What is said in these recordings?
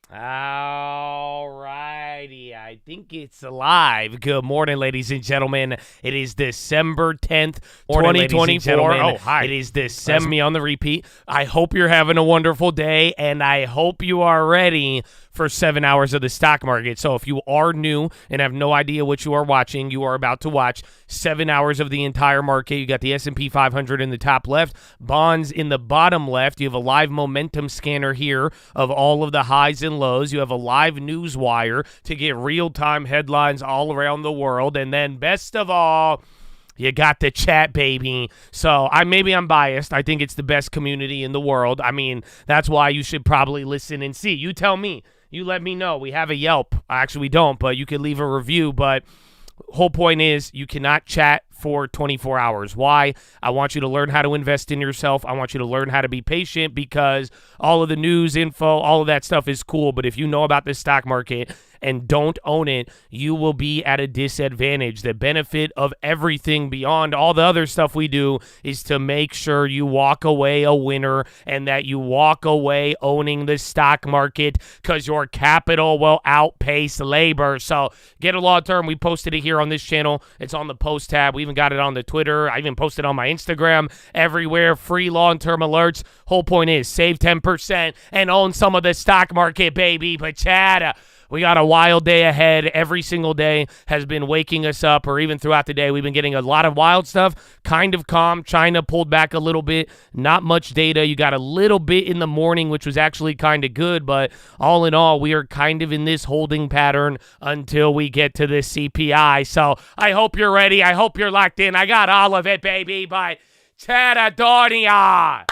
All righty, I think it's live. Good morning, ladies and gentlemen. It is December 10th, 2024. Oh, hi. It is December. That's me on the repeat. I hope you're having a wonderful day, and I hope you are ready for 7 hours of the stock market. So if you are new and have no idea what you are watching, you are about to watch 7 hours of the entire market. You got the S&P 500 in the top left, bonds in the bottom left. You have a live momentum scanner here of all of the highs and lows. You have a live news wire to get real-time headlines all around the world. And then best of all, you got the chat, baby. So maybe I'm biased. I think it's the best community in the world. I mean, that's why you should probably listen and see. You tell me. You let me know. We have a Yelp. Actually, we don't, but you can leave a review. But whole point is you cannot chat for 24 hours. Why? I want you to learn how to invest in yourself. I want you to learn how to be patient because all of the news, info, all of that stuff is cool. But if you know about the stock market and don't own it, you will be at a disadvantage. The benefit of everything beyond all the other stuff we do is to make sure you walk away a winner and that you walk away owning the stock market because your capital will outpace labor. So get a long term. We posted it here on this channel. It's on the post tab. We even got it on the Twitter. I even posted on my Instagram. Everywhere. Free long-term alerts. Whole point is save 10% and own some of the stock market, baby. But Chad, we got a wild day ahead. Every single day has been waking us up, or even throughout the day, we've been getting a lot of wild stuff. Kind of calm. China pulled back a little bit. Not much data. You got a little bit in the morning, which was actually kind of good, but all in all, we are kind of in this holding pattern until we get to the CPI. So I hope you're ready. I hope you're locked in. I got all of it, baby, by Chadadonia.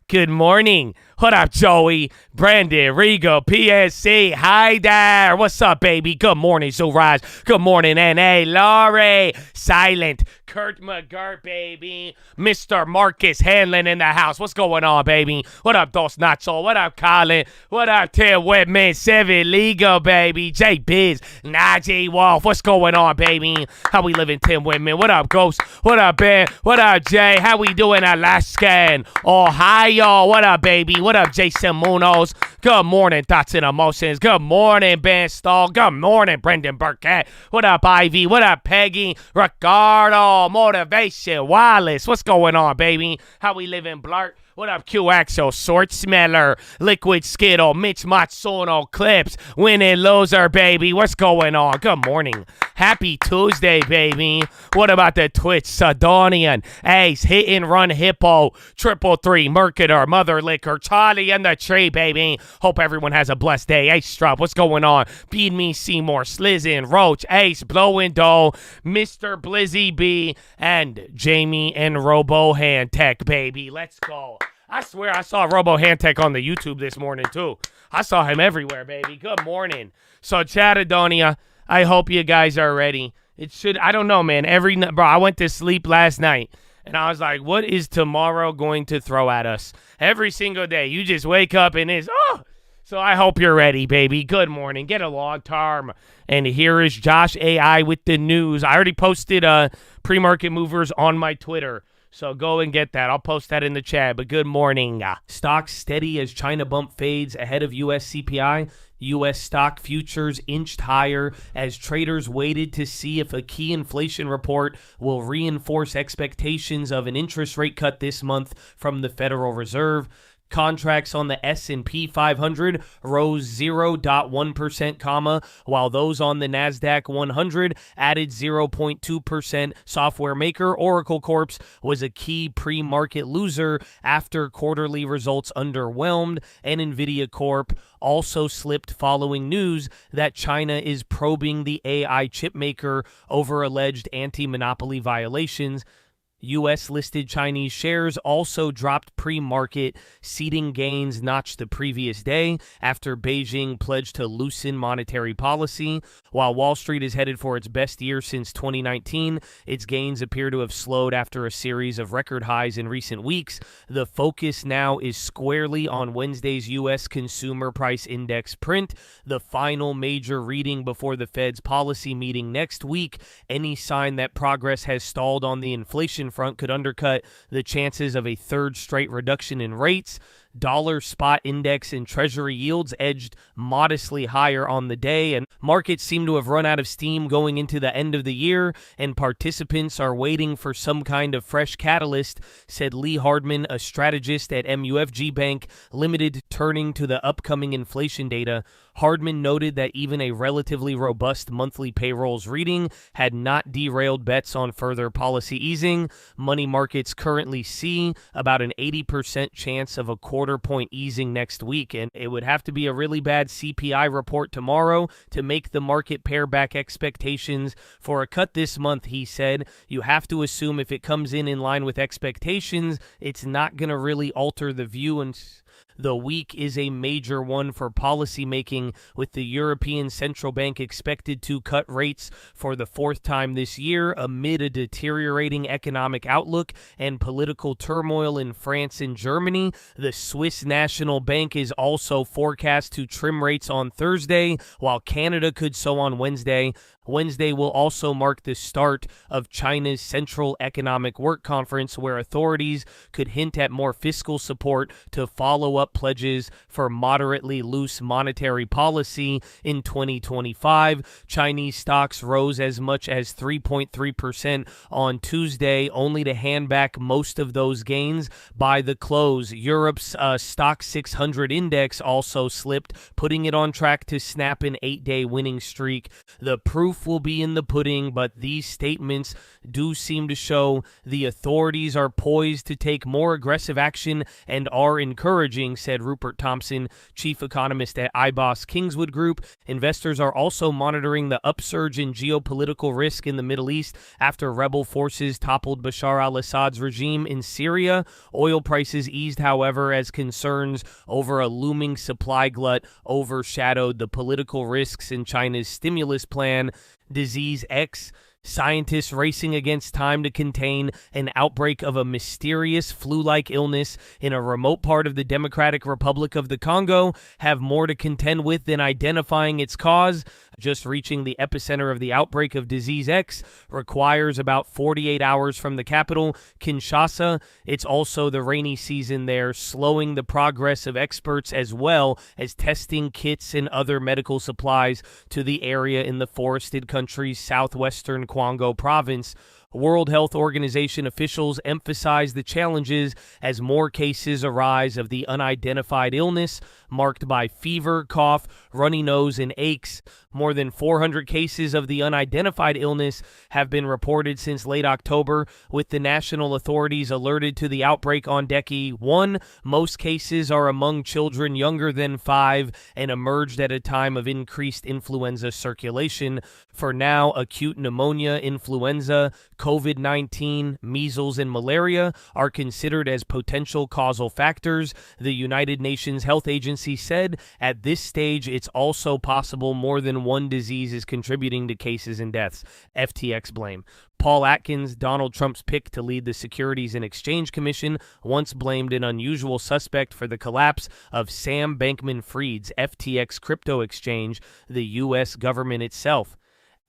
Good morning. What up, Joey? Brandon, Rigo, PSC. Hi there. What's up, baby? Good morning, Rise. Good morning, N.A. Laurie. Silent. Kurt McGirt, baby. Mr. Marcus Hanlon in the house. What's going on, baby? What up, Dos Nacho? What up, Colin? What up, Tim Whitman? Seven Ligo, baby. J Biz. Najee Wolf. What's going on, baby? How we living, Tim Whitman? What up, Ghost? What up, Ben? What up, Jay? How we doing, Alaskan? Ohio. What up, baby? What up, Jason Munoz? Good morning, Thoughts and Emotions. Good morning, Ben Stahl. Good morning, Brendan Burkett. What up, Ivy? What up, Peggy? Ricardo, Motivation, Wallace. What's going on, baby? How we living, Blart? What up, QXO, Sword Smeller, Liquid Skittle, Mitch Matsuno, Clips, Winning Loser, baby. What's going on? Good morning. Happy Tuesday, baby. What about the Twitch, Sidonian, Ace, Hit and Run Hippo, 333, Mercator, Mother Liquor, Charlie and the Tree, baby. Hope everyone has a blessed day. Ace Strupp, what's going on? Beat Me Seymour, Slizzin, Roach, Ace, Blowin' Dough, Mr. Blizzy B, and Jamie and Robo Hand Tech, baby. Let's go. I swear I saw Robo Handtech on the YouTube this morning, too. I saw him everywhere, baby. Good morning. So, Chadadonia, I hope you guys are ready. I don't know, man. Bro, I went to sleep last night, and I was like, what is tomorrow going to throw at us? Every single day, you just wake up and it's, oh! So I hope you're ready, baby. Good morning. Get a long term. And here is Josh AI with the news. I already posted pre-market movers on my Twitter. So go and get that. I'll post that in the chat. But good morning. Stocks steady as China bump fades ahead of U.S. CPI. U.S. stock futures inched higher as traders waited to see if a key inflation report will reinforce expectations of an interest rate cut this month from the Federal Reserve. Contracts on the S&P 500 rose 0.1%, while those on the NASDAQ 100 added 0.2%. Software maker Oracle Corp was a key pre-market loser after quarterly results underwhelmed, and NVIDIA Corp also slipped following news that China is probing the AI chip maker over alleged anti-monopoly violations. U.S.-listed Chinese shares also dropped pre-market, ceding gains notched the previous day after Beijing pledged to loosen monetary policy. While Wall Street is headed for its best year since 2019, its gains appear to have slowed after a series of record highs in recent weeks. The focus now is squarely on Wednesday's U.S. Consumer Price Index print, the final major reading before the Fed's policy meeting next week. Any sign that progress has stalled on the inflation front could undercut the chances of a third straight reduction in rates. dollar spot index and treasury yields edged modestly higher on the day, and markets seem to have run out of steam going into the end of the year, and participants are waiting for some kind of fresh catalyst, said Lee Hardman, a strategist at MUFG Bank Limited, turning to the upcoming inflation data. Hardman noted that even a relatively robust monthly payrolls reading had not derailed bets on further policy easing. Money markets currently see about an 80% chance of a quarter-point easing next week, and it would have to be a really bad CPI report tomorrow to make the market pare back expectations for a cut this month, he said. You have to assume if it comes in line with expectations, it's not going to really alter the view, and the week is a major one for policymaking, with the European Central Bank expected to cut rates for the fourth time this year amid a deteriorating economic outlook and political turmoil in France and Germany. The Swiss National Bank is also forecast to trim rates on Thursday, while Canada could so on Wednesday. Wednesday will also mark the start of China's Central Economic Work Conference, where authorities could hint at more fiscal support to follow up pledges for moderately loose monetary policy in 2025. Chinese stocks rose as much as 3.3% on Tuesday, only to hand back most of those gains by the close. Europe's Stock 600 index also slipped, putting it on track to snap an 8-day winning streak. The proof will be in the pudding, but these statements do seem to show the authorities are poised to take more aggressive action and are encouraging, said Rupert Thompson, chief economist at iBoss Kingswood Group. Investors are also monitoring the upsurge in geopolitical risk in the Middle East after rebel forces toppled Bashar al-Assad's regime in Syria. Oil prices eased, however, as concerns over a looming supply glut overshadowed the political risks in China's stimulus plan. Disease X. Scientists racing against time to contain an outbreak of a mysterious flu-like illness in a remote part of the Democratic Republic of the Congo have more to contend with than identifying its cause. Just reaching the epicenter of the outbreak of Disease X requires about 48 hours from the capital, Kinshasa. It's also the rainy season there, slowing the progress of experts as well as testing kits and other medical supplies to the area in the forested country's southwestern Kwango province. World Health Organization officials emphasize the challenges as more cases arise of the unidentified illness, marked by fever, cough, runny nose, and aches. More than 400 cases of the unidentified illness have been reported since late October, with the national authorities alerted to the outbreak on Decade 1. Most cases are among children younger than 5 and emerged at a time of increased influenza circulation. For now, acute pneumonia, influenza, COVID-19, measles, and malaria are considered as potential causal factors. The United Nations Health Agency said at this stage it's also possible more than one disease is contributing to cases and deaths. FTX blame. Paul Atkins, Donald Trump's pick to lead the Securities and Exchange Commission, once blamed an unusual suspect for the collapse of Sam Bankman-Fried's FTX crypto exchange, the U.S. government itself.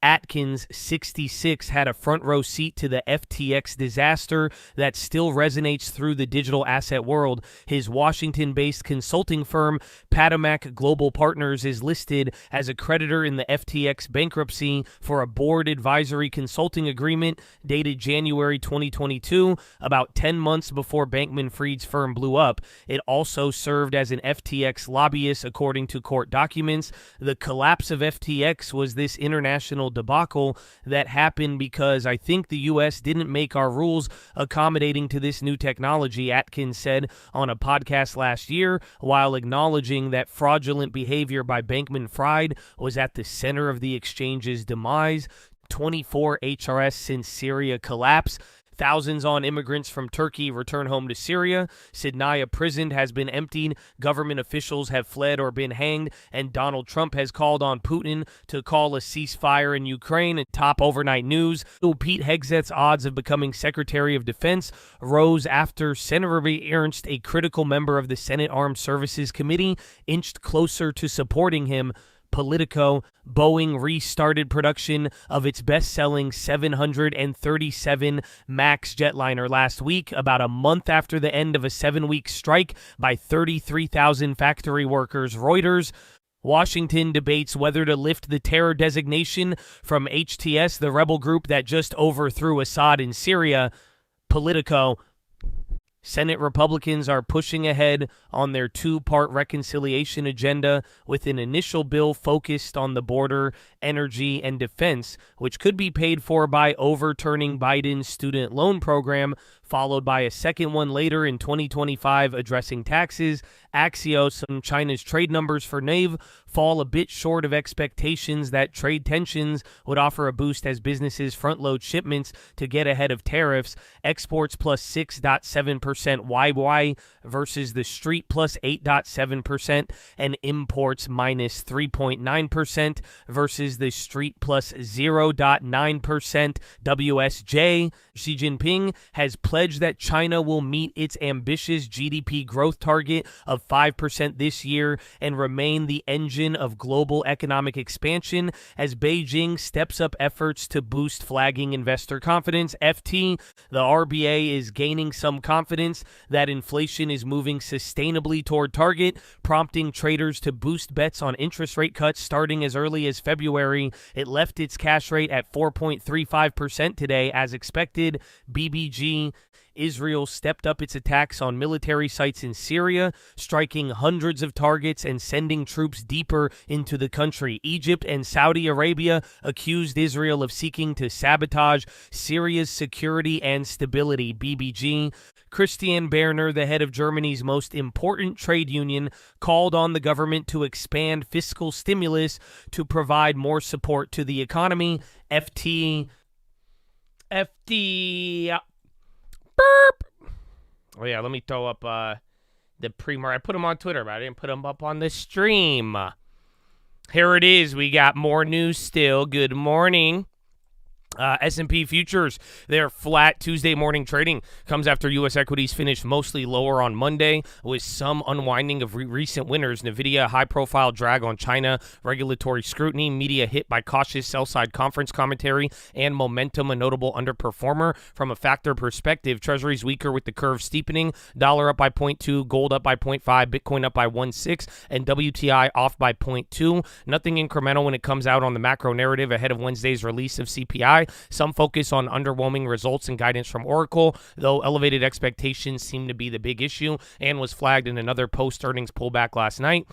Atkins, 66, had a front-row seat to the FTX disaster that still resonates through the digital asset world. His Washington-based consulting firm, Patamac Global Partners, is listed as a creditor in the FTX bankruptcy for a board advisory consulting agreement dated January 2022, about 10 months before Bankman-Fried's firm blew up. It also served as an FTX lobbyist, according to court documents. The collapse of FTX was this international debacle that happened because I think the U.S. didn't make our rules accommodating to this new technology, Atkins said on a podcast last year, while acknowledging that fraudulent behavior by Bankman-Fried was at the center of the exchange's demise. 24 HRS since Syria collapse. Thousands on immigrants from Turkey return home to Syria. Sydnaya prison has been emptied. Government officials have fled or been hanged. And Donald Trump has called on Putin to call a ceasefire in Ukraine. And top overnight news, Pete Hegseth's odds of becoming Secretary of Defense rose after Senator Ernst, a critical member of the Senate Armed Services Committee, inched closer to supporting him. Politico, Boeing restarted production of its best-selling 737 MAX jetliner last week, about a month after the end of a 7-week strike by 33,000 factory workers. Reuters, Washington debates whether to lift the terror designation from HTS, the rebel group that just overthrew Assad in Syria. Politico, Senate Republicans are pushing ahead on their two-part reconciliation agenda with an initial bill focused on the border, energy, and defense, which could be paid for by overturning Biden's student loan program, followed by a second one later in 2025 addressing taxes. Axios, China's trade numbers for Nave fall a bit short of expectations that trade tensions would offer a boost as businesses front-load shipments to get ahead of tariffs. Exports plus 6.7% YY versus the street plus 8.7%, and imports minus 3.9% versus the street plus 0.9%. WSJ, Xi Jinping has pledged that China will meet its ambitious GDP growth target of 5% this year and remain the engine of global economic expansion as Beijing steps up efforts to boost flagging investor confidence. FT, the RBA is gaining some confidence that inflation is moving sustainably toward target, prompting traders to boost bets on interest rate cuts starting as early as February. It left its cash rate at 4.35% today as expected. BBG, Israel stepped up its attacks on military sites in Syria, striking hundreds of targets and sending troops deeper into the country. Egypt and Saudi Arabia accused Israel of seeking to sabotage Syria's security and stability. BBG, Christian Berner, the head of Germany's most important trade union, called on the government to expand fiscal stimulus to provide more support to the economy. FT, burp. Oh, yeah, let me throw up the pre-market. I put them on Twitter, but I didn't put them up on the stream. Here it is. We got more news still. Good morning. S&P futures, they're flat. Tuesday morning trading comes after U.S. equities finished mostly lower on Monday with some unwinding of recent winners. NVIDIA, high-profile drag on China, regulatory scrutiny, media hit by cautious sell-side conference commentary, and momentum, a notable underperformer. From a factor perspective, Treasuries weaker with the curve steepening, dollar up by 0.2, gold up by 0.5, Bitcoin up by 1.6, and WTI off by 0.2. Nothing incremental when it comes out on the macro narrative ahead of Wednesday's release of CPI. Some focus on underwhelming results and guidance from Oracle, though elevated expectations seem to be the big issue and was flagged in another post-earnings pullback last night.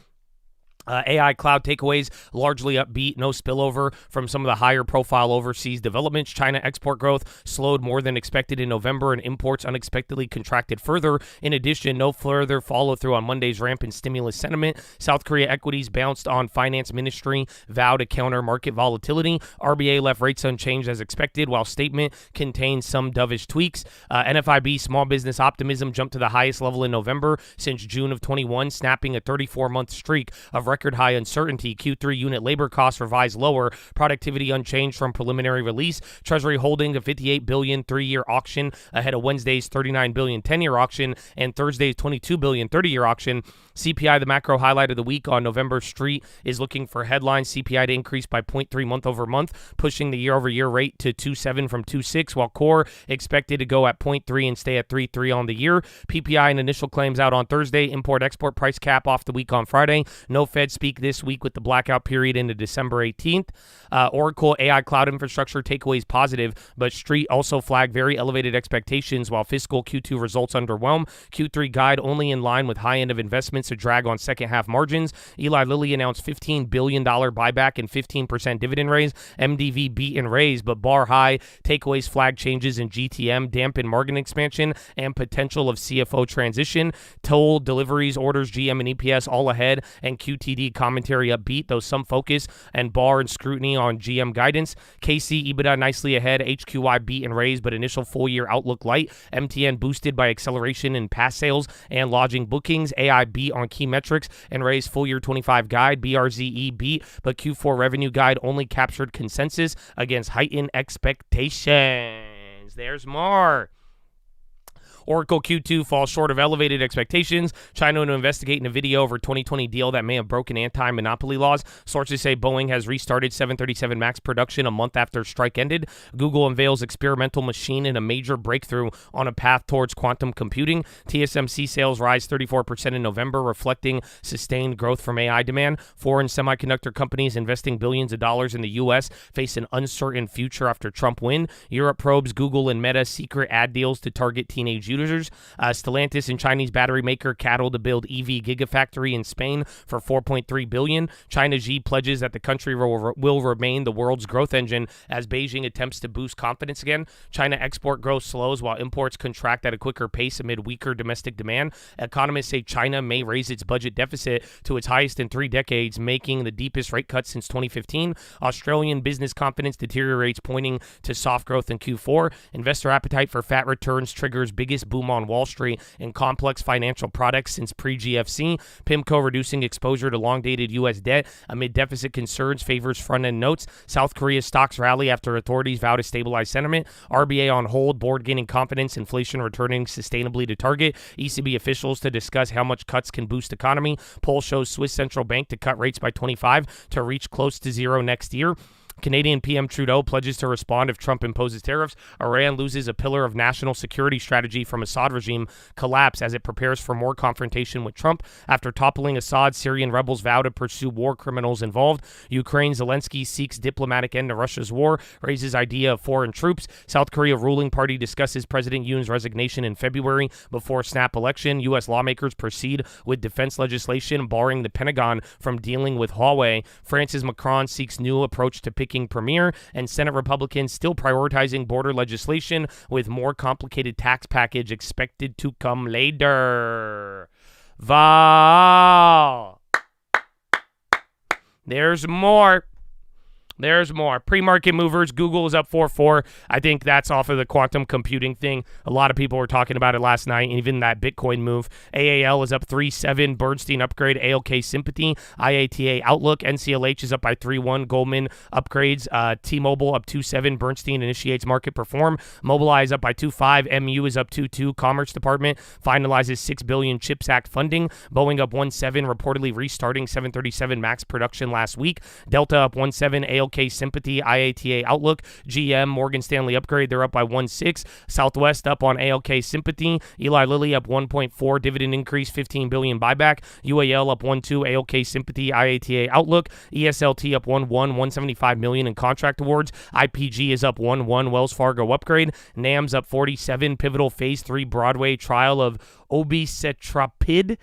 AI cloud takeaways largely upbeat, no spillover from some of the higher profile overseas developments. China export growth slowed more than expected in November and imports unexpectedly contracted further. In addition, no further follow through on Monday's rampant stimulus sentiment. South Korea equities bounced on finance ministry vow to counter market volatility. RBA left rates unchanged as expected, while statement contained some dovish tweaks. NFIB small business optimism jumped to the highest level in November since June of 21, snapping a 34-month streak of record high uncertainty. Q3 unit labor costs revised lower. Productivity unchanged from preliminary release. Treasury holding a $58 billion 3-year auction ahead of Wednesday's $39 billion 10-year auction and Thursday's $22 billion 30-year auction. CPI, the macro highlight of the week on November Street, is looking for headline CPI to increase by 0.3 month over month, pushing the year-over-year rate to 2.7 from 2.6, while core expected to go at 0.3 and stay at 3.3 on the year. PPI and initial claims out on Thursday. Import-export price cap off the week on Friday. No Fed speak this week with the blackout period into December 18th. Oracle AI cloud infrastructure takeaways positive, but Street also flagged very elevated expectations while fiscal Q2 results underwhelm. Q3 guide only in line with high end of investments, a drag on second half margins. Eli Lilly announced $15 billion buyback and 15% dividend raise. MDV beat and raise, but bar high. Takeaways flag changes in GTM, dampen margin expansion, and potential of CFO transition. Toll deliveries, orders, GM, and EPS all ahead, and QTD commentary upbeat, though some focus and bar and scrutiny on GM guidance. KC EBITDA nicely ahead. HQY beat and raise, but initial full-year outlook light. MTN boosted by acceleration in pass sales and lodging bookings. AI beat on key metrics and raised full-year 25 guide. BRZE beat, but Q4 revenue guide only captured consensus against heightened expectations. There's more. Oracle Q2 falls short of elevated expectations. China to investigate in a video over 2020 deal that may have broken anti-monopoly laws. Sources say Boeing has restarted 737 MAX production a month after strike ended. Google unveils experimental machine in a major breakthrough on a path towards quantum computing. TSMC sales rise 34% in November, reflecting sustained growth from AI demand. Foreign semiconductor companies investing billions of dollars in the U.S. face an uncertain future after Trump win. Europe probes Google and Meta secret ad deals to target teenage users. Stellantis and Chinese battery maker Cattle to build EV gigafactory in Spain for $4.3 billion. China Xi pledges that the country will remain the world's growth engine as Beijing attempts to boost confidence again. China export growth slows while imports contract at a quicker pace amid weaker domestic demand. Economists say China may raise its budget deficit to its highest in 3 decades, making the deepest rate cut since 2015. Australian business confidence deteriorates, pointing to soft growth in Q4. Investor appetite for fat returns triggers biggest boom on Wall Street in complex financial products since pre-GFC. PIMCO reducing exposure to long-dated U.S. debt amid deficit concerns favors front-end notes. South Korea stocks rally after authorities vow to stabilize sentiment. RBA on hold, board gaining confidence, inflation returning sustainably to target. ECB officials to discuss how much cuts can boost economy. Poll shows Swiss central bank to cut rates by 25 to reach close to zero next year. Canadian PM Trudeau pledges to respond if Trump imposes tariffs. Iran loses a pillar of national security strategy from Assad regime collapse as it prepares for more confrontation with Trump. After toppling Assad, Syrian rebels vow to pursue war criminals involved. Ukraine, Zelensky seeks diplomatic end to Russia's war, raises idea of foreign troops. South Korea ruling party discusses President Yoon's resignation in February before snap election. U.S. lawmakers proceed with defense legislation barring the Pentagon from dealing with Huawei. France's Macron seeks new approach to picking premier, and Senate Republicans still prioritizing border legislation with more complicated tax package expected to come later. Val. There's more. Pre-market movers. Google is up 4.4. I think that's off of the quantum computing thing. A lot of people were talking about it last night, even that Bitcoin move. AAL is up 3.7. Bernstein upgrade. ALK sympathy. IATA outlook. NCLH is up by 3.1. Goldman upgrades. T-Mobile up 2.7. Bernstein initiates market perform. Mobileye is up by 2.5. MU is up 2.2. Commerce Department finalizes $6 billion CHIPS Act funding. Boeing up 1.7. Reportedly restarting 737 MAX production last week. Delta up 1.7. ALK sympathy, IATA outlook. GM, Morgan Stanley upgrade, they're up by 1.6. Southwest up on ALK sympathy. Eli Lilly up 1.4, dividend increase, $15 billion buyback. UAL up 1.2, ALK sympathy, IATA outlook. ESLT up 1.1, $175 million in contract awards. IPG is up 1.1, Wells Fargo upgrade. NAM's up 47, pivotal phase 3 Broadway trial of obicetrapib,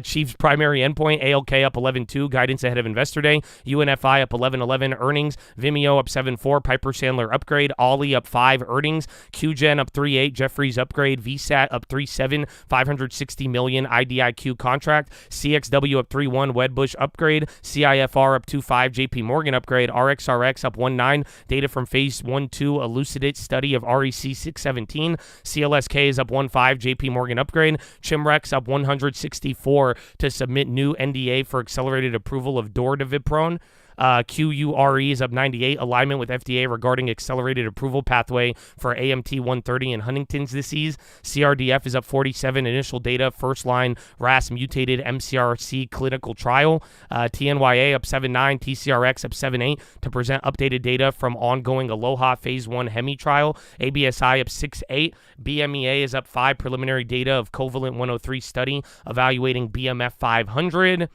Chief's primary endpoint. ALK up 11.2, guidance ahead of Investor Day. UNFI up 11.11, earnings. Vimeo up 7.4, Piper Sandler upgrade. Ollie up 5, earnings. QGen up 3.8, Jeffries upgrade. VSAT up 3.7, $560 million IDIQ contract. CXW up 3.1, Wedbush upgrade. CIFR up 2.5, JP Morgan upgrade. RXRX up 1.9, data from phase 1-2 Elucidate study of REC 617. CLSK is up 1.5, JP Morgan upgrade. Chimrex up 164 to submit new NDA for accelerated approval of dordaviprone. QURE is up 98, alignment with FDA regarding accelerated approval pathway for AMT 130 and Huntington's disease. CRDF is up 47, initial data, first line RAS mutated MCRC clinical trial. TNYA up 7.9, TCRX up 7.8 to present updated data from ongoing Aloha phase 1 Hemi trial. ABSI up 6.8, BMEA is up 5, preliminary data of Covalent 103 study evaluating BMF 500.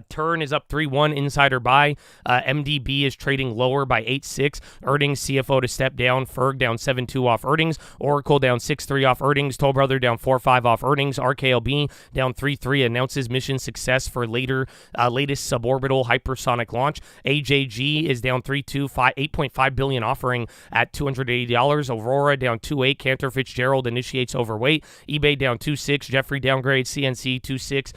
Turn is up 3.1, insider buy. MDB is trading lower by 8.6. Earnings, CFO to step down. Ferg down 7.2 off earnings. Oracle down 6.3 off earnings. Toll Brother down 4.5 off earnings. RKLB down 3.3, announces mission success for latest suborbital hypersonic launch. AJG is down 3.2, $8.5 billion offering at $280. Aurora down 2.8. Cantor Fitzgerald initiates overweight. eBay down 2.6. Jeffrey downgrade. CNC 2.6.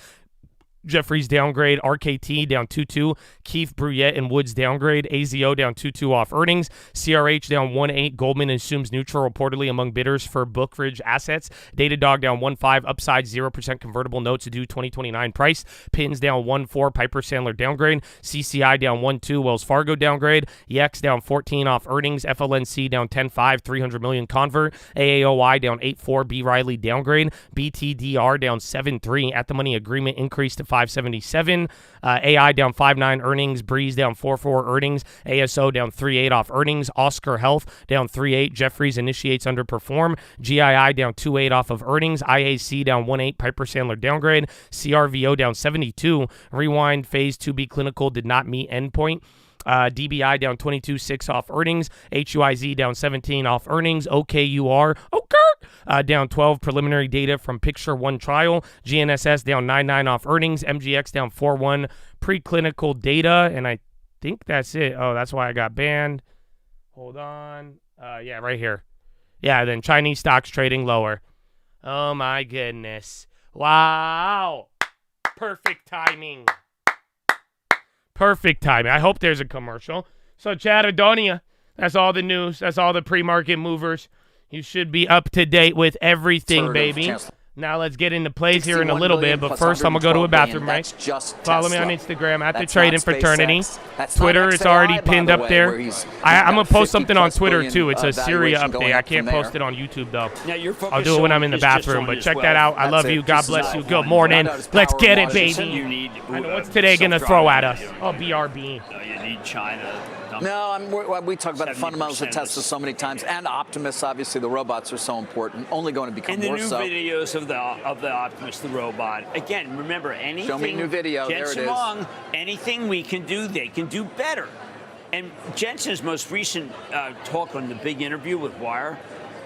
Jeffries downgrade, RKT down 2-2, Keefe, Bruyette, and Woods downgrade, AZO down 2-2 off earnings, CRH down 1-8, Goldman assumes neutral reportedly among bidders for Brookridge assets, Datadog down 1-5, upside 0% convertible notes due 2029 price, Pins down 1-4, Piper Sandler downgrade, CCI down 1-2, Wells Fargo downgrade, YEX down 14 off earnings, FLNC down 10-5, 300 million convert, AAOI down 8-4, B. Riley downgrade, BTDR down 7-3, at the money agreement increased to 577. AI down 5.9 earnings. Breeze down 4.4 earnings. ASO down 3.8 off earnings. Oscar Health down 3.8. Jeffries initiates underperform. GII down 2.8 off of earnings. IAC down 1.8. Piper Sandler downgrade. CRVO down 72. Rewind phase 2B clinical did not meet endpoint. DBI down 22.6 off earnings. HUIZ down 17 off earnings. OKUR down 12 preliminary data from Picture 1 trial. GNSS down 9.9 off earnings. MGX down 4.1 preclinical data. And I think that's it. Oh, that's why I got banned. Hold on. Yeah, right here. Yeah, then Chinese stocks trading lower. Oh, my goodness. Wow. Perfect timing. Perfect timing. I hope there's a commercial. So, Chad Adonia, that's all the news. That's all the pre-market movers. You should be up to date with everything, baby. Now let's get into plays here in a little bit, but first I'm going to go to a bathroom break. Follow me on Instagram at The Trading Fraternity. Twitter, it's already pinned up there. I'm going to post something on Twitter, too. It's a Syria update. I can't post it on YouTube, though. I'll do it when I'm in the bathroom, but check that out. I love you. God bless you. Good morning. Let's get it, baby. I know what's today going to throw at us. Oh, BRB. You need China. No, we talk about the fundamentals of Tesla so many times, and Optimus. Obviously, the robots are so important. Only going to become more so. And the new videos of the Optimus, the robot. Again, remember anything. Show me a new video. There it is. Long, anything we can do, they can do better. And Jensen's most recent talk on the big interview with Wire,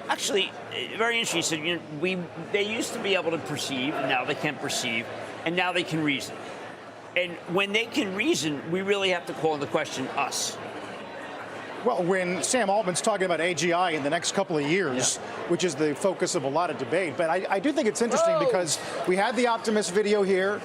actually, very interesting. He said, they used to be able to perceive, and now they can't perceive, and now they can reason. And when they can reason, we really have to call into question us. Well, when Sam Altman's talking about AGI in the next couple of years, which is the focus of a lot of debate, but I do think it's interesting because we had the Optimus video here.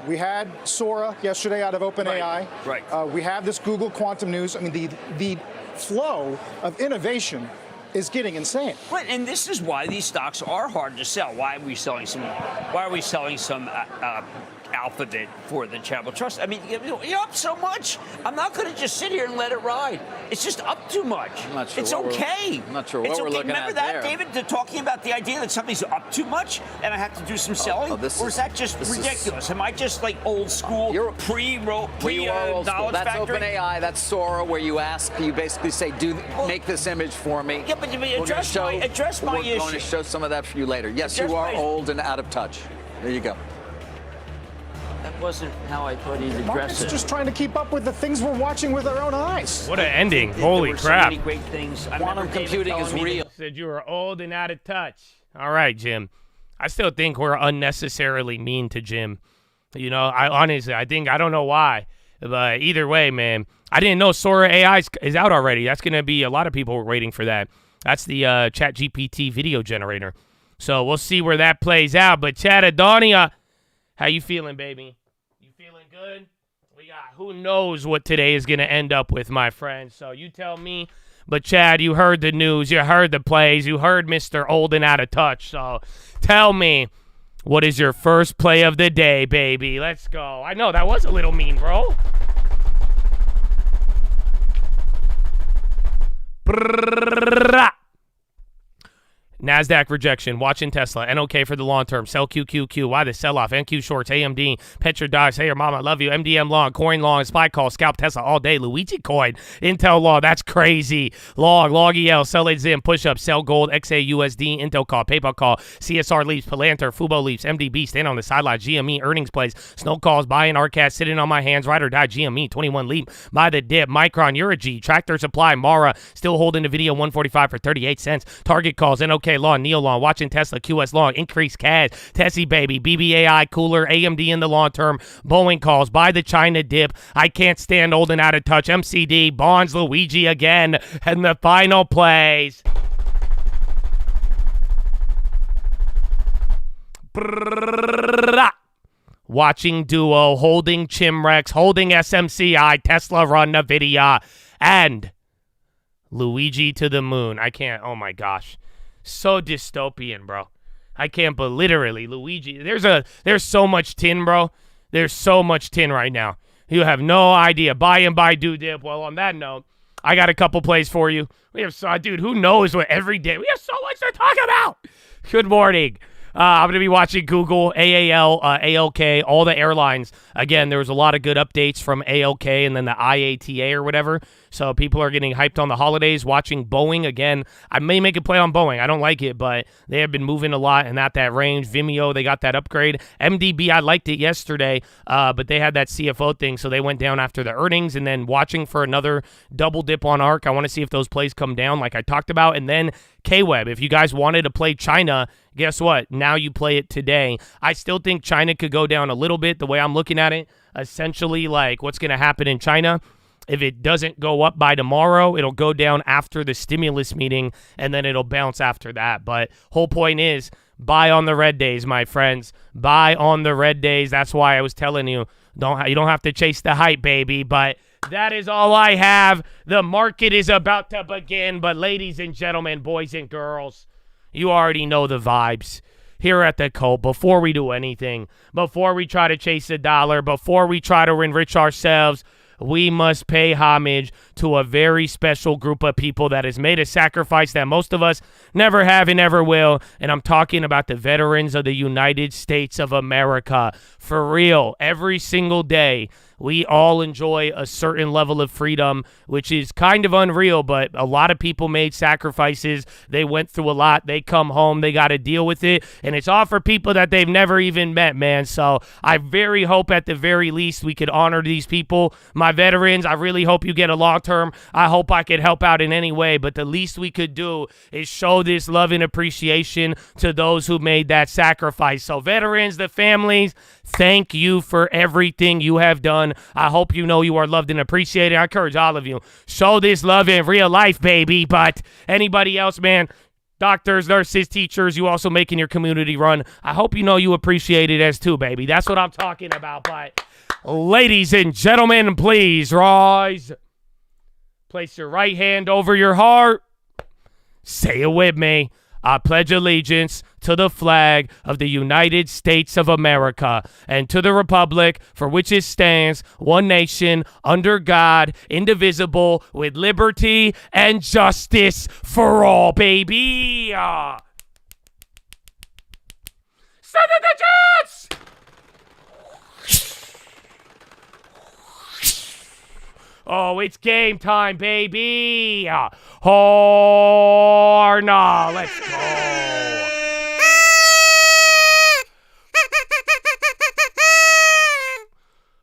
We had Sora yesterday out of OpenAI. Right. We have this Google Quantum News. I mean, the flow of innovation is getting insane. Right, and this is why these stocks are hard to sell. Why are we selling some Alphabet for the Charitable Trust? I mean, you're up so much. I'm not going to just sit here and let it ride. It's just up too much. I'm not sure it's okay. I'm not sure what we're looking Remember at that, there. David, talking about the idea that something's up too much and I have to do some selling? Or is that just ridiculous? Am I just like old school, pre-knowledge factory? That's OpenAI. That's Sora, where you basically say, make this image for me. Yeah, but address my issue. We're going to show some of that for you later. Yes, you are old and out of touch. There you go. That wasn't how I thought he'd address Market's it. just trying to keep up with the things we're watching with our own eyes. What an ending. Holy crap. So many great things. Quantum computing is real. Said you were old and out of touch. All right, Jim. I still think we're unnecessarily mean to Jim. You know, I don't know why. But either way, man, I didn't know Sora AI is out already. That's going to be a lot of people waiting for that. That's the ChatGPT video generator. So we'll see where that plays out. But Chad Adonia, how you feeling, baby? You feeling good? We got who knows what today is going to end up with, my friend. So you tell me. But, Chad, you heard the news. You heard the plays. You heard Mr. Old and Out of Touch. So tell me, what is your first play of the day, baby? Let's go. I know, that was a little mean, bro. NASDAQ rejection, watching Tesla, NOK for the long term, sell QQQ, why the sell-off, NQ shorts, AMD, Petra dives, hey your mama, love you, MDM long, coin long, SPY call, scalp Tesla all day, Luigi coin, Intel long, that's crazy, long EL, sell HZM, push up, sell gold, XAUSD, Intel call, PayPal call, CSR leaves, Palantir, Fubo leaves, MDB, stand on the sideline, GME, earnings plays, Snow calls, buying RCAS, sitting on my hands, ride or die, GME, 21 leap, buy the dip, Micron, Uragy, Tractor Supply, Mara, still holding the video, 145 for 38 cents, Target calls, NOK long, Neo long, watching Tesla, QS long, increased cash, Tessie baby, BBAI cooler, AMD in the long term, Boeing calls, buy the China dip, I can't stand old and out of touch, MCD, Bonds, Luigi again, and the final plays. watching Duo, holding Chimrex, holding SMCI, Tesla run NVIDIA, and Luigi to the moon. I can't, oh my gosh. So dystopian, bro. I can't, but literally, Luigi, there's so much tin, bro. There's so much tin right now. You have no idea. Buy and buy, do dip. Well, on that note, I got a couple plays for you. We have, dude, who knows what every day. We have so much to talk about. Good morning. I'm going to be watching Google, AAL, ALK, all the airlines. Again, there was a lot of good updates from ALK and then the IATA or whatever. So people are getting hyped on the holidays, watching Boeing. Again, I may make a play on Boeing. I don't like it, but they have been moving a lot and at that range. Vimeo, they got that upgrade. MDB, I liked it yesterday, but they had that CFO thing, so they went down after the earnings. And then watching for another double dip on ARK. I want to see if those plays come down like I talked about. And then KWeb, if you guys wanted to play China, guess what? Now you play it today. I still think China could go down a little bit the way I'm looking at it. Essentially, like what's going to happen in China, if it doesn't go up by tomorrow, it'll go down after the stimulus meeting, and then it'll bounce after that. But whole point is, buy on the red days, my friends. Buy on the red days. That's why I was telling you, you don't have to chase the hype, baby. But that is all I have. The market is about to begin. But ladies and gentlemen, boys and girls, you already know the vibes. Here at the Cult, before we do anything, before we try to chase a dollar, before we try to enrich ourselves, we must pay homage to a very special group of people that has made a sacrifice that most of us never have and never will. And I'm talking about the veterans of the United States of America. For real, every single day, we all enjoy a certain level of freedom, which is kind of unreal, but a lot of people made sacrifices. They went through a lot. They come home. They got to deal with it. And it's all for people that they've never even met, man. So I very hope at the very least we could honor these people. My veterans, I really hope you get a long-term. I hope I could help out in any way. But the least we could do is show this love and appreciation to those who made that sacrifice. So veterans, the families, thank you for everything you have done. I hope you know you are loved and appreciated. I encourage all of you, show this love in real life, baby. But anybody else, man, doctors, nurses, teachers, you also making your community run, I hope you know you appreciate it as too, baby. That's what I'm talking about. But ladies and gentlemen, please rise. Place your right hand over your heart. Say it with me. I pledge allegiance to the flag of the United States of America and to the republic for which it stands, one nation, under God, indivisible, with liberty and justice for all, baby. Send the digits! Oh, it's game time, baby. Oh, no, let's go.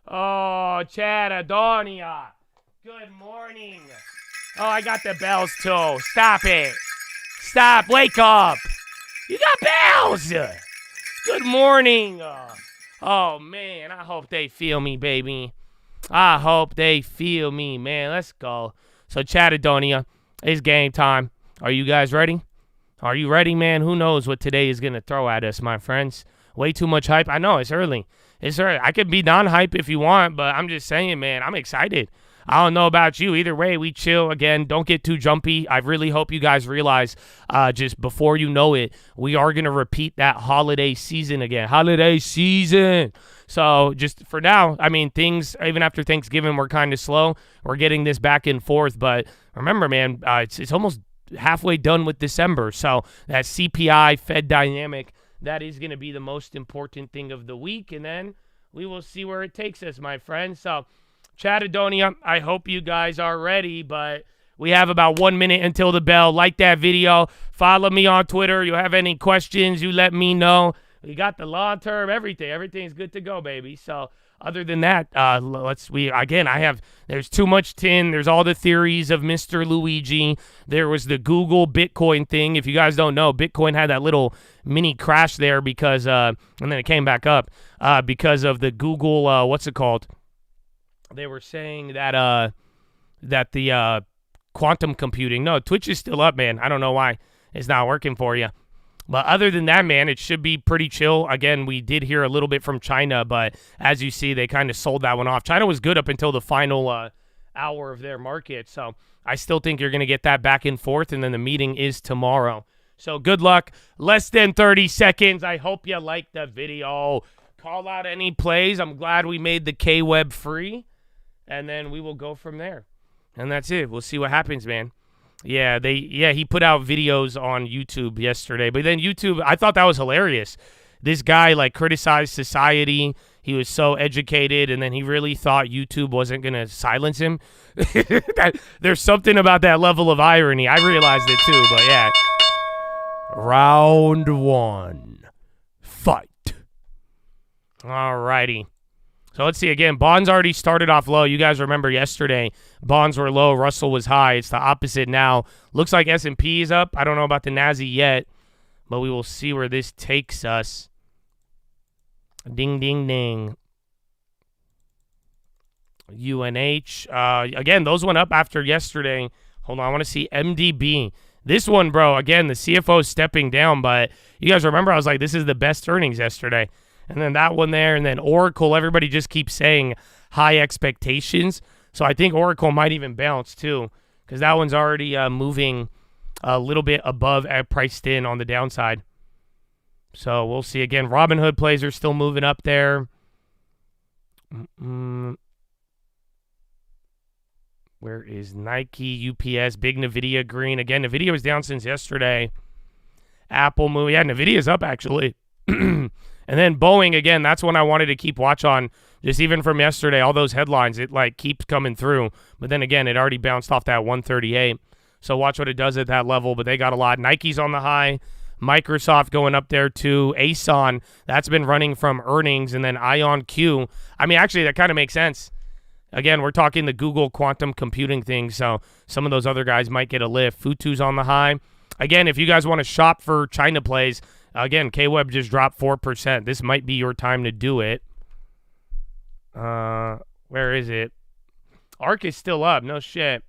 Oh, Chatadonia. Good morning. Oh, I got the bells, too. Stop it. Stop. Wake up. You got bells. Good morning. Oh, man, I hope they feel me, baby. I hope they feel me, man. Let's go. So, Chatadonia, it's game time. Are you guys ready? Are you ready, man? Who knows what today is going to throw at us, my friends? Way too much hype. I know, it's early. It's early. I could be non-hype if you want, but I'm just saying, man, I'm excited. I don't know about you. Either way, we chill. Again, don't get too jumpy. I really hope you guys realize just before you know it, we are going to repeat that holiday season again. Holiday season. So just for now, I mean, things, even after Thanksgiving, were kind of slow. We're getting this back and forth. But remember, man, it's almost halfway done with December. So that CPI Fed dynamic, that is going to be the most important thing of the week. And then we will see where it takes us, my friends. So Chatadonia, I hope you guys are ready, but we have about 1 minute until the bell. Like that video. Follow me on Twitter. You have any questions, you let me know. We got the long term, everything. Everything's good to go, baby. So other than that, there's too much tin. There's all the theories of Mr. Luigi. There was the Google Bitcoin thing. If you guys don't know, Bitcoin had that little mini crash there because, and then it came back up because of the Google, what's it called? They were saying that the quantum computing. No, Twitch is still up, man. I don't know why it's not working for you. But other than that, man, it should be pretty chill. Again, we did hear a little bit from China, but as you see, they kind of sold that one off. China was good up until the final hour of their market. So I still think you're going to get that back and forth, and then the meeting is tomorrow. So good luck. Less than 30 seconds. I hope you liked the video. Call out any plays. I'm glad we made the K-Web free, and then we will go from there. And that's it. We'll see what happens, man. Yeah, he put out videos on YouTube yesterday. But then YouTube, I thought that was hilarious. This guy, like, criticized society. He was so educated, and then he really thought YouTube wasn't going to silence him. There's something about that level of irony. I realized it too, but yeah. Round 1. Fight. All righty. So let's see again. Bonds already started off low. You guys remember yesterday, bonds were low, Russell was high. It's the opposite now. Looks like S&P is up. I don't know about the Nasdaq yet, but we will see where this takes us. Ding, ding, ding. UNH. Again, those went up after yesterday. Hold on, I want to see MDB. This one, bro, again, the CFO is stepping down, but you guys remember I was like, this is the best earnings yesterday. And then that one there, and then Oracle, everybody just keeps saying high expectations. So I think Oracle might even bounce too, because that one's already moving a little bit above priced in on the downside. So we'll see. Again, Robinhood plays are still moving up there. Where is Nike, UPS, big NVIDIA green? Again, NVIDIA was down since yesterday. Apple moving. Yeah, NVIDIA's up actually. And then Boeing, again, that's one I wanted to keep watch on. Just even from yesterday, all those headlines, it like keeps coming through. But then again, it already bounced off that 138. So watch what it does at that level. But they got a lot. Nike's on the high. Microsoft going up there too. ASON, that's been running from earnings. And then IonQ. I mean, actually, that kind of makes sense. Again, we're talking the Google quantum computing thing. So some of those other guys might get a lift. Futu's on the high. Again, if you guys want to shop for China plays, again, K-Web just dropped 4%. This might be your time to do it. Where is it? ARK is still up. No shit.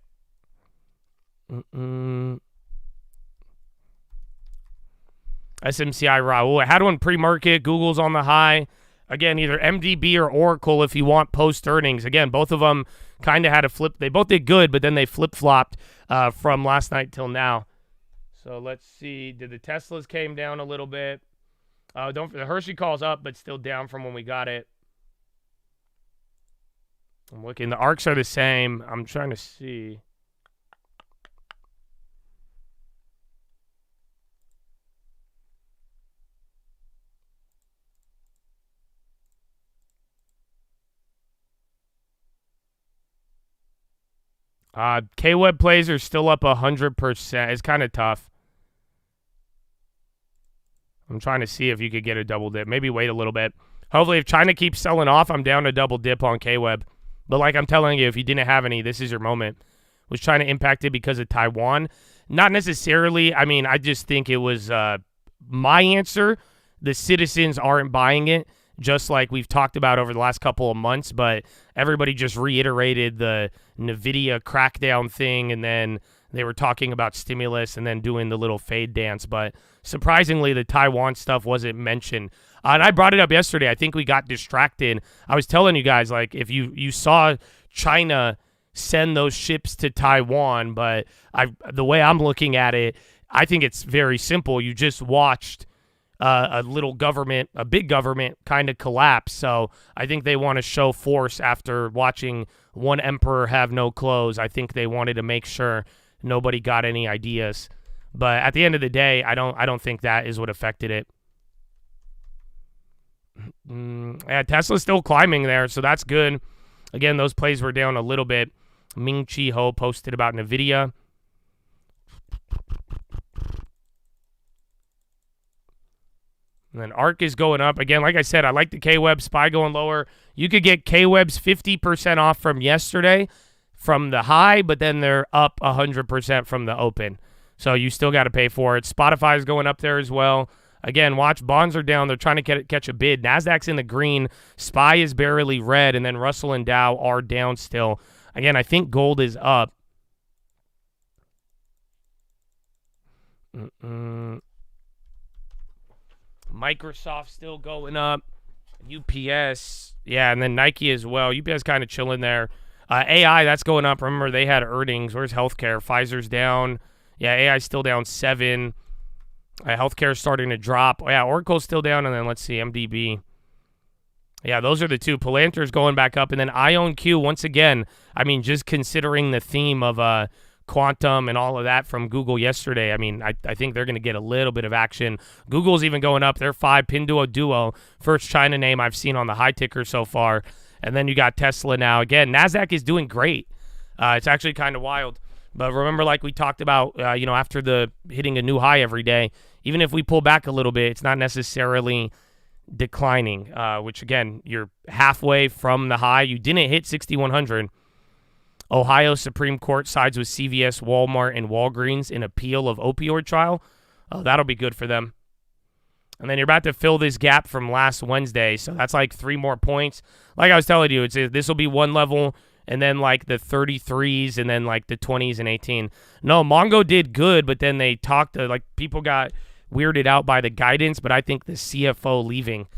SMCI Raul. I had one pre-market. Google's on the high. Again, either MDB or Oracle if you want post-earnings. Again, both of them kind of had a flip. They both did good, but then they flip-flopped from last night till now. So let's see. Did the Teslas came down a little bit? The Hershey calls up, but still down from when we got it. I'm looking. The ARCs are the same. I'm trying to see. K-Web plays are still up 100%. It's kind of tough. I'm trying to see if you could get a double dip. Maybe wait a little bit. Hopefully, if China keeps selling off, I'm down to double dip on K-Web. But like I'm telling you, if you didn't have any, this is your moment. Was China impacted because of Taiwan? Not necessarily. I mean, I just think it was my answer. The citizens aren't buying it, just like we've talked about over the last couple of months. But everybody just reiterated the NVIDIA crackdown thing, and then they were talking about stimulus and then doing the little fade dance. But surprisingly, the Taiwan stuff wasn't mentioned. And I brought it up yesterday. I think we got distracted. I was telling you guys, like, if you saw China send those ships to Taiwan, but the way I'm looking at it, I think it's very simple. You just watched a little government, a big government kind of collapse. So I think they want to show force after watching one emperor have no clothes. I think they wanted to make sure nobody got any ideas. But at the end of the day, I don't think that is what affected it. Yeah, Tesla's still climbing there, so that's good. Again, those plays were down a little bit. Ming Chi Ho posted about NVIDIA. And then ARK is going up. Again, like I said, I like the K-Web SPY going lower. You could get K-Webs 50% off from yesterday from the high, but then they're up 100% from the open. So you still got to pay for it. Spotify is going up there as well. Again, watch, bonds are down. They're trying to catch a bid. Nasdaq's in the green. SPY is barely red, and then Russell and Dow are down still. Again, I think gold is up. Microsoft still going up. UPS, yeah, and then Nike as well. UPS kind of chilling there. AI, that's going up. Remember, they had earnings. Where's healthcare? Pfizer's down. Yeah, AI's still down 7. Healthcare's starting to drop. Oh, yeah, Oracle's still down, and then let's see, MDB. Yeah, those are the two. Palantir's going back up, and then IonQ, once again, I mean, just considering the theme of quantum and all of that from Google yesterday, I mean, I think they're going to get a little bit of action. Google's even going up. They're 5, Pinduoduo, first China name I've seen on the high ticker so far. And then you got Tesla now. Again, NASDAQ is doing great. It's actually kind of wild. But remember, like we talked about, after the hitting a new high every day, even if we pull back a little bit, it's not necessarily declining, which, again, you're halfway from the high. You didn't hit 6,100. Ohio Supreme Court sides with CVS, Walmart, and Walgreens in appeal of opioid trial. Oh, that'll be good for them. And then you're about to fill this gap from last Wednesday, so that's like 3 more points. Like I was telling you, this will be one level, and then like the 33s, and then like the 20s and 18. No, Mongo did good, but then they talked to, like, people got weirded out by the guidance, but I think the CFO leaving,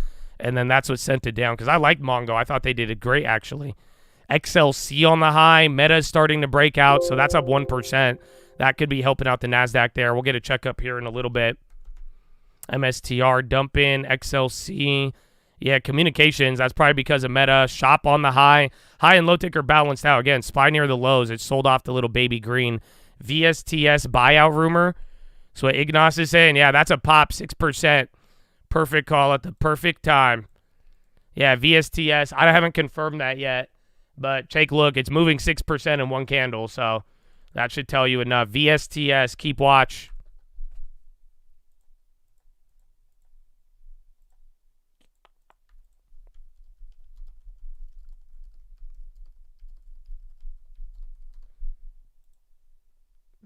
and then that's what sent it down, because I liked Mongo. I thought they did it great, actually. XLC on the high. Meta's starting to break out, so that's up 1%. That could be helping out the NASDAQ there. We'll get a checkup here in a little bit. MSTR dumping, XLC. Yeah, communications, that's probably because of Meta. Shop on the high. High and low ticker balanced out. Again, SPY near the lows. It sold off the little baby green. VSTS buyout rumor. So what Ignas is saying, yeah, that's a pop, 6%. Perfect call at the perfect time. Yeah, VSTS, I haven't confirmed that yet. But take a look. It's moving 6% in one candle, so that should tell you enough. VSTS, keep watch.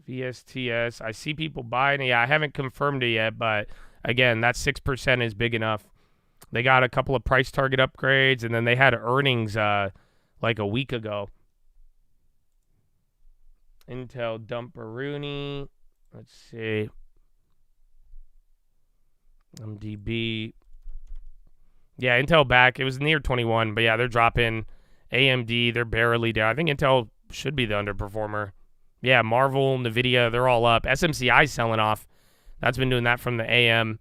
VSTS. I see people buying it. Yeah, I haven't confirmed it yet, but again, that 6% is big enough. They got a couple of price target upgrades, and then they had earnings like a week ago. Intel Dumperoonie. Let's see. MDB. Yeah, Intel back. It was near 21, but yeah, they're dropping. AMD, they're barely down. I think Intel should be the underperformer. Yeah, Marvel, NVIDIA, they're all up. SMCI selling off. That's been doing that from the AM.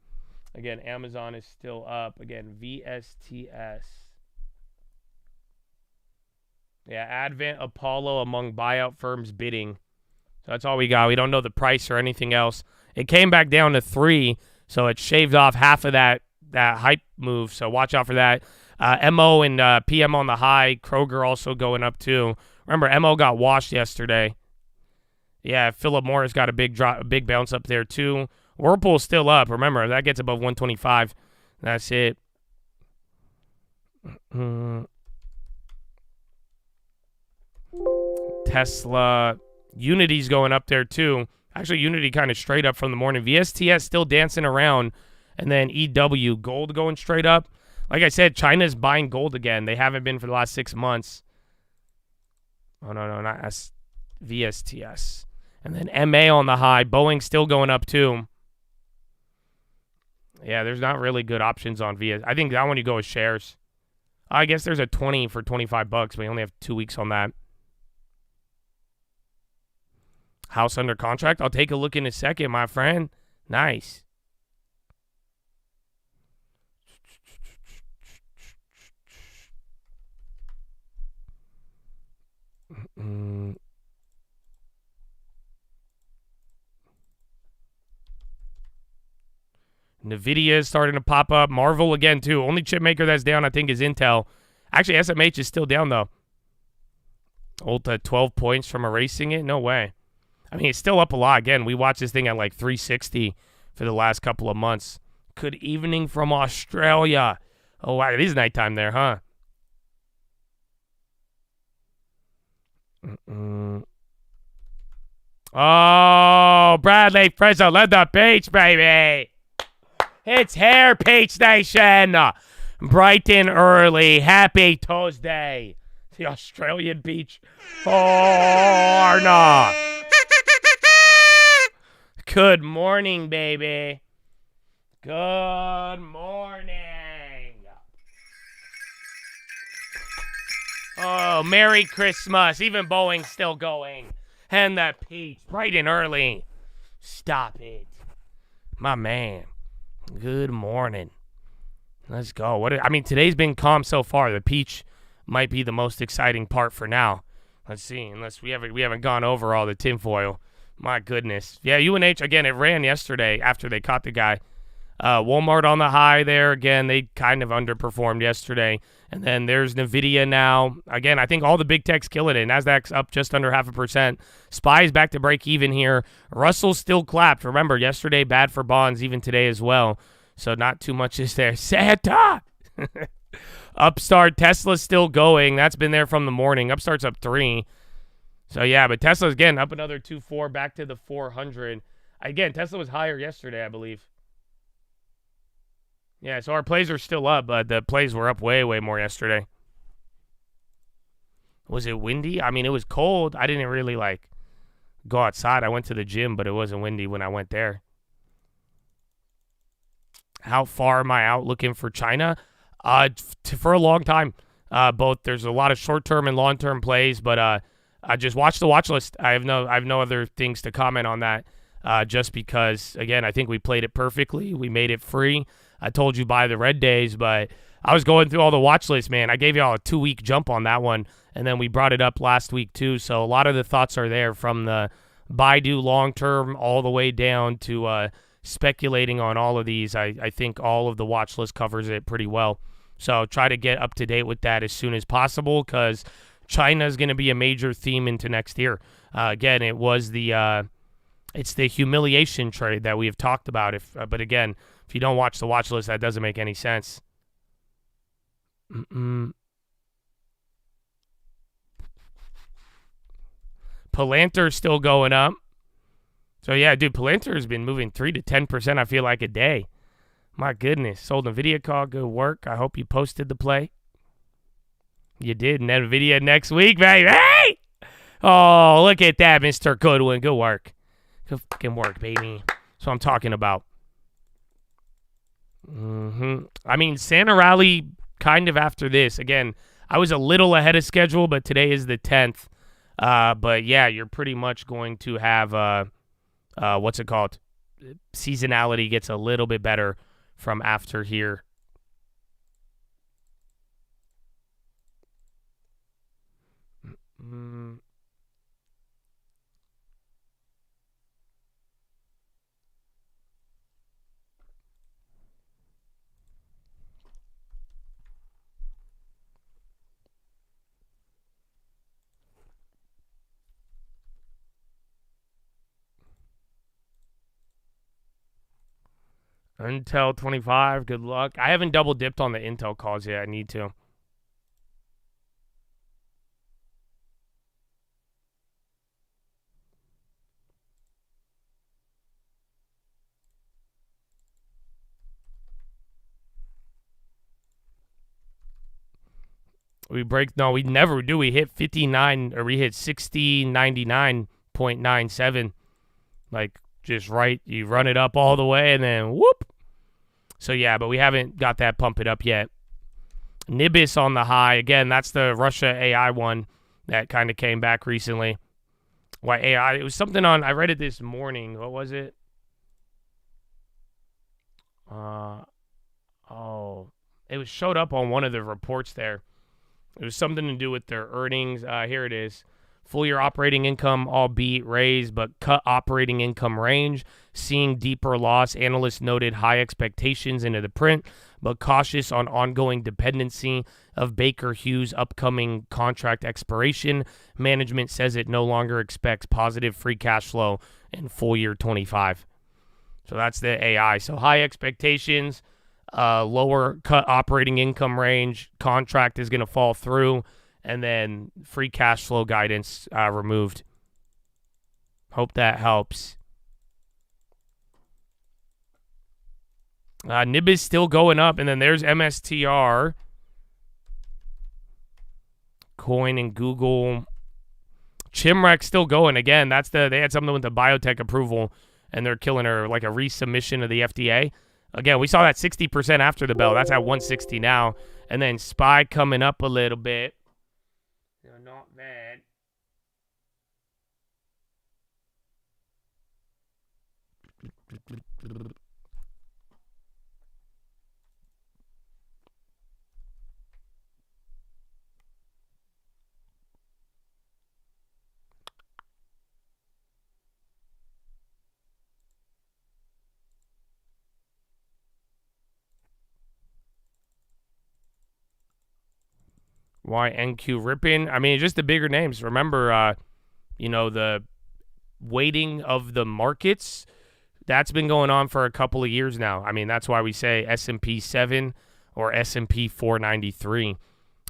Again, Amazon is still up. Again, VSTS. Yeah, Advent, Apollo among buyout firms bidding. So that's all we got. We don't know the price or anything else. It came back down to 3, so it shaved off half of that hype move. So watch out for that. MO and PM on the high. Kroger also going up too. Remember, MO got washed yesterday. Yeah, Philip Morris got a big drop, a big bounce up there too. Whirlpool's still up. Remember, that gets above 125. That's it. Tesla. Unity's going up there too. Actually, Unity kind of straight up from the morning. VSTS still dancing around. And then EW, gold going straight up. Like I said, China's buying gold again. They haven't been for the last 6 months. Oh, no, not VSTS. And then MA on the high. Boeing still going up too. Yeah, there's not really good options on VS. I think that one you go with shares. I guess there's a 20 for $25. We only have 2 weeks on that. House under contract. I'll take a look in a second, my friend. Nice. NVIDIA is starting to pop up. Marvel again, too. Only chip maker that's down, I think, is Intel. Actually, SMH is still down, though. Ulta, 12 points from erasing it? No way. I mean, it's still up a lot. Again, we watched this thing at like 360 for the last couple of months. Good evening from Australia. Oh, wow. It is nighttime there, huh? Oh, Bradley Frizzo led the beach, baby. It's Hair Peach Nation. Bright and early. Happy Tuesday. The Australian beach. Oh, no. Good morning, baby. Good morning. Oh, Merry Christmas. Even Boeing's still going. And that peach, bright and early. Stop it. My man. Good morning. Let's go. Today's been calm so far. The peach might be the most exciting part for now. Let's see, unless we haven't gone over all the tinfoil. My goodness. Yeah, UNH, again, it ran yesterday after they caught the guy. Walmart on the high there. Again, they kind of underperformed yesterday. And then there's NVIDIA now. Again, I think all the big techs killing it. NASDAQ's up just under 0.5%. SPY's back to break even here. Russell's still clapped. Remember, yesterday, bad for bonds, even today as well. So not too much is there. Santa! Upstart, Tesla's still going. That's been there from the morning. Upstart's up 3. So, yeah, but Tesla's, again, up another 2.4, back to the 400. Again, Tesla was higher yesterday, I believe. Yeah, so our plays are still up, but the plays were up way, way more yesterday. Was it windy? It was cold. I didn't really, go outside. I went to the gym, but it wasn't windy when I went there. How far am I out looking for China? For a long time. Both there's a lot of short-term and long-term plays, but I just watch the watch list. I have no other things to comment on that. Just because, again, I think we played it perfectly. We made it free. I told you buy the red days, but I was going through all the watch lists, man. I gave y'all a 2-week jump on that one, and then we brought it up last week too. So a lot of the thoughts are there, from the Baidu long-term all the way down to speculating on all of these. I think all of the watch list covers it pretty well. So try to get up to date with that as soon as possible, because China is going to be a major theme into next year. Again, it was it's the humiliation trade that we have talked about. But again, if you don't watch the watch list, that doesn't make any sense. Palantir's still going up. So yeah, dude, Palantir's been moving 3 to 10%, I feel like, a day. My goodness. Sold NVIDIA call. Good work. I hope you posted the play. You did. NVIDIA next week, baby. Hey! Oh, look at that, Mr. Goodwin. Good work. Good fucking work, baby. That's what I'm talking about. Santa rally kind of after this. Again, I was a little ahead of schedule, but today is the 10th. But yeah, you're pretty much going to have, what's it called? Seasonality gets a little bit better from after here. Intel 25, good luck. I haven't double dipped on the Intel calls yet. I need to. We never do. We hit 59, or we hit 6099.97. Just right, you run it up all the way and then whoop. So yeah, but we haven't got that pump it up yet. Nibis on the high. Again, that's the Russia AI one that kind of came back recently. Why AI? It was something on, I read it this morning. What was it? It showed up on one of the reports there. It was something to do with their earnings. Here it is. Full year operating income all beat, raised, but cut operating income range. Seeing deeper loss, analysts noted high expectations into the print, but cautious on ongoing dependency of Baker Hughes' upcoming contract expiration. Management says it no longer expects positive free cash flow in full year 25. So that's the AI. So high expectations, lower cut operating income range, contract is going to fall through, and then free cash flow guidance removed. Hope that helps. NIB is still going up, and then there's MSTR. Coin and Google. Chimrec still going. Again, they had something with the biotech approval, and they're killing her, like a resubmission of the FDA. Again, we saw that 60% after the bell. That's at 160 now. And then SPY coming up a little bit. Not bad. YNQ ripping. I mean, just the bigger names. Remember, the weighting of the markets, that's been going on for a couple of years now. I mean, that's why we say S&P 7 or S&P 493.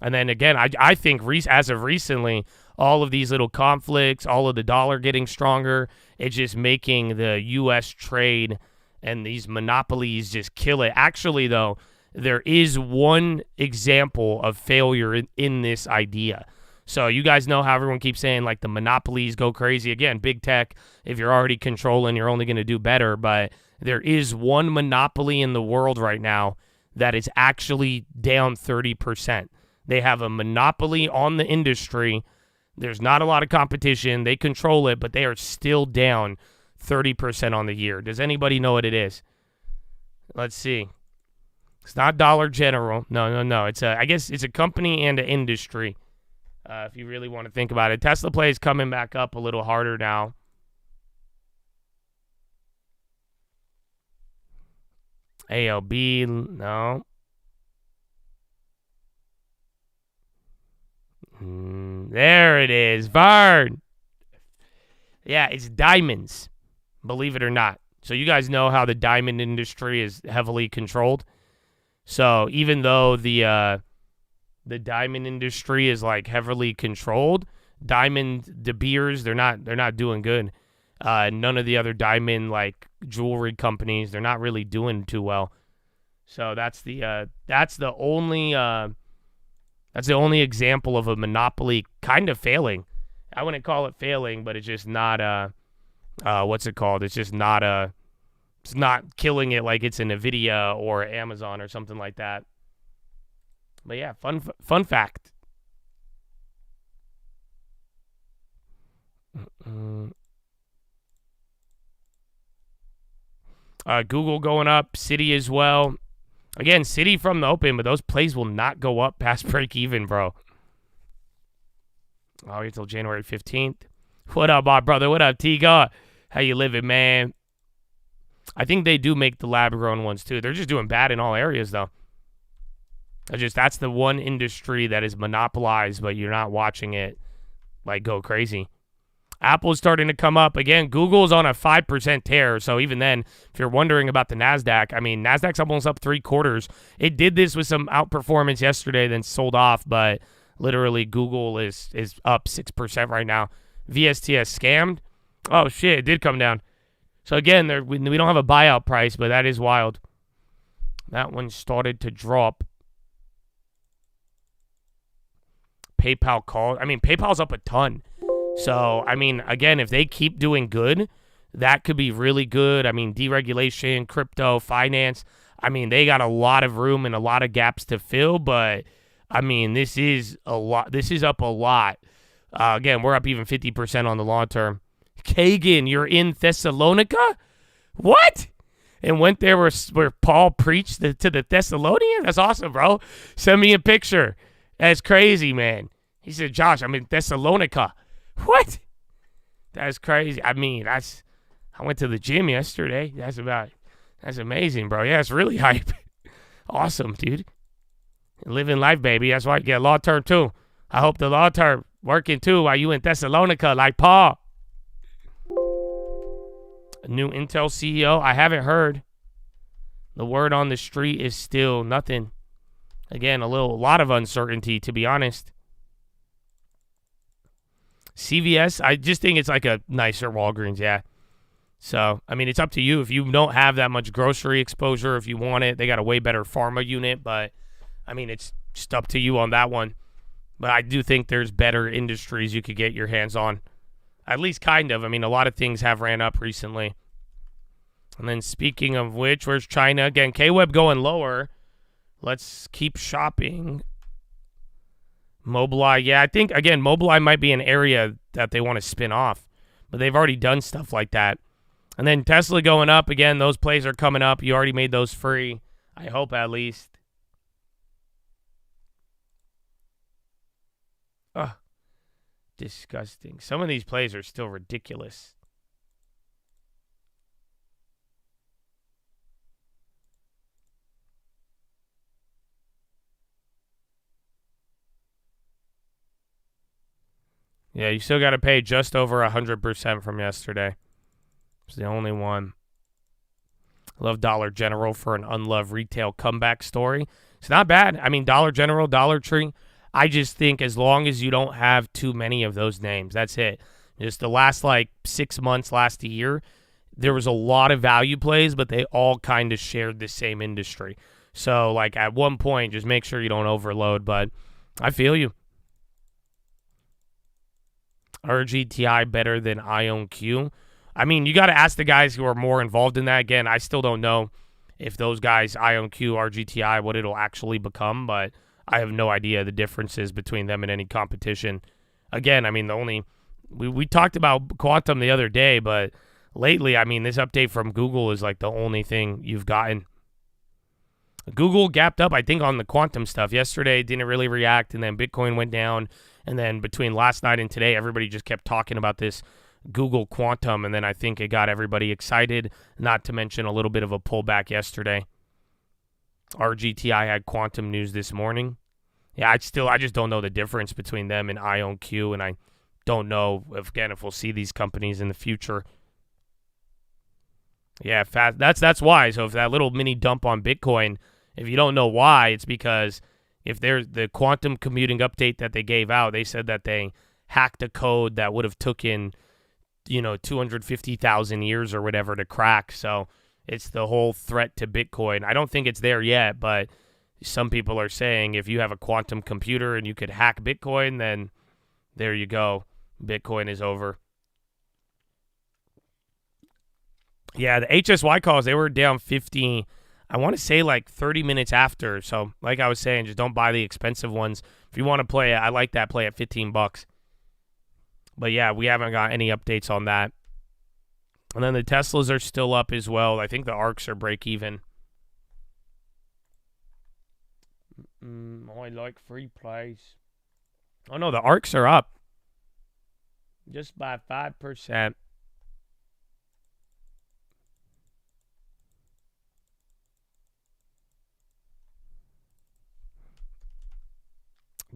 And then again, I think as of recently, all of these little conflicts, all of the dollar getting stronger, it's just making the U.S. trade and these monopolies just kill it. Actually, though, there is one example of failure in this idea. So you guys know how everyone keeps saying, like, the monopolies go crazy. Again, big tech, if you're already controlling, you're only going to do better. But there is one monopoly in the world right now that is actually down 30%. They have a monopoly on the industry. There's not a lot of competition. They control it, but they are still down 30% on the year. Does anybody know what it is? Let's see. It's not Dollar General. No. I guess it's a company and an industry, if you really want to think about it. Tesla Play is coming back up a little harder now. ALB, no. There it is. Burn. Yeah, it's diamonds, believe it or not. So you guys know how the diamond industry is heavily controlled. So even though the diamond industry is like heavily controlled, diamond De Beers, they're not doing good. None of the other diamond like jewelry companies, they're not really doing too well. So that's the only example of a monopoly kind of failing. I wouldn't call it failing, but it's just not what's it called? It's just not it's not killing it like it's a NVIDIA or Amazon or something like that. But yeah, fun fact. Google going up, Citi as well. Again, Citi from the open, but those plays will not go up past break even, bro. All the way till January 15th. What up, my brother? What up, T-God? How you living, man? I think they do make the lab-grown ones, too. They're just doing bad in all areas, though. That's the one industry that is monopolized, but you're not watching it, like, go crazy. Apple's starting to come up. Again, Google's on a 5% tear, so even then, if you're wondering about the NASDAQ, I mean, NASDAQ's almost up 3/4. It did this with some outperformance yesterday, then sold off, but literally Google is up 6% right now. VSTS scammed. Oh, shit, it did come down. So, again, we don't have a buyout price, but that is wild. That one started to drop. PayPal called. I mean, PayPal's up a ton. So, I mean, again, if they keep doing good, that could be really good. I mean, deregulation, crypto, finance. I mean, they got a lot of room and a lot of gaps to fill, but, I mean, this is a lot. This is up a lot. Again, we're up even 50% on the long term. Kagan, you're in Thessalonica? What? And went there where Paul preached to the Thessalonians? That's awesome, bro. Send me a picture. That's crazy, man. He said, Josh, I'm in Thessalonica. What? That's crazy. I mean, I went to the gym yesterday. That's amazing, bro. Yeah, it's really hype. Awesome, dude. Living life, baby. That's why you get long term, too. I hope the long term working, too, while you in Thessalonica like Paul. A new Intel CEO, I haven't heard. The word on the street is still nothing. Again, a lot of uncertainty, to be honest. CVS, I just think it's like a nicer Walgreens, yeah. So, I mean, it's up to you. If you don't have that much grocery exposure, if you want it, they got a way better pharma unit. But, I mean, it's just up to you on that one. But I do think there's better industries you could get your hands on. At least kind of. I mean, a lot of things have ran up recently. And then speaking of which, where's China? Again, K-Web going lower. Let's keep shopping. Mobileye, yeah, I think, again, Mobileye might be an area that they want to spin off. But they've already done stuff like that. And then Tesla going up. Again, those plays are coming up. You already made those free. I hope at least. Ugh. Disgusting. Some of these plays are still ridiculous. Yeah, you still got to pay just over 100% from yesterday. It's the only one. Love Dollar General for an unloved retail comeback story. It's not bad. I mean, Dollar General, Dollar Tree. I just think as long as you don't have too many of those names, that's it. Just the last, 6 months, last year, there was a lot of value plays, but they all kind of shared the same industry. So, at one point, just make sure you don't overload. But I feel you. RGTI better than IonQ. I mean, you got to ask the guys who are more involved in that. Again, I still don't know if those guys, IonQ, RGTI, what it'll actually become, but I have no idea the differences between them and any competition. Again, I mean, we talked about Quantum the other day, but lately, I mean, this update from Google is the only thing you've gotten. Google gapped up, I think, on the Quantum stuff. Yesterday, didn't really react, and then Bitcoin went down. And then between last night and today, everybody just kept talking about this Google Quantum, and then I think it got everybody excited, not to mention a little bit of a pullback yesterday. RGTI had Quantum news this morning. Yeah, I just don't know the difference between them and IonQ, and I don't know, if we'll see these companies in the future. Yeah, that's why. So if that little mini dump on Bitcoin, if you don't know why, it's because if there's the quantum commuting update that they gave out, they said that they hacked a code that would have taken, 250,000 years or whatever to crack. So it's the whole threat to Bitcoin. I don't think it's there yet, but some people are saying if you have a quantum computer and you could hack Bitcoin, then there you go. Bitcoin is over. Yeah, the HSY calls, they were down 50. I want to say 30 minutes after. So like I was saying, just don't buy the expensive ones. If you want to play it, I like that play at $15. But yeah, we haven't got any updates on that. And then the Teslas are still up as well. I think the ARCs are break even. I like free plays. Oh no, the ARCs are up. Just by 5%.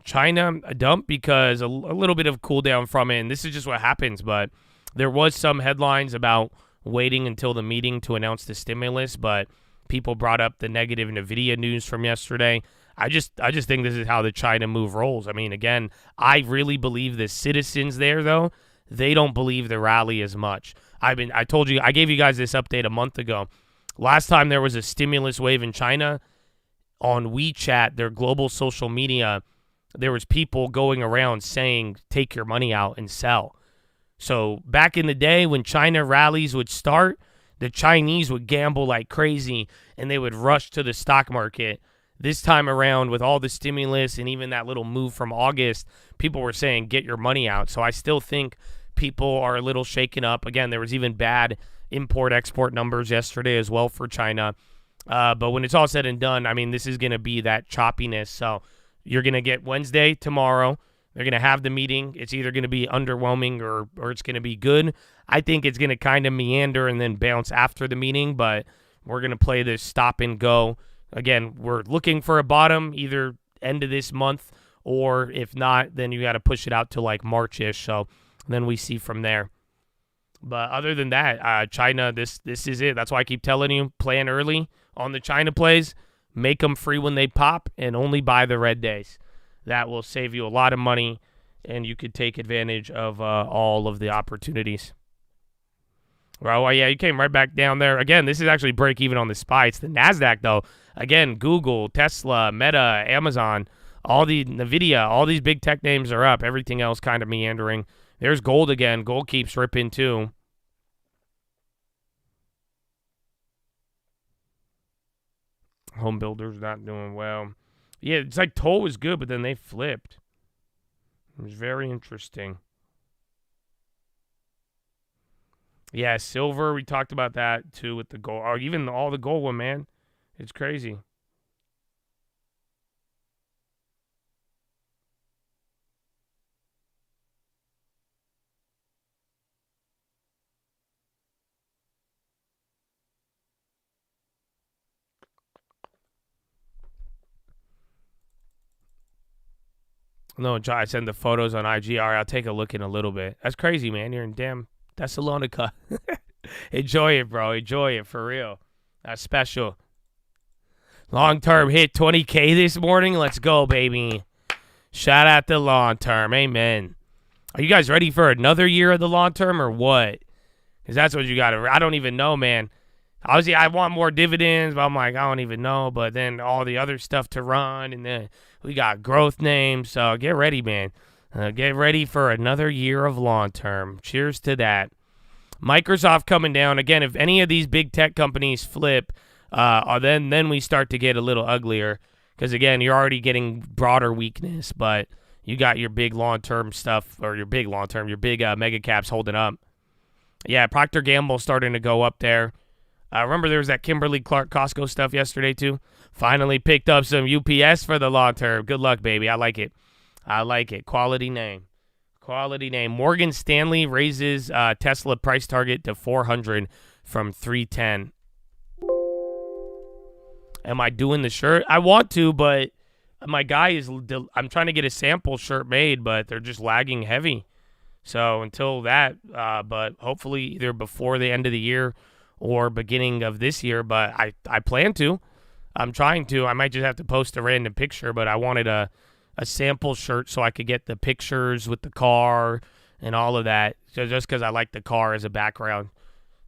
China, a dump because a little bit of cool down from it, and this is just what happens, but there was some headlines about waiting until the meeting to announce the stimulus, but people brought up the negative NVIDIA news from yesterday. I just think this is how the China move rolls. I mean, again, I really believe the citizens there, though, they don't believe the rally as much. I gave you guys this update a month ago. Last time there was a stimulus wave in China, on WeChat, their global social media, there was people going around saying, take your money out and sell. So back in the day when China rallies would start, the Chinese would gamble like crazy and they would rush to the stock market. This time around with all the stimulus and even that little move from August, people were saying, get your money out. So I still think people are a little shaken up. Again, there was even bad import-export numbers yesterday as well for China. But when it's all said and done, I mean, this is going to be that choppiness. So you're going to get Wednesday tomorrow. They're going to have the meeting. It's either going to be underwhelming or it's going to be good. I think it's going to kind of meander and then bounce after the meeting, but we're going to play this stop and go. Again, we're looking for a bottom either end of this month, or if not, then you got to push it out to March-ish. So then we see from there. But other than that, China, this is it. That's why I keep telling you, plan early on the China plays. Make them free when they pop, and only buy the red days. That will save you a lot of money, and you could take advantage of all of the opportunities. Well, yeah, you came right back down there. Again, this is actually break even on the SPY. It's the NASDAQ, though. Again, Google, Tesla, Meta, Amazon, all the NVIDIA, all these big tech names are up. Everything else kind of meandering. There's gold again. Gold keeps ripping, too. Home builders not doing well. Yeah, it's like Toll was good, but then they flipped. It was very interesting. Yeah, silver, we talked about that too with the gold. Or even all the gold one, man. It's crazy. No, I send the photos on IG. All right, I'll take a look in a little bit. That's crazy, man. You're in damn Thessalonica. Enjoy it, bro. Enjoy it, for real. That's special. Long-term hit 20K this morning. Let's go, baby. Shout out to long-term. Amen. Are you guys ready for another year of the long-term or what? Because that's what you got to. I don't even know, man. Obviously, I want more dividends, but I'm like, I don't even know. But then all the other stuff to run, and then we got growth names. So get ready, man. Get ready for another year of long-term. Cheers to that. Microsoft coming down. Again, if any of these big tech companies flip, then we start to get a little uglier. Because, again, you're already getting broader weakness, but you got your big long-term stuff, or your big mega caps holding up. Yeah, Procter & Gamble starting to go up there. Remember there was that Kimberly-Clark Costco stuff yesterday too? Finally picked up some UPS for the long term. Good luck, baby. I like it. Quality name. Morgan Stanley raises Tesla price target to 400 from 310. Am I doing the shirt? I want to, but my guy is. I'm trying to get a sample shirt made, but they're just lagging heavy. So until that, but hopefully either before the end of the year or beginning of this year, but I plan to. I'm trying to. I might just have to post a random picture, but I wanted a sample shirt so I could get the pictures with the car and all of that, so just because I like the car as a background.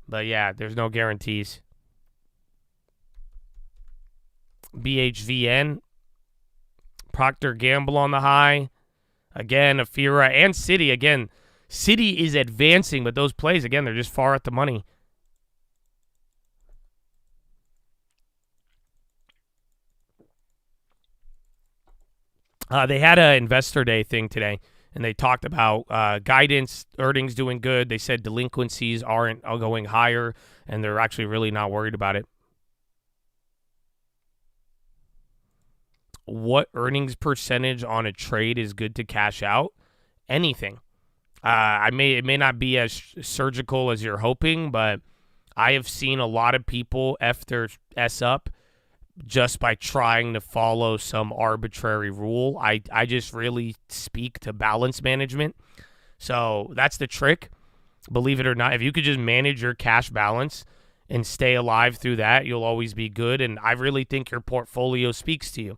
But yeah, there's no guarantees. BHVN, Procter & Gamble on the high. Again, Afira and Citi. Again, Citi is advancing, but those plays, again, they're just far at the money. They had an investor day thing today, and they talked about guidance, earnings doing good. They said delinquencies aren't going higher, and they're actually really not worried about it. What earnings percentage on a trade is good to cash out? Anything. It may not be as surgical as you're hoping, but I have seen a lot of people F their S up just by trying to follow some arbitrary rule. I just really speak to balance management. So that's the trick. Believe it or not, if you could just manage your cash balance and stay alive through that, you'll always be good. And I really think your portfolio speaks to you.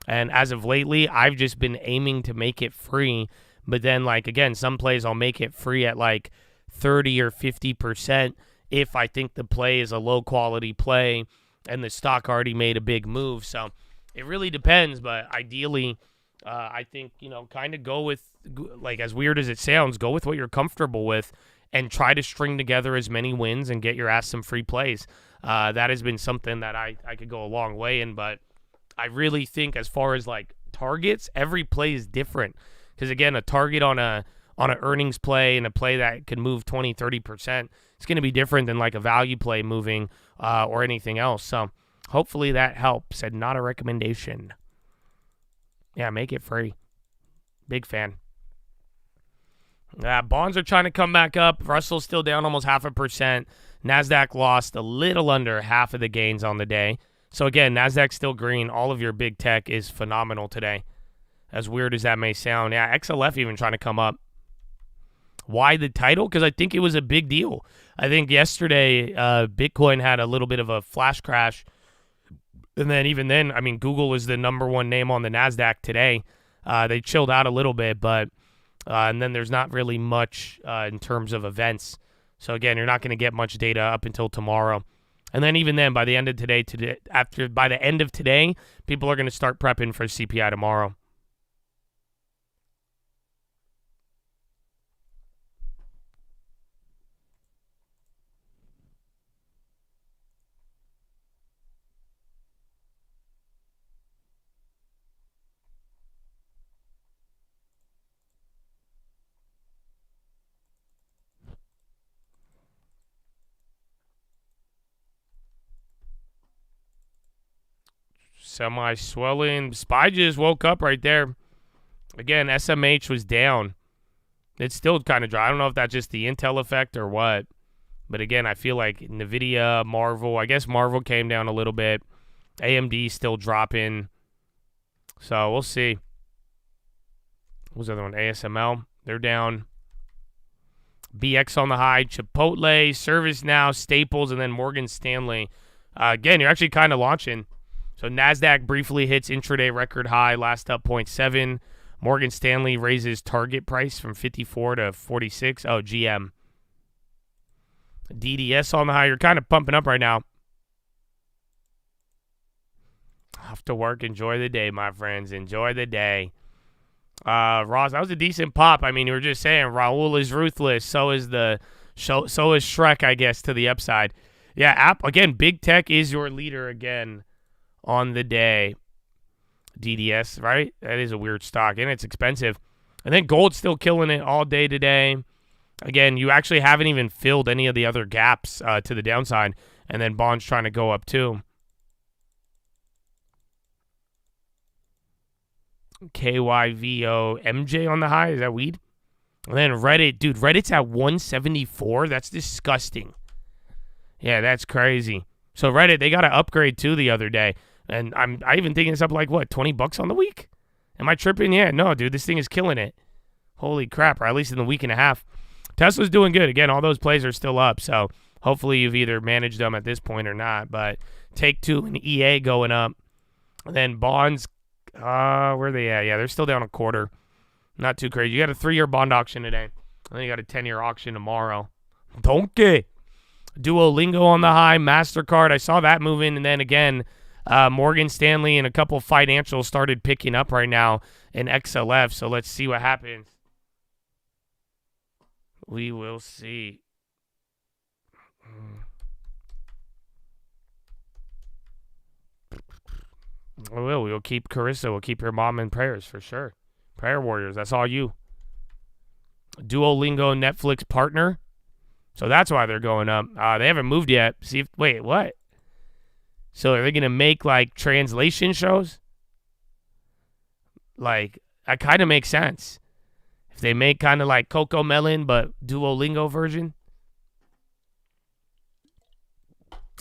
And as of lately, I've just been aiming to make it free. But then, like, again, some plays I'll make it free at like 30 or 50% if I think the play is a low-quality play and the stock already made a big move. So it really depends. But ideally, I think, kind of go with, like, as weird as it sounds, go with what you're comfortable with and try to string together as many wins and get your ass some free plays. That has been something that I could go a long way in. But I really think as far as like targets, every play is different. Because again, a target on an earnings play and a play that can move 20, 30%, it's going to be different than like a value play moving or anything else. So hopefully that helps and not a recommendation. Yeah, make it free. Big fan. Bonds are trying to come back up. Russell's still down almost 0.5%. NASDAQ lost a little under half of the gains on the day. So again, NASDAQ's still green. All of your big tech is phenomenal today. As weird as that may sound. Yeah, XLF even trying to come up. Why the title? Because I think it was a big deal. I think yesterday Bitcoin had a little bit of a flash crash. And then even then, I mean, Google is the number one name on the NASDAQ today. They chilled out a little bit, but and then there's not really much in terms of events. So again, you're not going to get much data up until tomorrow. And then even then, by the end of today, by the end of today, people are going to start prepping for CPI tomorrow. Semi-swelling. SPY just woke up right there. Again, SMH was down. It's still kind of dry. I don't know if that's just the Intel effect or what. But again, I feel like NVIDIA, Marvel. I guess Marvel came down a little bit. AMD still dropping. So we'll see. What was the other one? ASML. They're down. BX on the high. Chipotle, ServiceNow, Staples, and then Morgan Stanley. Again, you're actually kind of launching. So NASDAQ briefly hits intraday record high, last up 0.7. Morgan Stanley raises target price from 54 to 46. Oh, GM. DDS on the high. You're kind of pumping up right now. Off to work. Enjoy the day, my friends. Enjoy the day. Ross, that was a decent pop. I mean, you were just saying Raul is ruthless. So is Shrek, I guess, to the upside. Yeah, again, big tech is your leader again on the day. DDS, right? That is a weird stock, and it's expensive. And then gold's still killing it all day today. Again, you actually haven't even filled any of the other gaps to the downside, and then bonds trying to go up too. KYVO MJ on the high. Is that weed? And then Reddit. Dude, Reddit's at 174. That's disgusting. Yeah, that's crazy. So Reddit, they got to upgrade too the other day. And I even thinking it's up like, what, $20 on the week? Am I tripping? Yeah, no, dude, this thing is killing it. Holy crap, or at least in the week and a half. Tesla's doing good. Again, all those plays are still up. So hopefully you've either managed them at this point or not. But Take-Two and EA going up. And then bonds, where are they at? Yeah, they're still down a quarter. Not too crazy. You got a 3-year bond auction today. And then you got a 10-year auction tomorrow. Donkey. Duolingo on the high. MasterCard. I saw that moving. And then again, Morgan Stanley and a couple financials started picking up right now in XLF. So let's see what happens. We will see. We'll keep Carissa. We'll keep your mom in prayers for sure. Prayer warriors. That's all you. Duolingo Netflix partner. So that's why they're going up. They haven't moved yet. Wait, what? So are they going to make like translation shows? Like, that kind of makes sense. If they make kind of like Coco Melon, but Duolingo version.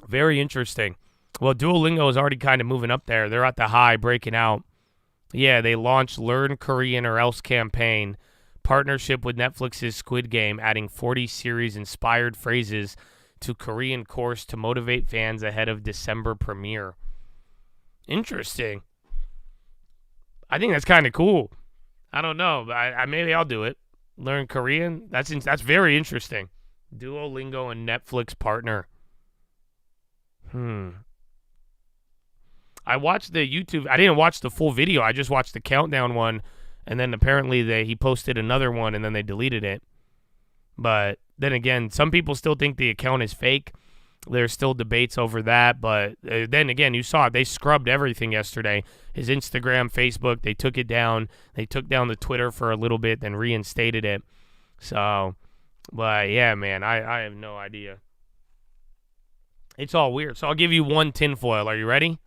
Very interesting. Well, Duolingo is already kind of moving up there. They're at the high, breaking out. Yeah, they launched Learn Korean or Else campaign. Partnership with Netflix's Squid Game, adding 40 series-inspired phrases to Korean course to motivate fans ahead of December premiere. Interesting. I think that's kind of cool. I don't know, but maybe I'll do it. Learn Korean. That's very interesting. Duolingo and Netflix partner. I watched the YouTube. I didn't watch the full video. I just watched the countdown one, and then apparently he posted another one, and then they deleted it. But then again, some people still think the account is fake. There's still debates over that. But then again, you saw it. They scrubbed everything yesterday. His Instagram, Facebook, they took it down. They took down the Twitter for a little bit, then reinstated it. So, but yeah, man, I have no idea. It's all weird. So I'll give you one tinfoil. Are you ready?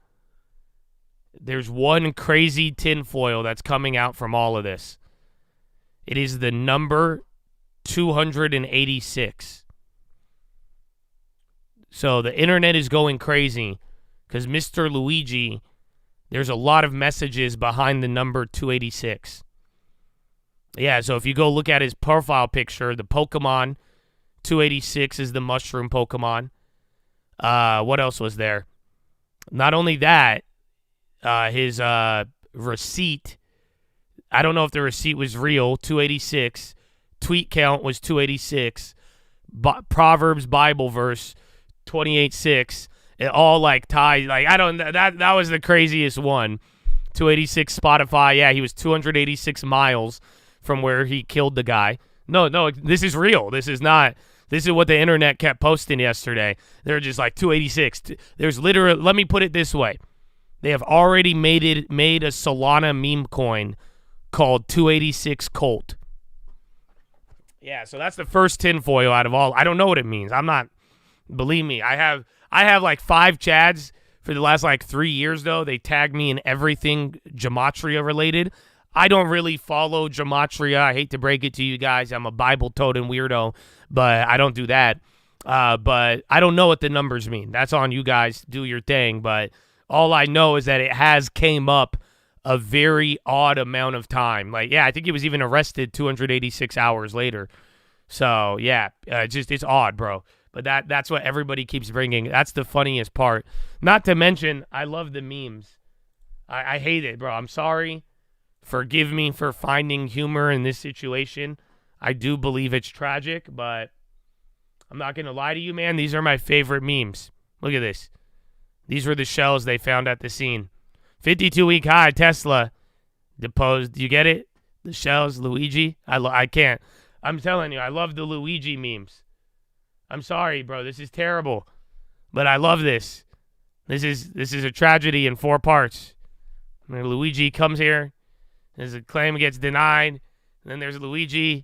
There's one crazy tinfoil that's coming out from all of this. It is the number 286. So the internet is going crazy because Mr. Luigi, there's a lot of messages behind the number 286. Yeah, so if you go look at his profile picture, the Pokemon 286 is the mushroom Pokemon. What else was there? Not only that, his receipt, I don't know if the receipt was real, 286. Tweet count was 286. Proverbs Bible verse 28:6. It all like ties. Like that was the craziest one. 286 Spotify. Yeah, he was 286 miles from where he killed the guy. No, this is real. This is not. This is what the internet kept posting yesterday. They're just like 286. There's literally. Let me put it this way. They have already made a Solana meme coin called 286 Colt. Yeah, so that's the first tinfoil out of all. I don't know what it means. I'm not. Believe me, I have like 5 chads for the last like 3 years, though, they tagged me in everything gematria related. I don't really follow gematria. I hate to break it to you guys. I'm a Bible-toting weirdo, but I don't do that. But I don't know what the numbers mean. That's on you guys. Do your thing. But all I know is that it has came up a very odd amount of time. Like, yeah, I think he was even arrested 286 hours later. So, yeah, it's odd, bro. But that's what everybody keeps bringing. That's the funniest part. Not to mention, I love the memes. I hate it, bro. I'm sorry. Forgive me for finding humor in this situation. I do believe it's tragic, but I'm not going to lie to you, man. These are my favorite memes. Look at this. These were the shells they found at the scene. 52-week high, Tesla deposed. You get it? The shells, Luigi. I can't. I'm telling you, I love the Luigi memes. I'm sorry, bro. This is terrible, but I love this. This is a tragedy in 4 parts. And Luigi comes here. There's a claim gets denied. And then there's Luigi,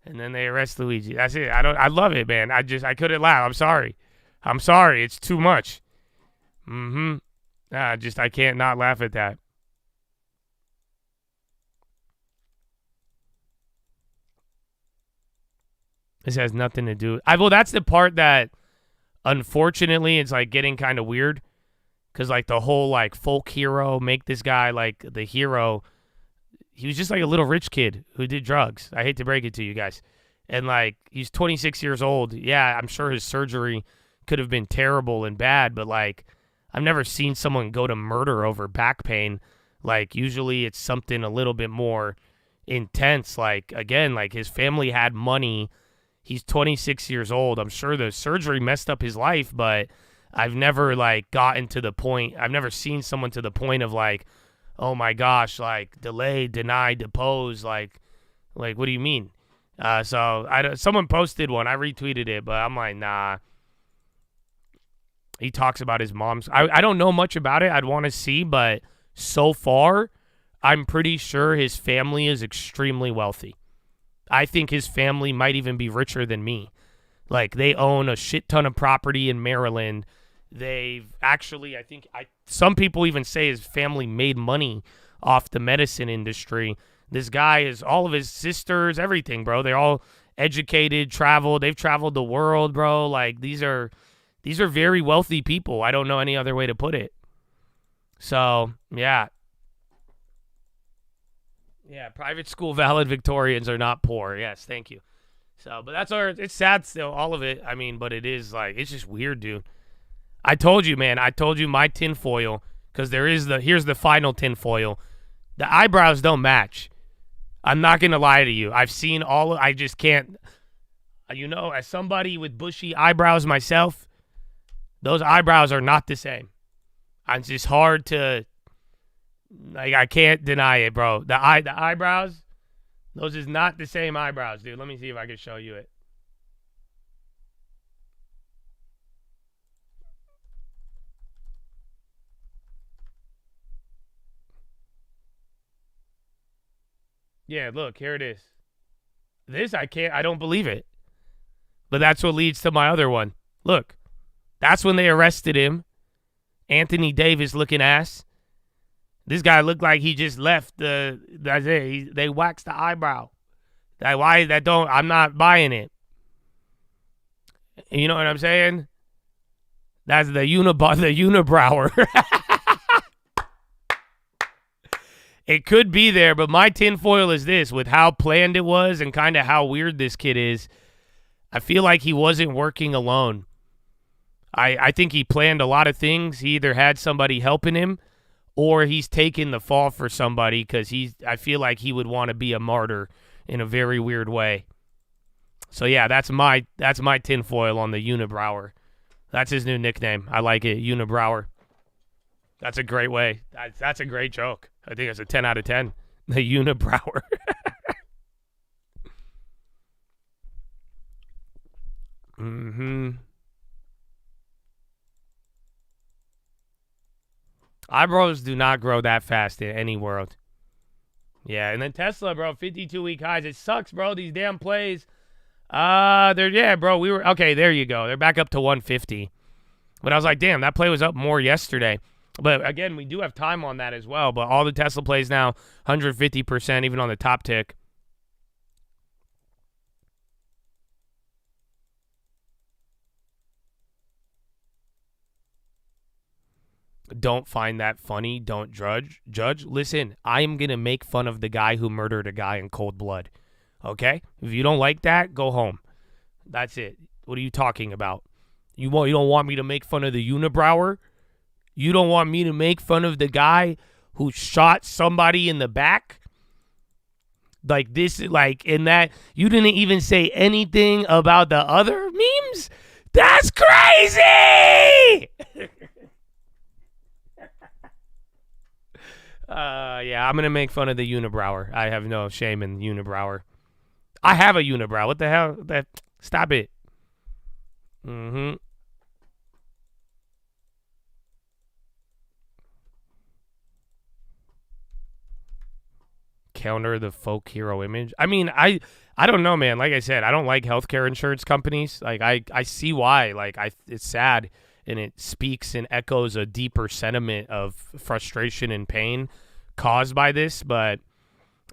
and then they arrest Luigi. That's it. I love it, man. I couldn't laugh. I'm sorry. It's too much. I can't not laugh at that. This has nothing to do. Well, that's the part that, unfortunately, it's like getting kind of weird, because like the whole like folk hero, make this guy like the hero. He was just like a little rich kid who did drugs. I hate to break it to you guys. And like, he's 26 years old. Yeah, I'm sure his surgery could have been terrible and bad, but like, I've never seen someone go to murder over back pain. Like, usually it's something a little bit more intense. Like, again, like his family had money. He's 26 years old. I'm sure the surgery messed up his life, but I've never like gotten to the point. I've never seen someone to the point of like, oh my gosh, like delay, deny, depose, like what do you mean? Someone posted one, I retweeted it, but I'm like, nah. He talks about his mom's. I don't know much about it. I'd want to see, but so far, I'm pretty sure his family is extremely wealthy. I think his family might even be richer than me. Like, they own a shit ton of property in Maryland. They've actually, some people even say his family made money off the medicine industry. This guy is all of his sisters, everything, bro. They're all educated, traveled. They've traveled the world, bro. Like, these are very wealthy people. I don't know any other way to put it. So, yeah. Yeah, private school valedictorians are not poor. Yes, thank you. So, but it's sad still, all of it. I mean, but it is like, it's just weird, dude. I told you, man. I told you my tinfoil, because here's the final tinfoil. The eyebrows don't match. I'm not going to lie to you. I've seen I just can't, as somebody with bushy eyebrows myself, those eyebrows are not the same. It's just hard to, like, I can't deny it, bro. The eyebrows, those is not the same eyebrows, dude. Let me see if I can show you it. Yeah, look, here it is. This, I don't believe it. But that's what leads to my other one. Look, that's when they arrested him. Anthony Davis looking ass. This guy looked like he just left that's it. They waxed the eyebrow. I'm not buying it. You know what I'm saying? That's the unibrower. It could be there, but my tinfoil is this. With how planned it was and kind of how weird this kid is, I feel like he wasn't working alone. I think he planned a lot of things. He either had somebody helping him, or he's taking the fall for somebody, because I feel like he would want to be a martyr in a very weird way. So yeah, that's my tinfoil on the unibrower. That's his new nickname. I like it, unibrower. That's a great way. That's a great joke. I think it's a 10 out of 10. The unibrower. Eyebrows do not grow that fast in any world. Yeah, and then Tesla, bro, 52-week highs. It sucks, bro. These damn plays. Bro. Okay, there you go. They're back up to 150. But I was like, damn, that play was up more yesterday. But again, we do have time on that as well. But all the Tesla plays now, 150%, even on the top tick. Don't find that funny. Don't judge. Listen, I am going to make fun of the guy who murdered a guy in cold blood. Okay? If you don't like that, go home. That's it. What are you talking about? You don't want me to make fun of the unibrower? You don't want me to make fun of the guy who shot somebody in the back? Like this, like in that, you didn't even say anything about the other memes? That's crazy! Yeah, I'm going to make fun of the unibrower. I have no shame in unibrower. I have a unibrow. What the hell? Stop it. Counter the folk hero image. I mean, I don't know, man. Like I said, I don't like healthcare insurance companies. Like I see why. Like it's sad, and it speaks and echoes a deeper sentiment of frustration and pain caused by this. But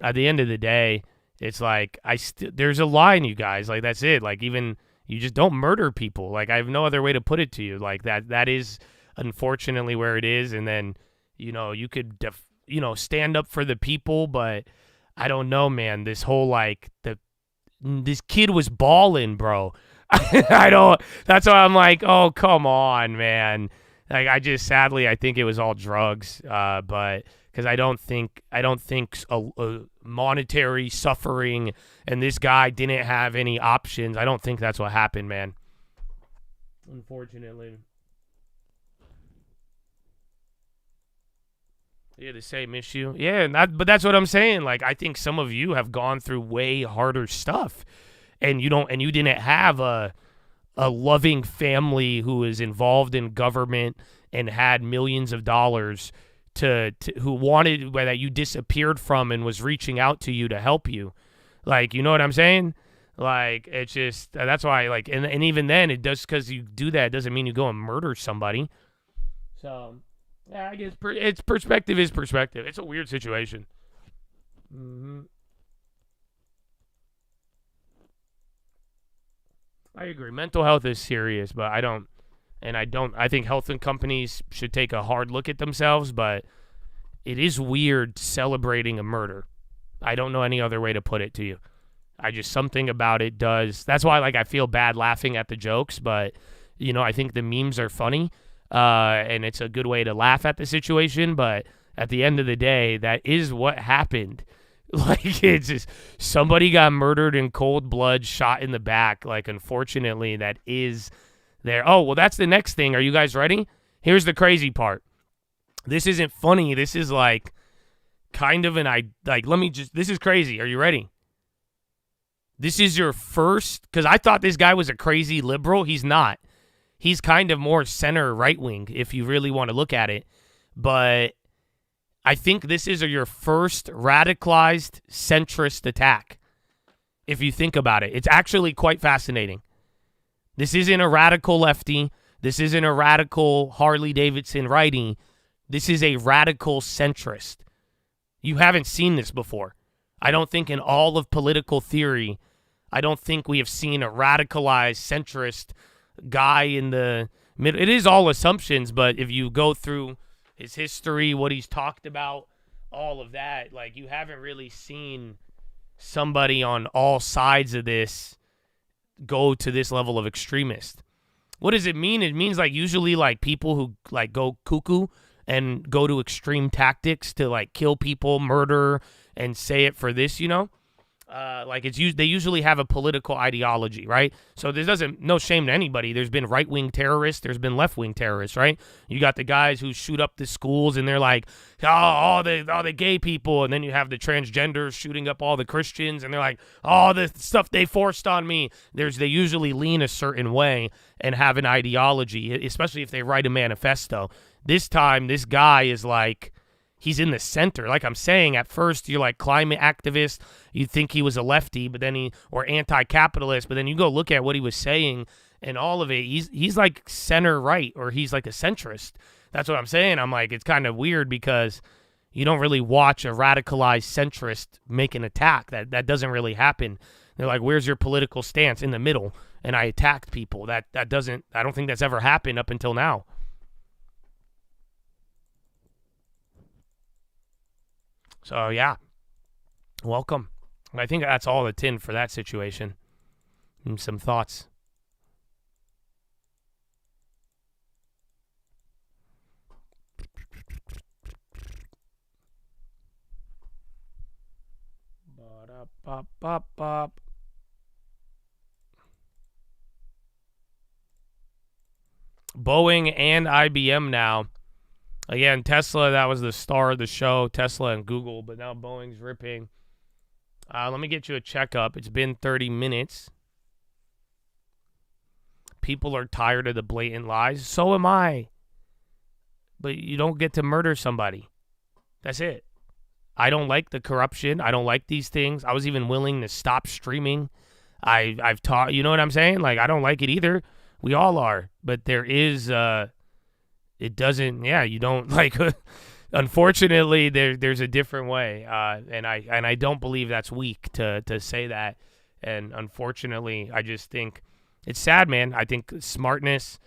at the end of the day, it's like there's a line, you guys. Like that's it. Like even you just don't murder people. Like I have no other way to put it to you. Like that is unfortunately where it is. And then you could stand up for the people, but I don't know, man. This whole this kid was balling, bro. That's why I'm like, oh, come on, man. Like sadly, I think it was all drugs. But because I don't think a monetary suffering and this guy didn't have any options. I don't think that's what happened, man. Unfortunately. Yeah, the same issue. Yeah, but that's what I'm saying. Like, I think some of you have gone through way harder stuff, and you didn't have a loving family who is involved in government and had millions of dollars who wanted that you disappeared from and was reaching out to you to help you. Like, you know what I'm saying? Like, it's just that's why. Like, and even then, it does because you do that doesn't mean you go and murder somebody. So. Yeah, I guess it's perspective is perspective. It's a weird situation. I agree. Mental health is serious, but I think health and companies should take a hard look at themselves, but it is weird celebrating a murder. I don't know any other way to put it to you. Something about it does. That's why, I feel bad laughing at the jokes, but, I think the memes are funny. And it's a good way to laugh at the situation, but at the end of the day, that is what happened. Like, it's just somebody got murdered in cold blood, shot in the back. Like, unfortunately, that is there. Oh, well, that's the next thing. Are you guys ready? Here's the crazy part. This isn't funny. This is kind of this is crazy. Are you ready? This is your first, because I thought this guy was a crazy liberal. He's not. He's kind of more center right wing if you really want to look at it. But I think this is your first radicalized centrist attack. If you think about it, it's actually quite fascinating. This isn't a radical lefty. This isn't a radical Harley Davidson righty. This is a radical centrist. You haven't seen this before. I don't think in all of political theory, I don't think we have seen a radicalized centrist guy in the middle. It is all assumptions, but if you go through his history, what he's talked about, all of that, you haven't really seen somebody on all sides of this go to this level of extremist. What does it mean? It means usually people who go cuckoo and go to extreme tactics to kill people, murder, and say it for this, they usually have a political ideology, right? So no shame to anybody. There's been right-wing terrorists. There's been left-wing terrorists, right? You got the guys who shoot up the schools and they're like, oh, all the gay people. And then you have the transgenders shooting up all the Christians and they're like, oh, the stuff they forced on me. They usually lean a certain way and have an ideology, especially if they write a manifesto. This time, this guy is he's in the center. Like I'm saying, at first you're climate activist. You think he was a lefty, or anti-capitalist, but then you go look at what he was saying, and all of it. He's like center right, or he's like a centrist. That's what I'm saying. I'm like, it's kind of weird because you don't really watch a radicalized centrist make an attack. That doesn't really happen. They're like, where's your political stance? In the middle. And I attacked people. That doesn't, I don't think that's ever happened up until now. So, yeah. Welcome. I think that's all it's in for that situation. And some thoughts. Bop. Boeing and IBM now. Again, Tesla, that was the star of the show, Tesla and Google, but now Boeing's ripping. Let me get you a checkup. It's been 30 minutes. People are tired of the blatant lies. So am I. But you don't get to murder somebody. That's it. I don't like the corruption. I don't like these things. I was even willing to stop streaming. I've taught, you know what I'm saying? Like, I don't like it either. We all are. But there is, it doesn't, yeah, you don't, like, unfortunately, there's a different way. And I don't believe that's weak to say that. And unfortunately, I just think it's sad, man. I think smartness,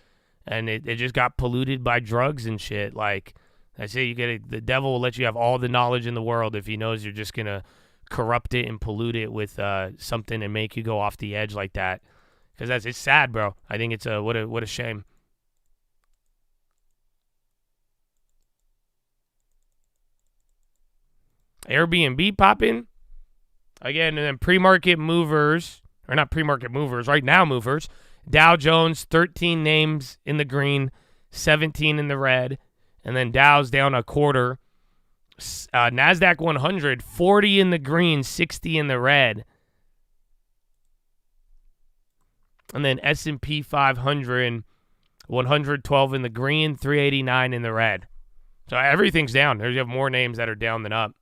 and it just got polluted by drugs and shit. Like, I say, the devil will let you have all the knowledge in the world if he knows you're just gonna corrupt it and pollute it with something and make you go off the edge like that. Because it's sad, bro. I think it's what a shame. Airbnb popping again, and then pre-market movers, or not pre-market movers, right now movers. Dow Jones, 13 names in the green, 17 in the red. And then Dow's down a quarter. NASDAQ 100, 40 in the green, 60 in the red. And then S&P 500, 112 in the green, 389 in the red. So everything's down. You have more names that are down than up.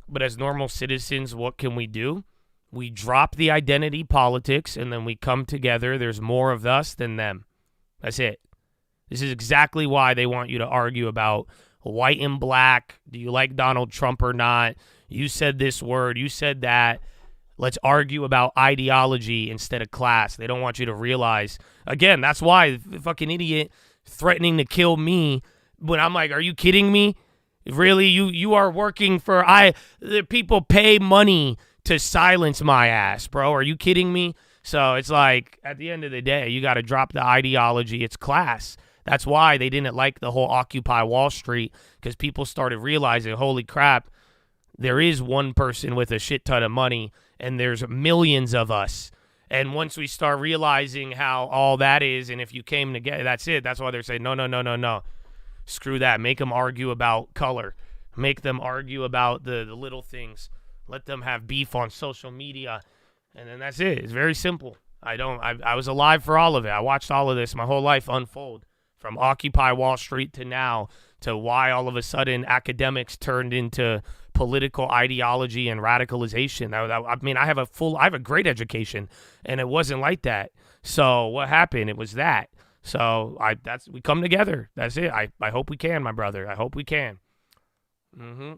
But as normal citizens, what can we do? We drop the identity politics, and then we come together. There's more of us than them. That's it. This is exactly why they want you to argue about white and black. Do you like Donald Trump or not? You said this word. You said that. Let's argue about ideology instead of class. They don't want you to realize. Again, that's why the fucking idiot threatening to kill me when I'm like, are you kidding me? Really? You are working for the people pay money to silence my ass, bro. Are you kidding me? So it's like, at the end of the day, you got to drop the ideology. It's class. That's why they didn't like the whole Occupy Wall Street, because people started realizing, holy crap, there is one person with a shit ton of money, and there's millions of us. And once we start realizing how all that is, and if you came together, that's it. That's why they're saying, no. Screw that. Make them argue about color. Make them argue about the little things. Let them have beef on social media. And then that's it. It's very simple. I was alive for all of it. I watched all of this my whole life unfold. From Occupy Wall Street to now, to why all of a sudden academics turned into political ideology and radicalization. I mean, I have a great education, and it wasn't like that. So what happened? It was that. So we come together. That's it. I hope we can, my brother. I hope we can. Mm-hmm.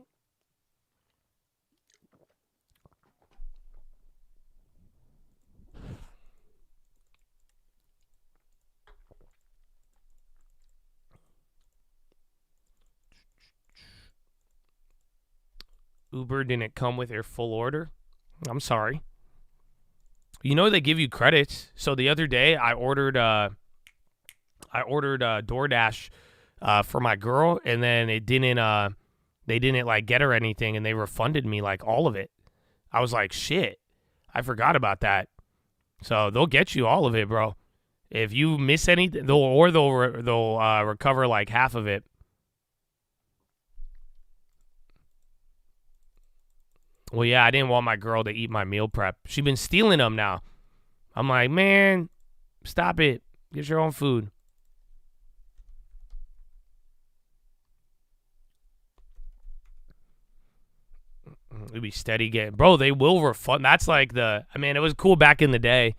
Uber didn't come with your full order. I'm sorry. You know they give you credits. So the other day I ordered DoorDash for my girl, and then it didn't they didn't like get her anything, and they refunded me like all of it. I was like, shit, I forgot about that. So they'll get you all of it, bro. If you miss anything, they'll recover like half of it. Well, yeah, I didn't want my girl to eat my meal prep. She's been stealing them now. I'm like, man, stop it. Get your own food. It'd be steady getting. Bro, they will refund. That's like it was cool back in the day.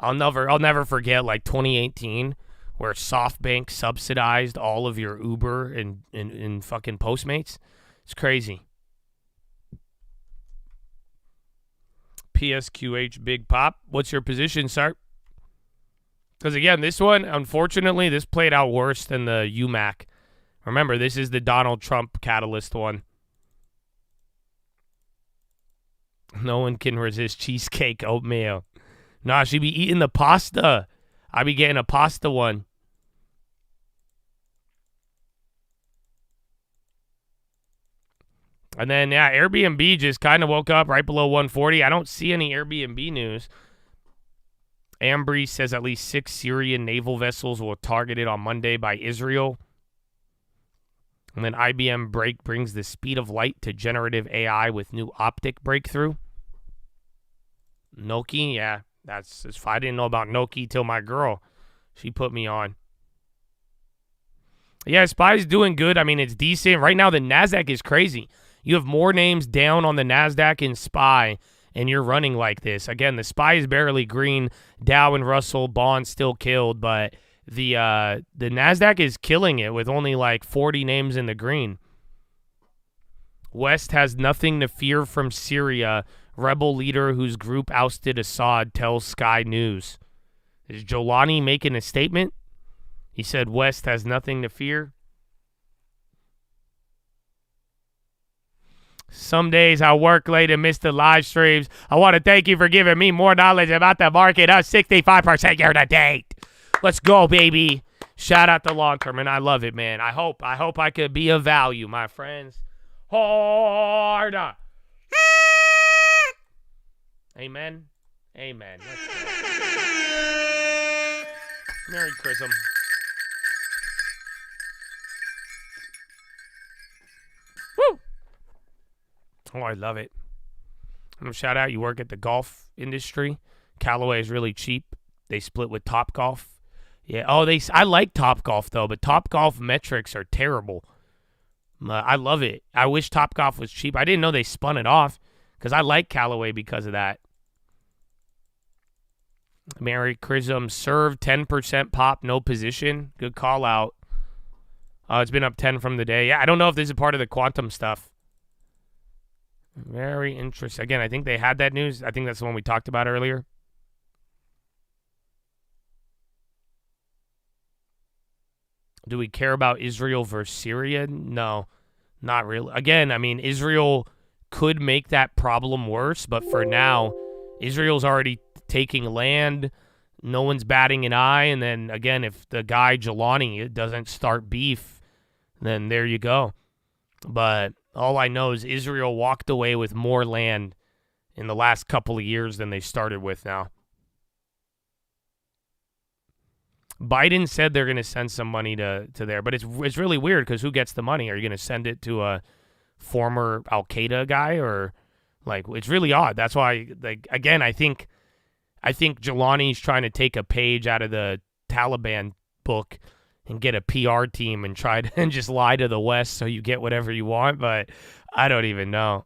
I'll never forget like 2018 where SoftBank subsidized all of your Uber and fucking Postmates. It's crazy. PSQH Big Pop. What's your position, sir? Because again, this one, unfortunately, this played out worse than the UMAC. Remember, this is the Donald Trump catalyst one. No one can resist cheesecake oatmeal. Nah, she be eating the pasta. I be getting a pasta one. And then, yeah, Airbnb just kind of woke up right below 140. I don't see any Airbnb news. Ambry says at least 6 Syrian naval vessels were targeted on Monday by Israel. And then IBM brings the speed of light to generative AI with new optic breakthrough. Nokia, yeah, that's I didn't know about Nokia till my girl. She put me on. Yeah, SPY's doing good. I mean, it's decent. Right now, the NASDAQ is crazy. You have more names down on the NASDAQ in SPY, and you're running like this. Again, the SPY is barely green. Dow and Russell, bonds still killed, but the NASDAQ is killing it with only like 40 names in the green. West has nothing to fear from Syria. Rebel leader whose group ousted Assad tells Sky News. Is Jolani making a statement? He said West has nothing to fear. Some days I work late and miss the live streams. I want to thank you for giving me more knowledge about the market. Up 65% year to date. Let's go, baby. Shout out to long term, and I love it, man. I hope I could be of value, my friends. Harder. Amen. Amen. Let's go. Merry Chrism. Woo! Oh, I love it. Shout out, you work at the golf industry. Callaway is really cheap. They split with Topgolf. Yeah. Oh, I like Topgolf though, but Topgolf metrics are terrible. I love it. I wish Topgolf was cheap. I didn't know they spun it off because I like Callaway because of that. Mary Chrism serve 10% pop, no position. Good call out. It's been up 10 from the day. Yeah, I don't know if this is part of the quantum stuff. Very interesting. Again, I think they had that news. I think that's the one we talked about earlier. Do we care about Israel versus Syria? No, not really. Again, I mean, Israel could make that problem worse, but for now, Israel's already taking land. No one's batting an eye. And then, again, if the guy Jelani doesn't start beef, then there you go. But all I know is Israel walked away with more land in the last couple of years than they started with now. Biden said they're going to send some money to there, but it's really weird because who gets the money? Are you going to send it to a former Al-Qaeda guy or like it's really odd. That's why, like, again, I think Jelani's trying to take a page out of the Taliban book and get a PR team and try to and just lie to the West so you get whatever you want, but I don't even know.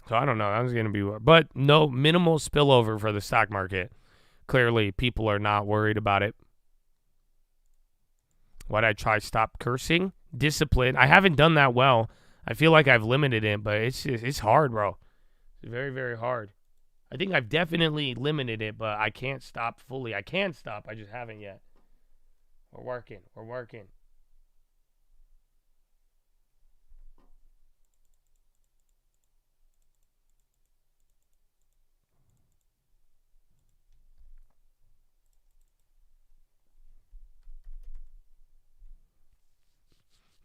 So I don't know. That was going to be, but no, minimal spillover for the stock market. Clearly, people are not worried about it. Why'd I try stop cursing? Discipline. I haven't done that well. I feel like I've limited it, but it's hard, bro. It's very, very hard. I think I've definitely limited it, but I can't stop fully. I can stop. I just haven't yet. We're working. We're working.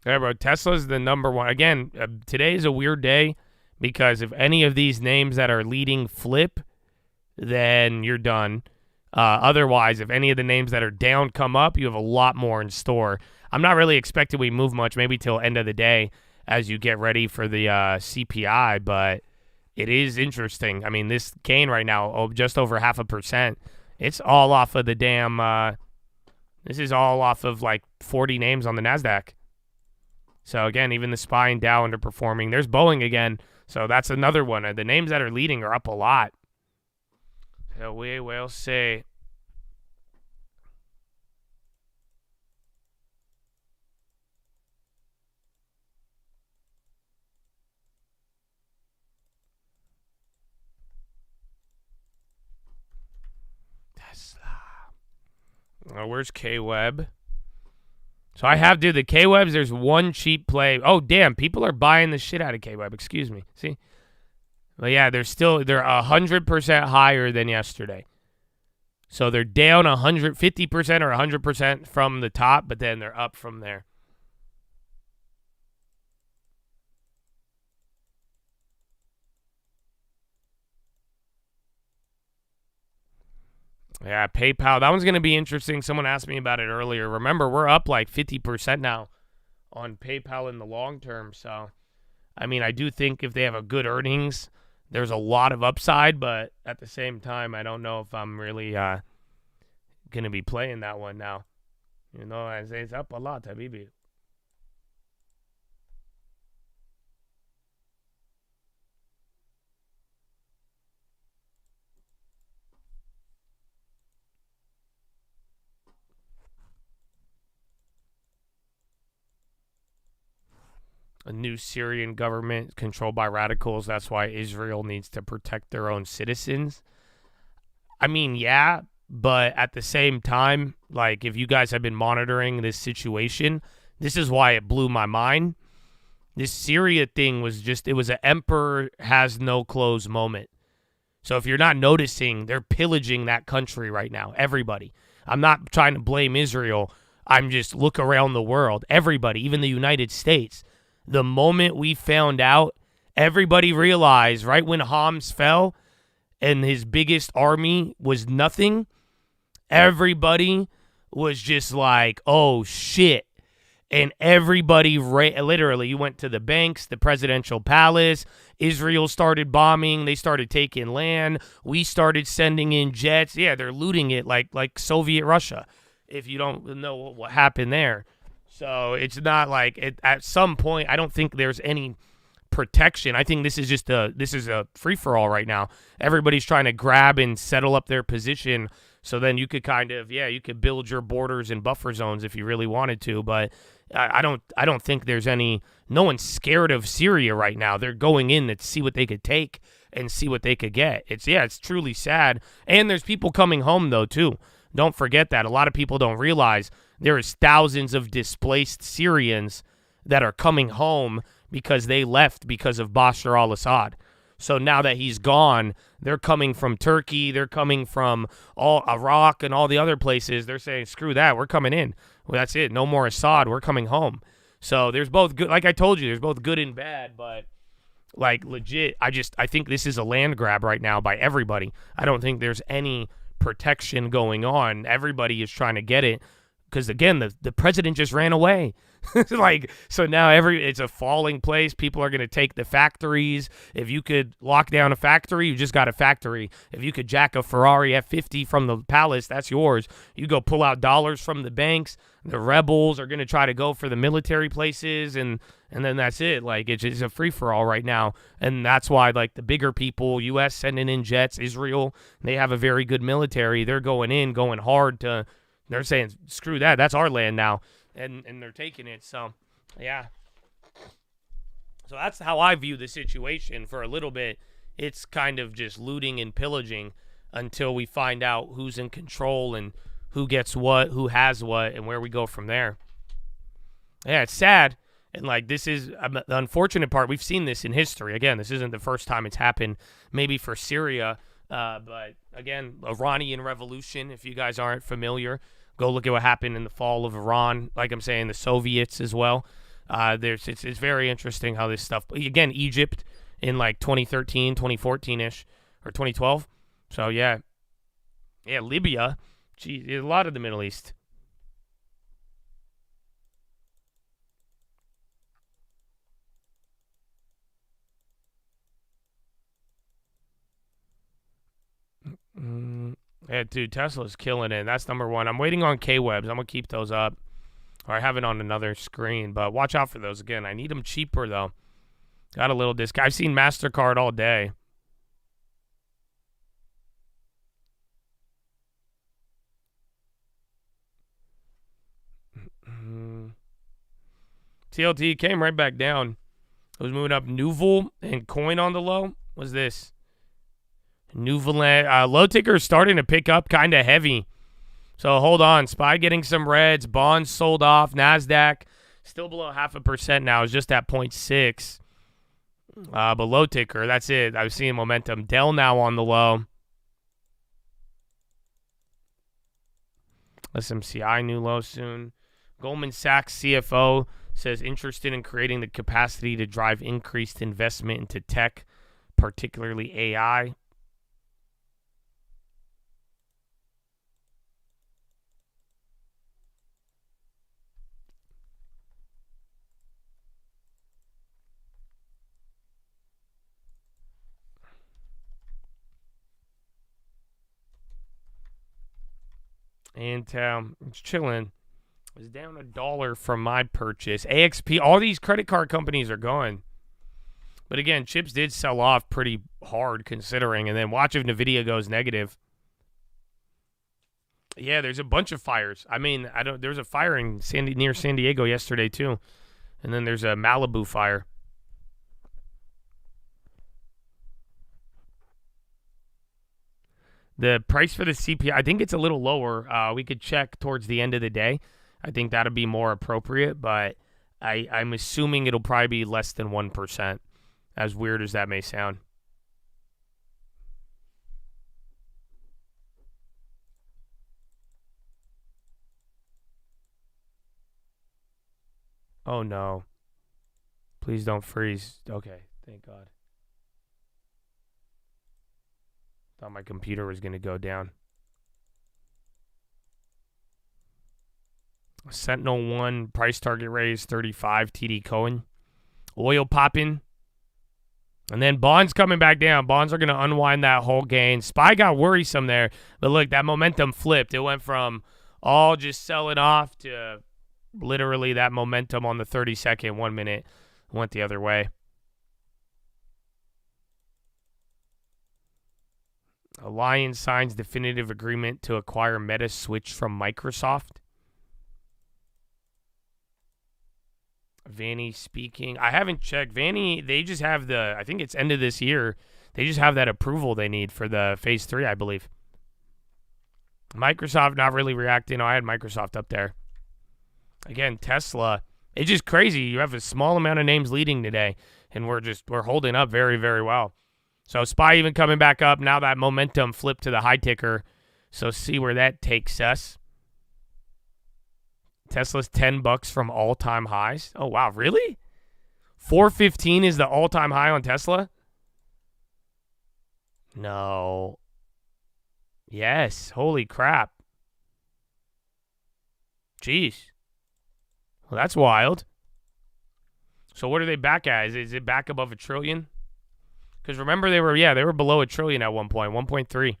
Yeah, bro. Tesla's the number one. Again, today is a weird day because if any of these names that are leading flip, then you're done. Otherwise, if any of the names that are down come up, you have a lot more in store. I'm not really expecting we move much, maybe till end of the day as you get ready for the CPI, but it is interesting. I mean, this gain right now, just over 0.5%, it's all off of the damn, this is all off of like 40 names on the NASDAQ. So again, even the SPY and Dow underperforming. There's Boeing again, so that's another one. The names that are leading are up a lot. So we will see. Where's K-Web? So I have, dude, the K-Webs, there's one cheap play. Oh, damn, people are buying the shit out of K-Web. Excuse me. See? But yeah, they're 100% higher than yesterday. So they're down 150% or 100% from the top, but then they're up from there. Yeah, PayPal. That one's going to be interesting. Someone asked me about it earlier. Remember, we're up like 50% now on PayPal in the long term. So, I mean, I do think if they have a good earnings, there's a lot of upside. But at the same time, I don't know if I'm really going to be playing that one now. You know, I say it's up a lot, Habibi. A new Syrian government controlled by radicals. That's why Israel needs to protect their own citizens. I mean, yeah, but at the same time, like, if you guys have been monitoring this situation, this is why it blew my mind. This Syria thing was just, it was an emperor has no clothes moment. So if you're not noticing, they're pillaging that country right now. Everybody. I'm not trying to blame Israel. I'm just look around the world. Everybody, even the United States. The moment we found out, everybody realized right when Homs fell and his biggest army was nothing, everybody was just like, oh, shit. And everybody, literally, you went to the banks, the presidential palace, Israel started bombing, they started taking land, we started sending in jets. Yeah, they're looting it like Soviet Russia, if you don't know what happened there. So it's not like at some point, I don't think there's any protection. I think this is just a free-for-all right now. Everybody's trying to grab and settle up their position, so then you could kind of, you could build your borders and buffer zones if you really wanted to, but I don't think there's no one's scared of Syria right now. They're going in to see what they could take and see what they could get. It's truly sad. And there's people coming home though too. Don't forget that. A lot of people don't realize there is thousands of displaced Syrians that are coming home because they left because of Bashar al-Assad. So now that he's gone, they're coming from Turkey, they're coming from all Iraq and all the other places. They're saying, screw that, we're coming in. Well, that's it. No more Assad, we're coming home. So there's both good, like I told you, there's both good and bad, but like legit, I think this is a land grab right now by everybody. I don't think there's any protection going on. Everybody is trying to get it. Because, again, the president just ran away. So now it's a falling place. People are going to take the factories. If you could lock down a factory, you just got a factory. If you could jack a Ferrari F50 from the palace, that's yours. You go pull out dollars from the banks. The rebels are going to try to go for the military places, and then that's it. Like, it's a free-for-all right now. And that's why, like, the bigger people, U.S. sending in jets, Israel, they have a very good military. They're going hard to... They're saying, screw that, that's our land now, and they're taking it, so, yeah. So that's how I view the situation for a little bit. It's kind of just looting and pillaging until we find out who's in control and who gets what, who has what, and where we go from there. Yeah, it's sad, and, like, this is the unfortunate part. We've seen this in history. Again, this isn't the first time it's happened, maybe for Syria, but, again, Iranian Revolution, if you guys aren't familiar, go look at what happened in the fall of Iran. Like I'm saying, the Soviets as well. It's very interesting how this stuff... Again, Egypt in like 2013, 2014-ish, or 2012. So, yeah, Yeah, Libya. Gee, a lot of the Middle East. Yeah, dude, Tesla's killing it. That's number one. I'm waiting on K-Webs. I'm going to keep those up. Or I have it on another screen. But watch out for those again. I need them cheaper, though. Got a little discount. I've seen MasterCard all day. TLT came right back down. It was moving up. Nouvel and Coin on the low. What's this? Nouvel. Low ticker is starting to pick up kind of heavy. So hold on. SPY getting some reds. Bonds sold off. NASDAQ still below 0.5% now. It's just at 0.6. But low ticker, that's it. I was seeing momentum. Dell now on the low. SMCI new low soon. Goldman Sachs CFO says interested in creating the capacity to drive increased investment into tech, particularly AI. And it's chilling. It's down $1 from my purchase. AXP, all these credit card companies are going. But again, chips did sell off pretty hard considering. And then watch if NVIDIA goes negative. Yeah, there's a bunch of fires. I mean, there was a fire in near San Diego yesterday too. And then there's a Malibu fire. The price for the CPI, I think it's a little lower. We could check towards the end of the day. I think that'll be more appropriate, but I'm assuming it'll probably be less than 1%, as weird as that may sound. Oh, no. Please don't freeze. Okay, thank God. Thought my computer was going to go down. Sentinel-1 price target raise 35 TD Cohen. Oil popping. And then bonds coming back down. Bonds are going to unwind that whole gain. SPY got worrisome there. But look, that momentum flipped. It went from all just selling off to literally that momentum on the 30-second, 1 minute went the other way. Alliance signs definitive agreement to acquire Meta Switch from Microsoft. Vanny speaking. I haven't checked. Vanny, they just have I think it's end of this year. They just have that approval they need for the phase 3, I believe. Microsoft not really reacting. I had Microsoft up there. Again, Tesla. It's just crazy. You have a small amount of names leading today, and we're holding up very, very well. So SPY even coming back up. Now that momentum flipped to the high ticker. So see where that takes us. Tesla's $10 from all-time highs. Oh, wow. Really? 415 is the all-time high on Tesla? No. Yes. Holy crap. Jeez. Well, that's wild. So what are they back at? Is it back above $1 trillion? Because remember, they were below $1 trillion at one point, 1.3.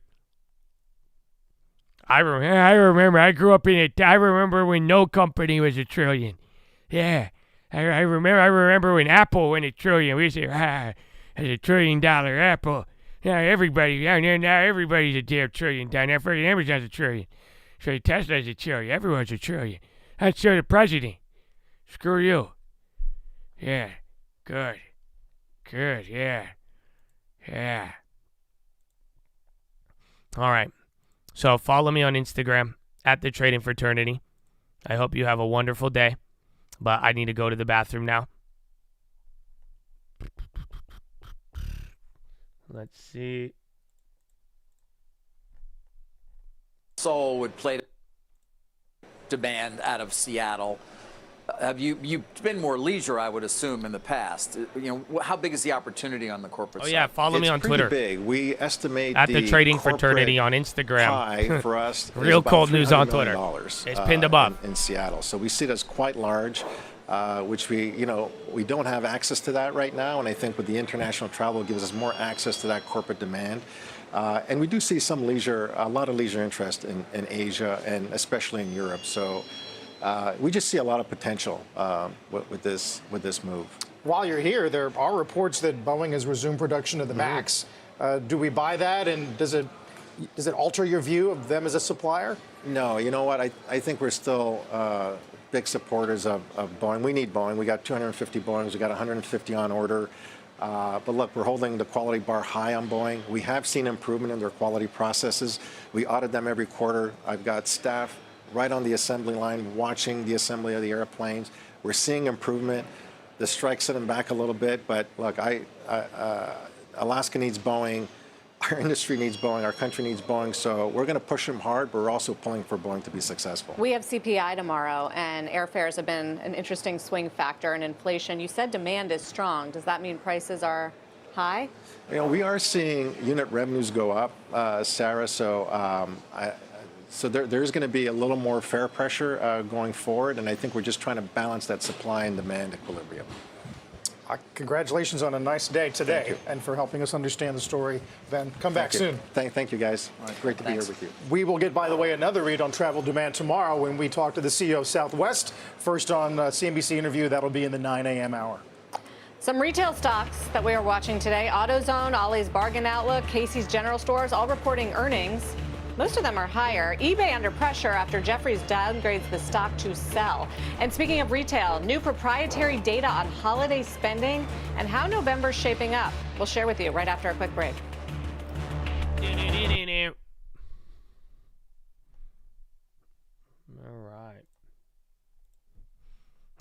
I remember. I grew up in it. I remember when no company was $1 trillion. Yeah, I remember when Apple went $1 trillion. We said, it's $1 trillion Apple. Now everybody's a damn trillion down there. Amazon's $1 trillion. So Tesla's $1 trillion. Everyone's $1 trillion. That's so the president. Screw you. Yeah. Good. Yeah. Yeah. All right. So follow me on Instagram at The Trading Fraternity. I hope you have a wonderful day. But I need to go to the bathroom now. Let's see. Seoul would play demand out of Seattle. Have you've been more leisure, I would assume, in the past? How big is the opportunity on the corporate Oh side? yeah, follow me on pretty Twitter big. We estimate at the Trading corporate Fraternity on Instagram. pie for us is Real about cold news on $300 Twitter. million, It's pinned above. in Seattle. So we see it as quite large, which we don't have access to that right now. And I think with the international travel, it gives us more access to that corporate demand. And we do see some leisure, a lot of leisure interest in Asia and especially in Europe. So we just see a lot of potential with this move. While you're here, there are reports that Boeing has resumed production of the Max. Do we buy that, and does it alter your view of them as a supplier? No, you know what? I think we're still big supporters of Boeing. We need Boeing. We got 250 Boeings. We got 150 on order. But look, we're holding the quality bar high on Boeing. We have seen improvement in their quality processes. We audit them every quarter. I've got staff right on the assembly line watching the assembly of the airplanes. We're seeing improvement. The strike set them back a little bit, but look, Alaska needs Boeing. Our industry needs Boeing. Our country needs Boeing. So we're going to push them hard, but we're also pulling for Boeing to be successful. We have CPI tomorrow, and airfares have been an interesting swing factor in inflation. You said demand is strong. Does that mean prices are high? We are seeing unit revenues go up, Sarah. So there's going to be a little more fare pressure going forward, and I think we're just trying to balance that supply and demand equilibrium. Congratulations on a nice day today and for helping us understand the story. Ben, come back soon. Thank you, guys. Great to be here with you. We will get, by the way, another read on travel demand tomorrow when we talk to the CEO of Southwest. First on CNBC interview, that'll be in the 9 a.m. hour. Some retail stocks that we are watching today: AutoZone, Ollie's Bargain Outlook, Casey's General Stores, all reporting earnings. Most of them are higher. eBay under pressure after Jefferies downgrades the stock to sell. And speaking of retail, new proprietary data on holiday spending and how November's shaping up. We'll share with you right after a quick break.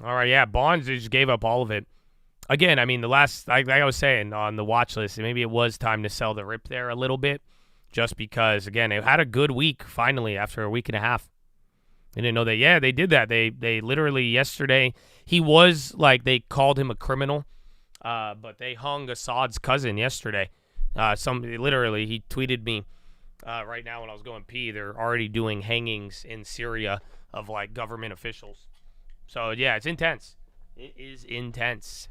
All right, yeah, bonds just gave up all of it. Again, I mean, like I was saying on the watch list, maybe it was time to sell the rip there a little bit. Just because, again, it had a good week, finally, after a week and a half. They didn't know that. Yeah, they did that. They literally, yesterday, he was, they called him a criminal, but they hung Assad's cousin yesterday. Literally, he tweeted me right now when I was going pee, they're already doing hangings in Syria of, government officials. So, yeah, it's intense. It is intense.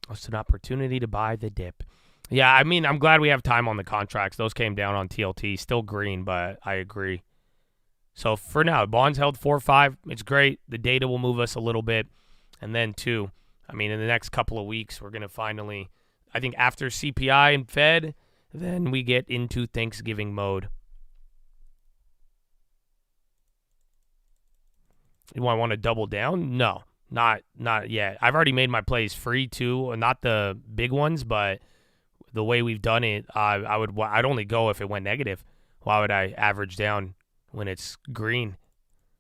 It's an opportunity to buy the dip. Yeah, I mean, I'm glad we have time on the contracts. Those came down on TLT. Still green, but I agree. So for now, bonds held 4.5. It's great. The data will move us a little bit. And then, too, I mean, in the next couple of weeks, we're going to finally, I think after CPI and Fed, then we get into Thanksgiving mode. Do I want to double down? No, not yet. I've already made my plays free too, not the big ones, but the way we've done it, I'd only go if it went negative. Why would I average down when it's green?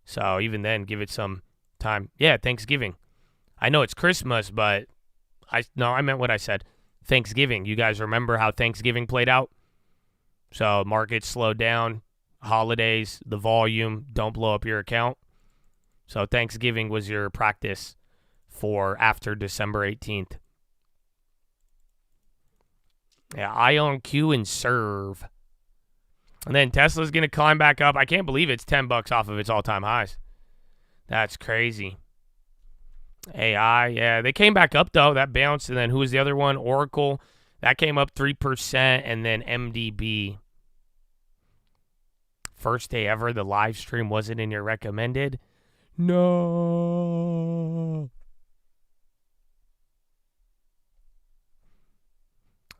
So even then, give it some time. Yeah, Thanksgiving. I know it's Christmas, but I meant what I said. Thanksgiving. You guys remember how Thanksgiving played out? So markets slowed down, holidays, the volume, don't blow up your account. So Thanksgiving was your practice for after December 18th. Yeah, IonQ and Serve. And then Tesla's going to climb back up. I can't believe it's $10 off of its all-time highs. That's crazy. AI, yeah, they came back up, though. That bounced. And then who was the other one? Oracle. That came up 3%. And then MDB. First day ever, the live stream wasn't in your recommended. No.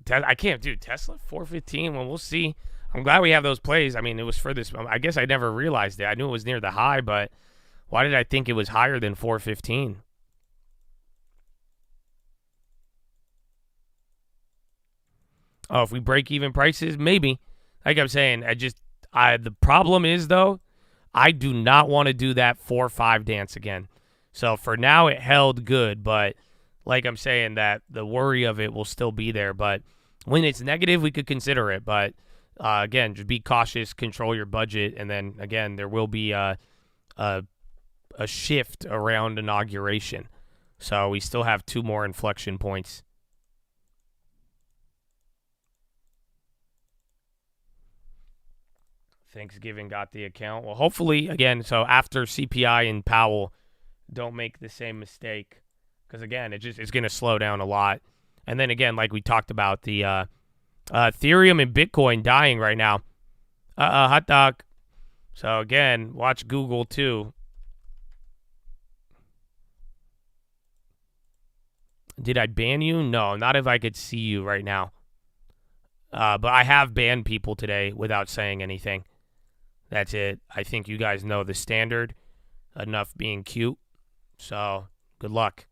I can't do Tesla 415. Well, we'll see. I'm glad we have those plays. I mean, it was for this. I guess I never realized it. I knew it was near the high, but why did I think it was higher than 415? Oh, if we break even prices, maybe. Like I'm saying, the problem is, though, I do not want to do that 4-5 dance again. So for now, it held good, but like I'm saying, that the worry of it will still be there. But when it's negative, we could consider it. But again, just be cautious, control your budget, and then again, there will be a shift around inauguration. So we still have 2 more inflection points. Thanksgiving got the account. Well, hopefully, again, so after CPI and Powell, don't make the same mistake. Because, again, it's going to slow down a lot. And then, again, like we talked about, the Ethereum and Bitcoin dying right now. Hot dog. So, again, watch Google, too. Did I ban you? No, not if I could see you right now. But I have banned people today without saying anything. That's it. I think you guys know the standard. Enough being cute. So, good luck.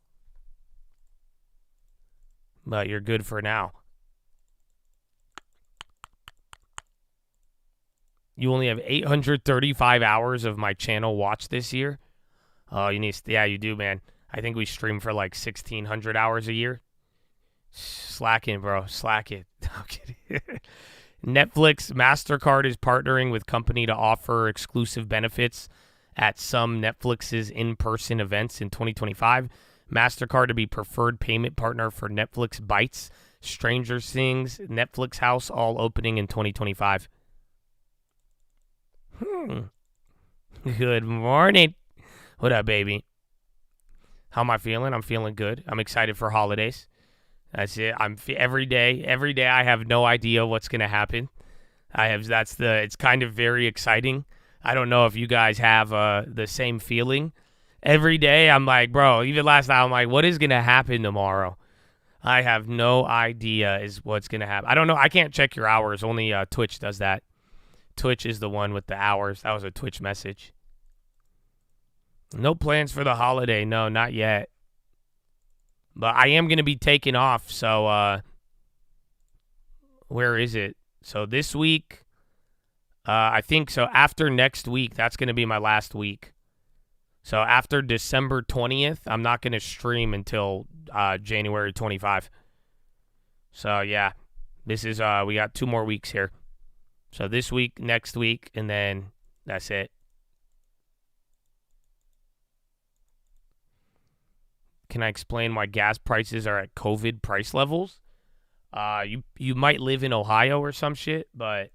But you're good for now. You only have 835 hours of my channel watch this year. Oh, you need, yeah, you do, man. I think we stream for like 1,600 hours a year. Slacking, bro. Slack it. Okay. Netflix MasterCard is partnering with company to offer exclusive benefits at some Netflix's in-person events in 2025. MasterCard to be preferred payment partner for Netflix Bites, Stranger Things, Netflix House, all opening in 2025. Good morning. What up, baby? How am I feeling? I'm feeling good. I'm excited for holidays. That's it. Every day I have no idea what's going to happen. It's kind of very exciting. I don't know if you guys have the same feeling. Every day I'm like, bro, even last night I'm like, what is going to happen tomorrow? I have no idea is what's going to happen. I don't know. I can't check your hours. Only Twitch does that. Twitch is the one with the hours. That was a Twitch message. No plans for the holiday. No, not yet. But I am going to be taking off. So, where is it? So this week, I think so after next week, that's going to be my last week. So after December 20th, I'm not going to stream until January 25. So, yeah, this is, we got 2 more weeks here. So this week, next week, and then that's it. Can I explain why gas prices are at COVID price levels? You might live in Ohio or some shit, but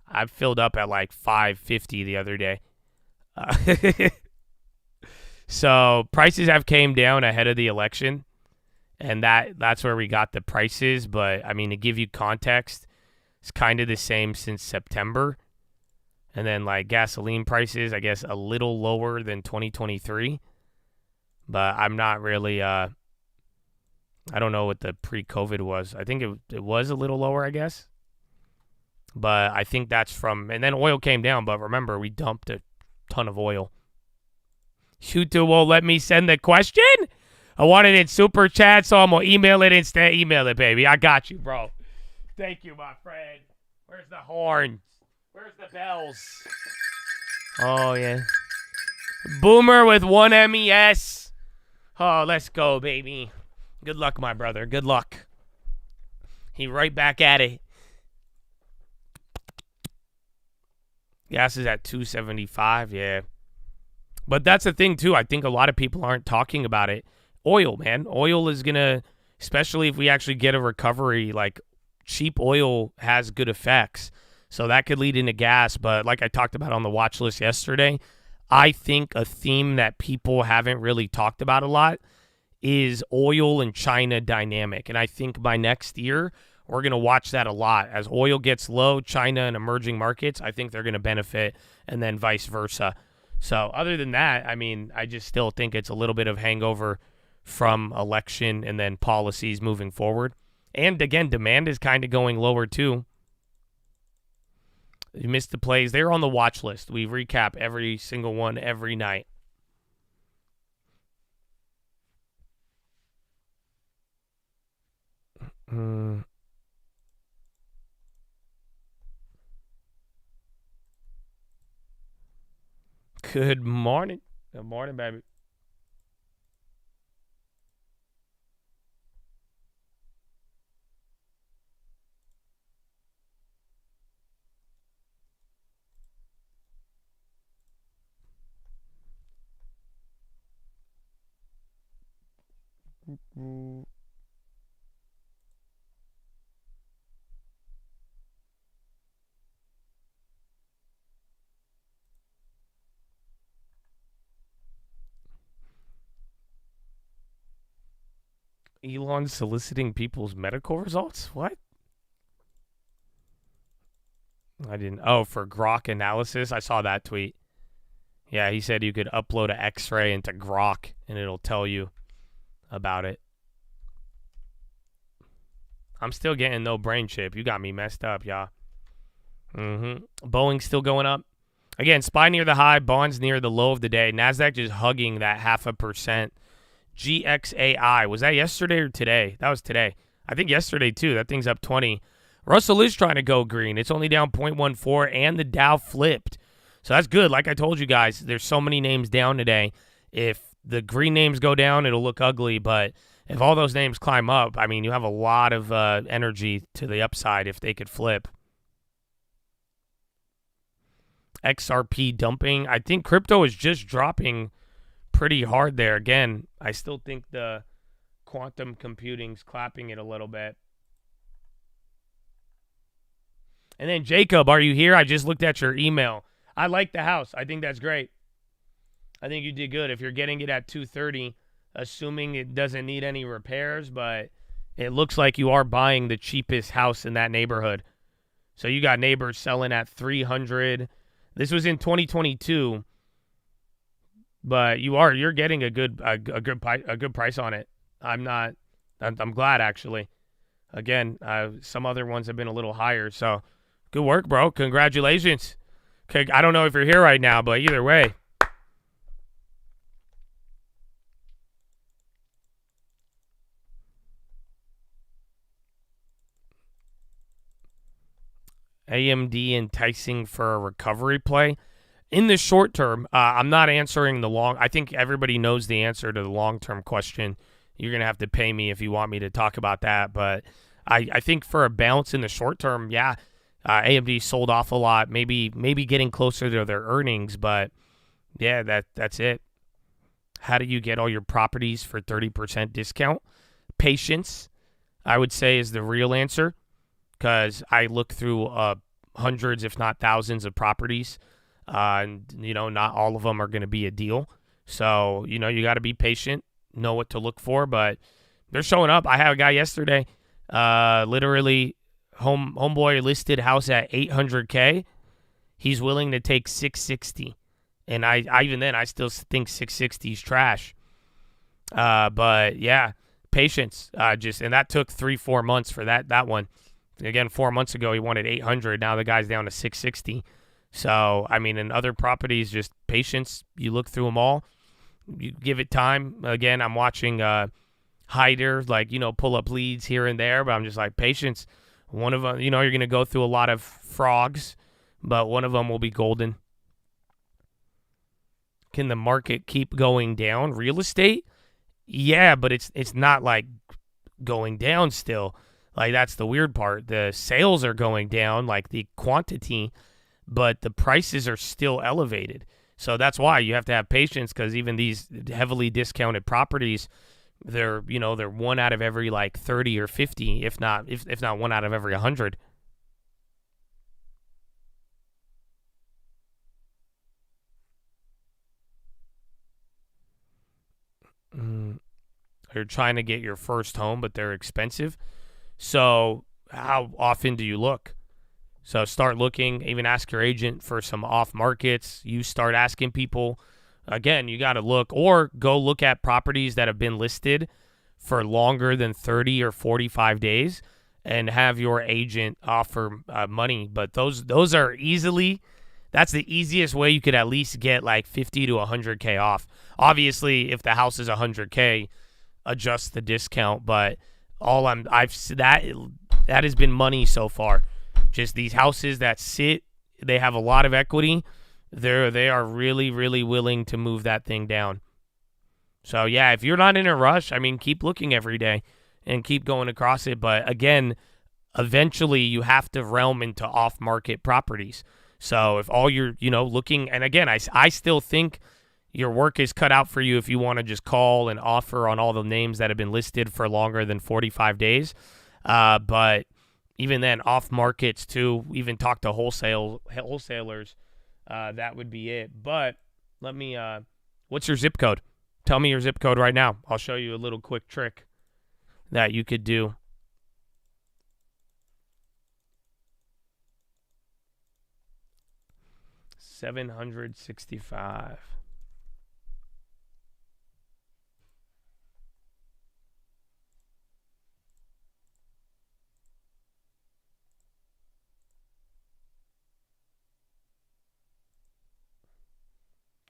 I filled up at like $5.50 the other day. So prices have came down ahead of the election, and that's where we got the prices. But I mean, to give you context, it's kind of the same since September. And then like gasoline prices, I guess a little lower than 2023. But I'm not really, I don't know what the pre-COVID was. I think it was a little lower, I guess. But I think that's from, and then oil came down. But remember, we dumped a ton of oil. YouTube won't let me send the question? I want it in super chat, so I'm going to email it instead. Email it, baby. I got you, bro. Thank you, my friend. Where's the horns? Where's the bells? Oh, yeah. Boomer with 1 MES. Oh, let's go, baby. Good luck, my brother. Good luck. He right back at it. Gas is at $2.75, yeah. But that's the thing, too. I think a lot of people aren't talking about it. Oil, man. Oil is going to, especially if we actually get a recovery, like cheap oil has good effects. So that could lead into gas. But like I talked about on the watch list yesterday, I think a theme that people haven't really talked about a lot is oil and China dynamic. And I think by next year, we're going to watch that a lot. As oil gets low, China and emerging markets, I think they're going to benefit, and then vice versa. So other than that, I mean, I just still think it's a little bit of hangover from election and then policies moving forward. And again, demand is kind of going lower too. You missed the plays. They're on the watch list. We recap every single one every night. Good morning. Good morning, baby. Elon soliciting people's medical results? What? I didn't. Oh, for Grok analysis? I saw that tweet. Yeah, he said you could upload an X-ray into Grok and it'll tell you about it. I'm still getting no brain chip. You got me messed up, y'all. Boeing's still going up. Again, SPY near the high, bonds near the low of the day. NASDAQ just hugging that 0.5%. GXAI. Was that yesterday or today? That was today. I think yesterday, too. That thing's up 20. Russell is trying to go green. It's only down 0.14, and the Dow flipped. So that's good. Like I told you guys, there's so many names down today. If the green names go down, it'll look ugly. But if all those names climb up, I mean, you have a lot of energy to the upside if they could flip. XRP dumping. I think crypto is just dropping pretty hard there. Again, I still think the quantum computing's clapping it a little bit. And then Jacob, are you here? I just looked at your email. I like the house. I think that's great. I think you did good. If you're getting it at 230, assuming it doesn't need any repairs, but it looks like you are buying the cheapest house in that neighborhood. So you got neighbors selling at 300. This was in 2022, but you're getting a good price on it. I'm glad actually. Again, some other ones have been a little higher, so good work, bro. Congratulations. Okay, I don't know if you're here right now, but either way. AMD enticing for a recovery play. In the short term, I'm not answering the long. I think everybody knows the answer to the long-term question. You're going to have to pay me if you want me to talk about that. But I think for a bounce in the short term, yeah, AMD sold off a lot, maybe getting closer to their earnings. But, yeah, that's it. How do you get all your properties for 30% discount? Patience, I would say, is the real answer. Because I look through hundreds, if not thousands, of properties, and not all of them are going to be a deal. So you got to be patient, know what to look for. But they're showing up. I had a guy yesterday, literally, homeboy listed house at $800K. He's willing to take $660, and I still think $660 is trash. But yeah, patience. And that took 3-4 months for that one. Again, 4 months ago, he wanted 800. Now the guy's down to 660. So, I mean, in other properties, just patience. You look through them all. You give it time. Again, I'm watching Hyder, pull up leads here and there. But I'm just like, patience. One of them, you're going to go through a lot of frogs. But one of them will be golden. Can the market keep going down? Real estate? Yeah, but it's not like going down still. Like, that's the weird part. The sales are going down, like the quantity, but the prices are still elevated. So that's why you have to have patience, because even these heavily discounted properties, they're 1 out of every 30 or 50, if not 1 out of every 100. You're trying to get your first home, but they're expensive. So how often do you look? So start looking, even ask your agent for some off markets. You start asking people. Again, you got to look, or go look at properties that have been listed for longer than 30 or 45 days and have your agent offer money. But those are that's the easiest way you could at least get 50 to 100K off. Obviously, if the house is 100K, adjust the discount, but that has been money so far. Just these houses that sit, they have a lot of equity. They are really, really willing to move that thing down. So yeah, if you're not in a rush, I mean, keep looking every day and keep going across it. But again, eventually you have to realm into off-market properties. So if all you're, looking, and again, I still think your work is cut out for you if you want to just call and offer on all the names that have been listed for longer than 45 days. But even then, off markets too, even talk to wholesalers, that would be it. But let me, what's your zip code? Tell me your zip code right now. I'll show you a little quick trick that you could do. $765.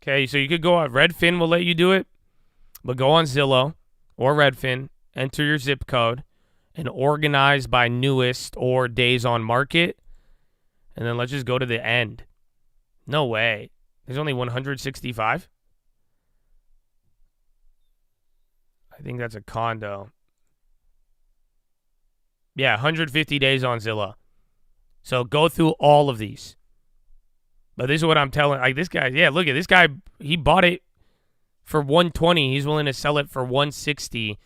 Okay, so you could go on Redfin will let you do it, but go on Zillow or Redfin, enter your zip code, and organize by newest or days on market, and then let's just go to the end. No way. There's only 165? I think that's a condo. Yeah, 150 days on Zillow. So go through all of these. But this is what I'm telling. Like this guy, yeah, look at this guy. He bought it for 120. He's willing to sell it for 160.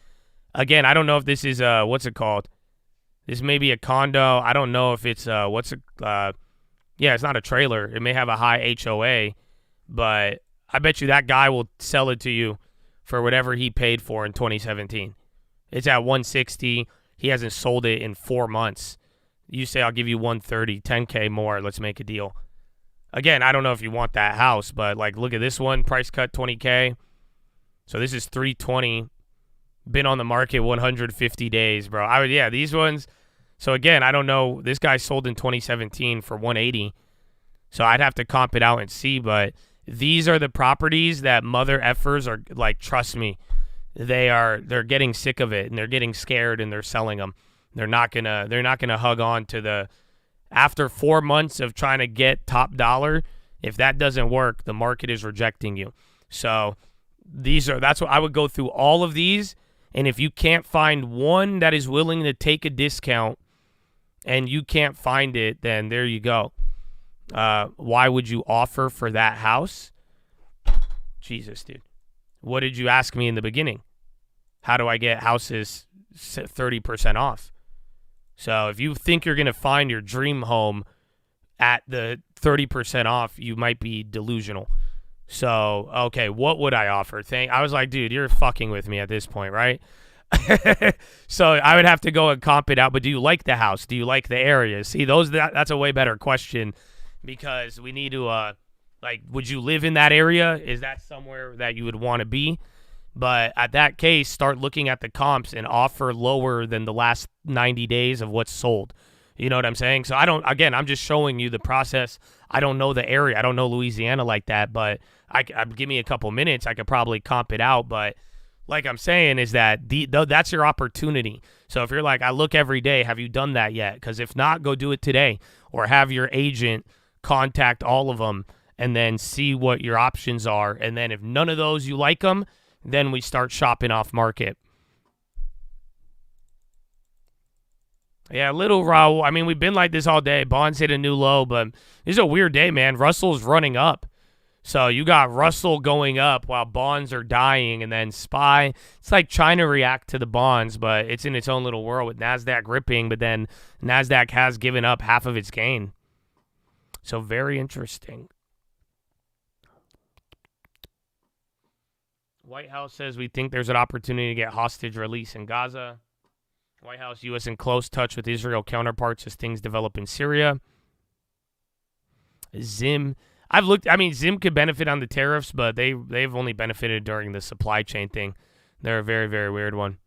Again, I don't know if this is what's it called? This may be a condo. I don't know if it's yeah, it's not a trailer. It may have a high HOA, but I bet you that guy will sell it to you for whatever he paid for in 2017. It's at 160. He hasn't sold it in 4 months. You say I'll give you 130, 10K more. Let's make a deal. Again, I don't know if you want that house, but like look at this one, price cut 20K. So this is 320. Been on the market 150 days, bro. Yeah, these ones. So again, I don't know. This guy sold in 2017 for 180. So I'd have to comp it out and see, but these are the properties that mother effers are like, trust me, they're getting sick of it and they're getting scared and they're selling them. They're not gonna hug on to the. After 4 months of trying to get top dollar, if that doesn't work, the market is rejecting you. So that's what I would go through all of these. And if you can't find one that is willing to take a discount and you can't find it, then there you go. Why would you offer for that house? Jesus, dude. What did you ask me in the beginning? How do I get houses 30% off? So if you think you're going to find your dream home at the 30% off, you might be delusional. So, okay, what would I offer? I was like, dude, you're fucking with me at this point, right? So I would have to go and comp it out. But do you like the house? Do you like the area? See, that's a way better question because we need to, would you live in that area? Is that somewhere that you would want to be? But at that case, start looking at the comps and offer lower than the last 90 days of what's sold. You know what I'm saying? So I'm just showing you the process. I don't know the area. I don't know Louisiana like that, but give me a couple minutes. I could probably comp it out. But like I'm saying is that that's your opportunity. So if you're like, I look every day, have you done that yet? Because if not, go do it today or have your agent contact all of them and then see what your options are. And then if none of those you like them, then we start shopping off market. Yeah, little Raul. I mean, we've been like this all day. Bonds hit a new low, but this is a weird day, man. Russell's running up. So you got Russell going up while bonds are dying, and then SPY. It's like trying to react to the bonds, but it's in its own little world with NASDAQ ripping, but then NASDAQ has given up half of its gain. So very interesting. White House says we think there's an opportunity to get hostage release in Gaza. White House, U.S. in close touch with Israel counterparts as things develop in Syria. Zim. Zim could benefit on the tariffs, but they've only benefited during the supply chain thing. They're a very, very weird one.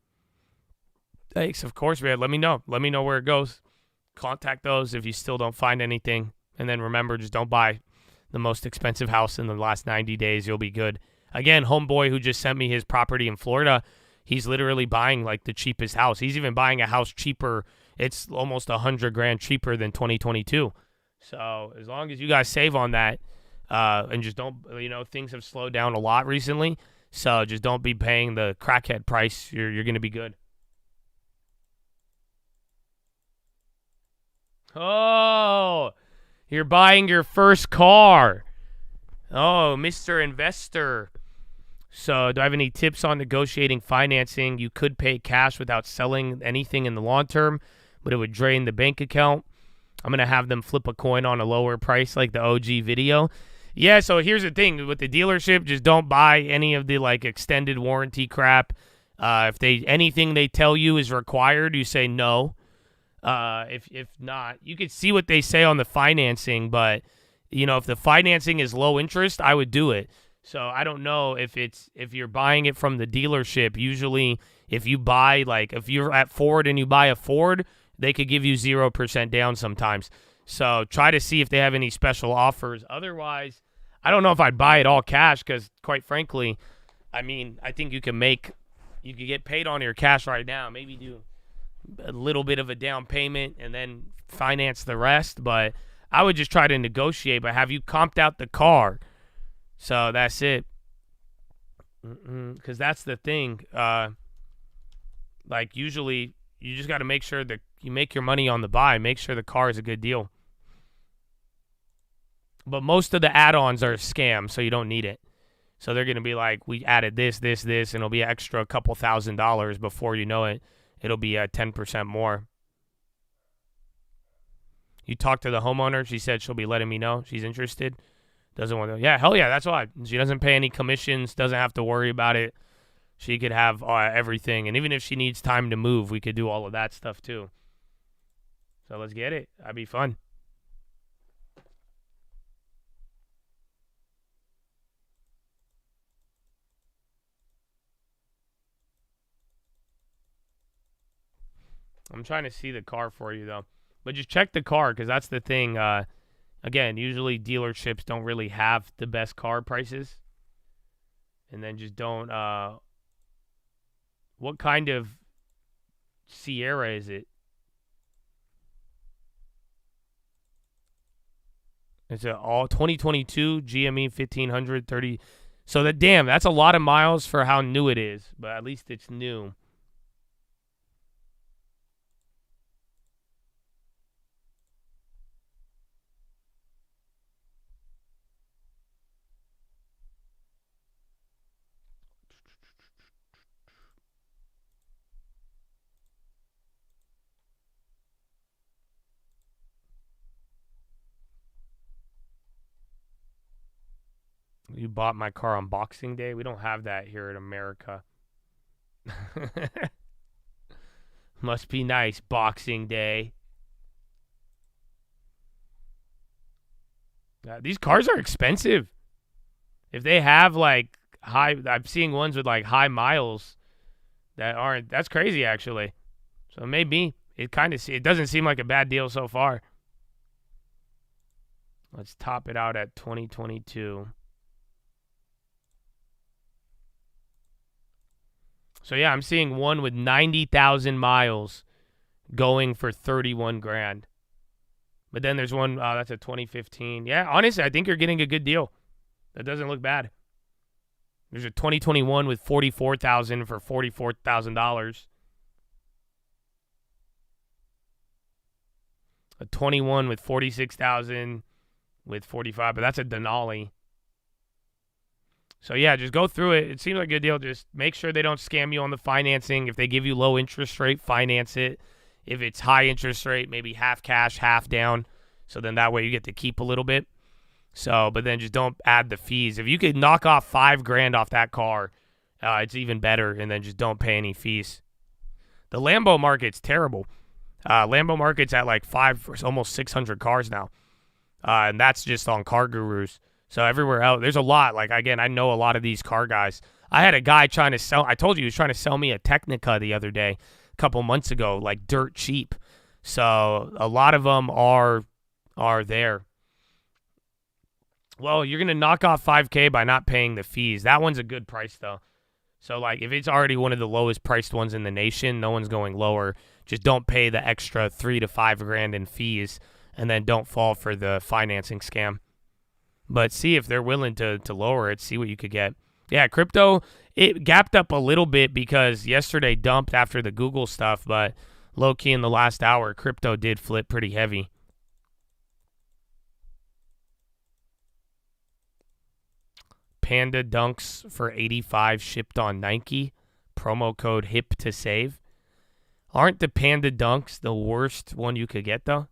Thanks. Of course, man. Let me know. Let me know where it goes. Contact those if you still don't find anything. And then remember, just don't buy the most expensive house in the last 90 days. You'll be good. Again, homeboy who just sent me his property in Florida, he's literally buying like the cheapest house. He's even buying a house cheaper. It's almost $100,000 cheaper than 2022. So as long as you guys save on that, and just don't, things have slowed down a lot recently. So just don't be paying the crackhead price. You're going to be good. Oh, you're buying your first car. Oh, Mr. Investor. So do I have any tips on negotiating financing? You could pay cash without selling anything in the long term, but it would drain the bank account. I'm going to have them flip a coin on a lower price like the OG video. Yeah, so here's the thing. With the dealership, just don't buy any of the like extended warranty crap. If anything they tell you is required, you say no. If not, you could see what they say on the financing, but if the financing is low interest, I would do it. So I don't know if you're buying it from the dealership. Usually if you buy, like if you're at Ford and you buy a Ford, they could give you 0% down sometimes. So try to see if they have any special offers. Otherwise, I don't know if I'd buy it all cash because, quite frankly, I think you could get paid on your cash right now. Maybe do a little bit of a down payment and then finance the rest. But I would just try to negotiate. But have you comped out the car? So that's it. Because that's the thing. Like usually you just got to make sure that you make your money on the buy. Make sure the car is a good deal. But most of the add-ons are a scam, so you don't need it. So they're going to be like, we added this, and it'll be an extra couple $1,000s. Before you know it, it'll be 10% more. You talk to the homeowner. She said she'll be letting me know. She's interested. Doesn't want to. Yeah, hell yeah, that's why. She doesn't pay any commissions, doesn't have to worry about it. She could have everything. And even if she needs time to move, we could do all of that stuff too. So let's get it. That'd be fun. I'm trying to see the car for you, though. But just check the car, because that's the thing. Again, usually dealerships don't really have the best car prices. And then just don't... what kind of Sierra is it? It's a all 2022 GME 1500 30. So that's a lot of miles for how new it is, but at least it's new. You bought my car on Boxing Day? We don't have that here in America. Must be nice, Boxing Day. These cars are expensive. If they have like I'm seeing ones with like high miles that aren't, that's crazy actually. So maybe it doesn't seem like a bad deal so far. Let's top it out at 2022. So yeah, I'm seeing one with 90,000 miles going for 31 grand. But then there's one, that's a 2015. Yeah, honestly, I think you're getting a good deal. That doesn't look bad. There's a 2021 with 44,000 for $44,000. A 21 with 46,000 with 45, but that's a Denali. So yeah, just go through it. It seems like a good deal. Just make sure they don't scam you on the financing. If they give you low interest rate, finance it. If it's high interest rate, maybe half cash, half down. So then that way you get to keep a little bit. So, but then just don't add the fees. If you could knock off 5 grand off that car, it's even better. And then just don't pay any fees. The Lambo market's terrible. Lambo market's at like almost 600 cars now. And that's just on Car Gurus. So everywhere else, there's a lot. Like, again, I know a lot of these car guys. I had a guy trying to sell, I told you he was trying to sell me a Technica the other day, a couple months ago, like dirt cheap. So a lot of them are there. Well, you're going to knock off $5,000 by not paying the fees. That one's a good price, though. So, like, if it's already one of the lowest priced ones in the nation, no one's going lower. Just don't pay the extra 3 to 5 grand in fees, and then don't fall for the financing scam. But see if they're willing to lower it, see what you could get. Yeah, crypto, it gapped up a little bit because yesterday dumped after the Google stuff, but low-key in the last hour, crypto did flip pretty heavy. Panda Dunks for 85 shipped on Nike. Promo code HIP to save. Aren't the Panda Dunks the worst one you could get, though?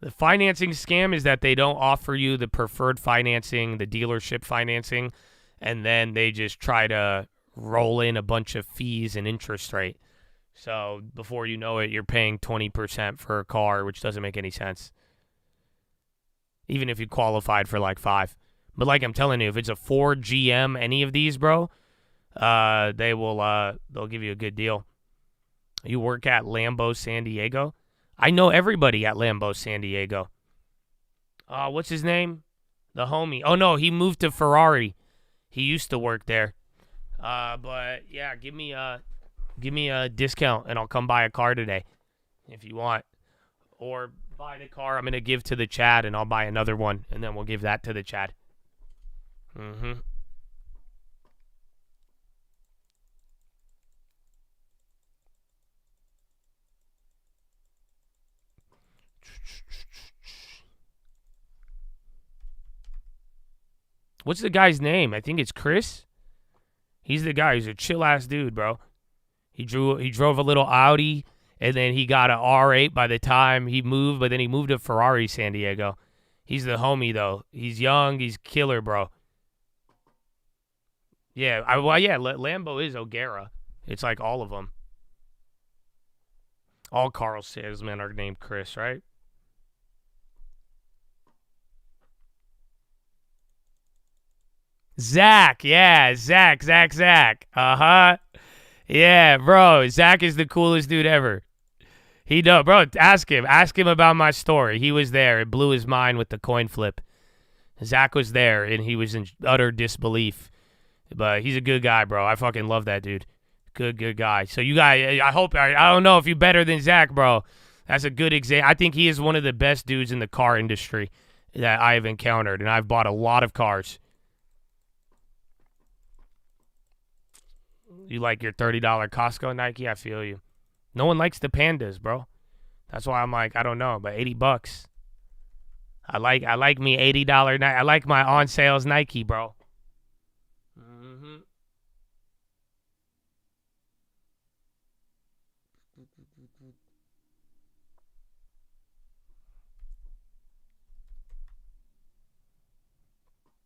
The financing scam is that they don't offer you the preferred financing, the dealership financing, and then they just try to roll in a bunch of fees and interest rate. So before you know it, you're paying 20% for a car, which doesn't make any sense. Even if you qualified for like 5. But like I'm telling you, if it's a Ford, GM, any of these, bro, they'll give you a good deal. You work at Lambo San Diego? I know everybody at Lambo San Diego. What's his name? The homie. Oh no, he moved to Ferrari. He used to work there. But yeah, give me a discount and I'll come buy a car today if you want. Or buy the car I'm gonna give to the Chad and I'll buy another one and then we'll give that to the Chad. What's the guy's name? I think it's Chris. He's the guy. He's a chill ass dude, bro. He drove a little Audi, and then he got an R8 by the time he moved, but then he moved to Ferrari San Diego. He's the homie though. He's young. He's killer, bro. Yeah, Lambo is O'Gara. It's like all of them. All car salesmen are named Chris, right? Zach, yeah, Zach. Uh-huh. Yeah, bro, Zach is the coolest dude ever. He know, bro, ask him about my story. He was there. It blew his mind with the coin flip. Zach was there, and he was in utter disbelief. But he's a good guy, bro. I fucking love that dude. Good guy. So you guys, I don't know if you're better than Zach, bro. That's a good example. I think he is one of the best dudes in the car industry that I have encountered, and I've bought a lot of cars. You like your $30 Costco Nike? I feel you. No one likes the Pandas, bro. That's why I'm like, I don't know, but $80. I like me $80 Nike. I like my on sales Nike, bro.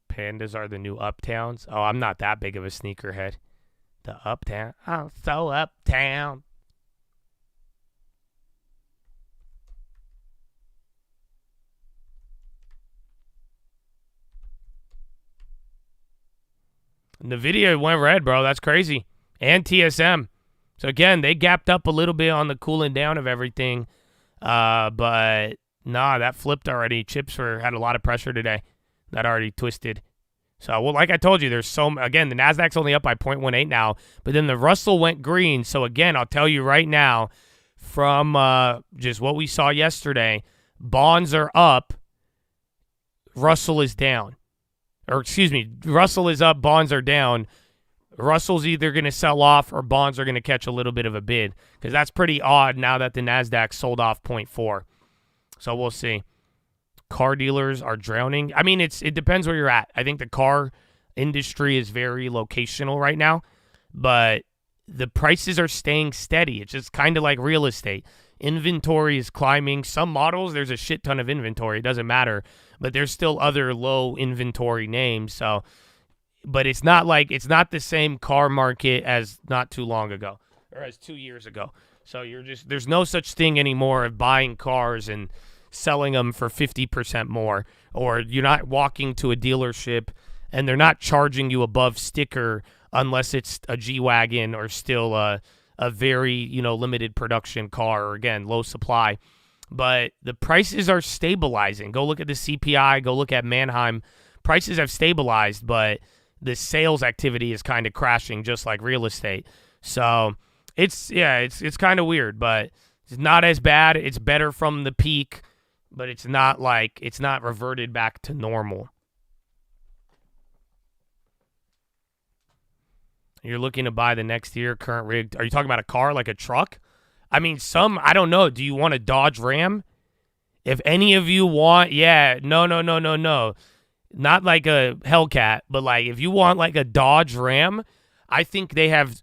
Pandas are the new Uptowns. Oh, I'm not that big of a sneakerhead. The Uptown. Oh, so Uptown. NVIDIA went red, bro. That's crazy. And TSM. So, again, they gapped up a little bit on the cooling down of everything. But, nah, that flipped already. Chips had a lot of pressure today. That already twisted. So, well, like I told you, again, the Nasdaq's only up by 0.18 now, but then the Russell went green. So, again, I'll tell you right now, from just what we saw yesterday, bonds are up, Russell is down. Or, excuse me, Russell is up, bonds are down. Russell's either going to sell off or bonds are going to catch a little bit of a bid, because that's pretty odd now that the Nasdaq sold off 0.4. So, we'll see. Car dealers are drowning. I mean, it depends where you're at. I think the car industry is very locational right now, but the prices are staying steady. It's just kind of like real estate. Inventory is climbing. Some models, there's a shit ton of inventory. It doesn't matter, but there's still other low inventory names. So, but it's not the same car market as not too long ago or as 2 years ago. So there's no such thing anymore of buying cars and selling them for 50% more, or you're not walking to a dealership and they're not charging you above sticker unless it's a G-Wagon or still a very, limited production car, or again, low supply. But the prices are stabilizing. Go look at the CPI, go look at Manheim. Prices have stabilized, but the sales activity is kind of crashing just like real estate. So it's kind of weird, but it's not as bad. It's better from the peak, but it's not reverted back to normal. You're looking to buy the next year current rig. Are you talking about a car, like a truck? I mean, I don't know. Do you want a Dodge Ram? If any of you want, no. Not like a Hellcat, but like if you want like a Dodge Ram, I think they have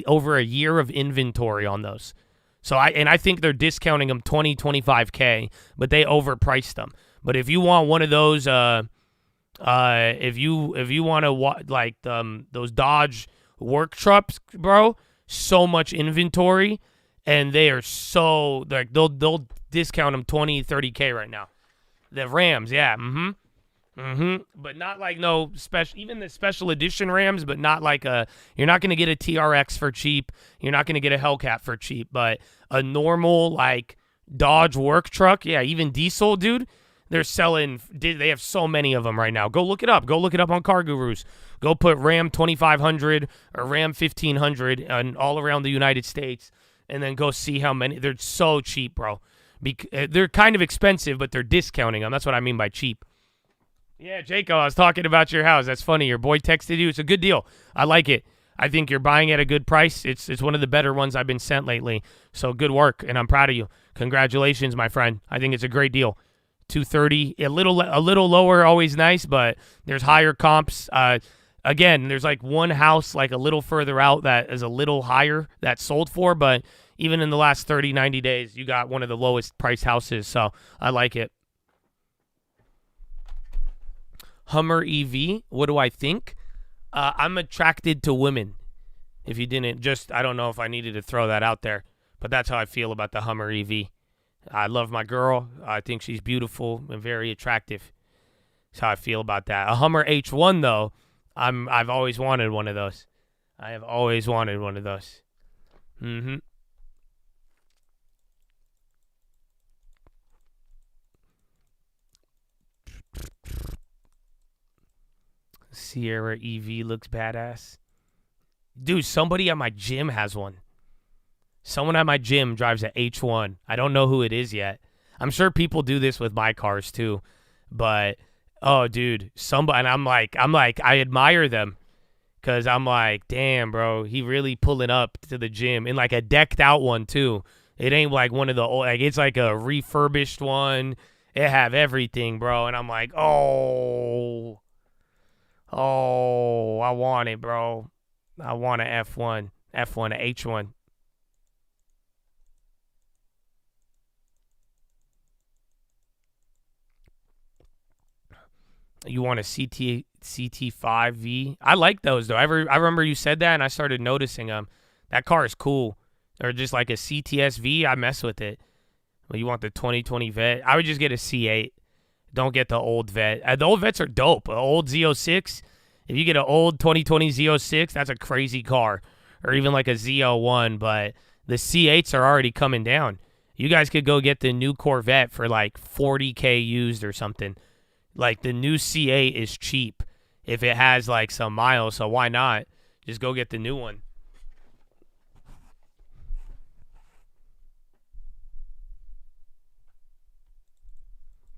over a year of inventory on those. So I think they're discounting them 20, 25K, but they overpriced them. But if you want one of those, if you want to like those Dodge work trucks, bro, so much inventory, and they are so like they'll discount them 20, 30K right now. The Rams, yeah, but not like no special, even the special edition Rams, but not like you're not going to get a TRX for cheap. You're not going to get a Hellcat for cheap, but a normal like Dodge work truck, yeah, even diesel, dude, they're selling, they have so many of them right now. Go look it up. Go look it up on Car Gurus. Go put Ram 2500 or Ram 1500 and all around the United States, and then go see how many. They're so cheap, bro. They're kind of expensive, but they're discounting them. That's what I mean by cheap. Yeah, Jacob, I was talking about your house. That's funny. Your boy texted you. It's a good deal. I like it. I think you're buying at a good price. It's one of the better ones I've been sent lately. So good work, and I'm proud of you. Congratulations, my friend. I think it's a great deal. 230, a little lower, always nice, but there's higher comps. Again, there's like one house like a little further out that is a little higher that sold for, but even in the last 30, 90 days, you got one of the lowest priced houses. So I like it. Hummer EV, what do I think? I'm attracted to women. If you didn't I don't know if I needed to throw that out there, but that's how I feel about the Hummer EV. I love my girl. I think she's beautiful and very attractive. That's how I feel about that. A Hummer H1 though, I've always wanted one of those. I have always wanted one of those. Sierra EV looks badass. Dude, somebody at my gym has one. Someone at my gym drives an H1. I don't know who it is yet. I'm sure people do this with my cars too. But, oh, dude, somebody, and I'm like, I admire them. Because I'm like, damn, bro, he really pulling up to the gym in like a decked out one too. It ain't like one of the old, like it's like a refurbished one. It have everything, bro. And I'm like, oh, I want it, bro. I want a F1, a H1. You want a CT5V? I like those though. I remember you said that, and I started noticing them. That car is cool. Or just like a CTSV, I mess with it. Well, you want the 2020 Vet? I would just get a C8. Don't get the old Vet. The old Vets are dope. An old Z06. If you get an old 2020 Z06, that's a crazy car. Or even like a Z01. But the C8s are already coming down. You guys could go get the new Corvette for like 40K used or something. Like, the new C8 is cheap if it has, like, some miles, so why not? Just go get the new one.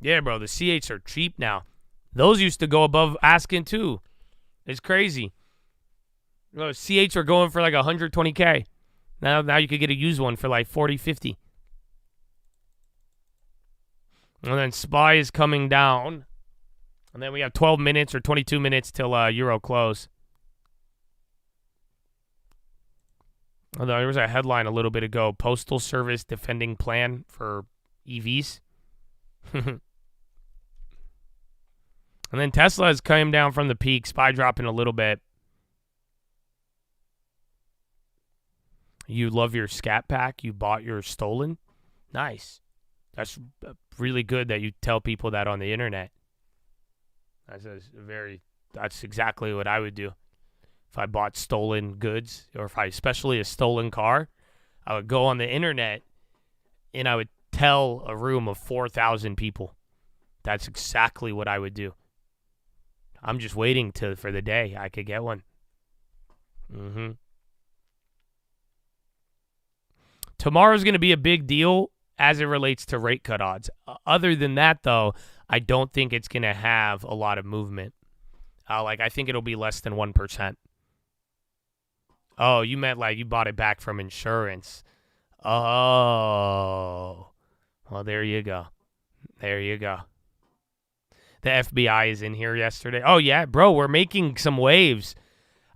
Yeah, bro, the C8s are cheap now. Those used to go above asking, too. It's crazy. Bro, C8s are going for, like, 120K. Now you could get a used one for, like, 40, 50. And then SPY is coming down. And then we have 12 minutes or 22 minutes till Euro close. Although there was a headline a little bit ago, Postal Service defending plan for EVs. And then Tesla is coming down from the peak, SPY dropping a little bit. You love your Scat Pack? You bought your stolen? Nice. That's really good that you tell people that on the internet. That's exactly what I would do. If I bought stolen goods, or if especially a stolen car, I would go on the internet and I would tell a room of 4,000 people. That's exactly what I would do. I'm just waiting for the day I could get one. Tomorrow's going to be a big deal as it relates to rate cut odds. Other than that, though, I don't think it's going to have a lot of movement. I think it'll be less than 1%. Oh, you meant like you bought it back from insurance. Oh. Well, there you go. There you go. The FBI is in here yesterday. Oh, yeah, bro, we're making some waves.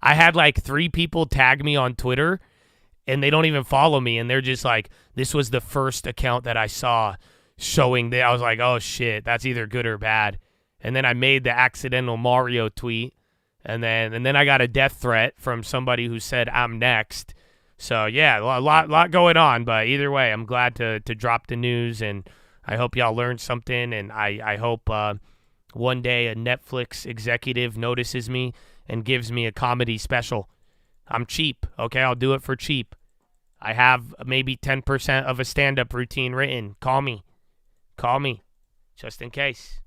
I had like 3 people tag me on Twitter, and they don't even follow me, and they're just like, this was the first account that I saw showing that. I was like, oh, shit, that's either good or bad. And then I made the accidental Mario tweet, and then I got a death threat from somebody who said I'm next. So, yeah, a lot going on, but either way, I'm glad to drop the news, and I hope y'all learned something, and I hope one day a Netflix executive notices me and gives me a comedy special. I'm cheap, okay? I'll do it for cheap. I have maybe 10% of a stand-up routine written. Call me. Just in case.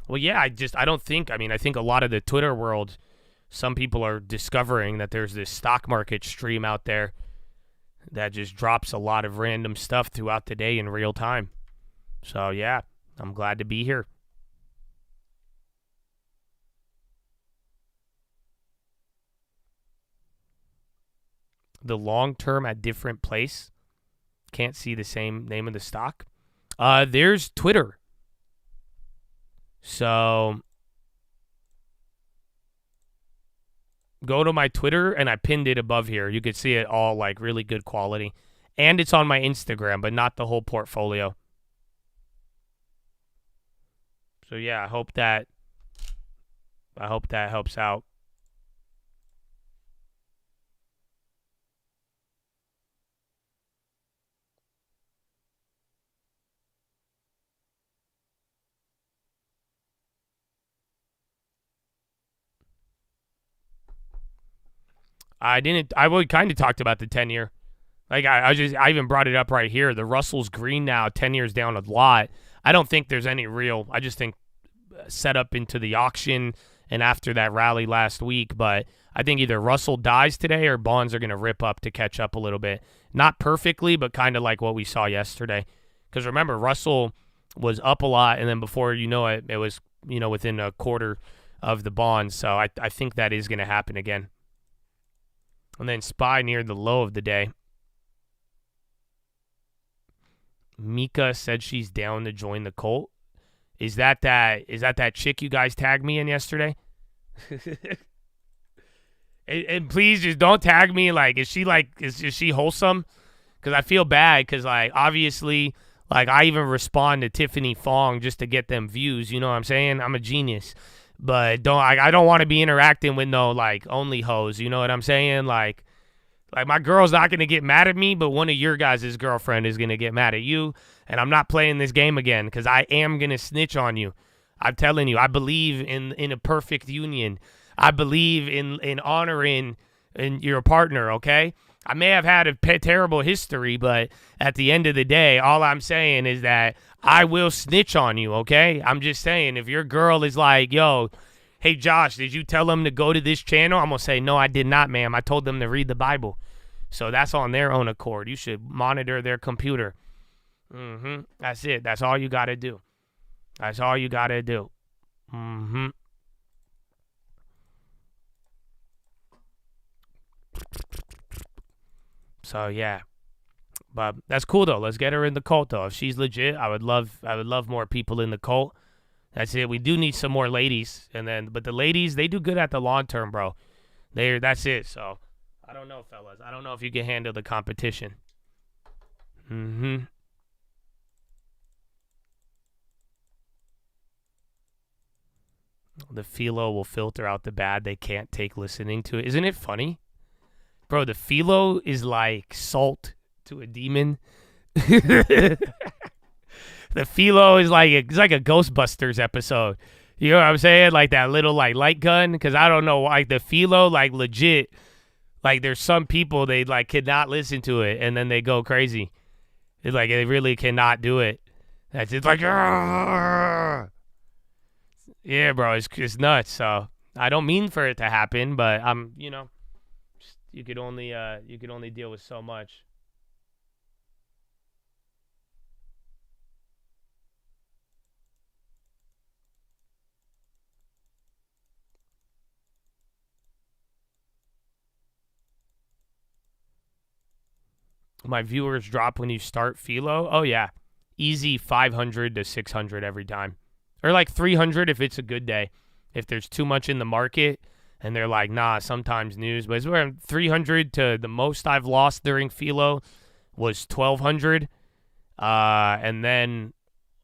Well, yeah, I think a lot of the Twitter world, some people are discovering that there's this stock market stream out there that just drops a lot of random stuff throughout the day in real time. So, yeah, I'm glad to be here. The long term at different place. Can't see the same name of the stock. There's Twitter. So go to my Twitter, and I pinned it above here. You could see it all like really good quality. And it's on my Instagram, but not the whole portfolio. So yeah, I hope that helps out. I really kind of talked about the 10-year. Like, I even brought it up right here. The Russell's green now, 10 years down a lot. I don't think there's any real, I just think set up into the auction and after that rally last week. But I think either Russell dies today or bonds are going to rip up to catch up a little bit. Not perfectly, but kind of like what we saw yesterday. Because remember, Russell was up a lot, and then before you know it, it was, within a quarter of the bonds. So I think that is going to happen again. And then SPY near the low of the day. Mika said she's down to join the cult. Is that chick you guys tagged me in yesterday? and please just don't tag me. Like, is she wholesome? Because I feel bad. Because like obviously, like I even respond to Tiffany Fong just to get them views. You know what I'm saying? I'm a genius. But I don't want to be interacting with no like only hoes. You know what I'm saying? Like my girl's not gonna get mad at me, but one of your guys' girlfriend is gonna get mad at you. And I'm not playing this game again because I am gonna snitch on you. I'm telling you, I believe in a perfect union. I believe in honoring in your partner. Okay. I may have had a terrible history, but at the end of the day, all I'm saying is that I will snitch on you, okay? I'm just saying, if your girl is like, yo, hey, Josh, did you tell them to go to this channel? I'm going to say, no, I did not, ma'am. I told them to read the Bible. So that's on their own accord. You should monitor their computer. That's it. That's all you got to do. That's all you got to do. So, yeah. But that's cool though. Let's get her in the cult though. If she's legit, I would love more people in the cult. That's it. We do need some more ladies, but the ladies, they do good at the long term, bro. That's it. So I don't know, fellas. I don't know if you can handle the competition. The PHILO will filter out the bad they can't take listening to it. Isn't it funny? Bro, the PHILO is like salt to a demon. The PHILO is like a Ghostbusters episode. You know what I'm saying? Like that little like light gun. Because I don't know, like the PHILO, like legit, like there's some people they like cannot listen to it and then they go crazy. It's like they really cannot do it. That's it's like, yeah, bro, it's nuts. So I don't mean for it to happen, but you could only deal with so much. my viewers drop when you start PHILO? Oh, yeah. Easy 500 to 600 every time. Or like 300 if it's a good day. If there's too much in the market and they're like, nah, sometimes news. But it's where 300 to the most I've lost during PHILO was 1,200. And then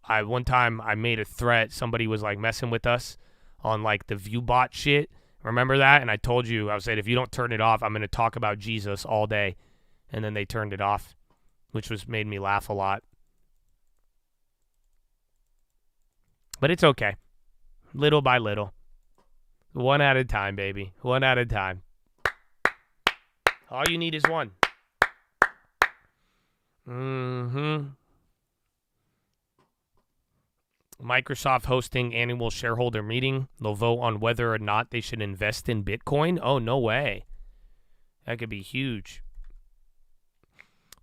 one time I made a threat. Somebody was like messing with us on like the ViewBot shit. Remember that? And I told you, I said, if you don't turn it off, I'm going to talk about Jesus all day. And then they turned it off, which made me laugh a lot. But it's okay. Little by little. One at a time, baby. One at a time. All you need is one. Microsoft hosting annual shareholder meeting. They'll vote on whether or not they should invest in Bitcoin. Oh, no way. That could be huge.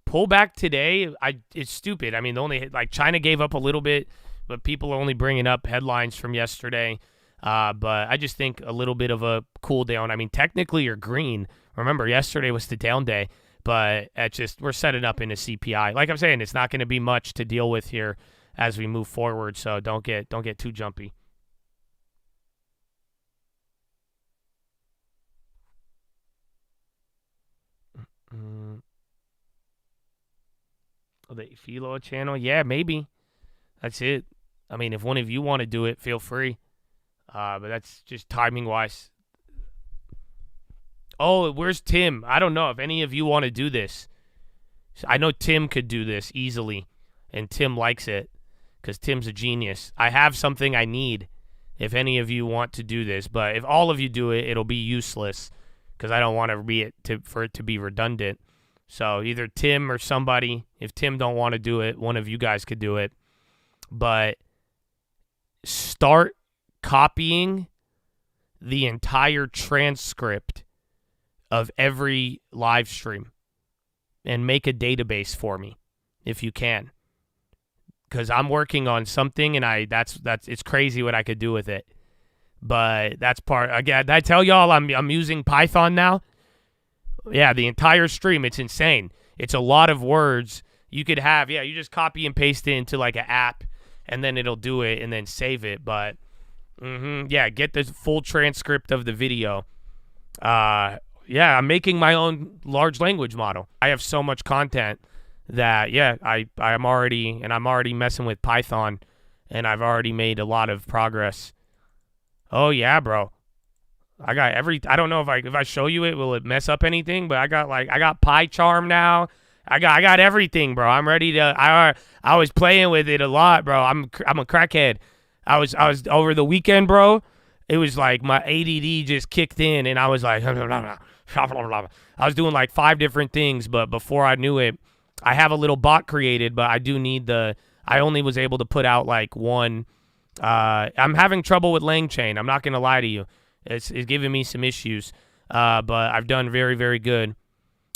Pullback today, it's stupid. I mean, China gave up a little bit, but people are only bringing up headlines from yesterday. But I just think a little bit of a cool down. I mean, technically you're green. Remember, yesterday was the down day, but we're setting up in a CPI. Like I'm saying, it's not going to be much to deal with here as we move forward, so don't get too jumpy. The PHILO channel? Yeah, maybe. That's it. I mean, if one of you want to do it, feel free. But that's just timing-wise. Oh, where's Tim? I don't know if any of you want to do this. I know Tim could do this easily, and Tim likes it because Tim's a genius. I have something I need if any of you want to do this, but if all of you do it, it'll be useless because I don't want for it to be redundant. So either Tim or somebody, if Tim don't want to do it, one of you guys could do it. But start copying the entire transcript of every live stream and make a database for me if you can. Because I'm working on something and it's crazy what I could do with it. But that's part, again, did I tell y'all I'm using Python now? Yeah, the entire stream, it's insane. It's a lot of words you could have. Yeah, you just copy and paste it into like an app and then it'll do it and then save it. But yeah, get the full transcript of the video. Yeah, I'm making my own large language model. I have so much content that, yeah, I'm already messing with Python and I've already made a lot of progress. Oh yeah, bro. I don't know if I show you it, will it mess up anything? But I got PyCharm now. I got everything, bro. I'm ready to. I was playing with it a lot, bro. I'm a crackhead. I was over the weekend, bro. It was like my ADD just kicked in, and I was like, I was doing like 5 different things, but before I knew it, I have a little bot created, but I do need I only was able to put out like one. I'm having trouble with LangChain. I'm not gonna lie to you. It's giving me some issues, but I've done very, very good.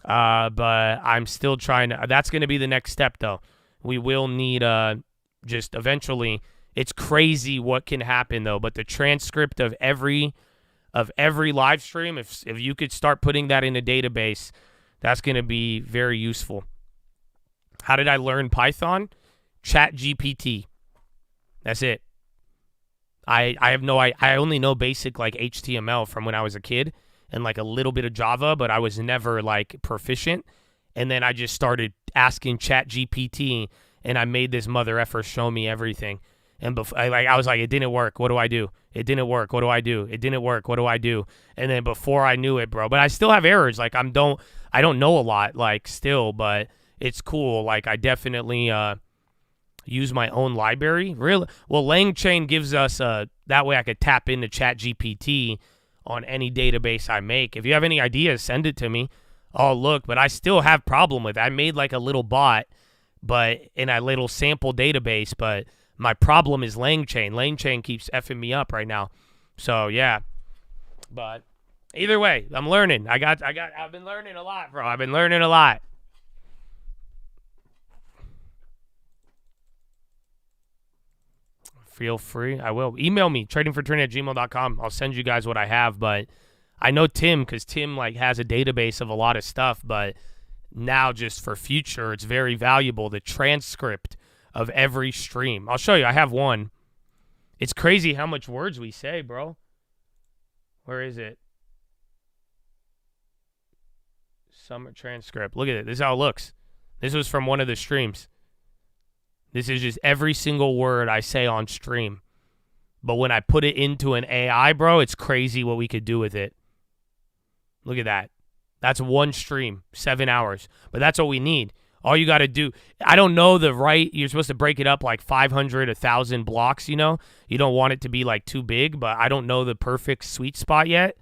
But I'm still trying to. That's going to be the next step, though. We will need just eventually. It's crazy what can happen, though. But the transcript of every live stream, if you could start putting that in a database, that's going to be very useful. How did I learn Python? ChatGPT. That's it. I only know basic like HTML from when I was a kid and like a little bit of Java, but I was never like proficient. And then I just started asking ChatGPT and I made this mother effer show me everything. And I was like, it didn't work. What do I do? It didn't work. What do I do? It didn't work. What do I do? And then before I knew it, bro, but I still have errors. Like I don't know a lot like still, but it's cool. Like I definitely, use my own library. Really? Well, LangChain gives us that way I could tap into ChatGPT on any database I make. If you have any ideas, send it to me. I'll look, but I still have problem with it. I made like a little bot, but in a little sample database, but my problem is LangChain. LangChain keeps effing me up right now. So yeah. But either way, I'm learning. I've been learning a lot, bro. I've been learning a lot. Feel free. I will. Email me, tradingforturney@gmail.com. I'll send you guys what I have, but I know Tim because Tim like has a database of a lot of stuff, but now just for future, it's very valuable, the transcript of every stream. I'll show you. I have one. It's crazy how much words we say, bro. Where is it? Summer transcript. Look at it. This is how it looks. This was from one of the streams. This is just every single word I say on stream. But when I put it into an AI, bro, it's crazy what we could do with it. Look at that. That's one stream, 7 hours. But that's what we need. All you got to do, I don't know you're supposed to break it up like 500, 1,000 blocks, you know? You don't want it to be like too big, but I don't know the perfect sweet spot yet.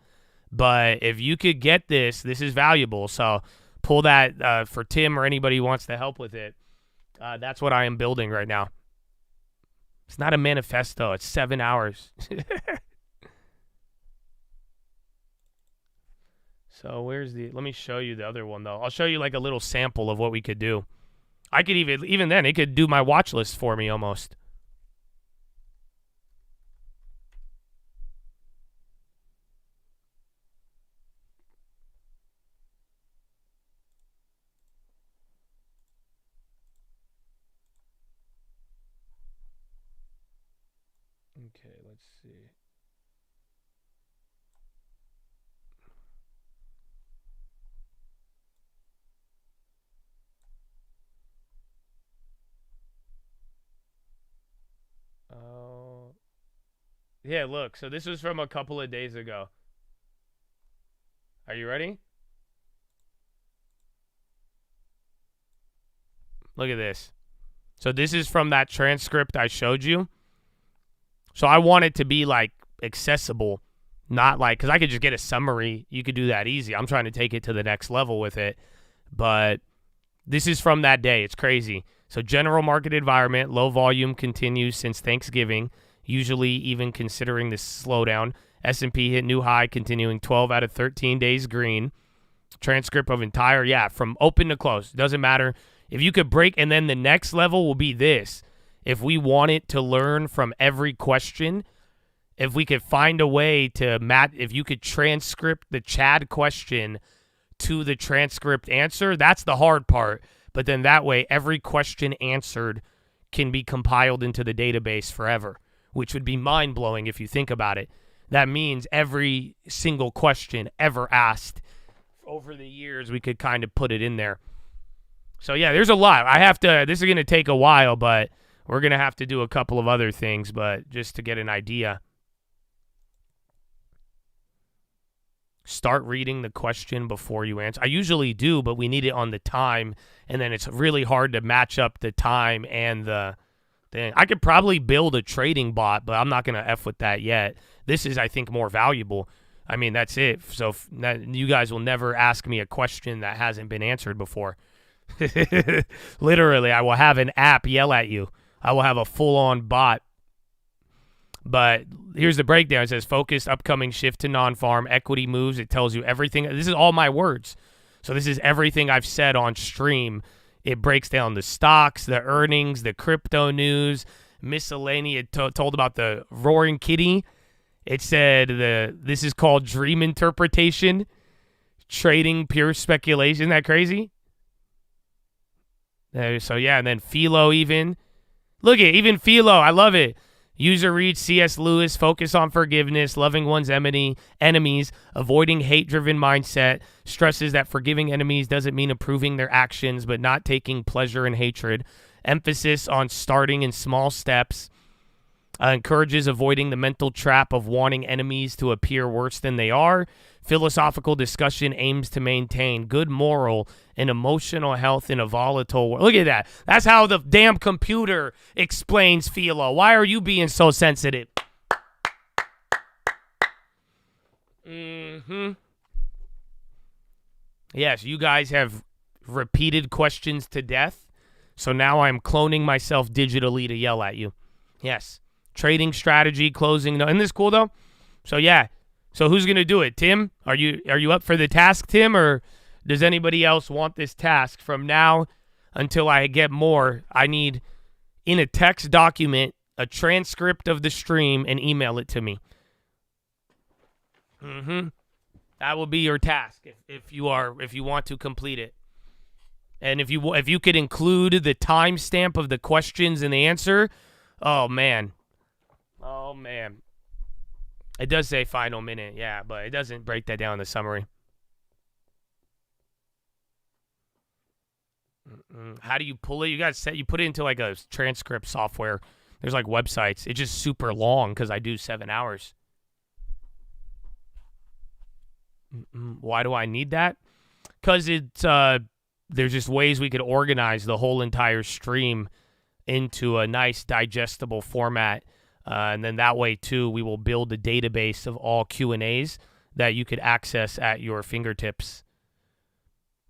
But if you could get this is valuable. So pull that for Tim or anybody who wants to help with it. That's what I am building right now. It's not a manifesto. It's 7 hours. So let me show you the other one, though. I'll show you like a little sample of what we could do. I could even then, it could do my watch list for me almost. Okay, let's see. Oh, yeah, look. So this was from a couple of days ago. Are you ready? Look at this. So this is from that transcript I showed you. So I want it to be like accessible, not like, because I could just get a summary. You could do that easy. I'm trying to take it to the next level with it. But this is from that day. It's crazy. So general market environment, low volume continues since Thanksgiving, usually even considering this slowdown. S&P hit new high, continuing 12 out of 13 days green. Transcript of entire, from open to close. Doesn't matter. If you could break, and then the next level will be this. If we wanted to learn from every question, if we could find a way to if you could transcript the Chad question to the transcript answer, that's the hard part. But then that way, every question answered can be compiled into the database forever, which would be mind-blowing if you think about it. That means every single question ever asked over the years, we could kind of put it in there. So, yeah, there's a lot. This is going to take a while, but we're going to have to do a couple of other things, but just to get an idea. Start reading the question before you answer. I usually do, but we need it on the time, and then it's really hard to match up the time and the thing. I could probably build a trading bot, but I'm not going to F with that yet. This is, I think, more valuable. I mean, that's it. So you guys will never ask me a question that hasn't been answered before. Literally, I will have an app yell at you. I will have a full-on bot. But here's the breakdown. It says focused, upcoming shift to non-farm, equity moves. It tells you everything. This is all my words. So this is everything I've said on stream. It breaks down the stocks, the earnings, the crypto news, miscellaneous. It told about the roaring kitty. It said this is called dream interpretation, trading, pure speculation. Isn't that crazy? So, yeah, and then PHILO even. Look at even PHILO. I love it. User reads C.S. Lewis, focus on forgiveness, loving one's enemies, avoiding hate-driven mindset, stresses that forgiving enemies doesn't mean approving their actions, but not taking pleasure in hatred, emphasis on starting in small steps, encourages avoiding the mental trap of wanting enemies to appear worse than they are. Philosophical discussion aims to maintain good moral and emotional health in a volatile world. Look at that. That's how the damn computer explains PHILO. Why are you being so sensitive? Yes, you guys have repeated questions to death, so now I'm cloning myself digitally to yell at you. Yes. Trading strategy, closing. Isn't this cool, though? So, yeah. So who's going to do it? Tim? Are you up for the task, Tim? Or does anybody else want this task? From now until I get more, I need, in a text document, a transcript of the stream and email it to me. That will be your task if you want to complete it. And if you could include the timestamp of the questions and the answer, oh man. It does say final minute, yeah, but it doesn't break that down in the summary. How do you pull it? You put it into like a transcript software. There's like websites. It's just super long because I do 7 hours. Why do I need that? Because it's there's just ways we could organize the whole entire stream into a nice digestible format, and then that way too we will build a database of all Q&As that you could access at your fingertips.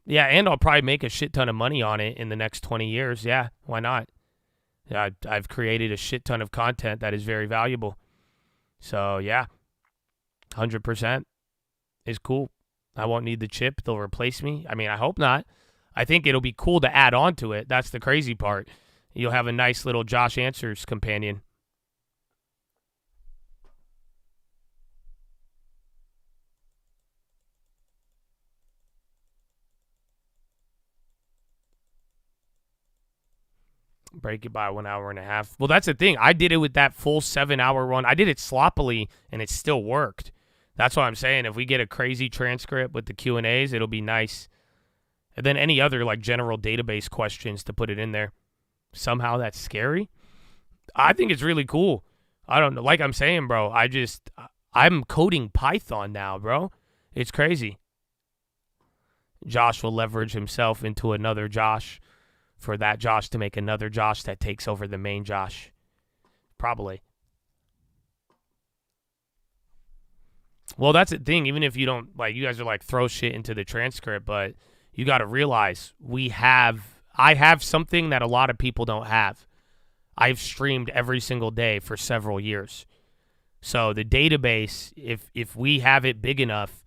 Yeah, and I'll probably make a shit ton of money on it in the next 20 years. Yeah, why not? Yeah, I've created a shit ton of content that is very valuable. So yeah, 100% is cool. I won't need the chip. They'll replace me. I mean, I hope not. I think it'll be cool to add on to it. That's the crazy part. You'll have a nice little Josh Answers companion. Break it by 1 hour and a half. Well, that's the thing. I did it with that full 7-hour run. I did it sloppily, and it still worked. That's what I'm saying. If we get a crazy transcript with the Q&As, it'll be nice. And then any other like general database questions to put it in there. Somehow that's scary. I think it's really cool. I don't know. Like I'm saying, bro, I'm coding Python now, bro. It's crazy. Josh will leverage himself into another Josh for that Josh to make another Josh that takes over the main Josh. Probably. Well, that's the thing. Even if you don't, like, you guys are like, throw shit into the transcript, but you got to realize I have something that a lot of people don't have. I've streamed every single day for several years. So the database, if we have it big enough,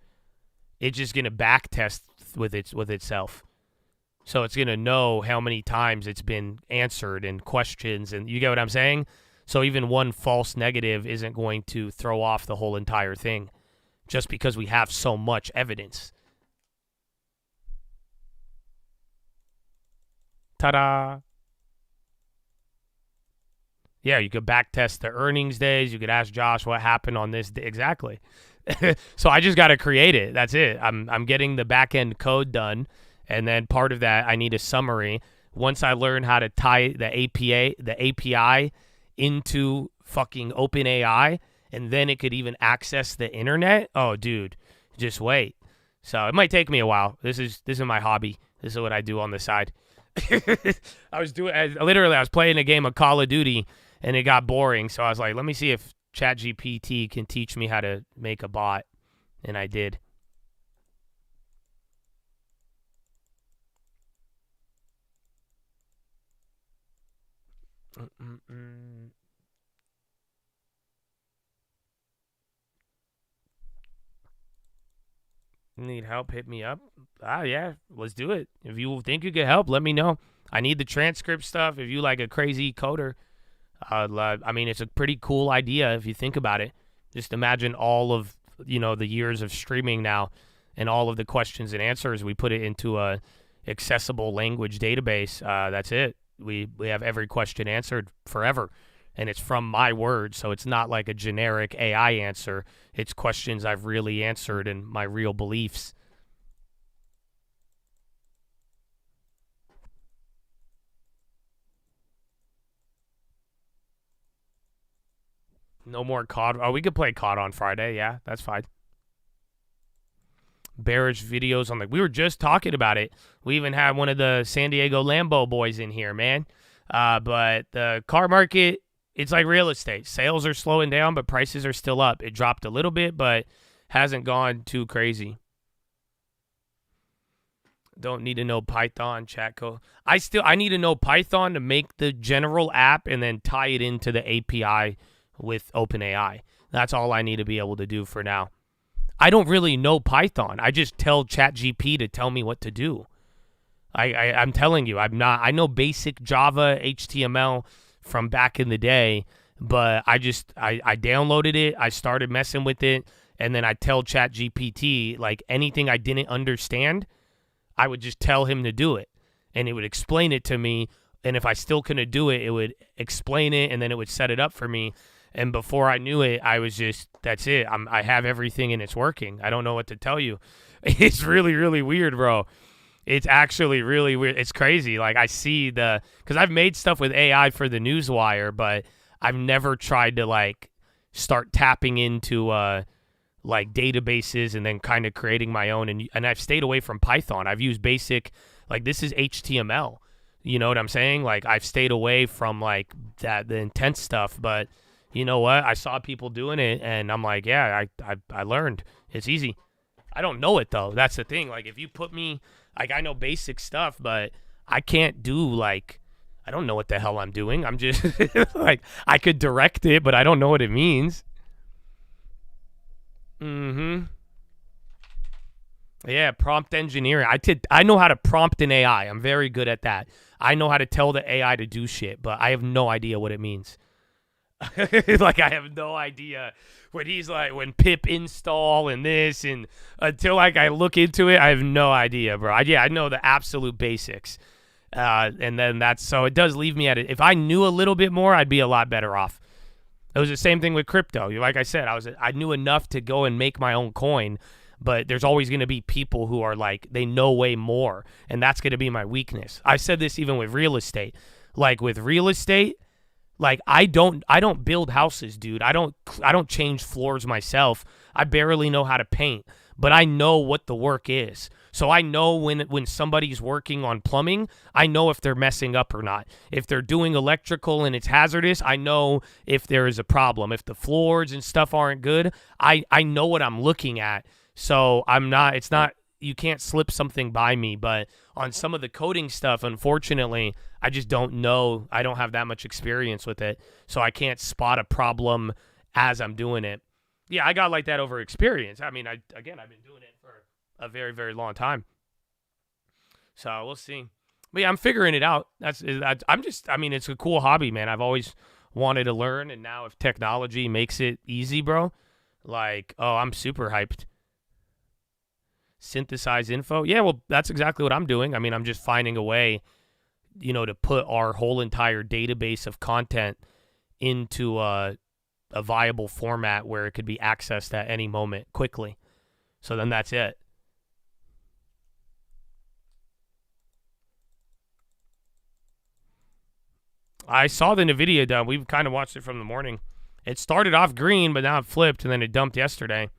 it's just going to back test with itself. So it's going to know how many times it's been answered and questions, and you get what I'm saying? So even one false negative isn't going to throw off the whole entire thing just because we have so much evidence. Ta-da! Yeah, you could back test the earnings days. You could ask Josh what happened on this day. Exactly. So I just got to create it. That's it. I'm getting the back-end code done, and then part of that, I need a summary. Once I learn how to tie the API into fucking OpenAI, and then it could even access the internet. Oh, dude, just wait. So it might take me a while. This is my hobby. This is what I do on the side. I was playing a game of Call of Duty, and it got boring. So I was like, let me see if ChatGPT can teach me how to make a bot, and I did. Need help? Hit me up. Yeah, let's do it. If you think you can help, let me know. I need the transcript stuff. If you like a crazy coder, I mean, it's a pretty cool idea if you think about it. Just imagine all of, the years of streaming now and all of the questions and answers. We put it into a accessible language database. That's it. We have every question answered forever. And it's from my words, so it's not like a generic AI answer. It's questions I've really answered and my real beliefs. No more COD. Oh, we could play COD on Friday. Yeah, that's fine. Bearish videos on we were just talking about it. We even had one of the San Diego Lambo boys in here, man. But the car market, it's like real estate. Sales are slowing down, but prices are still up. It dropped a little bit, but hasn't gone too crazy. Don't need to know Python, chat code. I need to know Python to make the general app and then tie it into the API with OpenAI. That's all I need to be able to do for now. I don't really know Python. I just tell ChatGPT to tell me what to do. I'm telling you, I know basic Java, HTML from back in the day, but I downloaded it, I started messing with it, and then I tell ChatGPT, like, anything I didn't understand, I would just tell him to do it. and it would explain it to me. And if I still couldn't do it, it would explain it, and then it would set it up for me. And before I knew it, I was just, that's it. I have everything, and it's working. I don't know what to tell you. It's really, really weird, bro. It's actually really weird. It's crazy. Like, I see because I've made stuff with AI for the Newswire, but I've never tried to, like, start tapping into, like, databases and then kind of creating my own. And I've stayed away from Python. I've used basic, like, this is HTML. You know what I'm saying? Like, I've stayed away from, like, the intense stuff, but you know what? I saw people doing it, and I'm like, yeah, I learned. It's easy. I don't know it, though. That's the thing. Like, if you put me, like, I know basic stuff, but I can't do, like, I don't know what the hell I'm doing. I'm just, like, I could direct it, but I don't know what it means. Yeah, prompt engineering. I know how to prompt an AI. I'm very good at that. I know how to tell the AI to do shit, but I have no idea what it means. Like, I have no idea when he's like, when pip install and this, and until, like, I look into it, I have no idea, bro. I know the absolute basics. And then so it does leave me at it. If I knew a little bit more, I'd be a lot better off. It was the same thing with crypto. Like I said, I knew enough to go and make my own coin, but there's always going to be people who are like, they know way more, and that's going to be my weakness. I said this even with real estate. Like, with real estate, like, I don't build houses, dude. I don't change floors myself. I barely know how to paint, but I know what the work is. So I know when somebody's working on plumbing, I know if they're messing up or not. If they're doing electrical and it's hazardous, I know if there is a problem. If the floors and stuff aren't good, I know what I'm looking at. So it's not, you can't slip something by me, but on some of the coding stuff, unfortunately, I just don't know. I don't have that much experience with it, so I can't spot a problem as I'm doing it. Yeah, I got like that over experience. I mean, I've been doing it for a very, very long time. So we'll see. But yeah, I'm figuring it out. It's a cool hobby, man. I've always wanted to learn, and now if technology makes it easy, bro, like, oh, I'm super hyped. Synthesize info. Yeah, well, that's exactly what I'm doing. I mean, I'm just finding a way, to put our whole entire database of content into a viable format where it could be accessed at any moment quickly. So then that's it. I saw the NVIDIA done. We've kind of watched it from the morning. It started off green, but now it flipped, and then it dumped yesterday.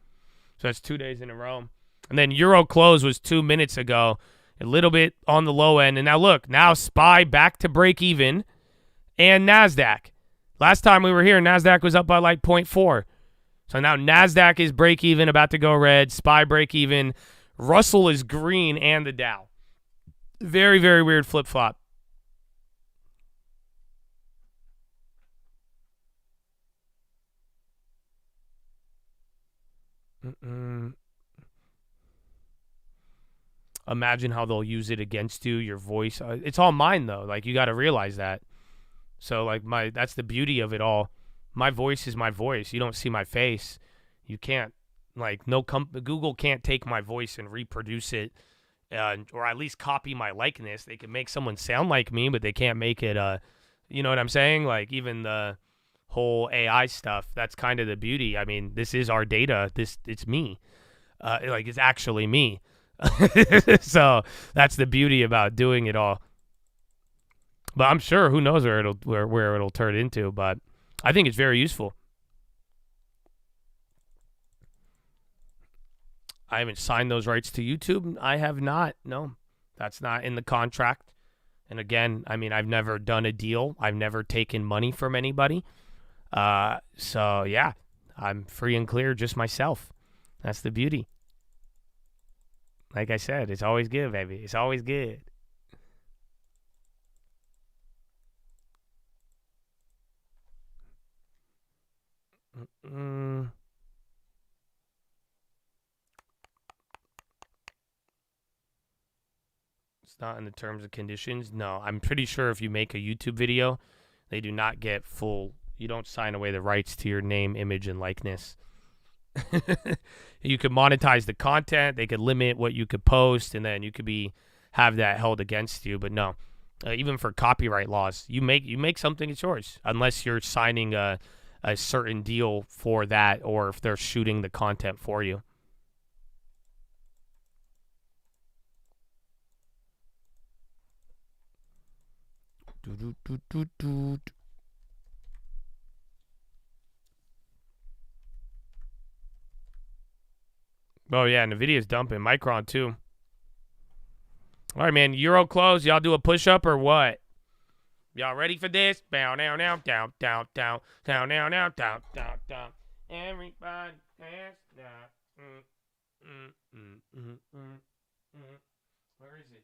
So that's 2 days in a row. And then Euro close was 2 minutes ago, a little bit on the low end. And now look, now SPY back to break even, and NASDAQ. Last time we were here, NASDAQ was up by like 0.4. So now NASDAQ is break even, about to go red. SPY break even. Russell is green, and the Dow. Very, very weird flip-flop. Imagine how they'll use it against you, your voice. It's all mine, though. Like, you got to realize that. So, like, that's the beauty of it all. My voice is my voice. You don't see my face. You can't, like, Google can't take my voice and reproduce it, or at least copy my likeness. They can make someone sound like me, but they can't make it, you know what I'm saying? Like, even the whole AI stuff, that's kind of the beauty. I mean, this is our data. It's me. Like, it's actually me. So that's the beauty about doing it all. But I'm sure, who knows where it'll turn into, but I think it's very useful. I haven't signed those rights to YouTube. I have not. No, that's not in the contract. And again, I mean, I've never done a deal. I've never taken money from anybody. So yeah, I'm free and clear, just myself. That's the beauty. Like I said, it's always good, baby. It's always good. It's not in the terms and conditions. No, I'm pretty sure if you make a YouTube video, they do not get full. You don't sign away the rights to your name, image, and likeness. You could monetize the content. They could limit what you could post, and then you could have that held against you. But no, even for copyright laws, you make something, it's yours, unless you're signing a certain deal for that, or if they're shooting the content for you. Oh yeah, Nvidia's dumping. Micron too. All right, man. Euro close. Y'all do a push-up or what? Y'all ready for this? Down, down, down, down, down, down, down, down, down, down, down, down. Everybody dance now. Where is it?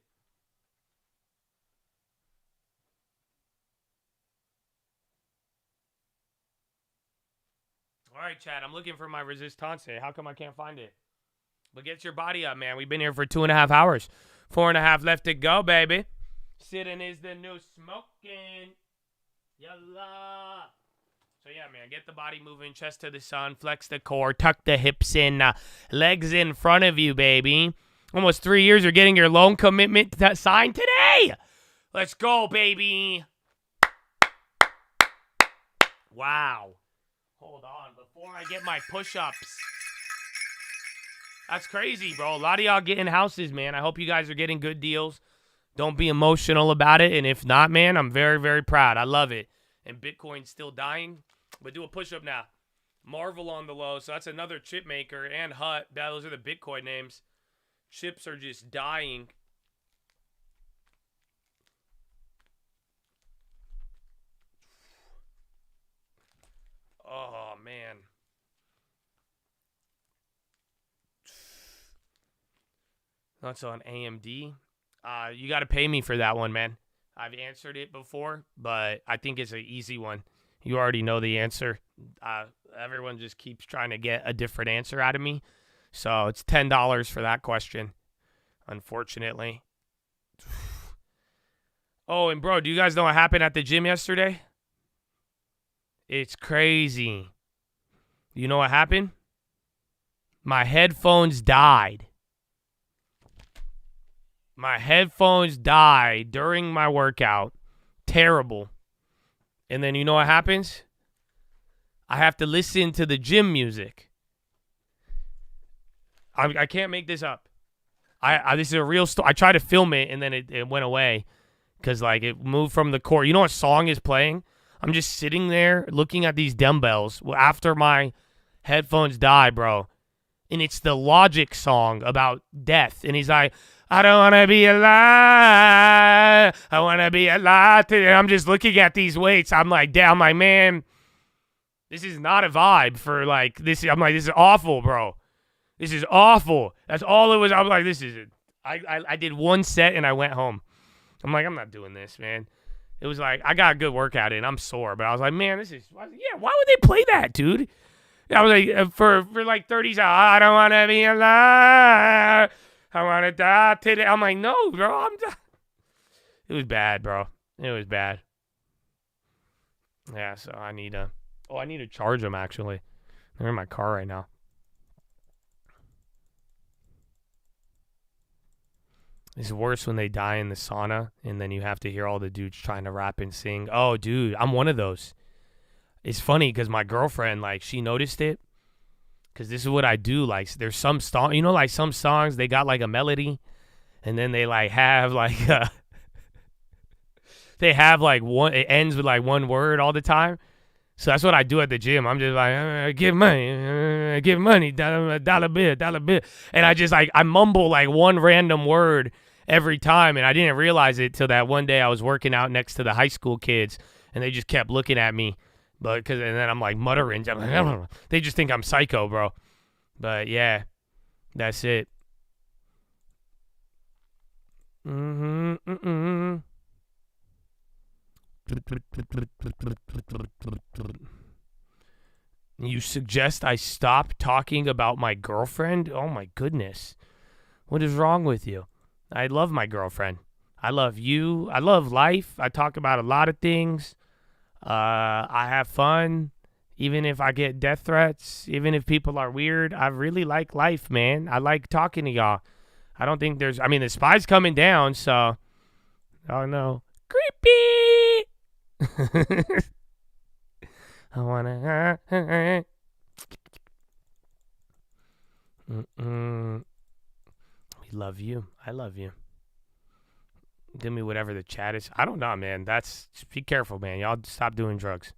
All right, Chad. I'm looking for my resistance. How come I can't find it? But get your body up, man. We've been here for 2.5 hours. 4.5 left to go, baby. Sitting is the new smoking. Yalla. So, yeah, man, get the body moving. Chest to the sun. Flex the core. Tuck the hips in. Legs in front of you, baby. Almost 3 years. You're getting your loan commitment signed today. Let's go, baby. Wow. Hold on. Before I get my push-ups. That's crazy, bro. A lot of y'all getting houses, man. I hope you guys are getting good deals. Don't be emotional about it. And if not, man, I'm very, very proud. I love it. And Bitcoin's still dying. But do a push-up now. Marvel on the low. So that's another chip maker. And Hut. Those are the Bitcoin names. Chips are just dying. Oh, man. That's on AMD. You got to pay me for that one, man. I've answered it before, but I think it's an easy one. You already know the answer. Everyone just keeps trying to get a different answer out of me. So it's $10 for that question, unfortunately. Oh, and bro, do you guys know what happened at the gym yesterday? It's crazy. You know what happened? My headphones died. My headphones died during my workout. Terrible. And then you know what happens? I have to listen to the gym music. I can't make this up. This is a real story. I tried to film it, and then it went away because, like, it moved from the core. You know what song is playing? I'm just sitting there looking at these dumbbells after my headphones die, bro. And it's the Logic song about death. And he's like, I don't want to be alive. I want to be alive today. I'm just looking at these weights. I'm like, man, this is not a vibe for like this. I'm like, this is awful, bro. This is awful. That's all it was. I'm like, this is it. I did one set and I went home. I'm like, I'm not doing this, man. It was like, I got a good workout in. I'm sore. But I was like, man, why would they play that, dude? I was like, for like 30 seconds, I don't want to be alive. I want to die today. I'm like, no, bro. It was bad, bro. It was bad. Yeah, so I need to charge them, actually. They're in my car right now. It's worse when they die in the sauna, and then you have to hear all the dudes trying to rap and sing. Oh, dude, I'm one of those. It's funny because my girlfriend, like, she noticed it. Because this is what I do. Like, there's some song, like some songs, they got like a melody. And then they like have like, they have like one, it ends with like one word all the time. So that's what I do at the gym. I'm just like, give money, dollar bill. And I just like, I mumble like one random word every time. And I didn't realize it till that one day I was working out next to the high school kids. And they just kept looking at me. And then I'm like muttering. I'm like, they just think I'm psycho, bro. But yeah, that's it. You suggest I stop talking about my girlfriend? Oh my goodness. What is wrong with you? I love my girlfriend. I love you. I love life. I talk about a lot of things. I have fun, even if I get death threats, even if people are weird. I really like life, man. I like talking to y'all. I don't think there's. I mean, the SPY's coming down, so. Oh no, creepy. I wanna. We love you. I love you. Give me whatever the chat is. I don't know, man. Just be careful, man. Y'all stop doing drugs.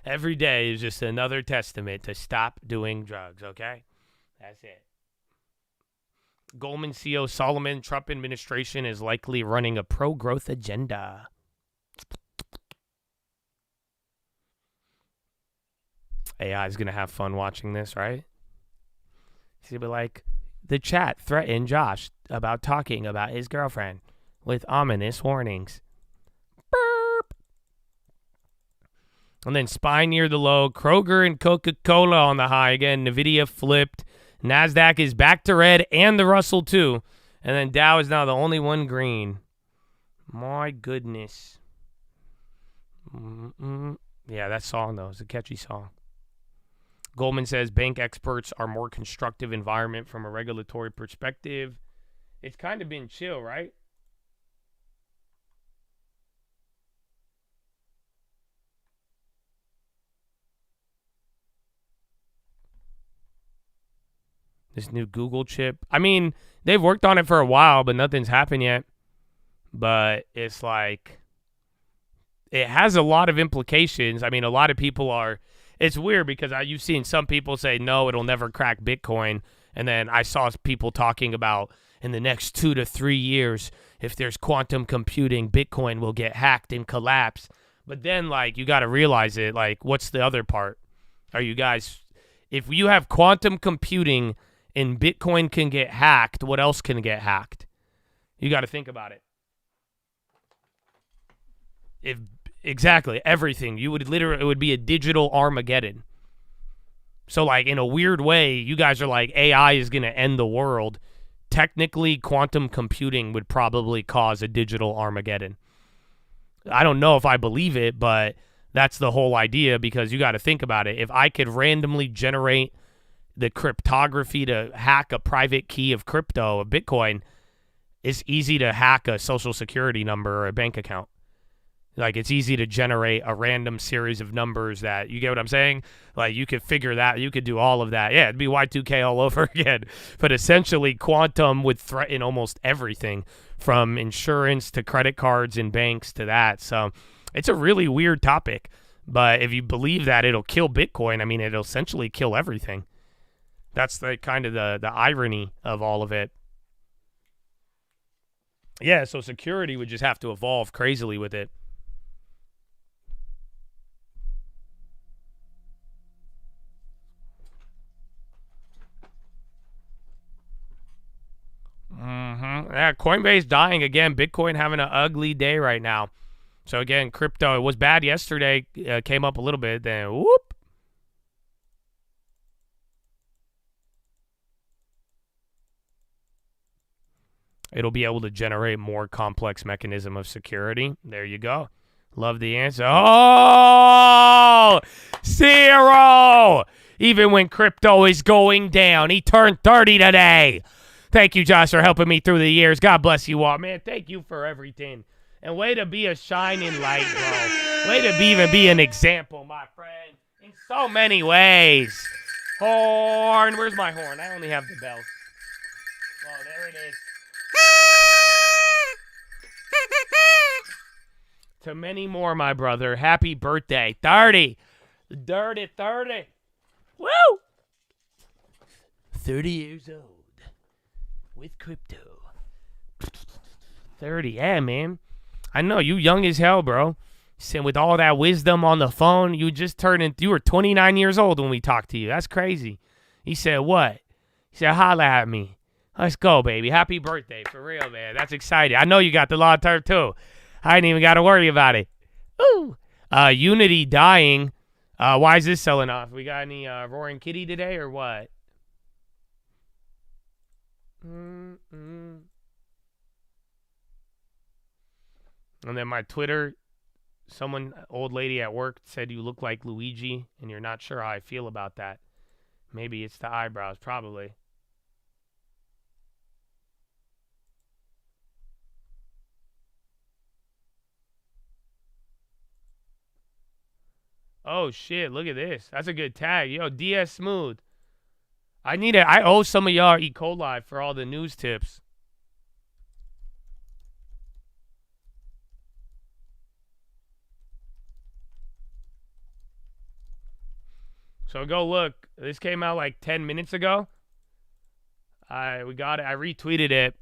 Every day is just another testament to stop doing drugs, okay? That's it. Goldman CEO Solomon, Trump administration is likely running a pro-growth agenda. AI is going to have fun watching this, right? He'll be like, the chat threatened Josh about talking about his girlfriend with ominous warnings. Burp. And then SPY near the low. Kroger and Coca-Cola on the high. Again, NVIDIA flipped. NASDAQ is back to red and the Russell too. And then Dow is now the only one green. My goodness. Yeah, that song, though, is a catchy song. Goldman says bank experts are more constructive environment from a regulatory perspective. It's kind of been chill, right? This new Google chip. I mean, they've worked on it for a while, but nothing's happened yet. But it's like, it has a lot of implications. I mean, a lot of people are, it's weird because you've seen some people say, no, it'll never crack Bitcoin. And then I saw people talking about in the next 2 to 3 years, if there's quantum computing, Bitcoin will get hacked and collapse. But then, like, you got to realize it. Like, what's the other part? Are you guys, if you have quantum computing and Bitcoin can get hacked, what else can get hacked? You got to think about it. Exactly, everything. You would literally, it would be a digital Armageddon. So, like, in a weird way, you guys are like, AI is going to end the world. Technically, quantum computing would probably cause a digital Armageddon. I don't know if I believe it, but that's the whole idea, because you got to think about it. If I could randomly generate the cryptography to hack a private key of crypto, of Bitcoin, it's easy to hack a social security number or a bank account. Like, it's easy to generate a random series of numbers that, you get what I'm saying? Like, you could figure that, you could do all of that. Yeah, it'd be Y2K all over again. But essentially, quantum would threaten almost everything, from insurance to credit cards and banks to that. So it's a really weird topic. But if you believe that it'll kill Bitcoin, I mean, it'll essentially kill everything. That's the kind of the irony of all of it. Yeah, so security would just have to evolve crazily with it. Yeah, Coinbase dying again. Bitcoin having an ugly day right now. So again, crypto, it was bad yesterday. Came up a little bit, then whoop. It'll be able to generate more complex mechanism of security. There you go. Love the answer. Oh, 0. Even when crypto is going down. He turned 30 today. Thank you, Josh, for helping me through the years. God bless you all, man. Thank you for everything. And way to be a shining light, bro. Way to even be an example, my friend. In so many ways. Horn. Where's my horn? I only have the bell. Oh, there it is. To many more, my brother. Happy birthday. 30. Dirty 30. Woo! 30 years old. With crypto. 30. Yeah, man. I know. You young as hell, bro. Sitting with all that wisdom on the phone. You just turned in. You were 29 years old when we talked to you. That's crazy. He said, what? He said, holla at me. Let's go, baby. Happy birthday. For real, man. That's exciting. I know you got the long term, too. I ain't even got to worry about it. Ooh. Unity dying. Why is this selling off? We got any Roaring Kitty today or what? And then my Twitter, old lady at work said you look like Luigi, and you're not sure how I feel about that. Maybe it's the eyebrows, probably. Oh, shit. Look at this. That's a good tag. Yo, DS Smooth. I owe some of y'all E. coli for all the news tips. So go look. This came out like 10 minutes ago. We got it. I retweeted it.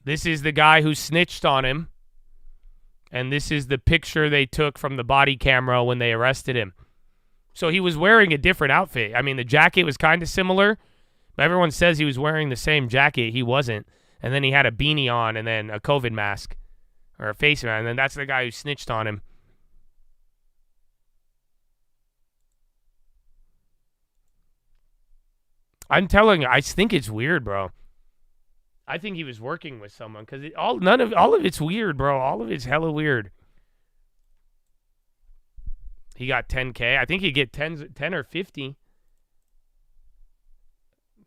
This is the guy who snitched on him. And this is the picture they took from the body camera when they arrested him. So he was wearing a different outfit. I mean, the jacket was kind of similar. But everyone says he was wearing the same jacket. He wasn't. And then he had a beanie on and then a COVID mask. Or a face mask. And then that's the guy who snitched on him. I'm telling you, I think it's weird, bro. I think he was working with someone because all of it's weird, bro. All of it's hella weird. He got 10K. I think he'd get 10 or 50.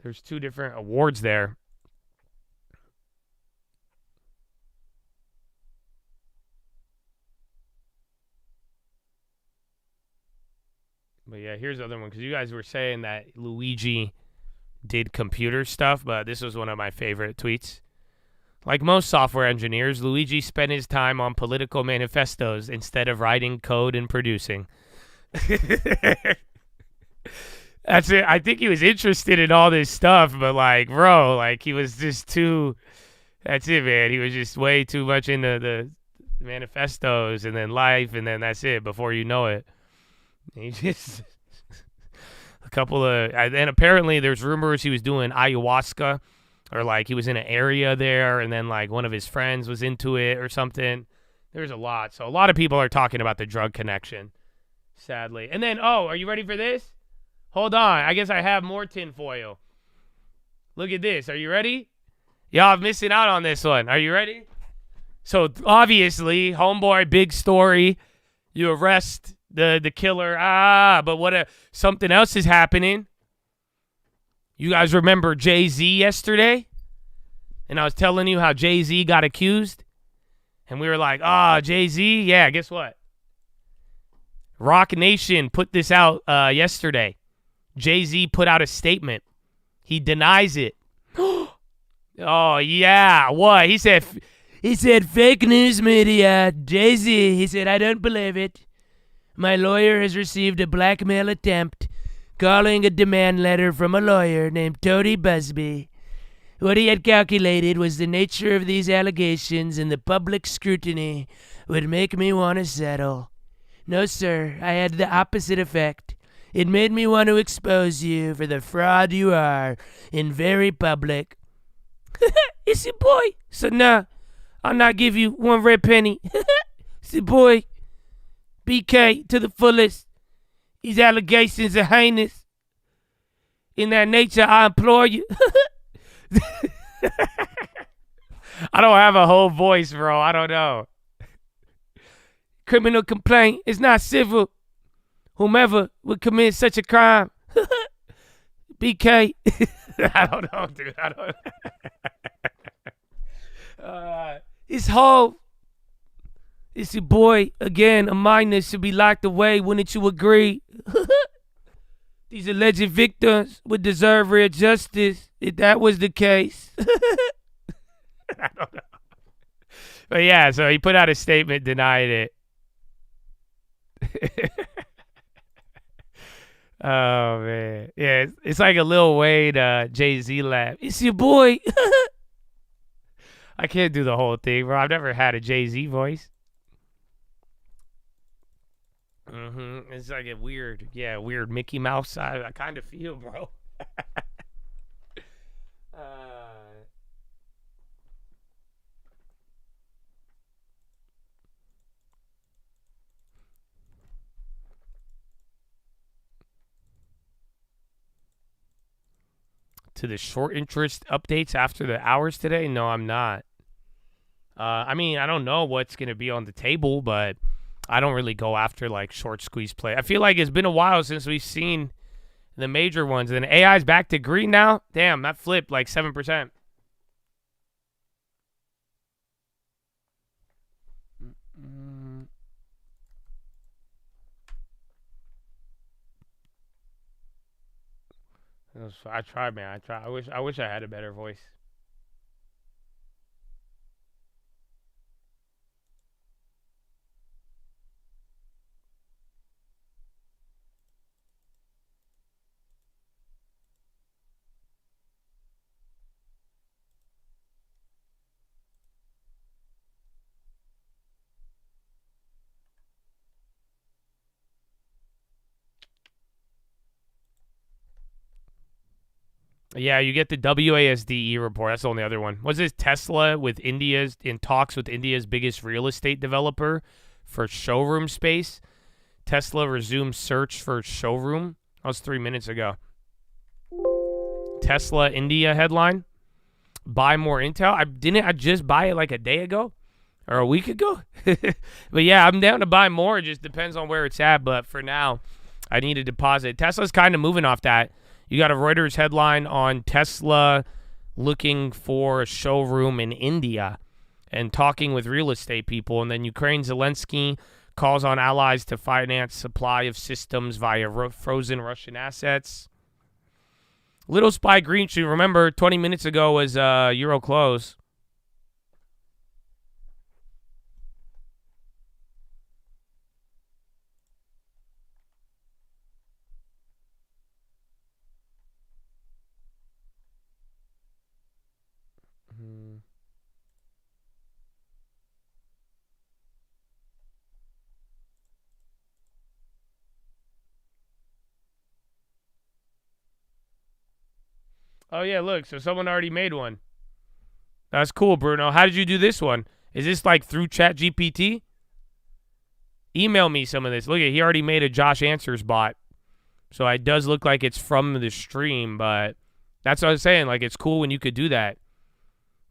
There's 2 different awards there. But yeah, here's the other one because you guys were saying that Luigi did computer stuff, but this was one of my favorite tweets. Like most software engineers, Luigi spent his time on political manifestos instead of writing code and producing. That's it. I think he was interested in all this stuff, but like, bro, like he was just too. That's it, man. He was just way too much into the manifestos and then life, and then that's it. Before you know it, he just. A couple of, and apparently there's rumors he was doing ayahuasca, or like he was in an area there, and then like one of his friends was into it or something. There's a lot. So a lot of people are talking about the drug connection, sadly. And then, oh, are you ready for this? Hold on. I guess I have more tinfoil. Look at this. Are you ready? Y'all missing out on this one. Are you ready? So obviously, homeboy, big story. You arrest the killer. But something else is happening. You guys remember Jay-Z yesterday? And I was telling you how Jay-Z got accused. And we were like, Jay-Z? Yeah, guess what? Rock Nation put this out yesterday. Jay-Z put out a statement. He denies it. Oh, yeah. What? He said, fake news media. Jay-Z, he said, I don't believe it. My lawyer has received a blackmail attempt calling a demand letter from a lawyer named Tony Busby. What he had calculated was the nature of these allegations and the public scrutiny would make me want to settle. No, sir, I had the opposite effect. It made me want to expose you for the fraud you are in very public. It's your boy. So nah, I'll not give you one red penny. It's your boy. BK to the fullest. These allegations are heinous. In that nature, I implore you. I don't have a whole voice, bro. I don't know. Criminal complaint is not civil. Whomever would commit such a crime. BK. I don't know, dude. I don't. It's Hov. It's your boy. Again, a minor should be locked away. Wouldn't you agree? These alleged victims would deserve real justice if that was the case. I don't know. But yeah, so he put out a statement, denied it. Oh, man. Yeah, it's like a Lil Wayne Jay-Z laugh. It's your boy. I can't do the whole thing, bro. I've never had a Jay-Z voice. It's like a weird Mickey Mouse. I kind of feel, bro. To the short interest updates after the hours today? No, I'm not. I mean, I don't know what's going to be on the table, but I don't really go after like short squeeze play. I feel like it's been a while since we've seen the major ones. And AI's back to green now. Damn, that flipped like 7%. I tried, man. I tried. I wish I had a better voice. Yeah, you get the WASDE report. That's the only other one. Was this Tesla with India's in talks with India's biggest real estate developer for showroom space? Tesla resumes search for showroom. That was 3 minutes ago. Tesla India headline. Buy more Intel. I just buy it like a day ago or a week ago? But yeah, I'm down to buy more. It just depends on where it's at. But for now, I need a deposit. Tesla's kind of moving off that. You got a Reuters headline on Tesla looking for a showroom in India and talking with real estate people. And then Ukraine Zelensky calls on allies to finance supply of systems via frozen Russian assets. Little spy green shoot. Remember, 20 minutes ago was Euro close. Oh, yeah, look. So someone already made one. That's cool, Bruno. How did you do this one? Is this like through ChatGPT? Email me some of this. Look, he already made a Josh Answers bot. So it does look like it's from the stream, but that's what I was saying. Like, it's cool when you could do that.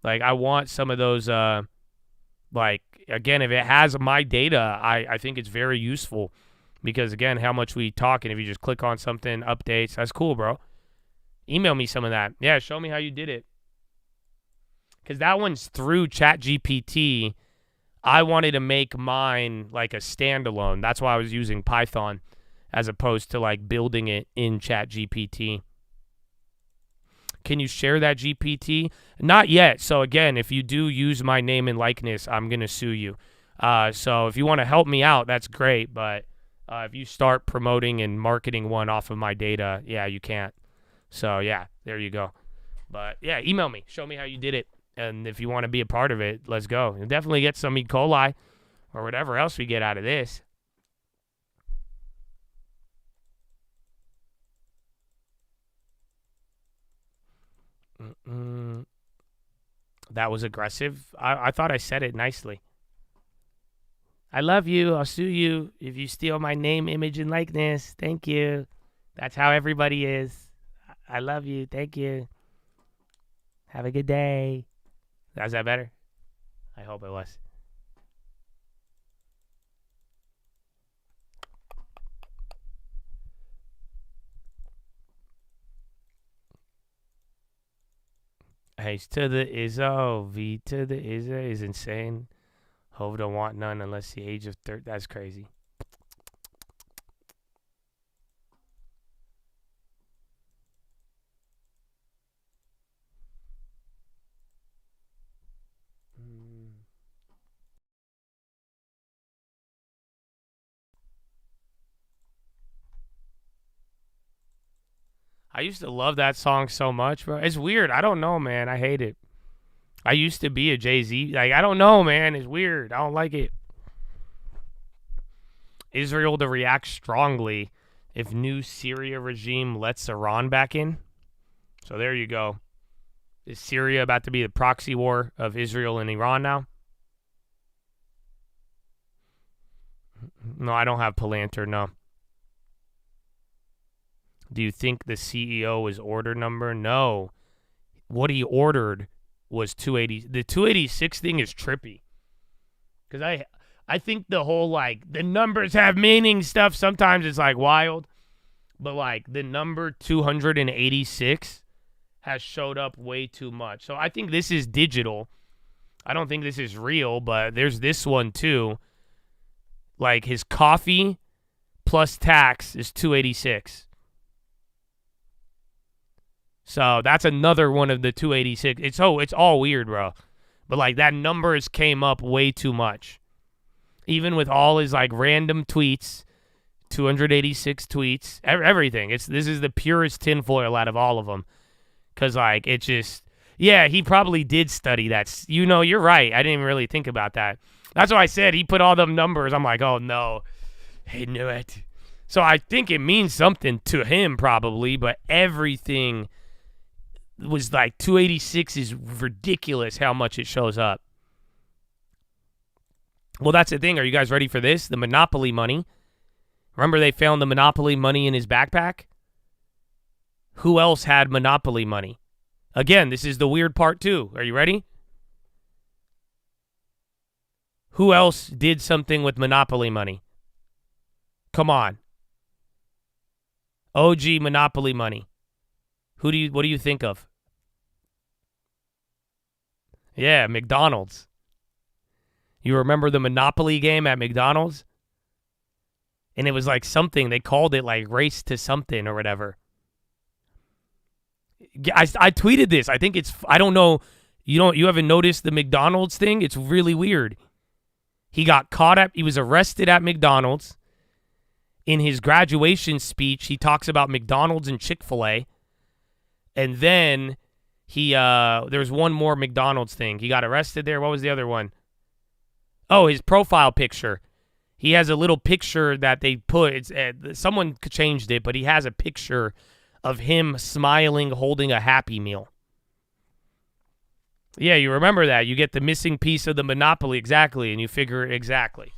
Like, I want some of those, like, again, if it has my data, I think it's very useful. Because, again, how much we talk, and if you just click on something, updates, that's cool, bro. Email me some of that. Yeah, show me how you did it. Because that one's through ChatGPT. I wanted to make mine like a standalone. That's why I was using Python as opposed to like building it in ChatGPT. Can you share that GPT? Not yet. So again, if you do use my name and likeness, I'm going to sue you. So if you want to help me out, that's great. But if you start promoting and marketing one off of my data, yeah, you can't. So yeah, there you go. But yeah, email me. Show me how you did it. And if you want to be a part of it, let's go. You'll definitely get some E. coli or whatever else we get out of this. That was aggressive. I thought I said it nicely. I love you. I'll sue you if you steal my name, image, and likeness. Thank you. That's how everybody is. I love you. Thank you. Have a good day. Was that better? I hope it was. H to the Izzo, V to the Izzo is insane. Hove don't want none unless the age of 30. That's crazy. I used to love that song so much, bro. It's weird. I don't know, man. I hate it. I used to be a Jay-Z. Like, I don't know, man. It's weird. I don't like it. Israel to react strongly if new Syria regime lets Iran back in. So there you go. Is Syria about to be the proxy war of Israel and Iran now? No, I don't have Palantir, no. Do you think the CEO is order number? No. What he ordered was 280. The 286 thing is trippy. Because I think the whole, like, the numbers have meaning stuff, sometimes it's, like, wild. But, like, the number 286 has showed up way too much. So I think this is digital. I don't think this is real, but there's this one, too. Like, his coffee plus tax is 286. So that's another one of the 286. It's all weird, bro. But like that numbers came up way too much. Even with all his like random tweets, 286 tweets, everything. This is the purest tinfoil out of all of them. Cause like it just, yeah, he probably did study that. You know, you're right. I didn't even really think about that. That's why I said he put all them numbers. I'm like, oh no, he knew it. So I think it means something to him probably, but everything was like 286 is ridiculous how much it shows up. Well, that's the thing. Are you guys ready for this? The Monopoly money. Remember they found the Monopoly money in his backpack? Who else had Monopoly money? Again, this is the weird part too. Are you ready? Who else did something with Monopoly money? Come on. OG Monopoly money. What do you think of? Yeah, McDonald's. You remember the Monopoly game at McDonald's? And it was like something, they called it like Race to Something or whatever. I tweeted this. I think it's, I don't know, you haven't noticed the McDonald's thing? It's really weird. He was arrested at McDonald's. In his graduation speech, he talks about McDonald's and Chick-fil-A. And then there's one more McDonald's thing. He got arrested there. What was the other one? Oh, his profile picture. He has a little picture that they put. Someone changed it, but he has a picture of him smiling, holding a Happy Meal. Yeah, you remember that. You get the missing piece of the Monopoly, exactly, and you figure exactly.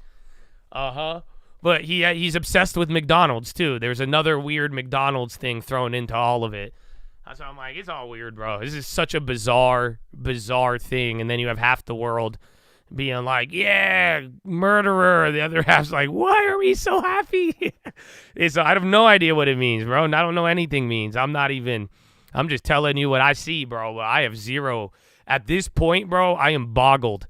Uh-huh. But he's obsessed with McDonald's, too. There's another weird McDonald's thing thrown into all of it. So I'm like, it's all weird, bro. This is such a bizarre thing. And then you have half the world being like, yeah, murderer. The other half's like, why are we so happy? I have no idea what it means, bro. And I don't know anything means. I'm just telling you what I see, bro. I have zero. At this point, bro, I am boggled.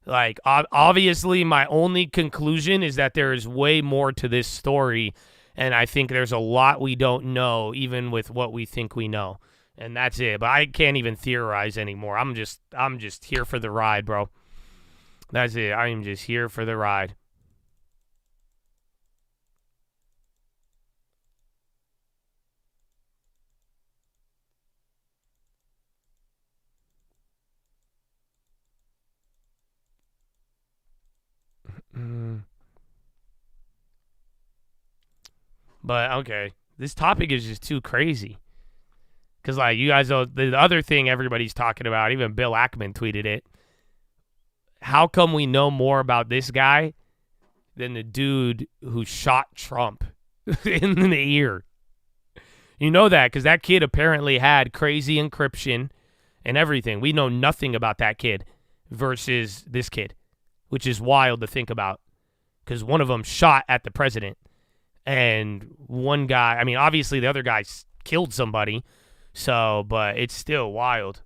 Like, obviously, my only conclusion is that there is way more to this story. And I think there's a lot we don't know, even with what we think we know. And that's it. But I can't even theorize anymore. I'm just here for the ride, bro. That's it. I am just here for the ride. But, okay. This topic is just too crazy. Because, like, you guys know, the other thing everybody's talking about, even Bill Ackman tweeted it. How come we know more about this guy than the dude who shot Trump in the ear? You know that because that kid apparently had crazy encryption and everything. We know nothing about that kid versus this kid, which is wild to think about because one of them shot at the president and one guy, I mean, obviously the other guy killed somebody, but it's still wild.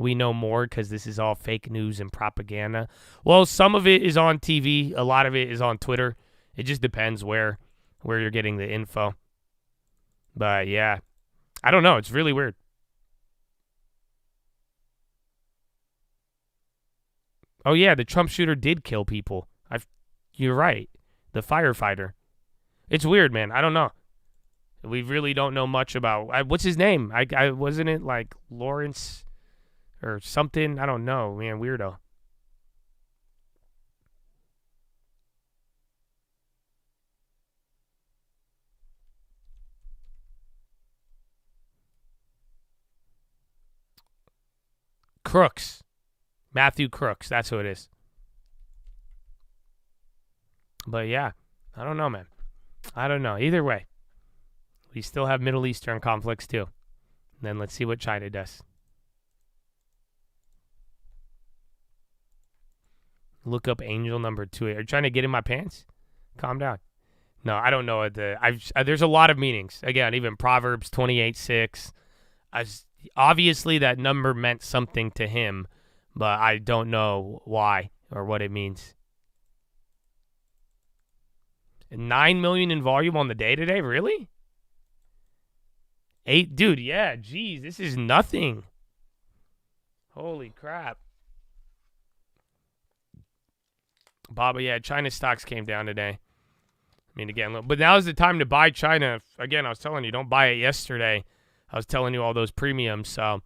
We know more because this is all fake news and propaganda. Well, some of it is on TV. A lot of it is on Twitter. It just depends where you're getting the info. But, yeah. I don't know. It's really weird. Oh, yeah. The Trump shooter did kill people. You're right. The firefighter. It's weird, man. I don't know. We really don't know much about... what's his name? I wasn't it like Lawrence... or something. I don't know, man. Weirdo. Crooks. Matthew Crooks. That's who it is. But yeah, I don't know, man. I don't know. Either way, we still have Middle Eastern conflicts too. And then let's see what China does. Look up angel number 2. Are you trying to get in my pants? Calm down. No, I don't know. There's a lot of meanings. Again, even Proverbs 28:6. Obviously, that number meant something to him, but I don't know why or what it means. 9 million in volume on the day today? Really? 8, dude, yeah, geez, this is nothing. Holy crap. Baba, yeah, China stocks came down today. I mean, again, but now is the time to buy China. Again, I was telling you, don't buy it yesterday. I was telling you all those premiums, so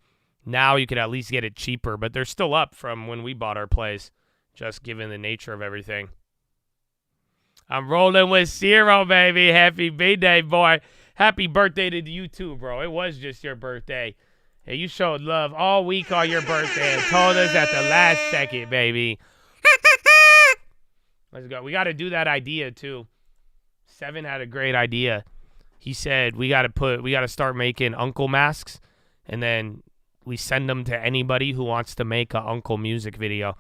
now you could at least get it cheaper, but they're still up from when we bought our place, just given the nature of everything. I'm rolling with 0, baby. Happy birthday, boy. Happy birthday to you too, bro. It was just your birthday. Hey, you showed love all week on your birthday and told us at the last second, baby. Let's go. We got to do that idea too. 7 had a great idea. He said we got to start making uncle masks, and then we send them to anybody who wants to make an uncle music video.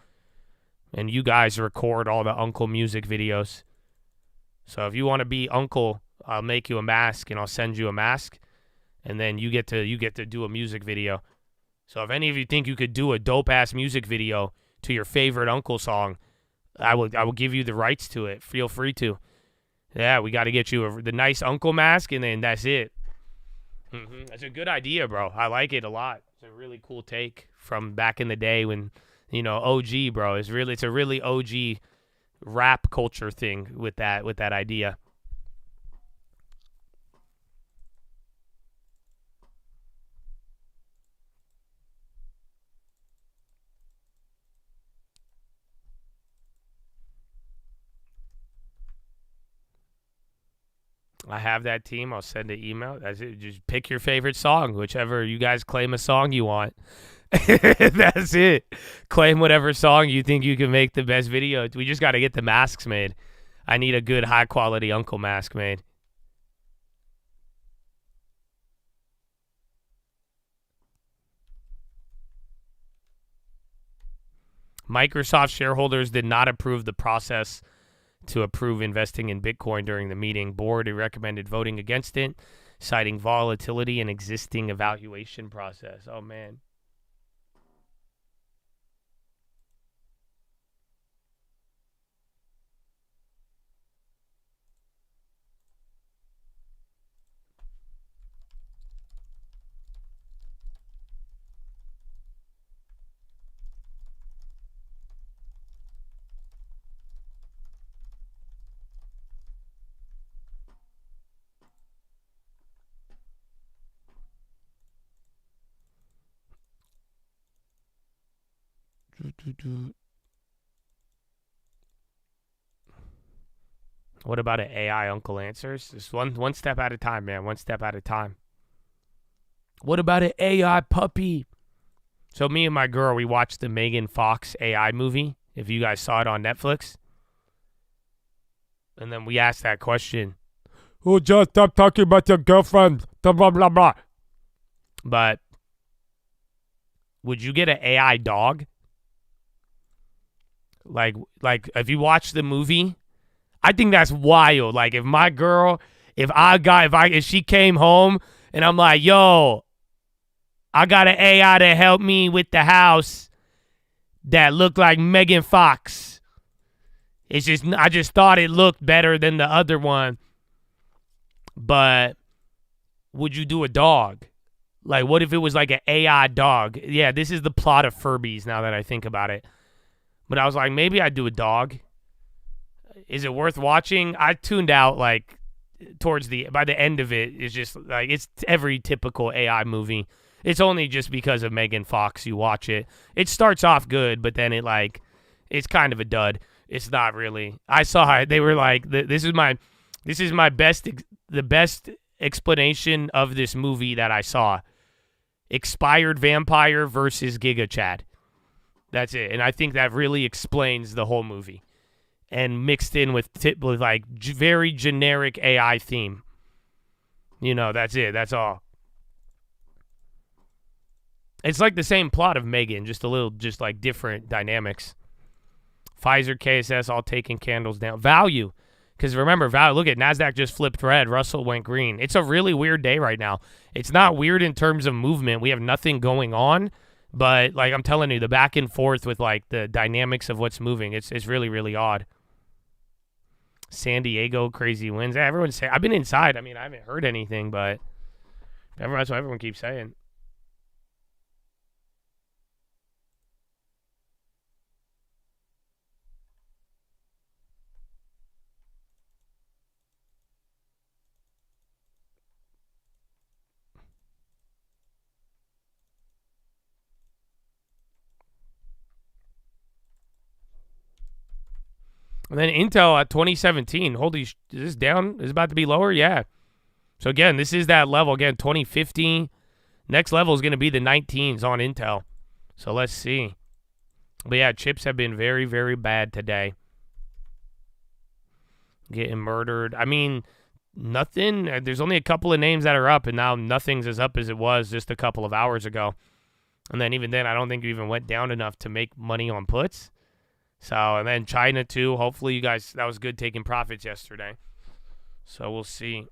And you guys record all the uncle music videos. So if you want to be uncle, I'll make you a mask and I'll send you a mask, and then you get to do a music video. So if any of you think you could do a dope ass music video to your favorite uncle song, I will give you the rights to it. Feel free to. Yeah, we got to get you the nice uncle mask, and then that's it. That's a good idea, bro. I like it a lot. It's a really cool take from back in the day when, OG, bro. It's a really OG rap culture thing with that idea. I have that team. I'll send an email. That's it. Just pick your favorite song, whichever you guys claim a song you want. That's it. Claim whatever song you think you can make the best video. We just got to get the masks made. I need a good, high-quality uncle mask made. Microsoft shareholders did not approve the process to approve investing in Bitcoin during the meeting. Board recommended voting against it, citing volatility and existing evaluation process. Oh, man. What about an AI Uncle Answers? Just one step at a time, man. One step at a time. What about an AI puppy? So me and my girl, we watched the Megan Fox AI movie, if you guys saw it on Netflix. And then we asked that question. Oh, just stop talking about your girlfriend. Blah, blah, blah, blah. But would you get an AI dog? Like if you watch the movie, I think that's wild. Like if my girl, if she came home and I'm like, yo, I got an AI to help me with the house that looked like Megan Fox. I just thought it looked better than the other one. But would you do a dog? Like what if it was like an AI dog? Yeah, this is the plot of Furbies now that I think about it. But I was like, maybe I'd do a dog. Is it worth watching? I tuned out like by the end of it. It's just like it's every typical AI movie. It's only just because of Megan Fox you watch it. It starts off good, but then it's kind of a dud. It's not really. I saw it. They were like, this is my best explanation of this movie that I saw. Expired vampire versus Giga Chad. That's it. And I think that really explains the whole movie. And mixed in with like very generic AI theme. That's it. That's all. It's like the same plot of Megan, just like different dynamics. Pfizer, KSS, all taking candles down. Value. Because remember, look at NASDAQ just flipped red. Russell went green. It's a really weird day right now. It's not weird in terms of movement. We have nothing going on. But like I'm telling you, the back and forth with like the dynamics of what's moving, it's really, really odd. San Diego crazy wins. Everyone's saying, I've been inside. I mean, I haven't heard anything, but that's what everyone keeps saying. And then Intel at 2017. Holy, is this down? Is it about to be lower? Yeah. So again, this is that level. Again, 2050. Next level is going to be the 19s on Intel. So let's see. But yeah, chips have been very, very bad today. Getting murdered. I mean, nothing. There's only a couple of names that are up, and now nothing's as up as it was just a couple of hours ago. And then even then, I don't think it even went down enough to make money on puts. So, and then China too. Hopefully you guys, that was good taking profits yesterday. So we'll see.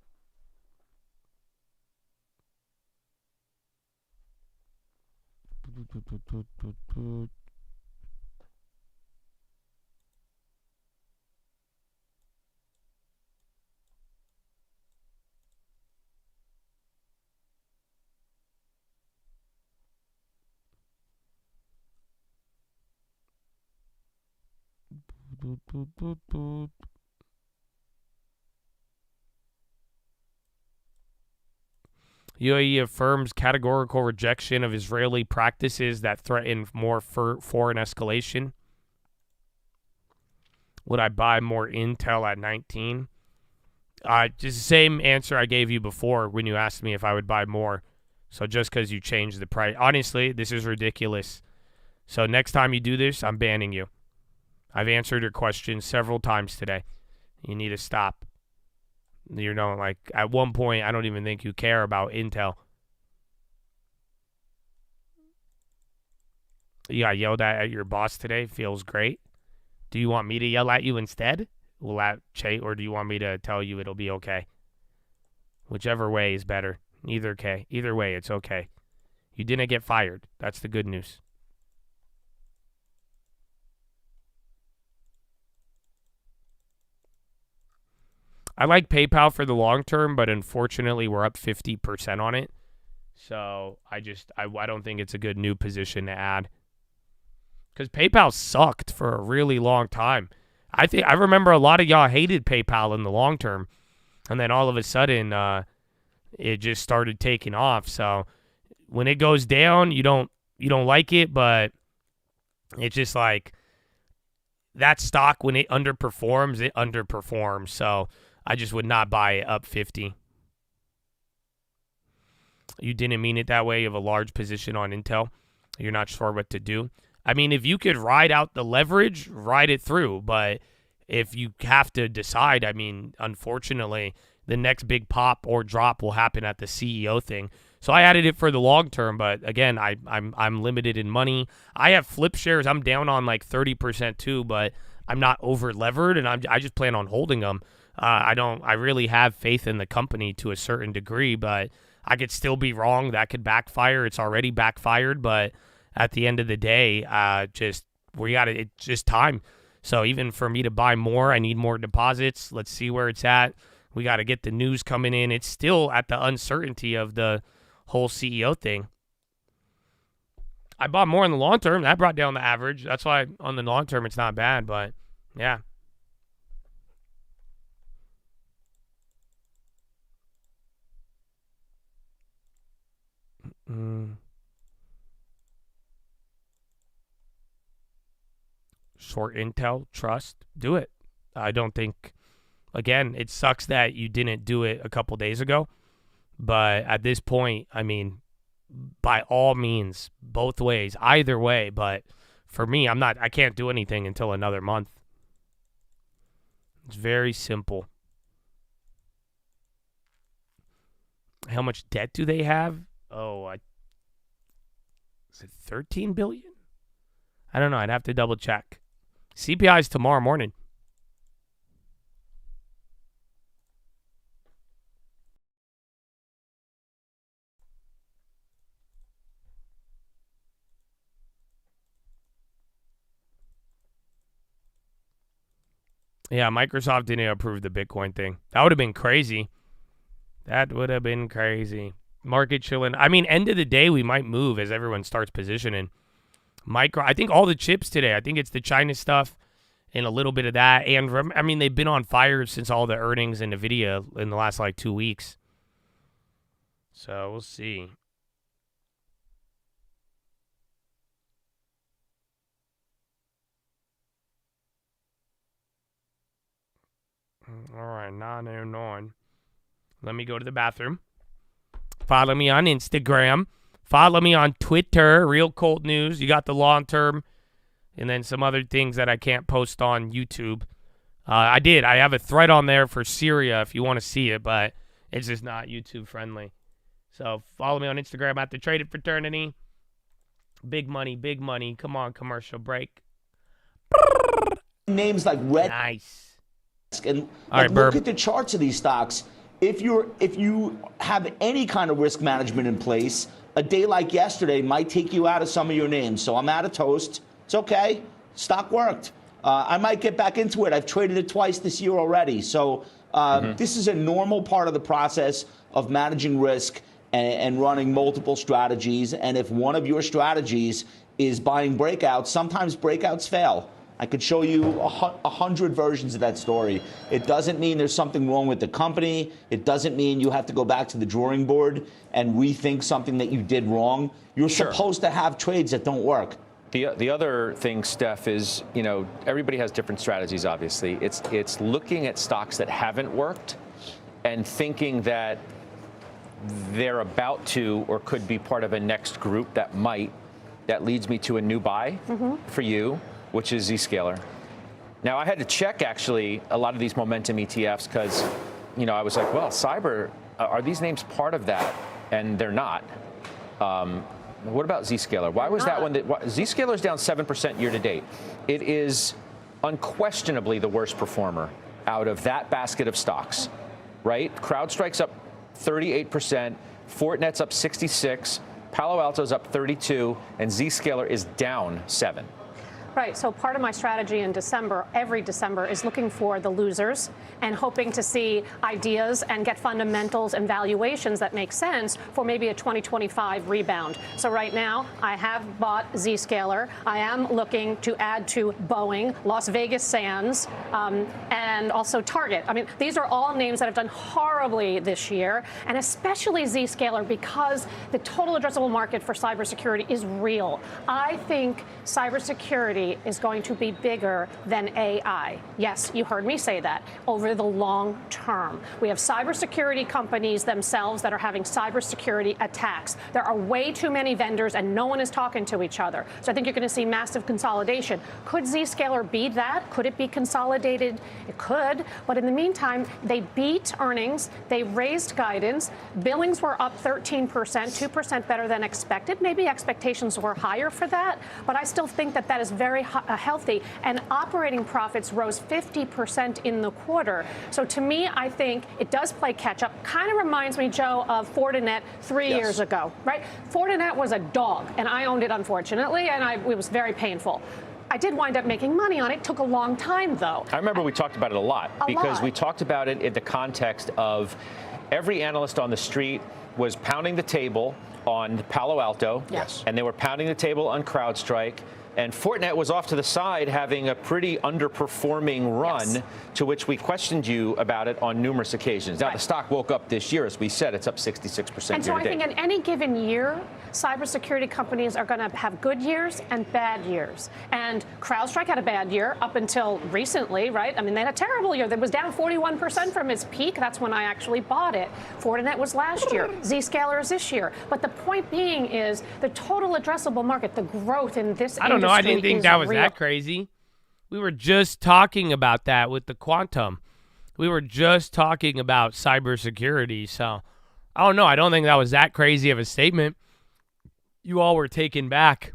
UAE affirms categorical rejection of Israeli practices that threaten more foreign escalation. Would I buy more Intel at 19? Just the same answer I gave you before when you asked me if I would buy more. So just because you changed the price. Honestly, this is ridiculous. So next time you do this, I'm banning you. I've answered your question several times today. You need to stop. You know, like, at one point, I don't even think you care about Intel. You got yelled at your boss today. Feels great. Do you want me to yell at you instead? Will that change, or do you want me to tell you it'll be okay? Whichever way is better. Either way, it's okay. You didn't get fired. That's the good news. I like PayPal for the long term, but unfortunately we're up 50% on it. So I don't think it's a good new position to add. Because PayPal sucked for a really long time. I remember a lot of y'all hated PayPal in the long term. And then all of a sudden, it just started taking off. So when it goes down, you don't like it, but it's just like that stock, when it underperforms. So I just would not buy it up 50. You didn't mean it that way. You have a large position on Intel. You're not sure what to do. I mean, if you could ride out the leverage, ride it through. But if you have to decide, I mean, unfortunately, the next big pop or drop will happen at the CEO thing. So I added it for the long term, but again, I'm limited in money. I have flip shares. I'm down on like 30% too, but I'm not over levered, and I just plan on holding them. I really have faith in the company to a certain degree, but I could still be wrong. That could backfire. It's already backfired, but at the end of the day, it's just time. So even for me to buy more, I need more deposits. Let's see where it's at. We got to get the news coming in. It's still at the uncertainty of the whole CEO thing. I bought more in the long term. That brought down the average. That's why on the long term, it's not bad, but yeah. Short Intel, trust, do it. I don't think, again, it sucks that you didn't do it a couple days ago, but at this point, I mean, by all means, both ways, either way, but for me, I can't do anything until another month. It's very simple. How much debt do they have? Is it 13 billion? I don't know. I'd have to double check. CPI is tomorrow morning. Yeah, Microsoft didn't approve the Bitcoin thing. That would have been crazy. That would have been crazy. Market chilling. I mean, end of the day, we might move as everyone starts positioning. I think all the chips today, I think it's the China stuff and a little bit of that. And, I mean, they've been on fire since all the earnings and NVIDIA in the last, 2 weeks. So, we'll see. All right, 9:09. Let me go to the bathroom. Follow me on Instagram. Follow me on Twitter. Real Cold News. You got the long term, and then some other things that I can't post on YouTube. I have a thread on there for Syria if you want to see it, but it's just not YouTube friendly. So follow me on Instagram at the Traded Fraternity. Big money, big money. Come on, commercial break. Names like Red. Nice. And all right, look at the charts of these stocks. If you have any kind of risk management in place, a day like yesterday might take you out of some of your names. So I'm out of toast. It's okay. Stock worked. I might get back into it. I've traded it twice this year already. So this is a normal part of the process of managing risk and running multiple strategies. And if one of your strategies is buying breakouts, sometimes breakouts fail. I could show you 100 versions of that story. It doesn't mean there's something wrong with the company. It doesn't mean you have to go back to the drawing board and rethink something that you did wrong. You're supposed to have trades that don't work. The other thing, Steph, is, everybody has different strategies, obviously. It's looking at stocks that haven't worked and thinking that they're about to or could be part of a next group that leads me to a new buy for you, which is Zscaler. Now, I had to check, actually, a lot of these momentum ETFs because, I was like, well, cyber, are these names part of that? And they're not. What about Zscaler? Why was that one? Zscaler is down 7% year to date. It is unquestionably the worst performer out of that basket of stocks, right? CrowdStrike's up 38%, Fortinet's up 66%, Palo Alto's up 32%, and Zscaler is down 7%. Right. So part of my strategy in December, every December, is looking for the losers and hoping to see ideas and get fundamentals and valuations that make sense for maybe a 2025 rebound. So right now, I have bought Zscaler. I am looking to add to Boeing, Las Vegas Sands, and also Target. I mean, these are all names that have done horribly this year, and especially Zscaler because the total addressable market for cybersecurity is real. I think cybersecurity is going to be bigger than AI. Yes, you heard me say that, over the long term. We have cybersecurity companies themselves that are having cybersecurity attacks. There are way too many vendors and no one is talking to each other. So I think you're going to see massive consolidation. Could Zscaler be that? Could it be consolidated? It could. But in the meantime, they beat earnings. They raised guidance. Billings were up 13%, 2% better than expected. Maybe expectations were higher for that, but I still think that is very healthy, and operating profits rose 50% in the quarter. So to me, I think it does play catch up. Kind of reminds me, Joe, of Fortinet 3 years ago, right? Fortinet was a dog, and I owned it, unfortunately, and it was very painful. I did wind up making money on it. It took a long time, though. I remember we talked about it a lot because we talked about it in the context of every analyst on the street was pounding the table on Palo Alto, and they were pounding the table on CrowdStrike. And Fortinet was off to the side having a pretty underperforming run, to which we questioned you about it on numerous occasions. Now, the stock woke up this year. As we said, it's up 66% And so I think in any given year, cybersecurity companies are going to have good years and bad years. And CrowdStrike had a bad year up until recently, right? I mean, they had a terrible year. That was down 41% from its peak. That's when I actually bought it. Fortinet was last year. Zscaler is this year. But the point being is the total addressable market, the growth in this industry. No, I didn't think that was that crazy. We were just talking about that with the quantum. We were just talking about cybersecurity. So, I don't know. I don't think that was that crazy of a statement. You all were taken back.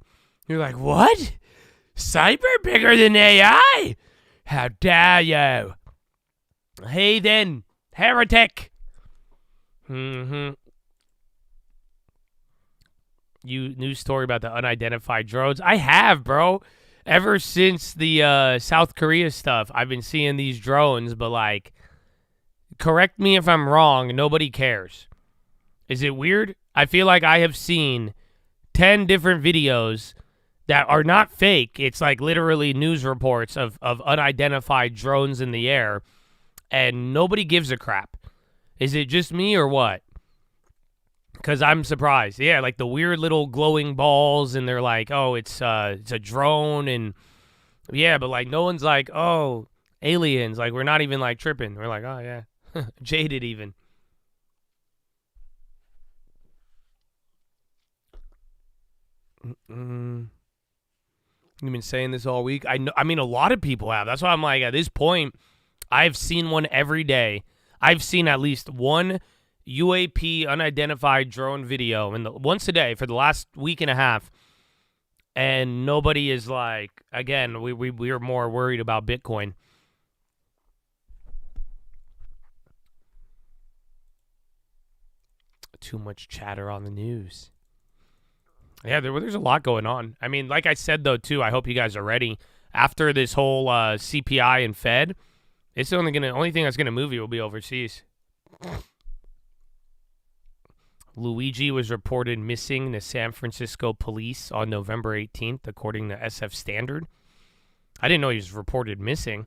You're like, what? Cyber bigger than AI? How dare you? Hey then, heretic. News story about the unidentified drones. I have, bro. ever since the South Korea stuff, I've been seeing these drones, but like, correct me if I'm wrong, nobody cares. Is it weird? I feel like I have seen 10 different videos that are not fake. It's like literally news reports of unidentified drones in the air, and nobody gives a crap. Is it just me or what? Because I'm surprised. Yeah, like the weird little glowing balls, and they're like, oh, it's a drone, and yeah, but like no one's like, oh, aliens. Like we're not even like tripping. We're like, oh yeah, jaded even. You've been saying this all week. I mean, a lot of people have. That's why I'm like, at this point, I've seen one every day. I've seen at least one UAP unidentified drone video once a day for the last week and a half, and nobody is like, again, we are more worried about Bitcoin. Too much chatter on the news. Yeah, there's a lot going on. I mean, like I said, though, too, I hope you guys are ready. After this whole CPI and Fed, it's only thing that's gonna move you will be overseas. Luigi was reported missing to San Francisco police on November 18th, according to SF Standard. I didn't know he was reported missing.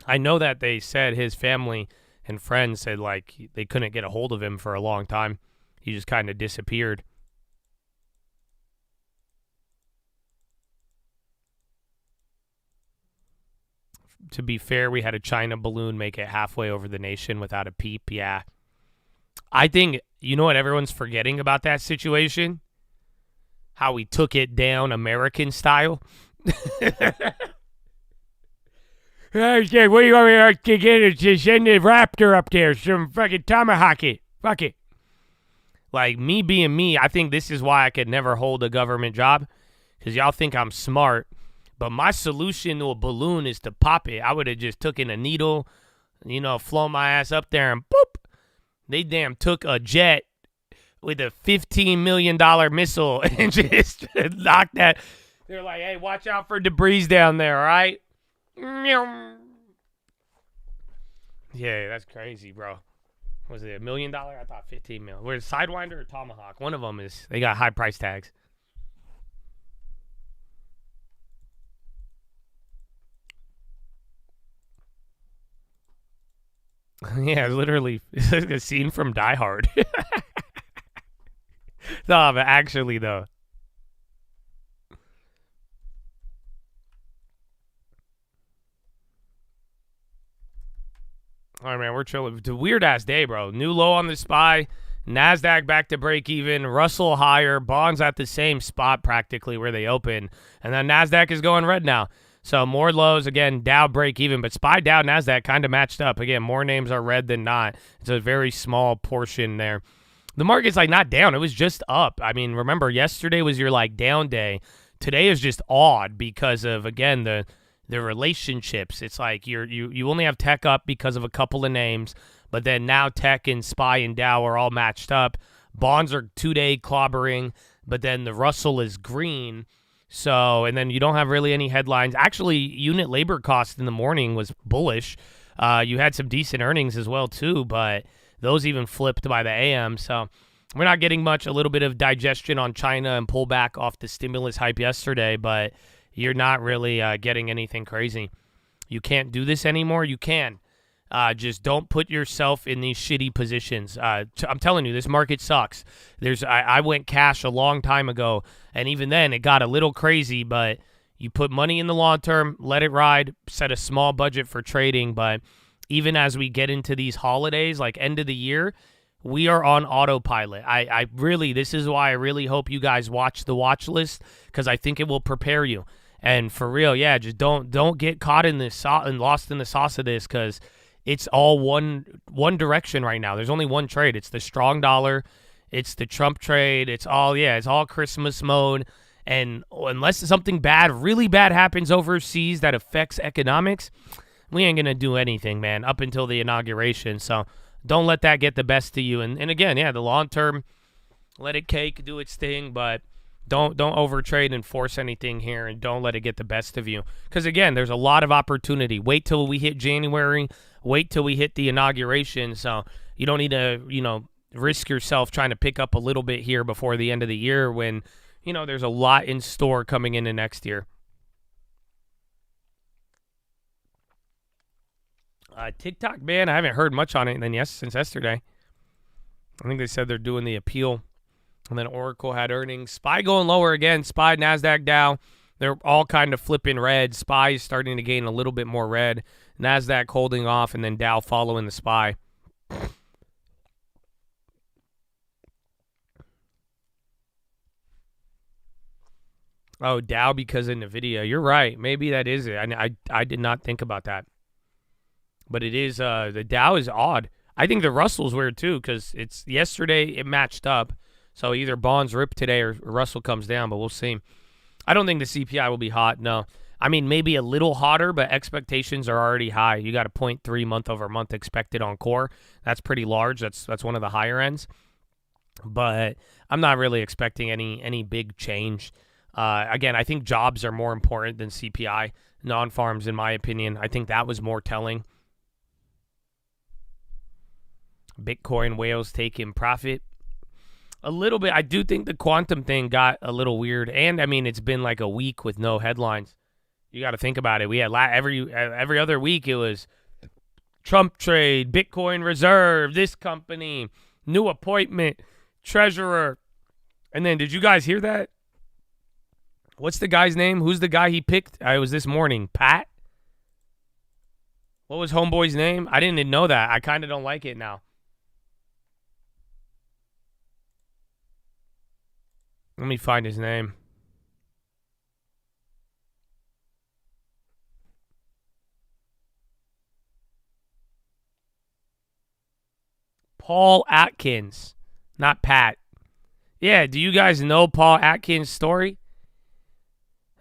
I know that they said his family and friends said like they couldn't get a hold of him for a long time. He just kind of disappeared. To be fair, we had a China balloon make it halfway over the nation without a peep. Yeah. I think, you know what everyone's forgetting about that situation? How we took it down American style. Okay, what do you want me to get? Just send the Raptor up there. Some fucking tomahawk it. Fuck it. Like, me being me, I think this is why I could never hold a government job. Because y'all think I'm smart. But my solution to a balloon is to pop it. I would have just taken a needle, flown my ass up there and boop. They damn took a jet with a $15 million missile and just knocked that. They're like, hey, watch out for debris down there, all right? Yeah, that's crazy, bro. Was it $1 million? I thought 15 million. Where's Sidewinder or Tomahawk? One of them they got high price tags. Yeah, literally, it's like a scene from Die Hard. No, but actually, though. All right, man, we're chilling. It's a weird-ass day, bro. New low on the SPY. NASDAQ back to break even. Russell higher. Bonds at the same spot practically where they open. And then NASDAQ is going red now. So more lows, again, Dow break even, but SPY, Dow, NASDAQ kind of matched up. Again, more names are red than not. It's a very small portion there. The market's like not down. It was just up. I mean, remember, yesterday was your like down day. Today is just odd because of, again, the relationships. It's like you only have tech up because of a couple of names, but then now tech and SPY and Dow are all matched up. Bonds are 2-day clobbering, but then the Russell is green. So, and then you don't have really any headlines. Actually, unit labor cost in the morning was bullish. You had some decent earnings as well, too, but those even flipped by the AM. So, we're not getting much. A little bit of digestion on China and pullback off the stimulus hype yesterday, but you're not really getting anything crazy. You can't do this anymore. You can. Just don't put yourself in these shitty positions. I'm telling you, this market sucks. I went cash a long time ago, and even then it got a little crazy, but you put money in the long term, let it ride, set a small budget for trading. But even as we get into these holidays, like end of the year, we are on autopilot. I really, this is why I really hope you guys watch the watch list, because I think it will prepare you. And for real, yeah, just don't get caught in this and lost in the sauce of this, because it's all one direction right now. There's only one trade. It's the strong dollar. It's the Trump trade. It's all Christmas mode. And unless something bad, really bad happens overseas that affects economics, we ain't going to do anything, man, up until the inauguration. So don't let that get the best of you. And again, yeah, the long term, let it cake, do its thing. But Don't overtrade and force anything here, and don't let it get the best of you. Because, again, there's a lot of opportunity. Wait till we hit January. Wait till we hit the inauguration. So you don't need to, risk yourself trying to pick up a little bit here before the end of the year when, there's a lot in store coming into next year. TikTok ban, I haven't heard much on it since yesterday. I think they said they're doing the appeal. And then Oracle had earnings. SPY going lower again. SPY, NASDAQ, Dow. They're all kind of flipping red. SPY is starting to gain a little bit more red. NASDAQ holding off, and then Dow following the SPY. Oh, Dow because of NVIDIA. You're right. Maybe that is it. I did not think about that. But it is, the Dow is odd. I think the Russell's weird too because it's yesterday it matched up. So either bonds rip today or Russell comes down, but we'll see. I don't think the CPI will be hot, no. I mean, maybe a little hotter, but expectations are already high. You got a 0.3 month-over-month expected on core. That's pretty large. That's one of the higher ends. But I'm not really expecting any big change. Again, I think jobs are more important than CPI. Non-farms, in my opinion. I think that was more telling. Bitcoin whales taking profit. A little bit. I do think the quantum thing got a little weird. And, I mean, it's been like a week with no headlines. You got to think about it. We had every other week it was Trump trade, Bitcoin reserve, this company, new appointment, treasurer. And then did you guys hear that? What's the guy's name? Who's the guy he picked? It was this morning. Pat? What was homeboy's name? I didn't even know that. I kind of don't like it now. Let me find his name. Paul Atkins, not Pat. Yeah, do you guys know Paul Atkins' story?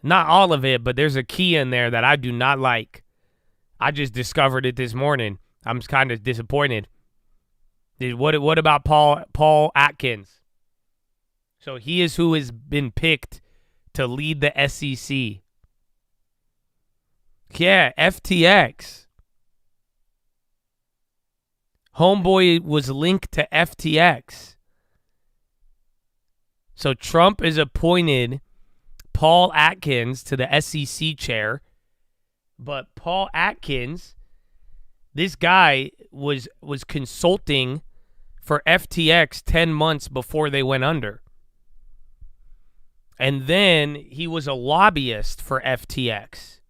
Not all of it, but there's a key in there that I do not like. I just discovered it this morning. I'm kind of disappointed. What about Paul Atkins? So he is who has been picked to lead the SEC. Yeah, FTX. Homeboy was linked to FTX. So Trump has appointed Paul Atkins to the SEC chair. But Paul Atkins, this guy was consulting for FTX 10 months before they went under. And then he was a lobbyist for FTX.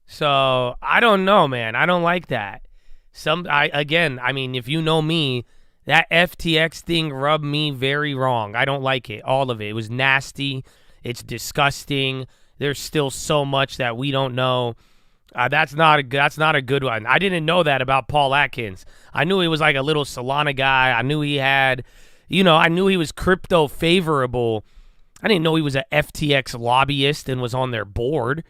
So I don't know, man. I don't like that. I mean, if you know me, that FTX thing rubbed me very wrong. I don't like it. All of it. It was nasty. It's disgusting. There's still so much that we don't know. That's not a good one. I didn't know that about Paul Atkins. I knew he was like a little Solana guy. I knew he had... I knew he was crypto favorable. I didn't know he was a FTX lobbyist and was on their board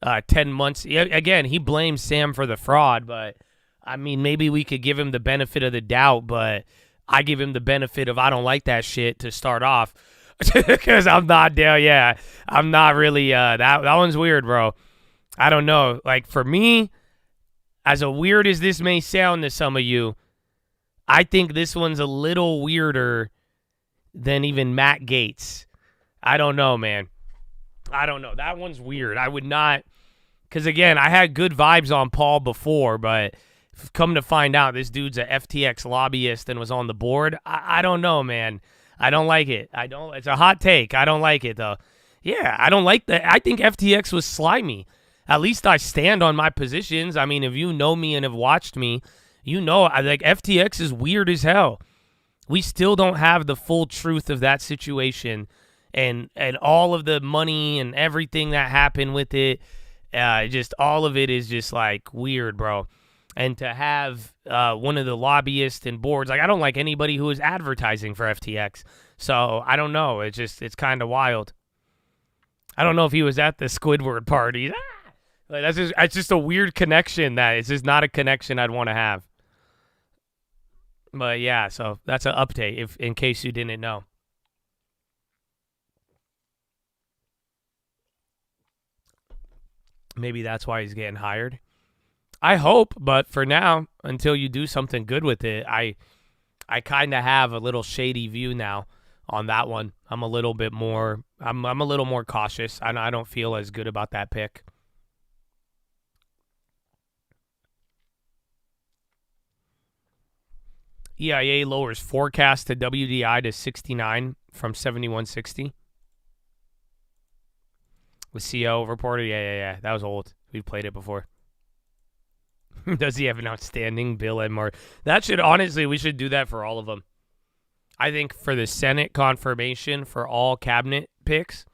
10 months. Again, he blames Sam for the fraud, but, I mean, maybe we could give him the benefit of the doubt, but I give him the benefit of I don't like that shit to start off because I'm not there. Yeah, I'm not really. That one's weird, bro. I don't know. Like, for me, as weird as this may sound to some of you, I think this one's a little weirder than even Matt Gaetz. I don't know, man. I don't know. That one's weird. I would not, because again, I had good vibes on Paul before, but come to find out this dude's a FTX lobbyist and was on the board. I don't know, man. I don't like it. It's a hot take. I don't like it, though. Yeah, I don't like that. I think FTX was slimy. At least I stand on my positions. I mean, if you know me and have watched me, like FTX is weird as hell. We still don't have the full truth of that situation and all of the money and everything that happened with it. Just all of it is just like weird, bro. And to have one of the lobbyists and boards, like I don't like anybody who is advertising for FTX. So I don't know. It's kind of wild. I don't know if he was at the Squidward party. Like it's just a weird connection that it's just not a connection I'd want to have. But yeah, so that's an update in case you didn't know. Maybe that's why he's getting hired. I hope, but for now, until you do something good with it, I kind of have a little shady view now on that one. I'm a little bit more. I'm a little more cautious. I don't feel as good about that pick. EIA lowers forecast to WDI to 69 from 71.60. With CO reported, yeah. That was old. We've played it before. Does he have an outstanding bill and more? That should, honestly, we should do that for all of them. I think for the Senate confirmation for all cabinet picks,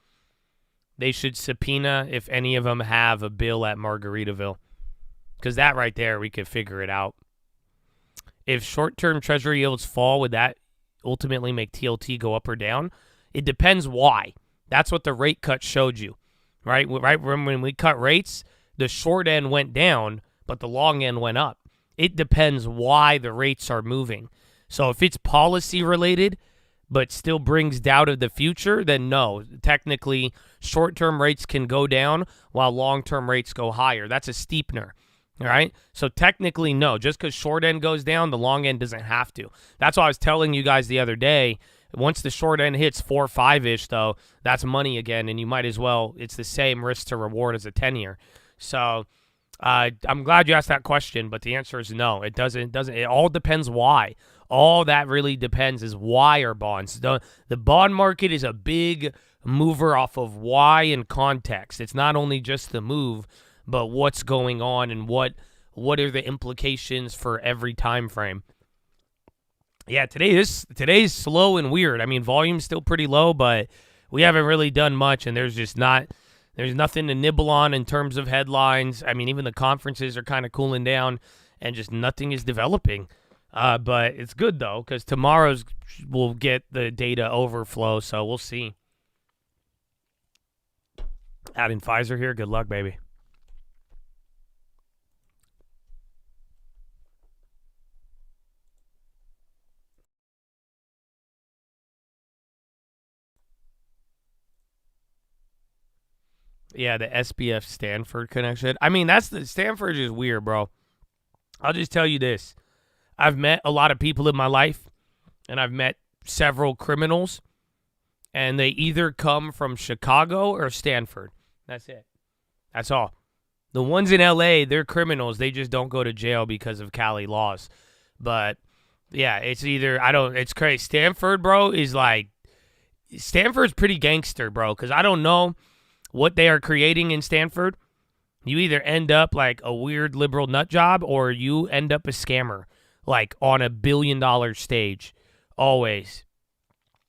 they should subpoena if any of them have a bill at Margaritaville. Because that right there, we could figure it out. If short-term treasury yields fall, would that ultimately make TLT go up or down? It depends why. That's what the rate cut showed you, right? Right when we cut rates, the short end went down, but the long end went up. It depends why the rates are moving. So if it's policy related, but still brings doubt of the future, then no. Technically, short-term rates can go down while long-term rates go higher. That's a steepener. All right? So technically, no. Just because short end goes down, the long end doesn't have to. That's what I was telling you guys the other day. Once the short end hits 4 or 5-ish, though, that's money again, and you might as well. It's the same risk to reward as a 10-year. So I'm glad you asked that question, but the answer is no. It doesn't. It all depends why. All that really depends is why are bonds. The bond market is a big mover off of why and context. It's not only just the move, but what's going on and what are the implications for every time frame. Yeah, today's slow and weird. I mean, volume's still pretty low, but we haven't really done much, and there's nothing to nibble on in terms of headlines. I mean, even the conferences are kind of cooling down, and just nothing is developing. But it's good, though, because tomorrow's we'll get the data overflow, so we'll see. Adding Pfizer here. Good luck, baby. Yeah, the SBF Stanford connection. I mean, Stanford is weird, bro. I'll just tell you this. I've met a lot of people in my life, and I've met several criminals, and they either come from Chicago or Stanford. That's it. That's all. The ones in LA, they're criminals. They just don't go to jail because of Cali laws. But, yeah, it's crazy. Stanford, bro, Stanford's pretty gangster, bro, because I don't know what they are creating in Stanford. You either end up like a weird liberal nut job or you end up a scammer, like on $1 billion stage. Always.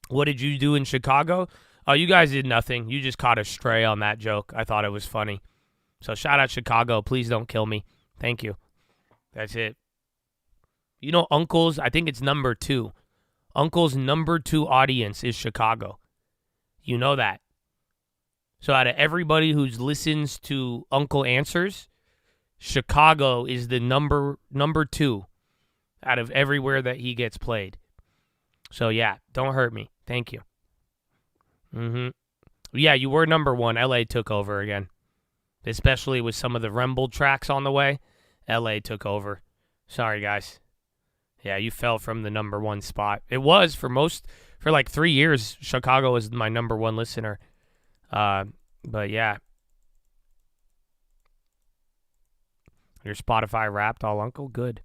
What did you do in Chicago? Oh, you guys did nothing. You just caught a stray on that joke. I thought it was funny. So shout out Chicago. Please don't kill me. Thank you. That's it. You know, Uncle's, I think it's number 2. Uncle's number 2 audience is Chicago. You know that. So out of everybody who listens to Uncle Answers, Chicago is the number 2 out of everywhere that he gets played. So yeah, don't hurt me. Thank you. Yeah, you were number 1. LA took over again. Especially with some of the Rumble tracks on the way. LA took over. Sorry, guys. Yeah, you fell from the number 1 spot. It was for like 3 years, Chicago was my number 1 listener. But yeah. Your Spotify Wrapped all Uncle? Good.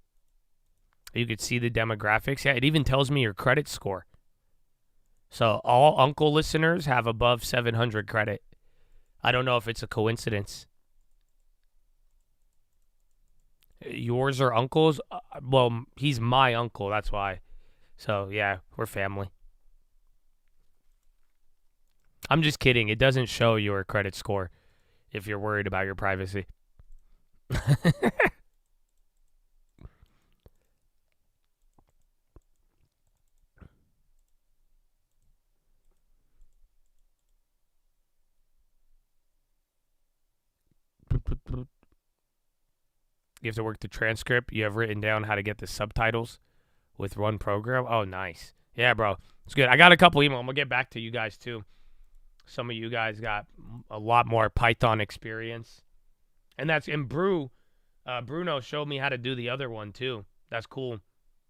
You could see the demographics. Yeah, it even tells me your credit score. So all Uncle listeners have above 700 credit. I don't know if it's a coincidence. Yours or Uncle's? Well, he's my uncle, that's why. So yeah, we're family. I'm just kidding. It doesn't show your credit score if you're worried about your privacy. You have to work the transcript. You have written down how to get the subtitles with one program. Oh, nice. Yeah, bro. It's good. I got a couple emails. I'm going to get back to you guys, too. Some of you guys got a lot more Python experience. And Bruno showed me how to do the other one too. That's cool.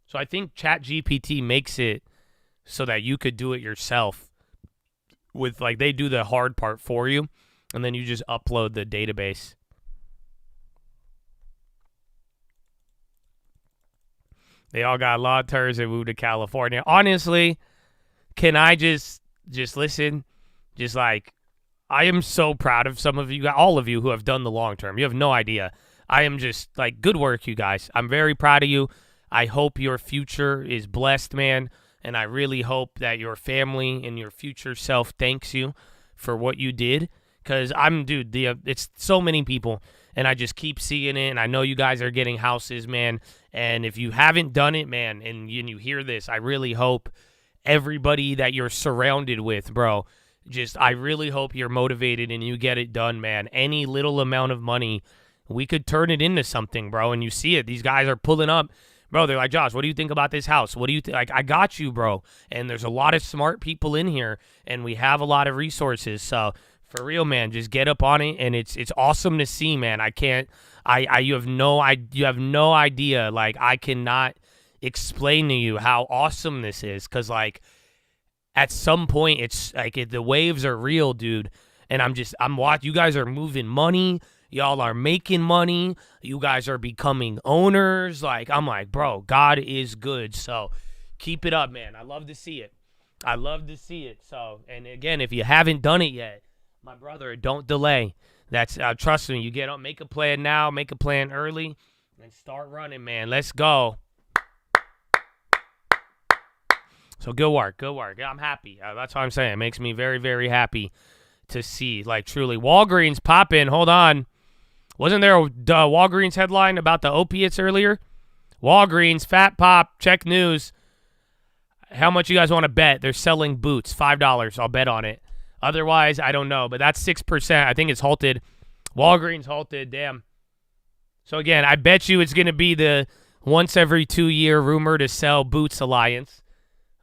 So I think ChatGPT makes it so that you could do it yourself. With like they do the hard part for you, and then you just upload the database. They all got law terms and moved to California. Honestly, can I just listen? Just like, I am so proud of some of you, all of you who have done the long term. You have no idea. I am just like, good work, you guys. I'm very proud of you. I hope your future is blessed, man. And I really hope that your family and your future self thanks you for what you did. Because it's so many people. And I just keep seeing it. And I know you guys are getting houses, man. And if you haven't done it, man, and you hear this, I really hope everybody that you're surrounded with, bro, I really hope you're motivated and you get it done, man. Any little amount of money, we could turn it into something, bro. And you see it. These guys are pulling up. Bro, they're like, Josh, what do you think about this house? What do you think? Like, I got you, bro. And there's a lot of smart people in here, and we have a lot of resources. So, for real, man, just get up on it. And it's awesome to see, man. You have no idea. Like, I cannot explain to you how awesome this is. Because, like, at some point, it's like the waves are real, dude. And I'm watching. You guys are moving money. Y'all are making money. You guys are becoming owners. Like, I'm like, bro, God is good. So keep it up, man. I love to see it. I love to see it. So, and again, if you haven't done it yet, my brother, don't delay. That's trust me. You get up, make a plan now, make a plan early, and start running, man. Let's go. So good work. I'm happy. That's what I'm saying. It makes me very, very happy to see, like, truly. Walgreens popping. Hold on. Wasn't there a Walgreens headline about the opiates earlier? Walgreens, fat pop, check news. How much you guys want to bet? They're selling boots, $5. I'll bet on it. Otherwise, I don't know. But that's 6%. I think it's halted. Walgreens halted. Damn. So, again, I bet you it's going to be the once every 2-year rumor to sell boots alliance.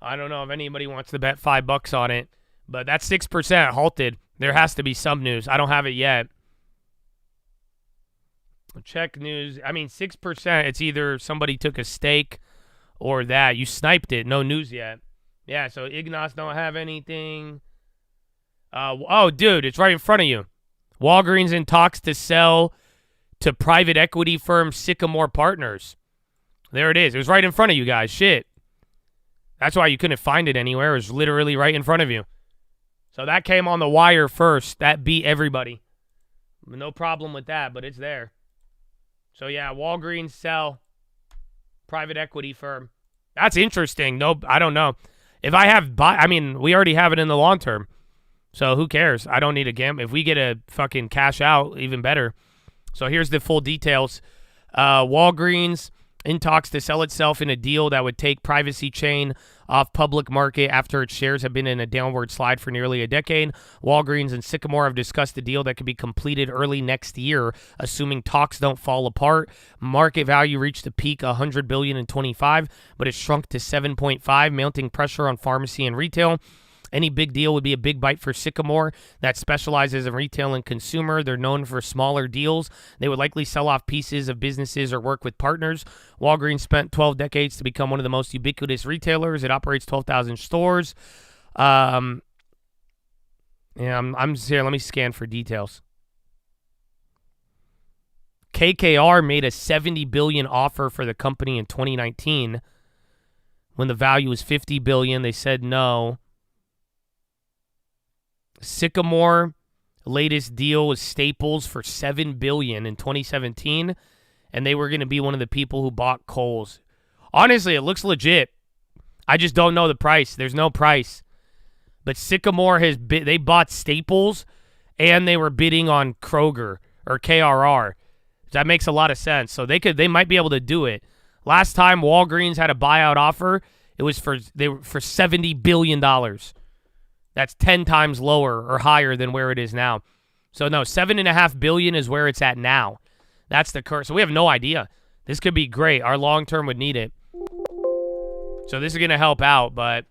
I don't know if anybody wants to bet $5 on it. But that's 6% halted. There has to be some news. I don't have it yet. Check news. I mean, 6%. It's either somebody took a stake or that. You sniped it. No news yet. Yeah, so Ignas don't have anything. Oh, dude, it's right in front of you. Walgreens in talks to sell to private equity firm Sycamore Partners. There it is. It was right in front of you guys. Shit. That's why you couldn't find it anywhere. It was literally right in front of you. So that came on the wire first. That beat everybody. No problem with that, but it's there. So, yeah, Walgreens sell private equity firm. That's interesting. No, I don't know. If I have we already have it in the long term. So who cares? I don't need a gamble. If we get a fucking cash out, even better. So here's the full details. Walgreens in talks to sell itself in a deal that would take Privacy Chain off public market after its shares have been in a downward slide for nearly a decade. Walgreens and Sycamore have discussed a deal that could be completed early next year, assuming talks don't fall apart. Market value reached a peak $100 billion in 25, but it shrunk to 7.5, mounting pressure on pharmacy and retail. Any big deal would be a big bite for Sycamore that specializes in retail and consumer. They're known for smaller deals. They would likely sell off pieces of businesses or work with partners. Walgreens spent 12 decades to become one of the most ubiquitous retailers. It operates 12,000 stores. I'm here. Let me scan for details. KKR made a $70 billion offer for the company in 2019. When the value was $50 billion, they said no. Sycamore latest deal was Staples for $7 billion in 2017, and they were going to be one of the people who bought Kohl's. Honestly, it looks legit. I just don't know the price. There's no price. But Sycamore they bought Staples, and they were bidding on Kroger or KRR. That makes a lot of sense. So they might be able to do it. Last time Walgreens had a buyout offer, it was for $70 billion. That's 10 times lower or higher than where it is now. So no, $7.5 billion is where it's at now. That's the curse. So we have no idea. This could be great. Our long term would need it. So this is going to help out, but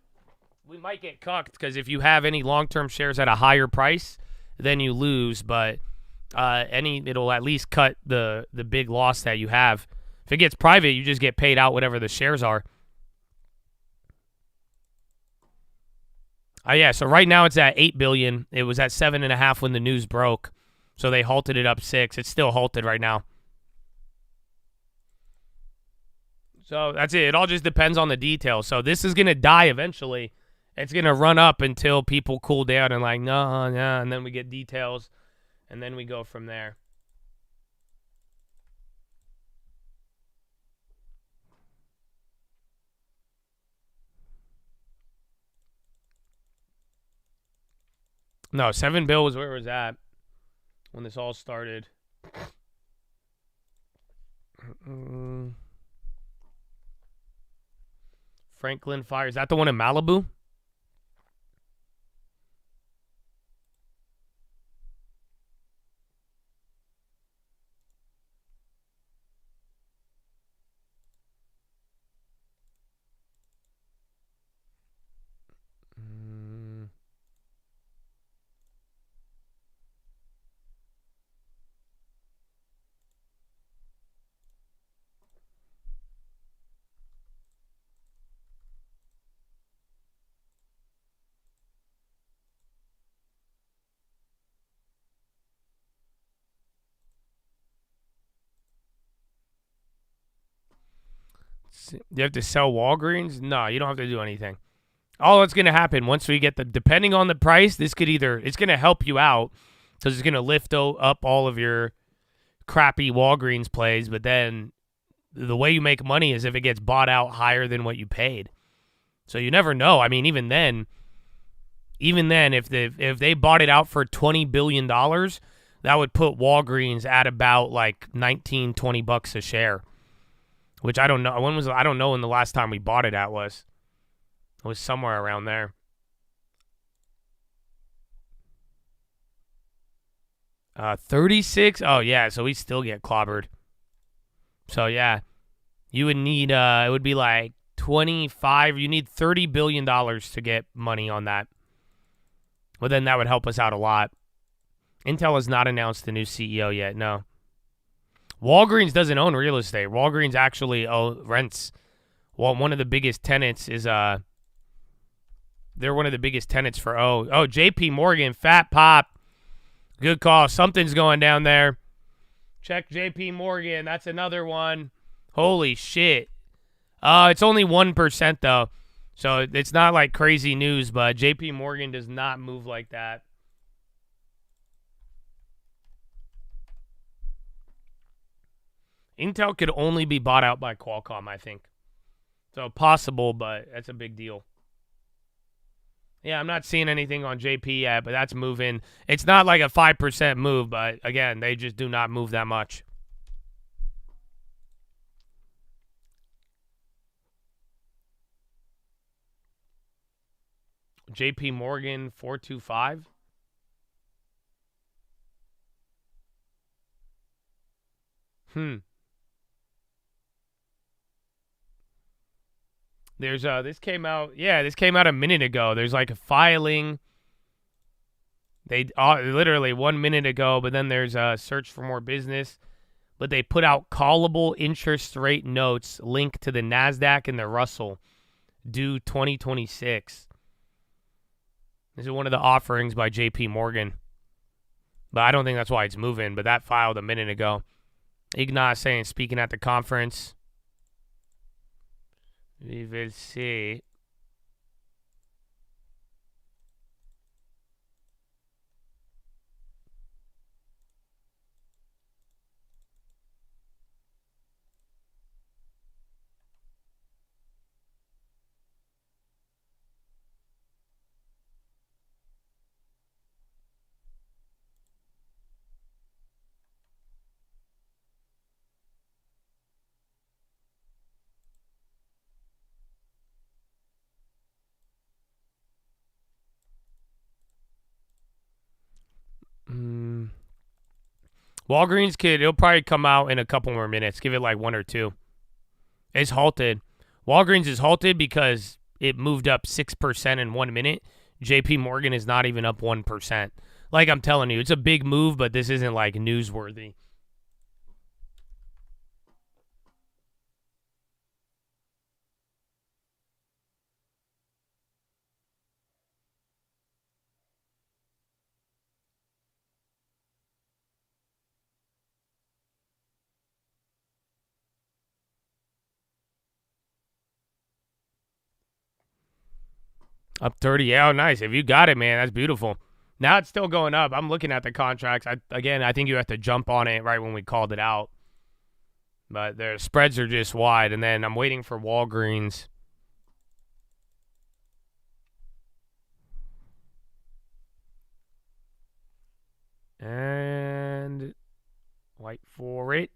we might get cucked because if you have any long term shares at a higher price, then you lose. But it'll at least cut the big loss that you have. If it gets private, you just get paid out whatever the shares are. Yeah, so right now it's at 8 billion. It was at 7.5 when the news broke. So they halted it up 6. It's still halted right now. So that's it. It all just depends on the details. So this is going to die eventually. It's going to run up until people cool down and like, no, and then we get details, and then we go from there. No, 7 bill was where it was at when this all started. Franklin Fire. Is that the one in Malibu? You have to sell Walgreens? No, you don't have to do anything. All that's going to happen once we get depending on the price, it's going to help you out because it's going to lift up all of your crappy Walgreens plays. But then the way you make money is if it gets bought out higher than what you paid. So you never know. I mean, even then, if they bought it out for $20 billion, that would put Walgreens at about like $19-20 a share. Which I don't know. I don't know when the last time we bought it at was. It was somewhere around there. 36? Oh, yeah, so we still get clobbered. So, yeah. You would need, it would be like 25. You need $30 billion to get money on that. Well, then that would help us out a lot. Intel has not announced the new CEO yet, no. Walgreens doesn't own real estate. Walgreens actually rents. Well, one of the biggest tenants is they're one of the biggest tenants for JP Morgan, Fat Pop. Good call. Something's going down there. Check JP Morgan. That's another one. Holy shit. It's only 1% though. So it's not like crazy news, but JP Morgan does not move like that. Intel could only be bought out by Qualcomm, I think. So possible, but that's a big deal. Yeah, I'm not seeing anything on JP yet, but that's moving. It's not like a 5% move, but again, they just do not move that much. JP Morgan 425. There's this came out a minute ago. There's like a filing. They literally 1 minute ago, but then there's a search for more business. But they put out callable interest rate notes linked to the NASDAQ and the Russell due 2026. This is one of the offerings by JP Morgan. But I don't think that's why it's moving, but that filed a minute ago. Ignaz saying speaking at the conference. We will see. Walgreens it'll probably come out in a couple more minutes. Give it like 1 or 2. It's halted. Walgreens is halted because it moved up 6% in 1 minute. JP Morgan is not even up 1%. Like I'm telling you, it's a big move, but this isn't like newsworthy. Up 30. Yeah, oh, nice. If you got it, man, that's beautiful. Now it's still going up. I'm looking at the contracts. I think you have to jump on it right when we called it out. But the spreads are just wide. And then I'm waiting for Walgreens. And wait for it.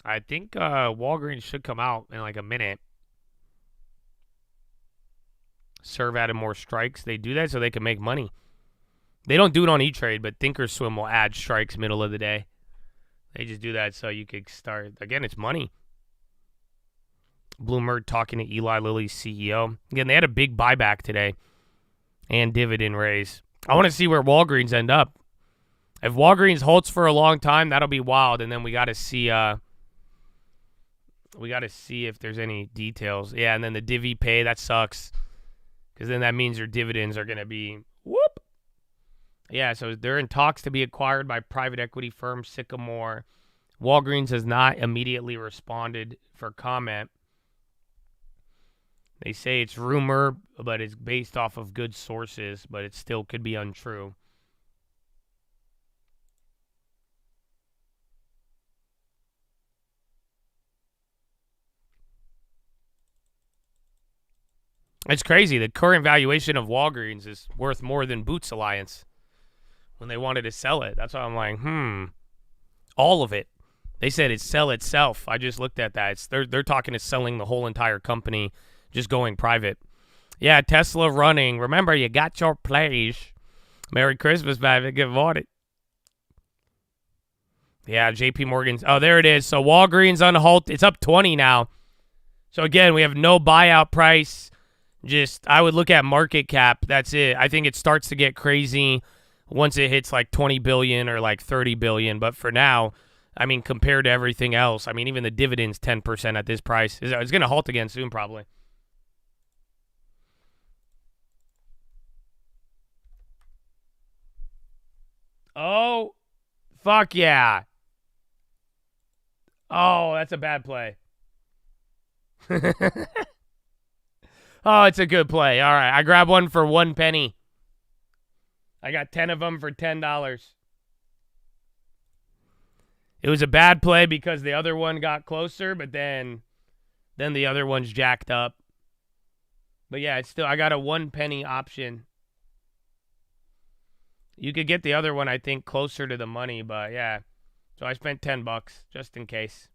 I think Walgreens should come out in like a minute. Serve added more strikes. They do that so they can make money. They don't do it on E-Trade, but Thinkorswim will add strikes middle of the day. They just do that so you could start. Again, it's money. Bloomberg talking to Eli Lilly's CEO. Again, they had a big buyback today and dividend raise. I want to see where Walgreens end up. If Walgreens holds for a long time, that'll be wild. And then we got to see. We got to see if there's any details. Yeah, and then the divvy pay, that sucks. Because then that means your dividends are going to be, whoop. Yeah, so they're in talks to be acquired by private equity firm Sycamore. Walgreens has not immediately responded for comment. They say it's rumor, but it's based off of good sources, but it still could be untrue. It's crazy. The current valuation of Walgreens is worth more than Boots Alliance when they wanted to sell it. That's why I'm like, all of it. They said it sell itself. I just looked at that. They're talking to selling the whole entire company, just going private. Yeah, Tesla running. Remember, you got your place. Merry Christmas, baby. Good morning. Yeah, JP Morgan's. Oh, there it is. So Walgreens on halt. It's up 20 now. So again, we have no buyout price. Just, I would look at market cap. That's it. I think it starts to get crazy once it hits like 20 billion or like 30 billion. But for now, I mean, compared to everything else, I mean, even the dividend's 10% at this price. It's going to halt again soon, probably. Oh, fuck yeah. Oh, that's a bad play. Oh, it's a good play. All right, I grabbed one for 1 penny. I got 10 of them for $10. It was a bad play because the other one got closer, but then the other one's jacked up. But yeah, it's still, I got a 1 penny option. You could get the other one, I think, closer to the money, but yeah. So I spent $10 just in case.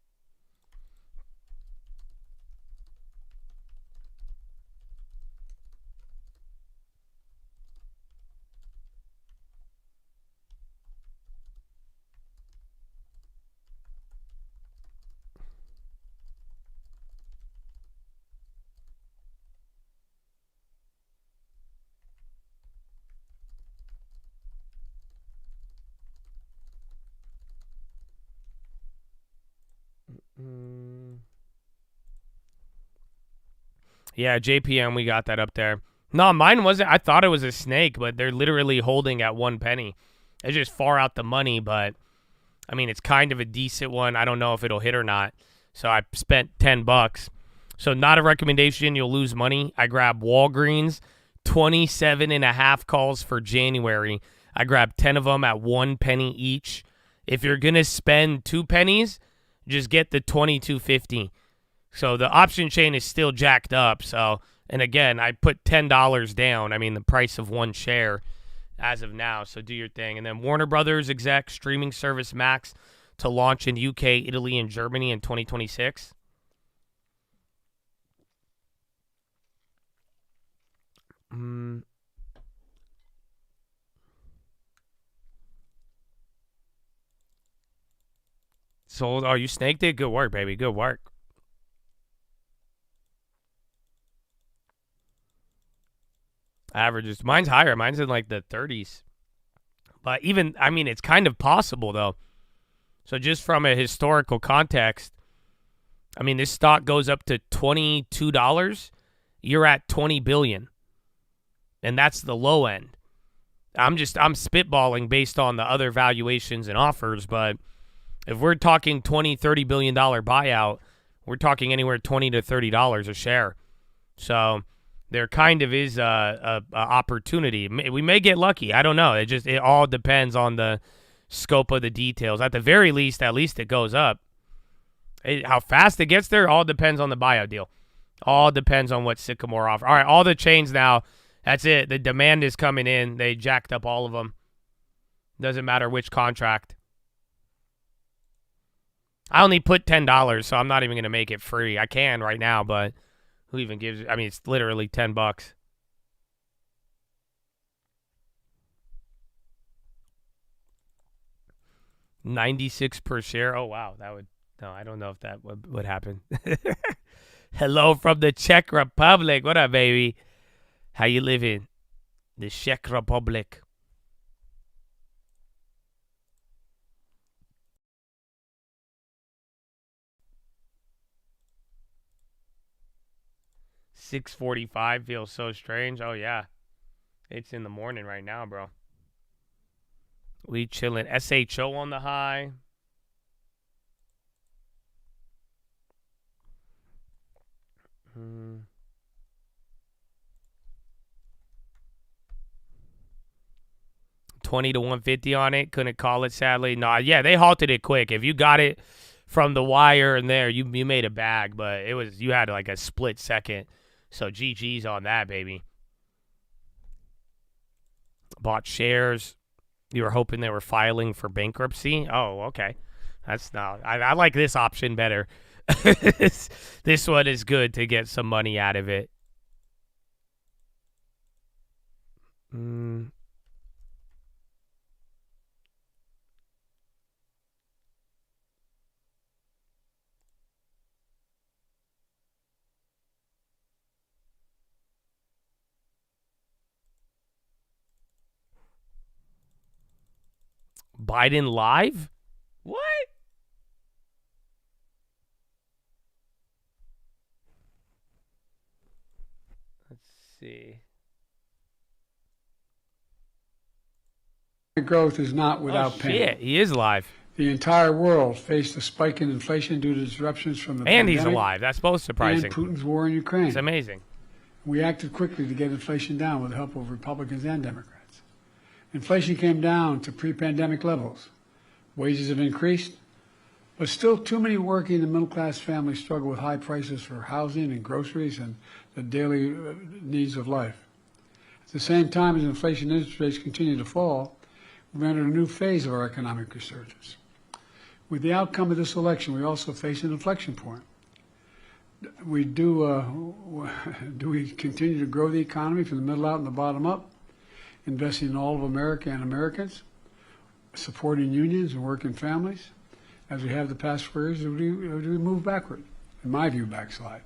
Yeah, JPM, we got that up there. No, mine wasn't. I thought it was a snake, but they're literally holding at 1 penny. It's just far out the money, but I mean, it's kind of a decent one. I don't know if it'll hit or not. So I spent $10. So not a recommendation. You'll lose money. I grabbed Walgreens, 27.5 calls for January. I grabbed 10 of them at 1 penny each. If you're going to spend 2 pennies, just get the 22.50. So the option chain is still jacked up. So, and again, I put $10 down. I mean, the price of 1 share as of now. So do your thing. And then Warner Brothers exec streaming service Max to launch in UK, Italy, and Germany in 2026. Sold. Oh, you snaked it? Good work, baby. Good work. Averages. Mine's higher. Mine's in like the 30s. But even, I mean, it's kind of possible, though. So just from a historical context, I mean, this stock goes up to $22. You're at $20 billion. And that's the low end. I'm spitballing based on the other valuations and offers, but if we're talking $20-30 billion buyout, we're talking anywhere $20 to $30 a share. So there kind of is a opportunity. We may get lucky. I don't know. It all depends on the scope of the details. At the very least, at least it goes up. How fast it gets there all depends on the buyout deal. All depends on what Sycamore offers. All right, all the chains now. That's it. The demand is coming in. They jacked up all of them. Doesn't matter which contract. I only put $10, so I'm not even going to make it free. I can right now, but who even gives it? I mean, it's literally $10. 96 per share. Oh, wow. That would, no, I don't know if that would happen. Hello from the Czech Republic. What up, baby? How you living? The Czech Republic. $6:45 feels so strange. Oh, yeah. It's in the morning right now, bro. We chilling. SHO on the high. $20 to $150 on it. Couldn't call it, sadly. No, yeah, they halted it quick. If you got it from the wire and there, you made a bag, but it was, you had like a split second. So GG's on that, baby. Bought shares. You were hoping they were filing for bankruptcy? Oh, okay. That's not. I like this option better. This one is good to get some money out of it. Biden live? What? Let's see. Growth is not without pain. Shit, he is live. The entire world faced a spike in inflation due to disruptions from the And pandemic. he's alive. That's both surprising. And Putin's war in Ukraine. It's amazing. We acted quickly to get inflation down with the help of Republicans and Democrats. Inflation came down to pre-pandemic levels. Wages have increased, but still too many working and middle-class families struggle with high prices for housing and groceries and the daily needs of life. At the same time as inflation and interest rates continue to fall, we've entered a new phase of our economic resurgence. With the outcome of this election, we also face an inflection point. Do we continue to grow the economy from the middle out and the bottom up, investing in all of America and Americans, supporting unions and working families, as we have the past 4 years, or do we move backward? In my view, backslide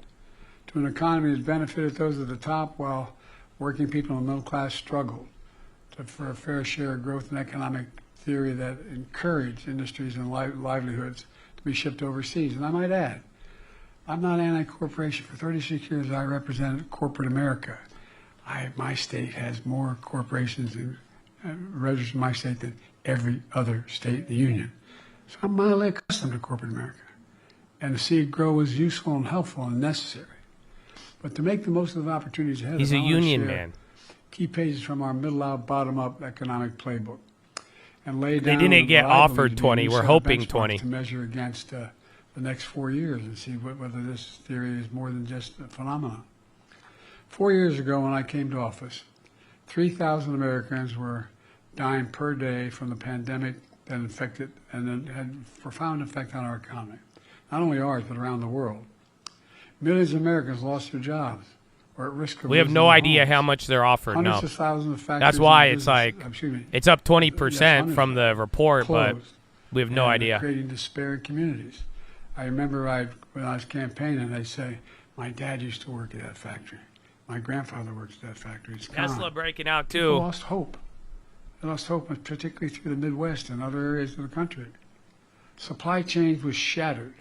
to an economy that's benefited those at the top while working people in the middle class struggled for a fair share of growth and economic theory that encouraged industries and livelihoods to be shipped overseas. And I might add, I'm not anti-corporation. For 36 years, I represented corporate America. My state has more corporations registered in my state than every other state in the union. So I'm mildly accustomed to corporate America. And to see it grow is useful and helpful and necessary. But to make the most of the opportunities ahead, he's a union man. Key pages from our middle-out, bottom-up economic playbook, and lay down. They didn't get offered 20. We're hoping 20 to measure against the next 4 years and see whether this theory is more than just a phenomenon. 4 years ago, when I came to office, 3,000 Americans were dying per day from the pandemic that infected and then had a profound effect on our economy, not only ours but around the world. Millions of Americans lost their jobs. Or at risk of we have no idea homes. how much they're offered. Hundreds No, of thousands of factories that's why and it's like businesses- it's up 20% from the report, closed, but we have no and idea. Creating despair in communities. I remember when I was campaigning, they say, "My dad used to work at that factory. My grandfather works at that factory. It's gone." Tesla breaking out People too. lost hope. They lost hope, particularly through the Midwest and other areas of the country. Supply chains was shattered.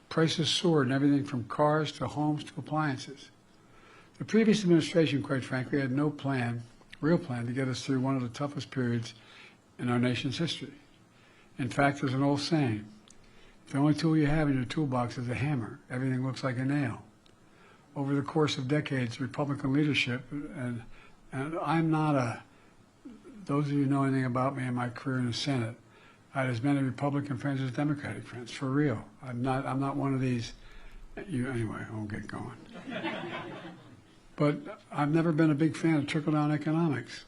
Prices soared in everything from cars to homes to appliances. The previous administration, quite frankly, had no real plan to get us through one of the toughest periods in our nation's history. In fact, there's an old saying, if the only tool you have in your toolbox is a hammer, everything looks like a nail. Over the course of decades, Republican leadership, and I'm not those of you who know anything about me and my career in the Senate, I had as many Republican friends as Democratic friends, for real. I'm not one of these, anyway, I won't get going. But I've never been a big fan of trickle-down economics.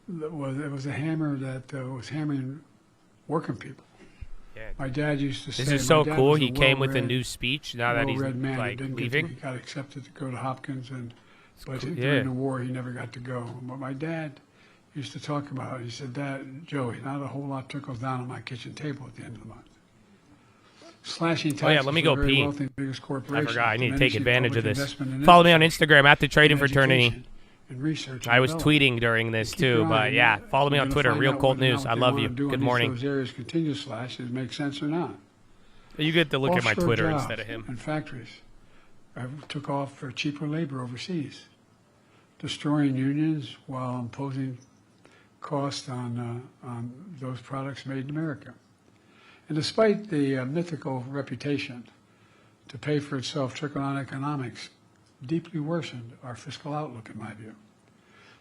It was a hammer that was hammering working people. Yeah. My dad used to say, this is so cool. He came with a new speech now that he's like leaving. He got accepted to go to Hopkins, but cool. during the war he never got to go. But my dad used to talk about it. He said, Dad, Joey, not a whole lot trickles down on my kitchen table at the end of the month. Slashing taxes let me go pee. Wealthy, biggest I forgot. I need to take advantage of this. In Follow me on Instagram at the Trading Fraternity. And research I was tweeting during this too, but yeah, follow me on Twitter. Real Colt News. I love you. Good morning. Those areas continue to slash. Does it make sense or not? You get to look at my Offshore Twitter jobs instead of him. And factories took off for cheaper labor overseas, destroying unions while imposing costs on those products made in America. And despite the mythical reputation to pay for itself, trickle-down economics deeply worsened our fiscal outlook, in my view.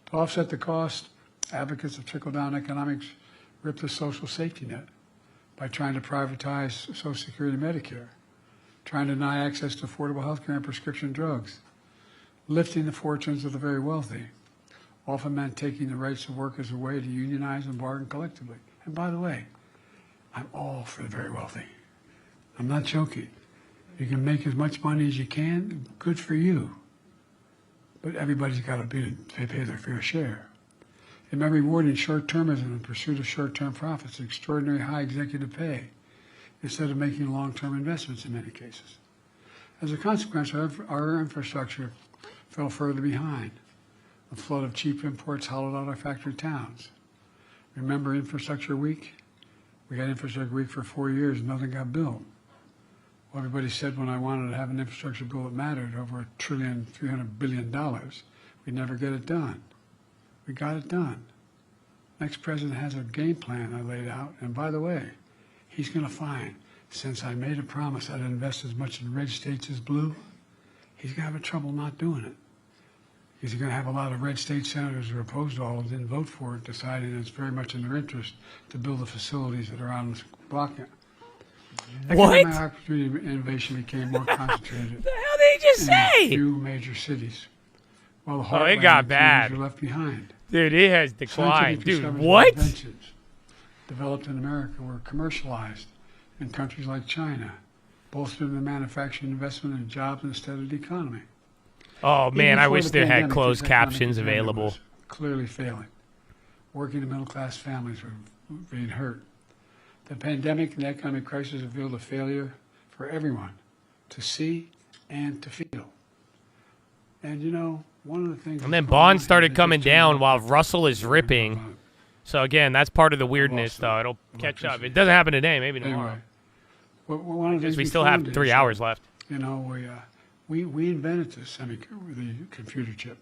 To offset the cost, advocates of trickle-down economics ripped the social safety net by trying to privatize Social Security and Medicare, trying to deny access to affordable health care and prescription drugs, lifting the fortunes of the very wealthy, often meant taking the rights of workers away to unionize and bargain collectively. And by the way, I'm all for the very wealthy. I'm not joking. You can make as much money as you can, good for you. But everybody's got to pay their fair share. And by rewarding short-termism in pursuit of short-term profits, extraordinary high executive pay, instead of making long-term investments in many cases. As a consequence, our infrastructure fell further behind. A flood of cheap imports hollowed out our factory towns. Remember Infrastructure Week? We had Infrastructure Week for 4 years and nothing got built. Well, everybody said when I wanted to have an infrastructure bill that mattered, over $1.3 billion, we'd never get it done. We got it done. Next president has a game plan I laid out, and by the way, he's going to find, since I made a promise I'd invest as much in red states as blue, he's going to have trouble not doing it. He's going to have a lot of red state senators who are opposed to all of it, didn't vote for it, deciding it's very much in their interest to build the facilities that are on this block. What? Economic opportunity and innovation became more concentrated. The hell did he just say? A few major cities. While the It got heartland bad. were left behind. Dude, it has declined. Scientifically Dude, discovered what? inventions developed in America were commercialized in countries like China, bolstering the manufacturing investment and jobs instead of the economy. Oh, man, I Even wish before the they had pandemic, closed this economic captions agenda available. was clearly failing. Working and middle-class families were being hurt. The pandemic and the economic crisis revealed a failure for everyone to see and to feel. And, you know, one of the things... And then bonds started coming down while Russell is ripping. So, again, that's part of the weirdness, though. It'll catch up. It doesn't happen today, maybe tomorrow. Anyway, one of the things We still have 3 hours left. You know, we invented the computer chip,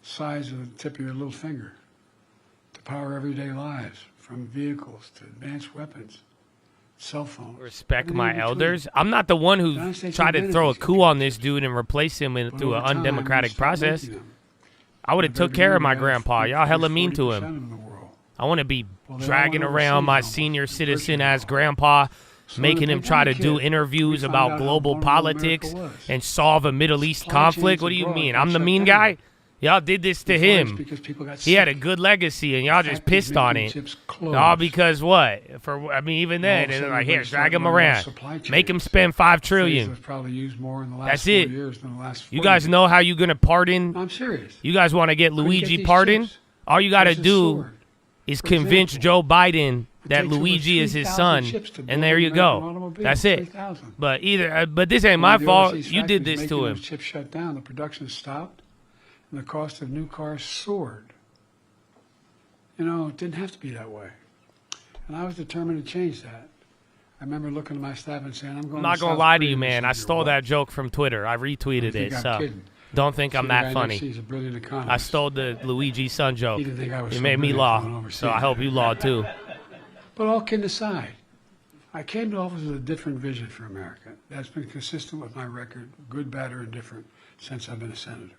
size of the tip of your little finger, to power everyday lives, from vehicles to advanced weapons, cell phones. Respect my elders. I'm not the one who tried to throw a coup on this dude and replace him through an undemocratic process. I would have took care of my grandpa. Y'all hella mean to him. I want to be dragging around my senior citizen as grandpa, making him try to do interviews about global politics and solve a Middle East conflict. What do you mean? I'm the mean guy? Y'all did this to him. He had a good legacy, and y'all just pissed on it. All because what? Even then, and like, here, drag him around, make him spend $5 trillion. That's it. You guys know how you're gonna pardon? I'm serious. You guys want to get Luigi pardoned? All you gotta do is convince Joe Biden that Luigi is his son, and there you go. That's it. But this ain't my fault. You did this to him. Chips shut down. The production stopped. And the cost of new cars soared. You know, it didn't have to be that way. And I was determined to change that. I remember looking at my staff and saying, I'm not going to lie to you, man. I stole that joke from Twitter. I retweeted it. So don't think I'm that funny. He's a brilliant economist. I stole the Luigi Sun joke. He didn't think I was It made me law. So I hope you law too. But all kidding aside, I came to office with a different vision for America. That's been consistent with my record, good, bad, or indifferent, since I've been a senator.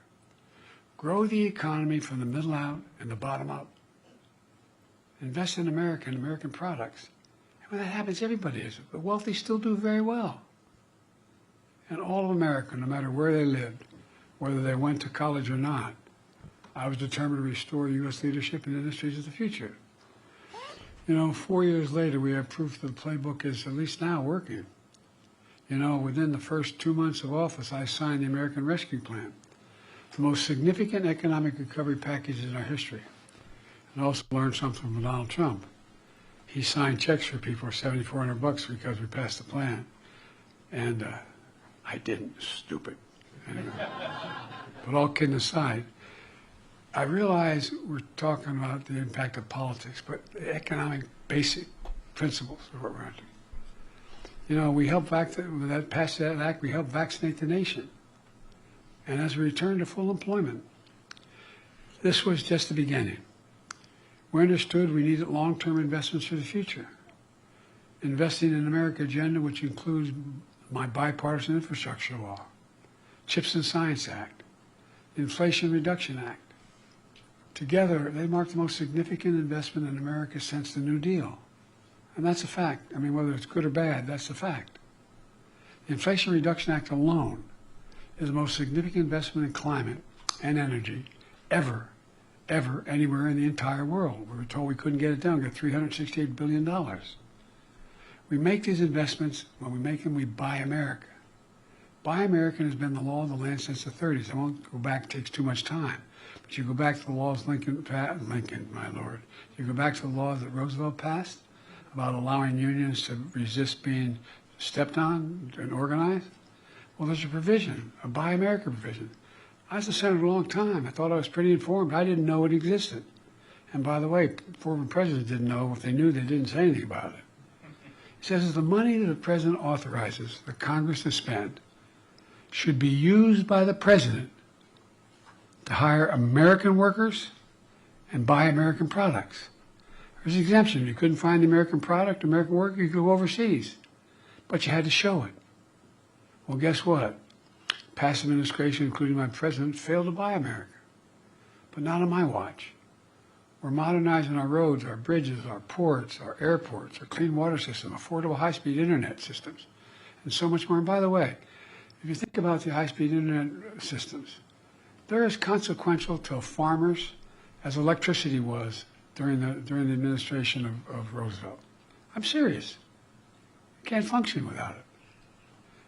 Grow the economy from the middle out and the bottom up. Invest in America and American products. And when that happens, everybody is. The wealthy still do very well. And all of America, no matter where they lived, whether they went to college or not, I was determined to restore U.S. leadership in industries of the future. You know, 4 years later, we have proof that the playbook is at least now working. You know, within the first 2 months of office, I signed the American Rescue Plan, the most significant economic recovery package in our history. And also learned something from Donald Trump. He signed checks for people for $7,400 because we passed the plan. And I didn't, stupid. Anyway. But all kidding aside, I realize we're talking about the impact of politics, but the economic basic principles are what we're after. You know, we helped pass that act, we helped vaccinate the nation. And as we return to full employment, this was just the beginning. We understood we needed long-term investments for the future. Investing in America agenda, which includes my bipartisan infrastructure law, CHIPS and Science Act, the Inflation Reduction Act. Together, they mark the most significant investment in America since the New Deal. And that's a fact. I mean, whether it's good or bad, that's a fact. The Inflation Reduction Act alone is the most significant investment in climate and energy ever anywhere in the entire world. We were told we couldn't get it done. We got $368 billion. We make these investments. When we make them, we buy America. Buy American has been the law of the land since the 30s. I won't go back. It takes too much time. But you go back to the laws Lincoln, my lord. You go back to the laws that Roosevelt passed about allowing unions to resist being stepped on and organized. Well, there's a provision, a Buy America provision. I was a senator a long time. I thought I was pretty informed. I didn't know it existed. And by the way, former presidents didn't know. If they knew, they didn't say anything about it. It says that the money that the president authorizes the Congress to spend should be used by the president to hire American workers and buy American products. There's an exemption. You couldn't find the American product, American worker, you could go overseas. But you had to show it. Well, guess what? Past administration, including my president, failed to buy America. But not on my watch. We're modernizing our roads, our bridges, our ports, our airports, our clean water system, affordable high-speed internet systems, and so much more. And by the way, if you think about the high-speed internet systems, they're as consequential to farmers as electricity was during the administration of Roosevelt. I'm serious. You can't function without it.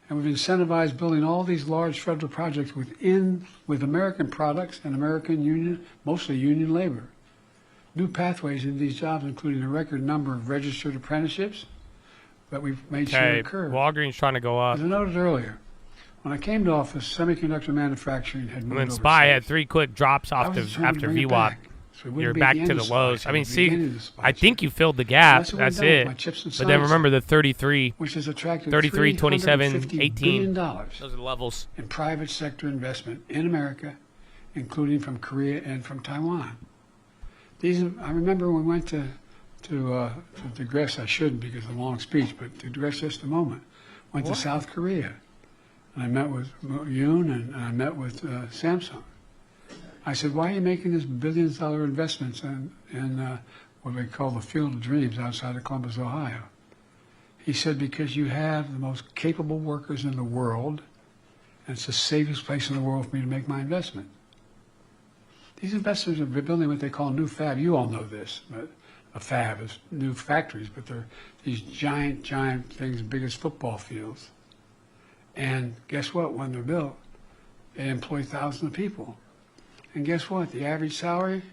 And we've incentivized building all these large federal projects with American products and American union, mostly union labor. New pathways into these jobs, including a record number of registered apprenticeships that we've made sure occur. Walgreens trying to go up. As I noted earlier, when I came to office, semiconductor manufacturing had moved And then overseas. SPY had 3 quick drops off after VWAP. So we You're wouldn't be back at the to end the of lows. SPY, I mean, so we'd be see, beginning of SPY. I think you filled the gap. That's That's what we've done it. with my chips and But then science, remember the 33, which has attracted 33, 27, $350 18. billion Those are the levels. in private sector investment in America, including from Korea and from Taiwan. I remember when we went to digress, I shouldn't because of a long speech, but to digress just a moment, went to South Korea. And I met with Yoon and I met with Samsung. I said, why are you making this billions-dollar investments in what they call the Field of Dreams outside of Columbus, Ohio? He said, because you have the most capable workers in the world, and it's the safest place in the world for me to make my investment. These investors are building what they call new fab. You all know this, but a fab is new factories, but they're these giant things, big as football fields. And guess what? When they're built, they employ thousands of people. And guess what? The average salary,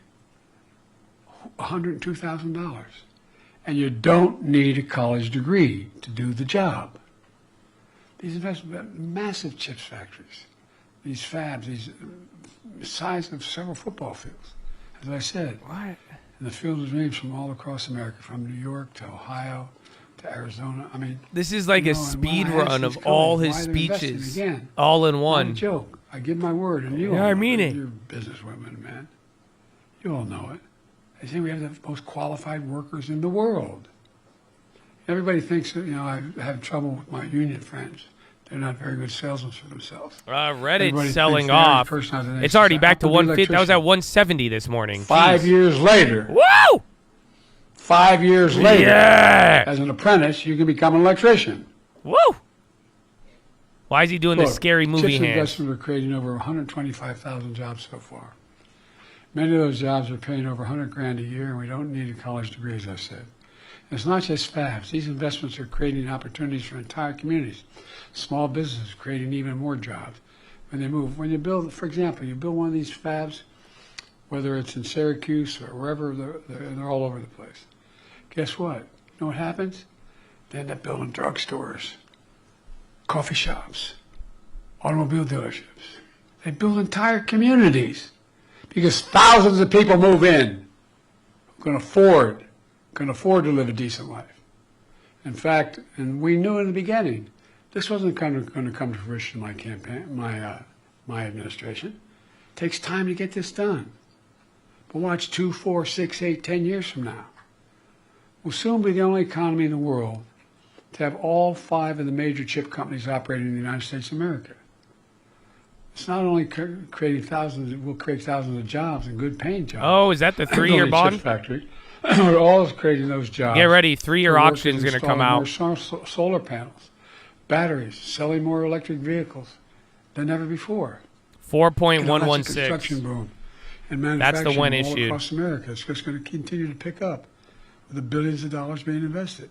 $102,000. And you don't need a college degree to do the job. These investments, massive chips factories, these fabs, these size of several football fields, as I said. What? And the field of dreams from all across America, from New York to Ohio to Arizona. I mean, this is like a speed run of all his speeches, again, all in one. Not a joke. I give my word, and you. Yeah, all I mean it. You're businesswomen, man. You all know it. They say we have the most qualified workers in the world. Everybody thinks that, I have trouble with my union friends. They're not very good salesmen for themselves. Reddit's selling off. It's already back to 150. That was at 170 this morning. 5 years later. Woo! 5 years later. Yeah! As an apprentice, you can become an electrician. Woo! Why is he doing this scary movie Chips hands? investments are creating over 125,000 jobs so far. Many of those jobs are paying over 100 grand a year, and we don't need a college degree, as I said. It's not just fabs. These investments are creating opportunities for entire communities. Small businesses creating even more jobs when they move. When you build, for example, you build one of these fabs, whether it's in Syracuse or wherever, they're all over the place. Guess what? You know what happens? They end up building drugstores, coffee shops, automobile dealerships. They build entire communities because thousands of people move in who can afford to live a decent life. In fact, and we knew in the beginning, this wasn't going to come to fruition in my campaign, my administration. It takes time to get this done. But watch 2, 4, 6, 8, 10 years from now. We'll soon be the only economy in the world to have all 5 of the major chip companies operating in the United States of America. It's not only creating thousands, it will create thousands of jobs and good paying jobs. Oh, is that the 3-year bond? Chip factory. We're always creating those jobs. Get ready, 3-year auction is going to come out. More solar panels, batteries, selling more electric vehicles than ever before. 4.116. Construction boom and That's the one all issue. Across America, it's just going to continue to pick up with the billions of dollars being invested.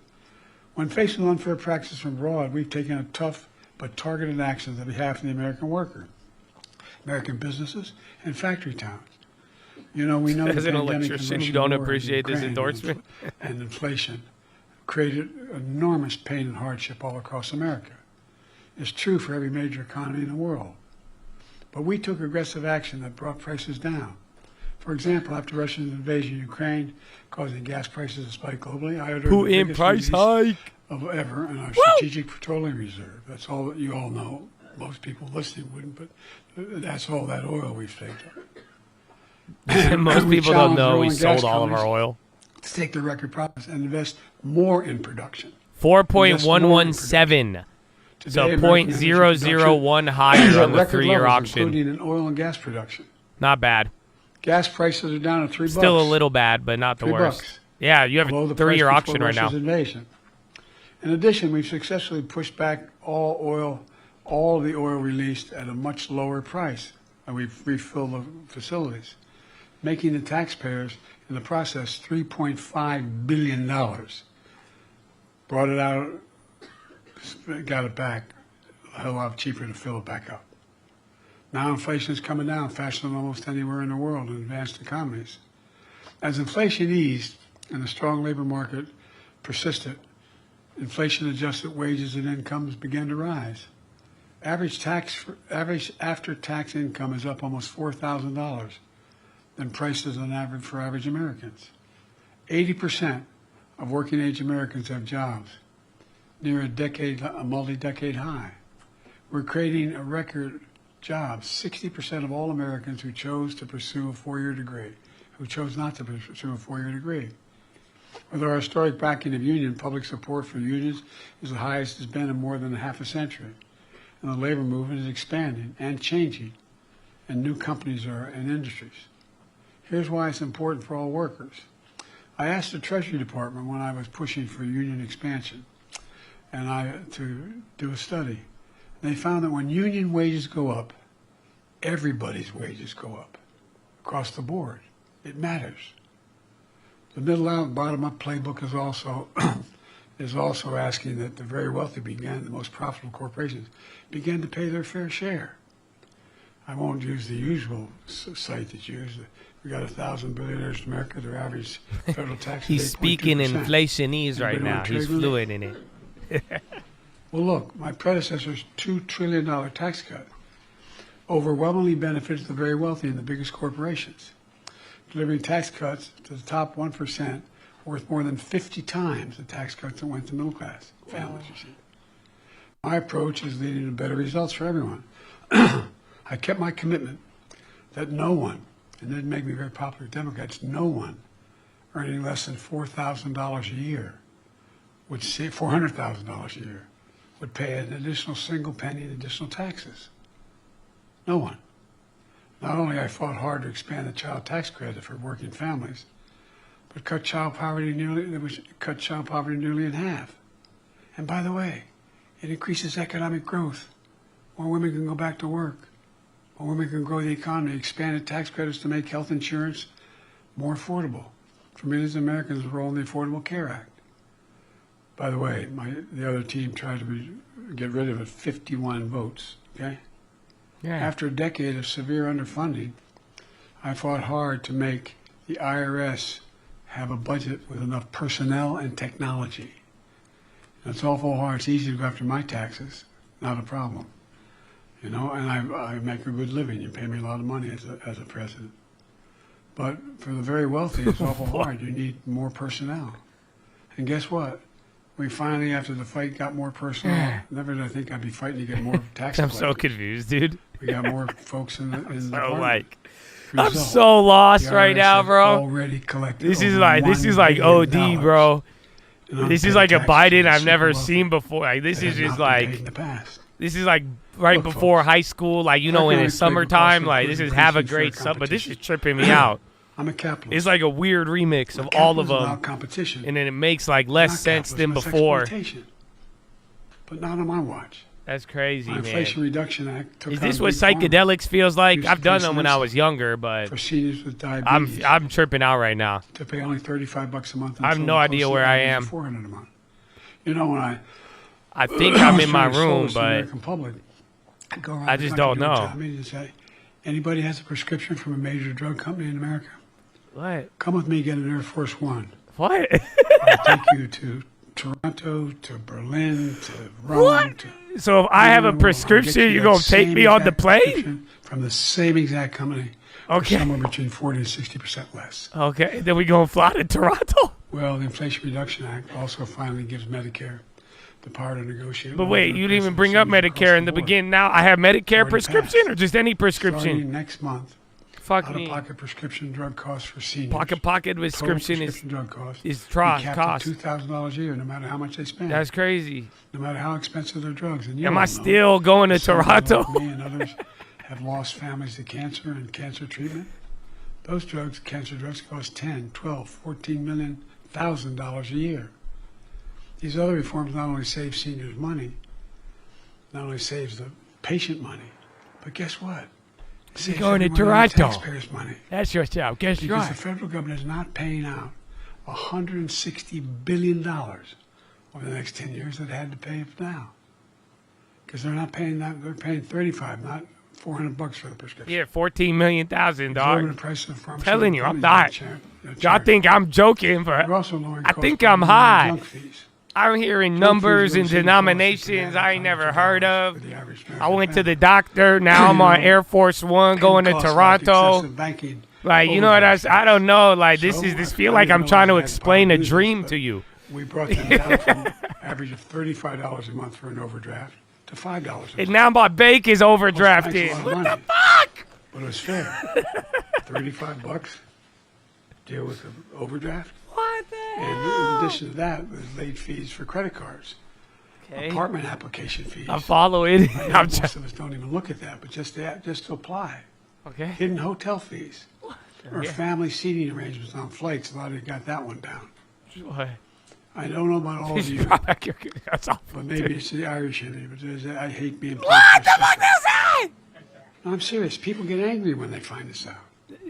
When faced with unfair practices from abroad, we've taken a tough but targeted actions on behalf of the American worker, American businesses, and factory towns. We know As the an pandemic electrician, and you don't Russian war in appreciate this Ukraine endorsement? and inflation created enormous pain and hardship all across America. It's true for every major economy in the world. But we took aggressive action that brought prices down. For example, after Russia's invasion of Ukraine, causing gas prices to spike globally, I ordered the biggest price release hike of ever in our strategic petroleum reserve. That's all that you all know. Most people listening wouldn't, but that's all that oil we've saved up. Most people don't know we sold all of our oil. To take the record profits and invest more in production. 4.117. So 0.001 higher on the 3-year auction. Including in oil and gas production. Not bad. Gas prices are down to $3. Still a little bad, but not the worst. $3. Yeah, you have a 3-year auction right now. Invasion. In addition, we've successfully pushed back all of the oil released at a much lower price, and we've refilled the facilities, making the taxpayers in the process $3.5 billion. Brought it out, got it back, a hell lot cheaper to fill it back up. Now inflation is coming down faster than almost anywhere in the world in advanced economies. As inflation eased and the strong labor market persisted, inflation-adjusted wages and incomes began to rise. Average after-tax income is up almost $4,000 than prices on average for average Americans. 80% of working-age Americans have jobs, near a multi-decade high. We're creating a record jobs. 60% of all Americans who chose to pursue a 4-year degree, who chose not to pursue a 4-year degree. With our historic backing of union, public support for unions is the highest it's been in more than half a century. And the labor movement is expanding and changing, and new companies are in industries. Here's why it's important for all workers. I asked the Treasury Department when I was pushing for union expansion to do a study. They found that when union wages go up, everybody's wages go up across the board. It matters. The middle out, bottom up playbook is also asking that the very wealthy the most profitable corporations, begin to pay their fair share. I won't use the usual site that's used. We got 1,000 billionaires in America. Their average federal tax is He's speaking inflationese right now. He's fluent in it. Well, look, my predecessor's $2 trillion tax cut overwhelmingly benefits the very wealthy and the biggest corporations. delivering tax cuts to the top 1% worth more than 50 times the tax cuts that went to middle-class families, you see. My approach is leading to better results for everyone. I kept my commitment that no one, and it didn't make me very popular with Democrats, no one earning less than $4,000 a year would see $400,000 a year would pay an additional single penny in additional taxes. No one. Not only I fought hard to expand the child tax credit for working families, but cut child poverty nearly in half. And by the way, it increases economic growth. More women can go back to work. More women can grow the economy. Expanded tax credits to make health insurance more affordable for millions of Americans enrolled in the Affordable Care Act. By the way, the other team tried to get rid of it, 51 votes, okay? Yeah. After a decade of severe underfunding, I fought hard to make the IRS have a budget with enough personnel and technology. And it's awful hard. It's easy to go after my taxes, not a problem. You know, and I make a good living. You pay me a lot of money as a president. But for the very wealthy, it's awful hard. You need more personnel. And guess what? We finally, after the fight, got more personnel. Never did I think I'd be fighting to get more tax I'm collectors. so confused, dude. We got more folks in the I'm Result, so lost the right IRS now, have bro. Already collected This is over like $1 OD, billion bro. in This is unpaid like a taxes Biden to I've the never super seen wealthy before. Like this that is have just not been paid like in the past. this is like right Look, before folks, high school, like you know, in the economic summertime. cost Like of this is increasing have a fair great summer, but this is competition. tripping me out. I'm a capitalist. It's like a weird remix of all of Capitalism them, without competition. and then it makes like less Not sense than capitalism, it's before. exploitation. But not on my watch. That's crazy, My man. Inflation Reduction Act took Is out this a what big farm psychedelics feels like? Used I've to done pay them when I less was younger, but for seniors with diabetes. I'm tripping out right now. To pay only $35 a month. I have until no idea close to where I average am. of $400 a month. You know, when I think I'm in my was trying to room, sell this to the but American public, I'd go around I the just country don't doing know. town meetings and say, anybody has a prescription from a major drug company in America? what? Come with me, get an Air Force One. What? I'll take you to Toronto, to Berlin, to Rome. What? To So if I have a I'll get prescription, you you're that gonna take same me on the exact plane? prescription from the same exact company. for Okay. somewhere between 40 and 60% less. Okay, then we gonna fly to Toronto. Well, the Inflation Reduction Act also finally gives Medicare the power to negotiate. But wait, you didn't even bring up Medicare in the beginning. Now I have Medicare already prescription passed. or just any Starting prescription? next month, Fuck me. out-of-pocket prescription drug costs for seniors. Pocket Total prescription is prescription drug cost is be cost. capped at $2,000 a year, no matter how much they spend. That's crazy. No matter how expensive their drugs. And you Am all I know still going to some Toronto? like me and others have lost families to cancer and cancer treatment. Those drugs, cancer drugs, cost $10, $12, $14 thousand a year. These other reforms not only save seniors money, not only saves the patient money, but guess what? It saves going to everyone else Toronto. taxpayers money. That's your job. Guess Because the right. federal government is not paying out $160 billion over the next 10 years that it had to pay now. Because they're not paying that, they're paying $35, not $400 for the prescription. Yeah, 14 million thousand, Lowering dog. the price of pharmaceutical Telling you, I'm companies, not. they're Y'all think I'm joking, but They're also lowering I costs think by I'm lowering high. junk fees. I'm hearing Junk numbers fees and don't seem to cost us denominations the I ain't never $1,000 heard for of. the average I American went to family. the doctor. Now I'm on Air Force One going to Paying costs like Toronto. excessive banking Like, you know what I don't know. Like, this So, is this I feel didn't like I'm know trying to I had explain a business, dream but to you. We brought them down from average of $35 a month for an overdraft to $5 a month. And now my bank is Cost overdrafted. banks a lot of What the money. fuck? But it was fair. $35, deal with the overdraft. What the And in hell? addition to that, there's late fees for credit cards, Okay. apartment application fees. I'm following. I know I'm most just, of us don't even look at that, but just to apply. okay. Hidden hotel fees or family seating arrangements on flights. A lot of you got that one down. What? I don't know about all of you, That's awful. but maybe it's the Irish in me. But I hate being. What the fuck is that? No, I'm serious. People get angry when they find this out.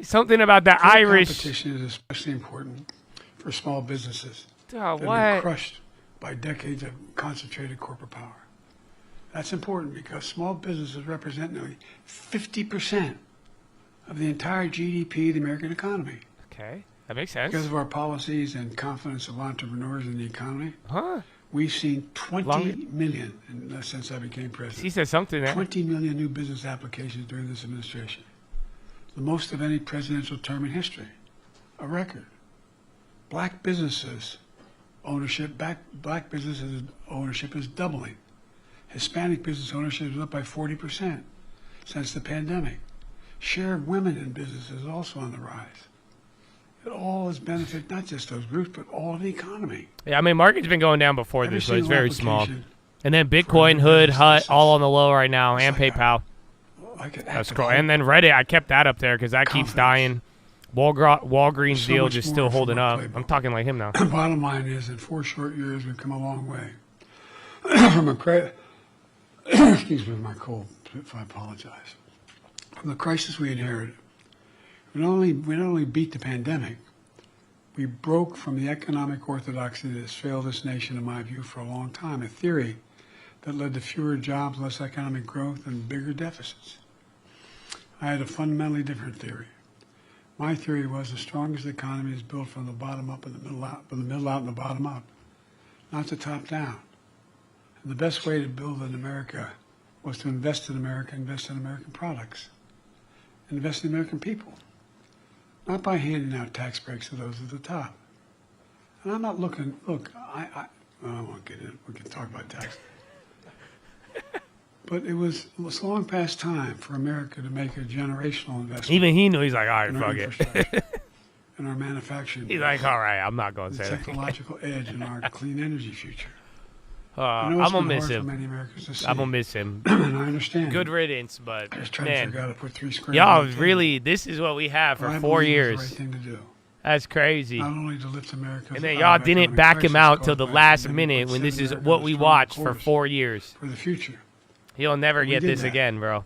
Something about the Fair Irish. competition is especially important for small businesses Oh, that have been what? crushed by decades of concentrated corporate power. That's important because small businesses represent nearly 50% of the entire GDP of the American economy. Okay, that makes sense. Because of our policies and confidence of entrepreneurs in the economy, Huh? we've seen 20 Long- million since I became He president. said something there. 20 million new business applications during this administration, the most of any presidential term in history. a record. Black businesses ownership, black businesses ownership is doubling. Hispanic business ownership is up by 40% since the pandemic. Share of women in business is also on the rise. It all has benefited not just those groups, but all of the economy. Yeah, I mean, market's been going down before this, but it's very small. And then Bitcoin, Hood, Hut, all on the low right now, and PayPal. That's cool. And then Reddit, I kept that up there because that keeps dying. Walgreens deal just still holding up. I'm talking like him now. Bottom line is, in 4 short years, we've come a long way. From a excuse me, my cold, if I apologize. From the crisis we inherited, we not only beat the pandemic, we broke from the economic orthodoxy that has failed this nation, in my view, for a long time, a theory that led to fewer jobs, less economic growth, and bigger deficits. I had a fundamentally different theory. My theory was the strongest economy is built from the bottom up and the middle out, from the middle out and the bottom up, not the top down. And the best way to build in America was to invest in America, invest in American products, invest in American people, not by handing out tax breaks to those at the top. And I'm not looking, look, I won't get in, we can talk about tax. But it was long past time for America to make a generational investment. Even he knew. He's like, all right, fuck it. In our manufacturing. He's like, all right, I'm not going to say that. Technological edge in our clean energy future. I'm going to miss him. I'm going to miss him. And I understand. Good riddance, but I just trying to figure out how to put 3 screens. Y'all really, this is what we have for 4 years. It's the right thing to do. That's crazy. Not only to lift America. And then y'all didn't back him out till the last minute when this is what we watched for 4 years. For the future. He'll never get this again, bro.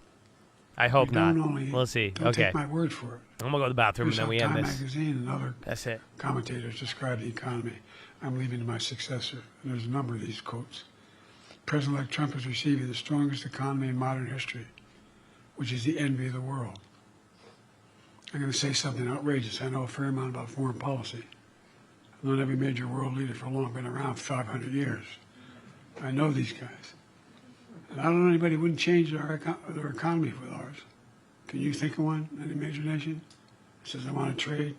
I hope not. We'll see. Don't take my word for it. I'm going to go to the bathroom and then we end this. Magazine and other That's it. Commentators describe the economy. I'm leaving to my successor. And there's a number of these quotes. President-elect Trump is receiving the strongest economy in modern history, which is the envy of the world. I'm going to say something outrageous. I know a fair amount about foreign policy. I've known every major world leader for long, been around for 500 years. I know these guys. And I don't know anybody who wouldn't change their economy with ours. Can you think of one, any major nation? That says, I want to trade.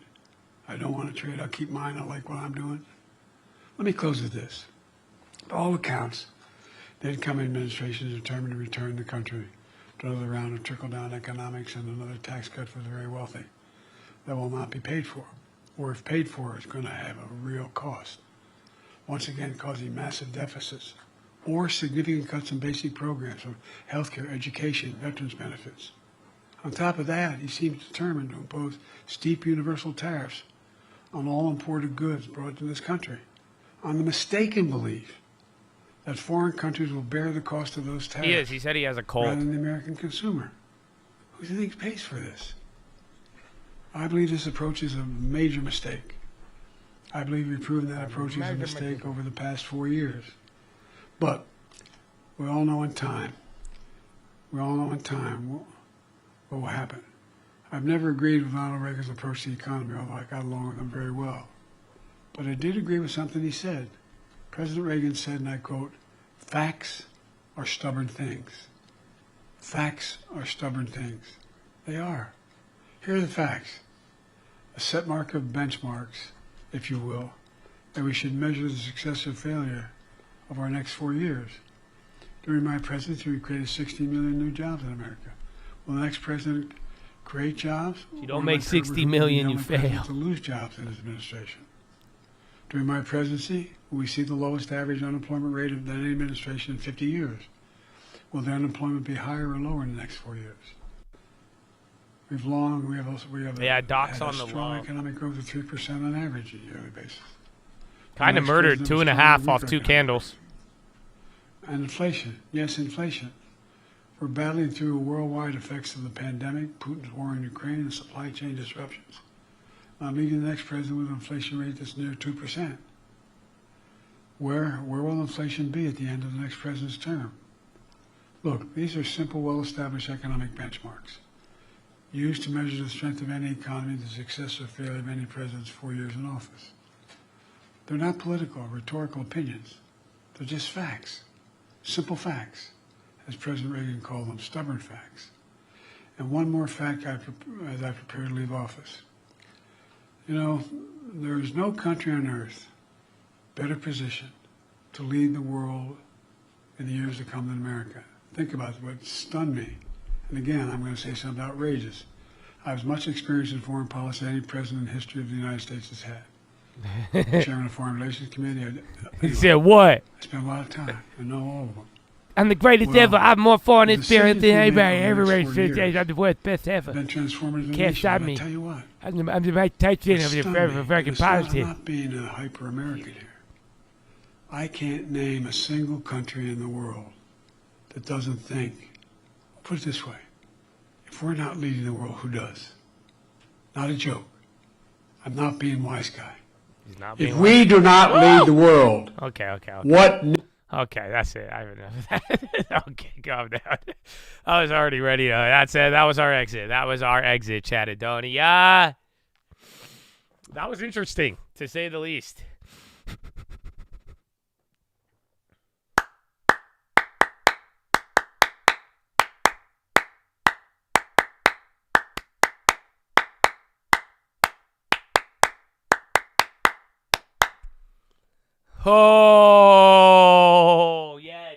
I don't want to trade. I'll keep mine. I like what I'm doing. Let me close with this. By all accounts, the incoming administration is determined to return the country to another round of trickle-down economics and another tax cut for the very wealthy that will not be paid for, or if paid for, it's going to have a real cost, once again causing massive deficits, or significant cuts in basic programs from healthcare, education, veterans benefits. On top of that, he seems determined to impose steep universal tariffs on all imported goods brought to this country, on the mistaken belief that foreign countries will bear the cost of those tariffs. He is. He said he has a cold. Rather than the American consumer. Who do you think pays for this? I believe this approach is a major mistake. I believe we've proven that approach is a mistake over the past 4 years. But we all know in time what will happen. I've never agreed with Ronald Reagan's approach to the economy, although I got along with him very well. But I did agree with something he said. President Reagan said, and I quote, facts are stubborn things. Facts are stubborn things. They are. Here are the facts. A set mark of benchmarks, if you will, that we should measure the success or failure of our next 4 years. During my presidency, we created 60 million new jobs in America. Will the next president create jobs? If you don't make 60 million, you fail. To lose jobs in his administration. During my presidency, will we see the lowest average unemployment rate of any administration in 50 years? Will the unemployment be higher or lower in the next 4 years? We have Doc's had on the strong wall. economic growth of 3% on average on a yearly basis. Kind of murdered 2.5 off 2 candles. And inflation. Yes, inflation. We're battling through worldwide effects of the pandemic, Putin's war in Ukraine, and supply chain disruptions. I'm leaving the next president with an inflation rate that's near 2%. Where will inflation be at the end of the next president's term? Look, these are simple, well-established economic benchmarks used to measure the strength of any economy, the success or failure of any president's 4 years in office. They're not political or rhetorical opinions. They're just facts, simple facts, as President Reagan called them, stubborn facts. And one more fact as I prepare to leave office. You know, there is no country on earth better positioned to lead the world in the years to come than America. Think about what stunned me. And again, I'm going to say something outrageous. I have as much experience in foreign policy as any president in history of the United States has had. Chairman of the Foreign Relations Committee. He said what? I spent a lot of time. I know all of them. I'm the greatest ever. I have more foreign experience than anybody ever. I'm the world's best ever. Been transformative in the Can't nation, stop but me. I tell you what. I'm the right titan of the American I'm positive. not being a hyper-American here. I can't name a single country in the world that doesn't think. Put it this way. If we're not leading the world, who does? Not a joke. I'm not being wise guy. He's not being If we do not lead the world, okay. what? Okay, that's it. I have enough of that. Okay, calm down. I was already ready to. That's it. That was our exit. That was our exit, Chattadonia. That was interesting, to say the least. Oh, yes.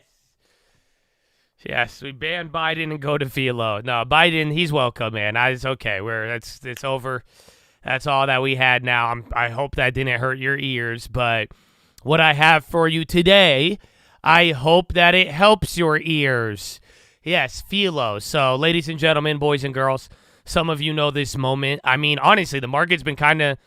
Yes, we ban Biden and go to PHILO. No, Biden, he's welcome, man. It's okay. It's over. That's all that we had now. I hope that didn't hurt your ears, but what I have for you today, I hope that it helps your ears. Yes, PHILO. So, ladies and gentlemen, boys and girls, some of you know this moment. I mean, honestly, the market's been kind of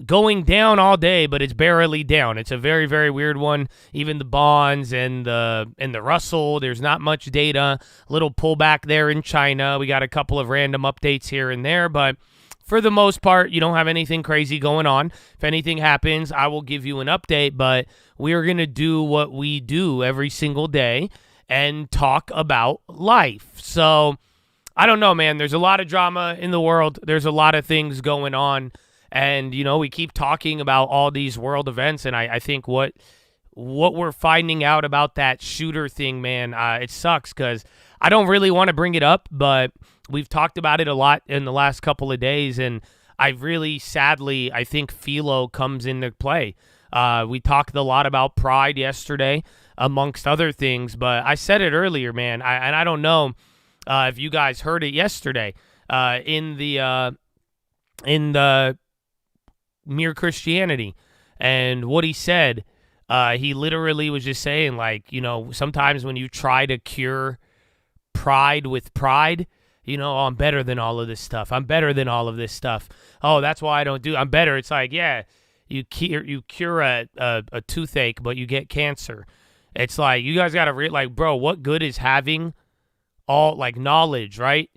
going down all day, but it's barely down. It's a very, very weird one. Even the bonds and the Russell, there's not much data. Little pullback there in China. We got a couple of random updates here and there, but for the most part, you don't have anything crazy going on. If anything happens, I will give you an update, but we are going to do what we do every single day and talk about life. So, I don't know, man. There's a lot of drama in the world. There's a lot of things going on. And, you know, we keep talking about all these world events, and I think what we're finding out about that shooter thing, man, it sucks because I don't really want to bring it up, but we've talked about it a lot in the last couple of days, and I really, sadly, I think PHILO comes into play. We talked a lot about pride yesterday, amongst other things, but I said it earlier, man, and I don't know if you guys heard it yesterday in the Mere Christianity, and what he said, he literally was just saying, like, you know, sometimes when you try to cure pride with pride, you know, oh, I'm better than all of this stuff. I'm better than all of this stuff. Oh, that's why I don't do. I'm better. It's like, yeah, you cure a toothache, but you get cancer. It's like you guys gotta like, bro, what good is having all like knowledge, right?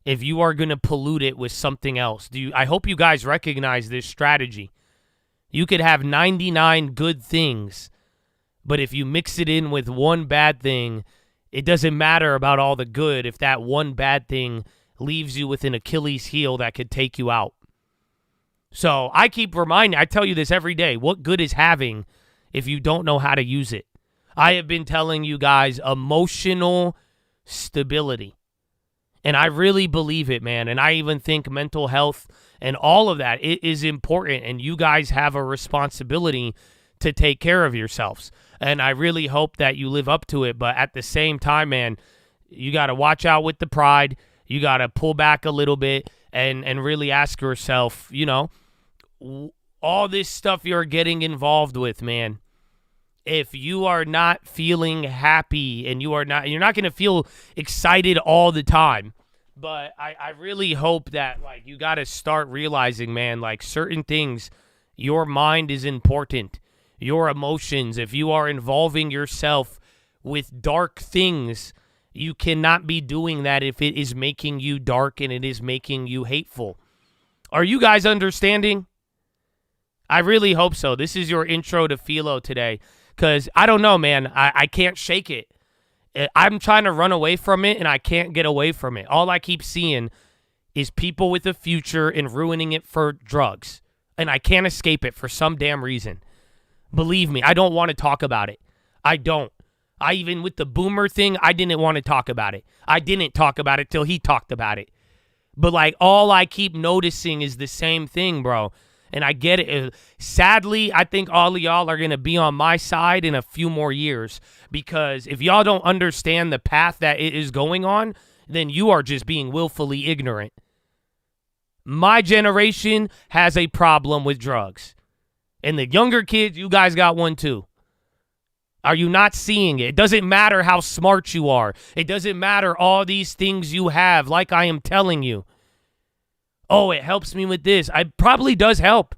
If you are going to pollute it with something else. I hope you guys recognize this strategy. You could have 99 good things, but if you mix it in with one bad thing, it doesn't matter about all the good if that one bad thing leaves you with an Achilles heel that could take you out. So I keep reminding, I tell you this every day, what good is having if you don't know how to use it? I have been telling you guys emotional stability. And I really believe it, man. And I even think mental health and all of that, it is important. And you guys have a responsibility to take care of yourselves. And I really hope that you live up to it. But at the same time, man, you got to watch out with the pride. You got to pull back a little bit and really ask yourself, you know, all this stuff you're getting involved with, man. If you are not feeling happy and you're not going to feel excited all the time. But I really hope that, like, you got to start realizing, man, like, certain things, your mind is important. Your emotions, if you are involving yourself with dark things, you cannot be doing that if it is making you dark and it is making you hateful. Are you guys understanding? I really hope so. This is your intro to PHILO today. Because I don't know, man. I can't shake it. I'm trying to run away from it, and I can't get away from it. All I keep seeing is people with a future and ruining it for drugs. And I can't escape it for some damn reason. Believe me, I don't want to talk about it. I don't. Even with the boomer thing, I didn't want to talk about it. I didn't talk about it till he talked about it. But, like, all I keep noticing is the same thing, bro. And I get it. Sadly, I think all of y'all are going to be on my side in a few more years, because if y'all don't understand the path that it is going on, then you are just being willfully ignorant. My generation has a problem with drugs. And the younger kids, you guys got one too. Are you not seeing it? It doesn't matter how smart you are. It doesn't matter all these things you have, like I am telling you. Oh, it helps me with this. It probably does help.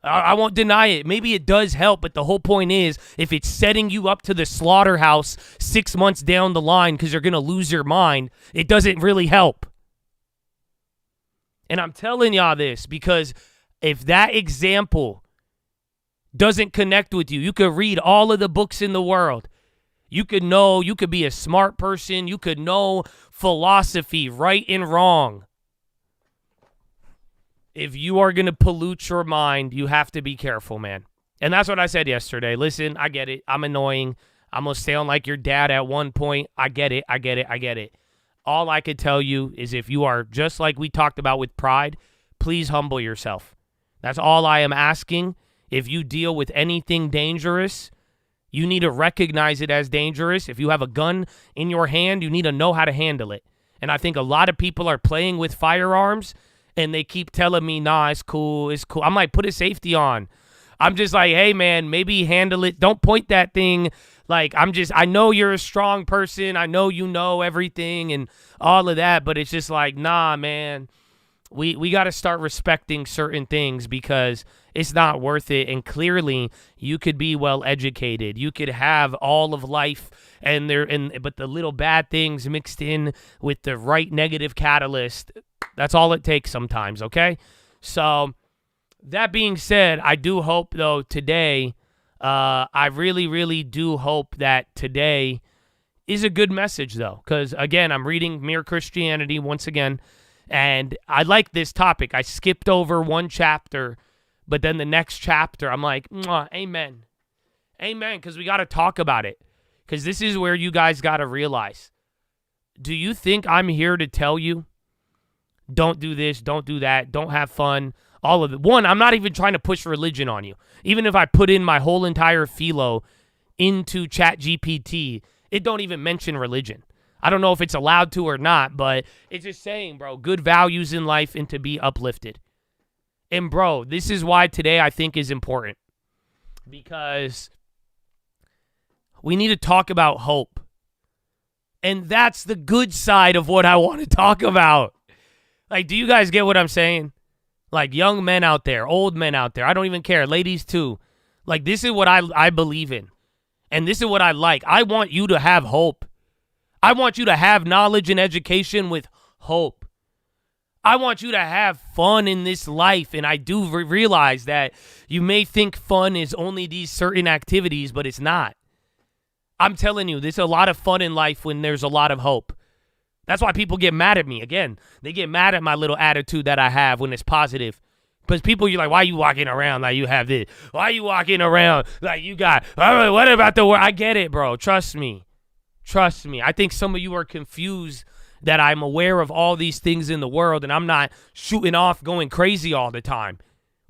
I won't deny it. Maybe it does help, but the whole point is, if it's setting you up to the slaughterhouse 6 months down the line because you're going to lose your mind, it doesn't really help. And I'm telling y'all this because if that example doesn't connect with you, you could read all of the books in the world. You could know, you could be a smart person. You could know philosophy, right and wrong. If you are going to pollute your mind, you have to be careful, man. And that's what I said yesterday. Listen, I get it. I'm annoying. I'm going to sound like your dad at one point. I get it. All I could tell you is if you are just like we talked about with pride, please humble yourself. That's all I am asking. If you deal with anything dangerous, you need to recognize it as dangerous. If you have a gun in your hand, you need to know how to handle it. And I think a lot of people are playing with firearms and they keep telling me, nah, it's cool. I'm like, put a safety on. I'm just like, hey, man, maybe handle it. Don't point that thing. Like, I know you're a strong person. I know you know everything and all of that. But it's just like, nah, man, we got to start respecting certain things because it's not worth it. And clearly, you could be well educated. You could have all of life, but the little bad things mixed in with the right negative catalyst. That's all it takes sometimes, okay? So, that being said, I do hope, though, today, I really, really do hope that today is a good message, though. Because, again, I'm reading Mere Christianity once again, and I like this topic. I skipped over one chapter, but then the next chapter, I'm like, amen. Amen, because we got to talk about it. Because this is where you guys got to realize. Do you think I'm here to tell you, don't do this, don't do that, don't have fun, all of it? One, I'm not even trying to push religion on you. Even if I put in my whole entire PHILO into ChatGPT, it don't even mention religion. I don't know if it's allowed to or not, but it's just saying, bro, good values in life and to be uplifted. And, bro, this is why today I think is important. Because we need to talk about hope. And that's the good side of what I want to talk about. Like, do you guys get what I'm saying? Like, young men out there, old men out there, I don't even care, ladies too. Like, this is what I believe in. And this is what I like. I want you to have hope. I want you to have knowledge and education with hope. I want you to have fun in this life. And I do realize that you may think fun is only these certain activities, but it's not. I'm telling you, there's a lot of fun in life when there's a lot of hope. That's why people get mad at me. Again, they get mad at my little attitude that I have when it's positive. Because people, you're like, why are you walking around like you have this? Why are you walking around like you got, oh, what about the world? I get it, bro. Trust me. Trust me. I think some of you are confused that I'm aware of all these things in the world and I'm not shooting off going crazy all the time.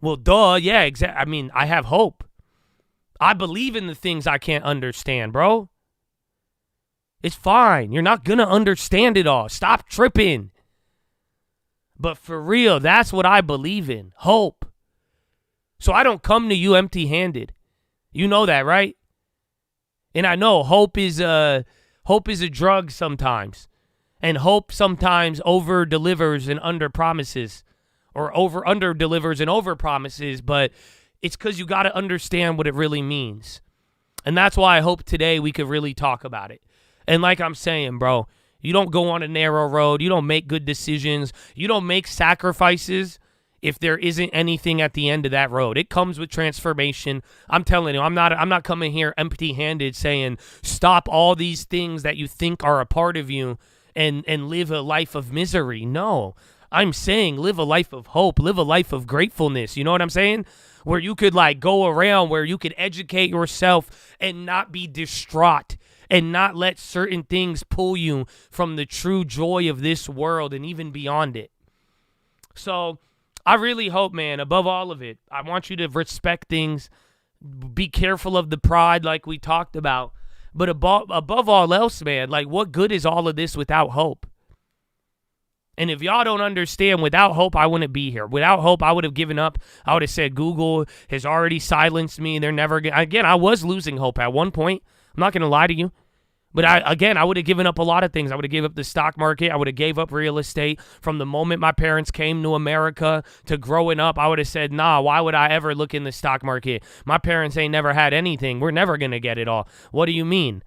Well, duh. Yeah, exactly. I mean, I have hope. I believe in the things I can't understand, bro. It's fine. You're not going to understand it all. Stop tripping. But for real, that's what I believe in. Hope. So I don't come to you empty-handed. You know that, right? And I know hope is a drug sometimes. And hope sometimes over-delivers and under-promises. Or under-delivers and over-promises. But it's because you got to understand what it really means. And that's why I hope today we could really talk about it. And like I'm saying, bro, you don't go on a narrow road. You don't make good decisions. You don't make sacrifices if there isn't anything at the end of that road. It comes with transformation. I'm telling you, I'm not coming here empty-handed saying stop all these things that you think are a part of you and live a life of misery. No, I'm saying live a life of hope. Live a life of gratefulness. You know what I'm saying? Where you could like go around, where you could educate yourself and not be distraught. And not let certain things pull you from the true joy of this world and even beyond it. So I really hope, man, above all of it, I want you to respect things, be careful of the pride like we talked about. But above all else, man, like, what good is all of this without hope? And if y'all don't understand, without hope, I wouldn't be here. Without hope, I would have given up. I would have said Google has already silenced me. They're never going to. Again, I was losing hope at one point. I'm not going to lie to you. But I would have given up a lot of things. I would have given up the stock market. I would have gave up real estate. From the moment my parents came to America to growing up, I would have said, nah, why would I ever look in the stock market? My parents ain't never had anything. We're never going to get it all. What do you mean?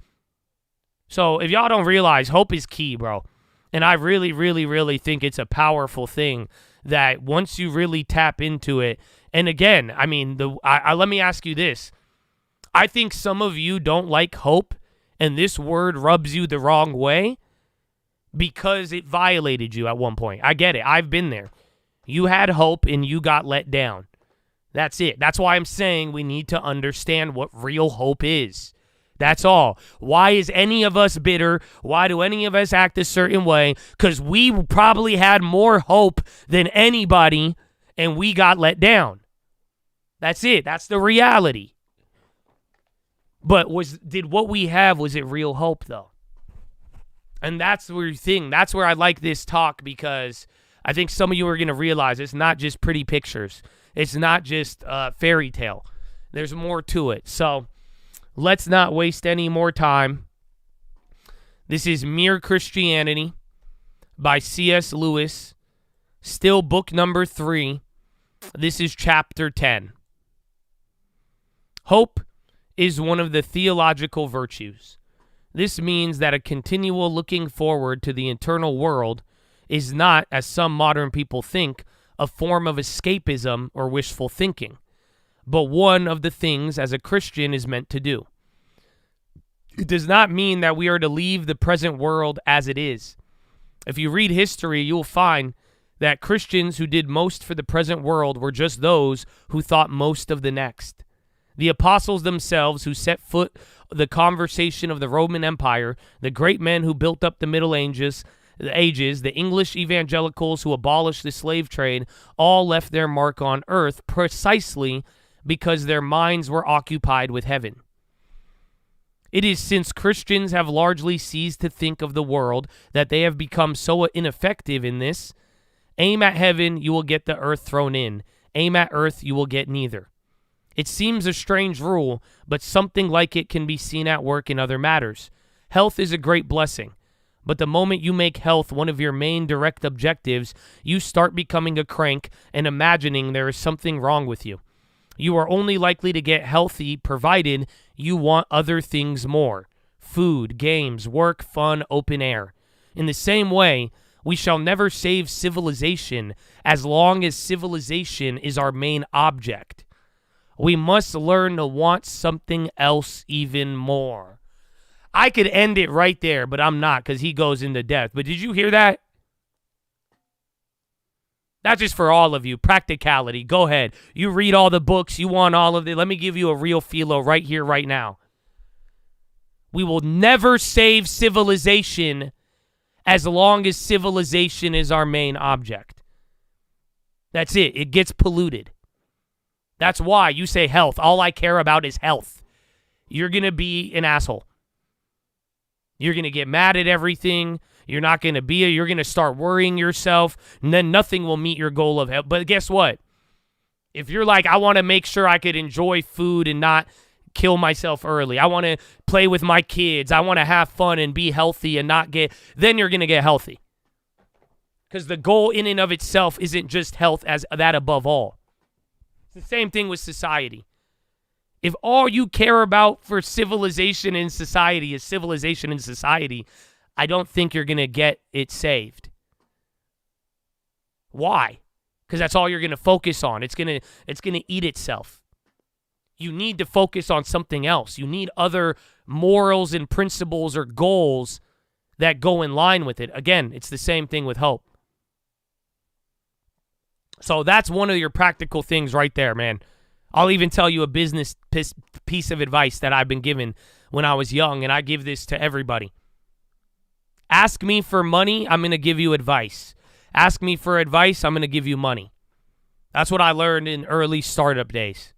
So if y'all don't realize, hope is key, bro. And I really, really, really think it's a powerful thing that once you really tap into it, and again, I mean, let me ask you this. I think some of you don't like hope, and this word rubs you the wrong way because it violated you at one point. I get it. I've been there. You had hope and you got let down. That's it. That's why I'm saying we need to understand what real hope is. That's all. Why is any of us bitter? Why do any of us act a certain way? Because we probably had more hope than anybody and we got let down. That's it. That's the reality. But did what we have, was it real hope, though? And that's the thing. That's where I like this talk, because I think some of you are going to realize it's not just pretty pictures. It's not just fairy tale. There's more to it. So let's not waste any more time. This is Mere Christianity by C.S. Lewis. Still book number 3. This is chapter 10. Hope is one of the theological virtues. This means that a continual looking forward to the eternal world is not, as some modern people think, a form of escapism or wishful thinking, but one of the things as a Christian is meant to do. It does not mean that we are to leave the present world as it is. If you read history, you'll find that Christians who did most for the present world were just those who thought most of the next. The apostles themselves, who set foot the conversation of the Roman Empire, the great men who built up the Middle Ages, the English evangelicals who abolished the slave trade, all left their mark on earth precisely because their minds were occupied with heaven. It is since Christians have largely ceased to think of the world that they have become so ineffective in this. Aim at heaven, you will get the earth thrown in. Aim at earth, you will get neither. It seems a strange rule, but something like it can be seen at work in other matters. Health is a great blessing, but the moment you make health one of your main direct objectives, you start becoming a crank and imagining there is something wrong with you. You are only likely to get healthy provided you want other things more: food, games, work, fun, open air. In the same way, we shall never save civilization as long as civilization is our main object. We must learn to want something else even more. I could end it right there, but I'm not, because he goes into depth. But did you hear that? That's just for all of you. Practicality. Go ahead. You read all the books. You want all of it. Let me give you a real philo right here, right now. We will never save civilization as long as civilization is our main object. That's it. It gets polluted. That's why you say health. All I care about is health. You're going to be an asshole. You're going to get mad at everything. You're not going to be you're going to start worrying yourself, and then nothing will meet your goal of health. But guess what? If you're like, I want to make sure I could enjoy food and not kill myself early. I want to play with my kids. I want to have fun and be healthy and not get, then you're going to get healthy. Because the goal in and of itself isn't just health as that above all. The same thing with society. If all you care about for civilization and society is civilization and society, I don't think you're going to get it saved. Why? Because that's all you're going to focus on. It's going to eat itself. You need to focus on something else. You need other morals and principles or goals that go in line with it. Again, it's the same thing with hope. So that's one of your practical things right there, man. I'll even tell you a business piece of advice that I've been given when I was young, and I give this to everybody. Ask me for money, I'm going to give you advice. Ask me for advice, I'm going to give you money. That's what I learned in early startup days.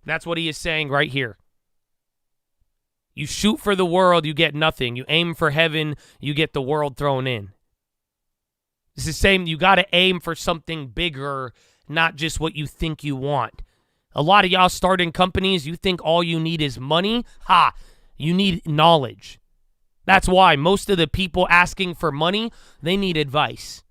That's what he is saying right here. You shoot for the world, you get nothing. You aim for heaven, you get the world thrown in. It's the same. You got to aim for something bigger, not just what you think you want. A lot of y'all starting companies, you think all you need is money. You need knowledge. That's why most of the people asking for money, they need advice.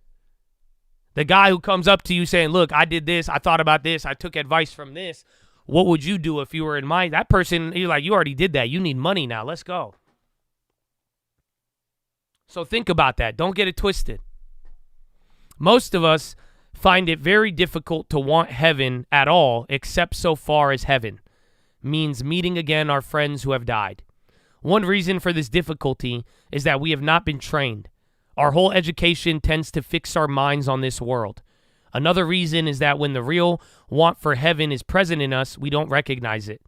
The guy who comes up to you saying, look, I did this, I thought about this, I took advice from this. What would you do if you were in my... That person, you're like, you already did that. You need money now. Let's go. So think about that. Don't get it twisted. Most of us find it very difficult to want heaven at all, except so far as heaven means meeting again our friends who have died. One reason for this difficulty is that we have not been trained. Our whole education tends to fix our minds on this world. Another reason is that when the real want for heaven is present in us, we don't recognize it.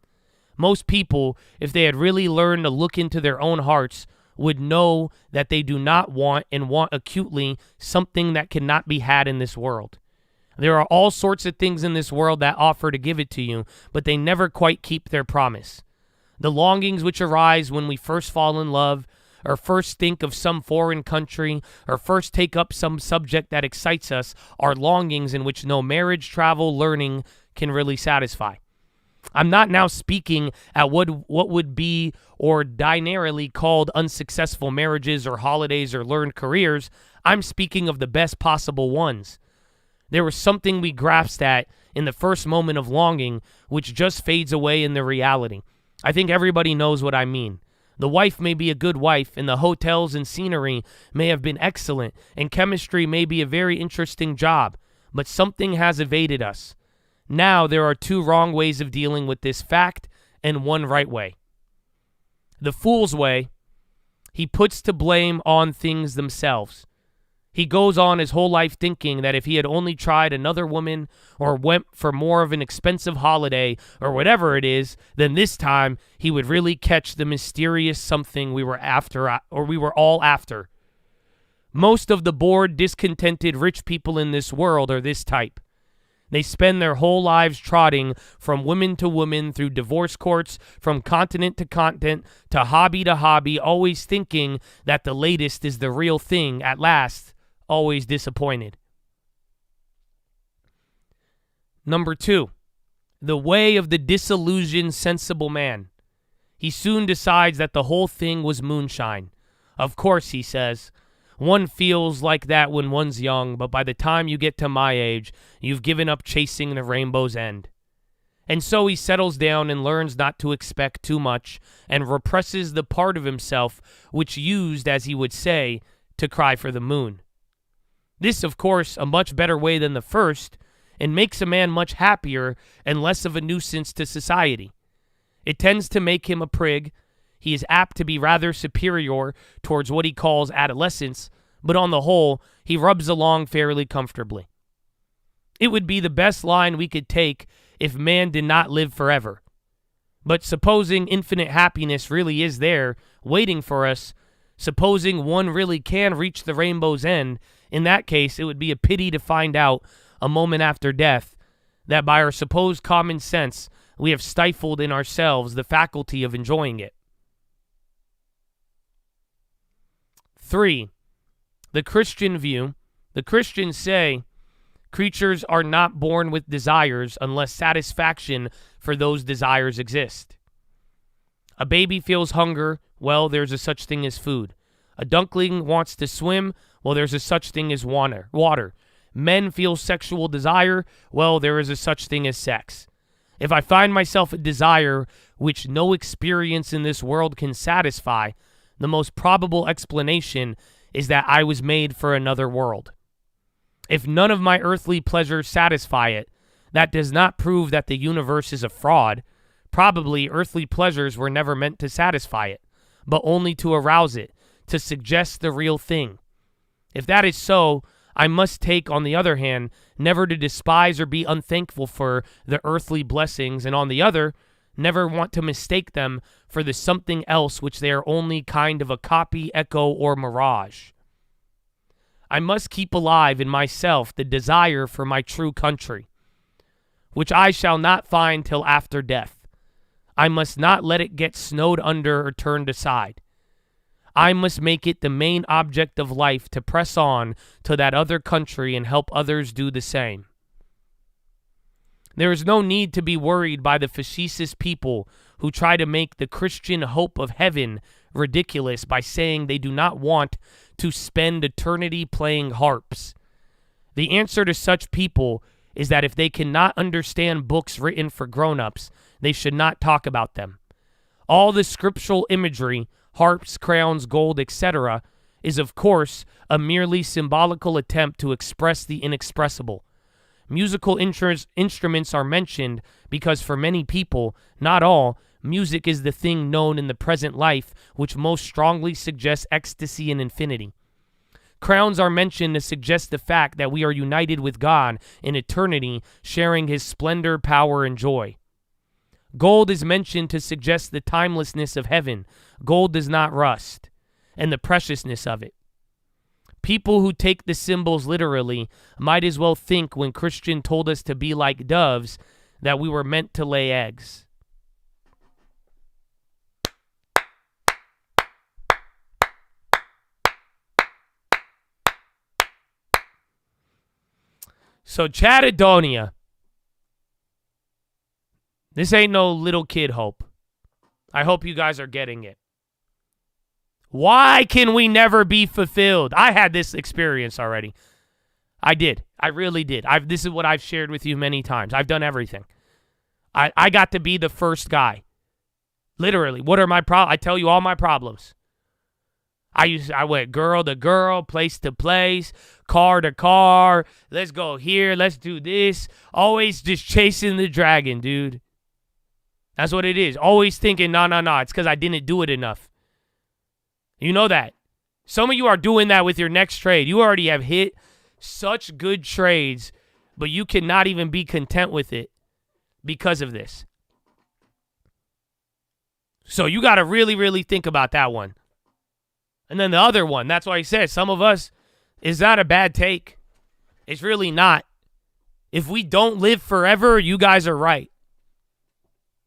Most people, if they had really learned to look into their own hearts, would know that they do not want and want acutely something that cannot be had in this world. There are all sorts of things in this world that offer to give it to you, but they never quite keep their promise. The longings which arise when we first fall in love, or first think of some foreign country, or first take up some subject that excites us, are longings in which no marriage, travel, learning can really satisfy. I'm not now speaking at what would be ordinarily called unsuccessful marriages or holidays or learned careers. I'm speaking of the best possible ones. There was something we grasped at in the first moment of longing, which just fades away in the reality. I think everybody knows what I mean. The wife may be a good wife, and the hotels and scenery may have been excellent, and chemistry may be a very interesting job, but something has evaded us. Now there are two wrong ways of dealing with this fact and one right way. The fool's way, he puts to blame on things themselves. He goes on his whole life thinking that if he had only tried another woman or went for more of an expensive holiday or whatever it is, then this time he would really catch the mysterious something we were after, or we were all after. Most of the bored, discontented rich people in this world are this type. They spend their whole lives trotting from woman to woman through divorce courts, from continent to continent, to hobby, always thinking that the latest is the real thing. At last, always disappointed. Number 2, the way of the disillusioned, sensible man. He soon decides that the whole thing was moonshine. Of course, he says, one feels like that when one's young, but by the time you get to my age, you've given up chasing the rainbow's end. And so he settles down and learns not to expect too much and represses the part of himself which used, as he would say, to cry for the moon. This, of course, a much better way than the first, and makes a man much happier and less of a nuisance to society. It tends to make him a prig. He is apt to be rather superior towards what he calls adolescence, but on the whole, he rubs along fairly comfortably. It would be the best line we could take if man did not live forever. But supposing infinite happiness really is there, waiting for us, supposing one really can reach the rainbow's end, in that case, it would be a pity to find out, a moment after death, that by our supposed common sense, we have stifled in ourselves the faculty of enjoying it. 3, the Christian view. The Christians say creatures are not born with desires unless satisfaction for those desires exist. A baby feels hunger, well, there's a such thing as food. A duckling wants to swim, well, there's a such thing as water. Men feel sexual desire, well, there is a such thing as sex. If I find myself a desire which no experience in this world can satisfy, the most probable explanation is that I was made for another world. If none of my earthly pleasures satisfy it, that does not prove that the universe is a fraud. Probably earthly pleasures were never meant to satisfy it, but only to arouse it, to suggest the real thing. If that is so, I must take, on the other hand, never to despise or be unthankful for the earthly blessings, and on the other, never want to mistake them for the something else which they are only kind of a copy, echo, or mirage. I must keep alive in myself the desire for my true country. which I shall not find till after death. I must not let it get snowed under or turned aside. I must make it the main object of life to press on to that other country and help others do the same. There is no need to be worried by the facetious people who try to make the Christian hope of heaven ridiculous by saying they do not want to spend eternity playing harps. The answer to such people is that if they cannot understand books written for grown-ups, they should not talk about them. All the scriptural imagery, harps, crowns, gold, etc., is of course a merely symbolical attempt to express the inexpressible. Musical instruments are mentioned because for many people, not all, music is the thing known in the present life which most strongly suggests ecstasy and infinity. Crowns are mentioned to suggest the fact that we are united with God in eternity, sharing his splendor, power, and joy. Gold is mentioned to suggest the timelessness of heaven. Gold does not rust, and the preciousness of it. People who take the symbols literally might as well think when Christian told us to be like doves that we were meant to lay eggs. So Chattadonia, this ain't no little kid hope. I hope you guys are getting it. Why can we never be fulfilled? I had this experience already. I did. I really did. This is what I've shared with you many times. I've done everything. I got to be the first guy. Literally. What are my problems? I tell you all my problems. I went girl to girl, place to place, car to car. Let's go here. Let's do this. Always just chasing the dragon, dude. That's what it is. Always thinking, no. It's because I didn't do it enough. You know that. Some of you are doing that with your next trade. You already have hit such good trades, but you cannot even be content with it because of this. So you got to really, really think about that one. And then the other one, that's why he said, some of us, is not a bad take. It's really not. If we don't live forever, you guys are right.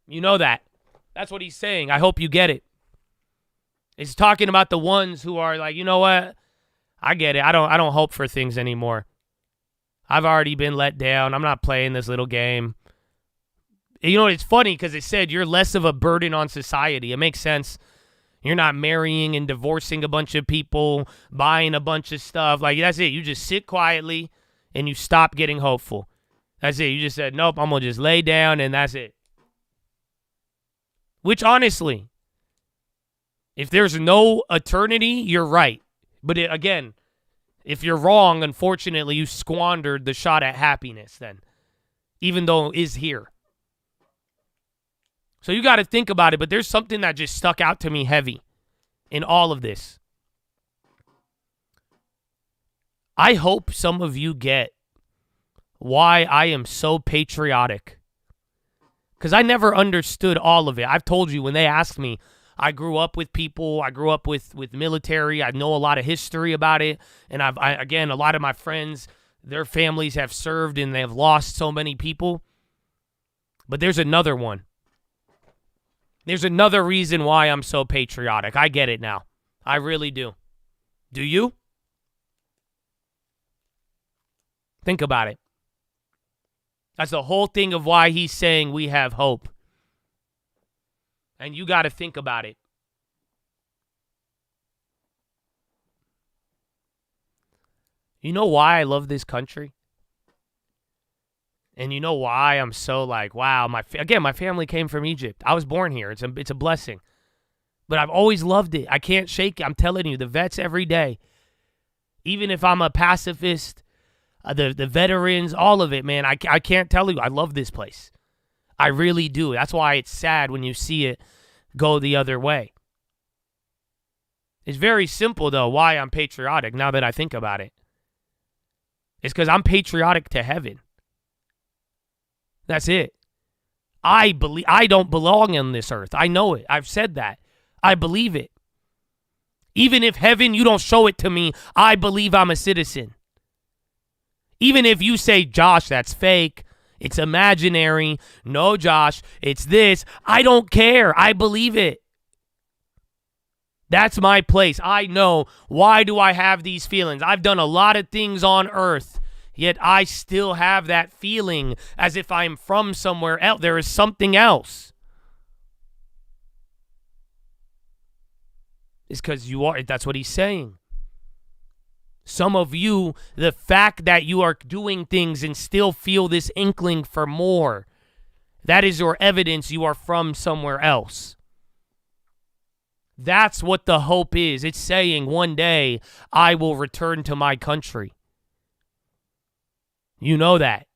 You know that. That's what he's saying. I hope you get it. It's talking about the ones who are like, you know what? I get it. I don't hope for things anymore. I've already been let down. I'm not playing this little game. You know, it's funny because it said you're less of a burden on society. It makes sense. You're not marrying and divorcing a bunch of people, buying a bunch of stuff. Like, that's it. You just sit quietly and you stop getting hopeful. That's it. You just said, nope, I'm going to just lay down and that's it. Which, honestly, if there's no eternity, you're right. But again, if you're wrong, unfortunately, you squandered the shot at happiness then, even though it is here. So you got to think about it, but there's something that just stuck out to me heavy in all of this. I hope some of you get why I am so patriotic. Because I never understood all of it. I've told you when they asked me, I grew up with people. I grew up with military. I know a lot of history about it. And again, a lot of my friends, their families have served and they have lost so many people. But there's another one. There's another reason why I'm so patriotic. I get it now. I really do. Do you? Think about it. That's the whole thing of why he's saying we have hope. And you got to think about it. You know why I love this country? And you know why I'm so like, wow, my family came from Egypt. I was born here. It's a blessing. But I've always loved it. I can't shake it. I'm telling you, the vets every day. Even if I'm a pacifist, the veterans, all of it, man, I can't tell you. I love this place. I really do. That's why it's sad when you see it go the other way. It's very simple, though, why I'm patriotic now that I think about it. It's because I'm patriotic to heaven. That's it. I don't belong on this earth. I know it. I've said that. I believe it. Even if heaven, you don't show it to me, I believe I'm a citizen. Even if you say, Josh, that's fake, It's imaginary. No, Josh, it's this. I don't care. I believe it. That's my place. I know. Why do I have these feelings? I've done a lot of things on earth, yet I still have that feeling as if I'm from somewhere else. There is something else. It's because you are. That's what he's saying. Some of you, the fact that you are doing things and still feel this inkling for more, that is your evidence you are from somewhere else. That's what the hope is. It's saying one day I will return to my country. You know that.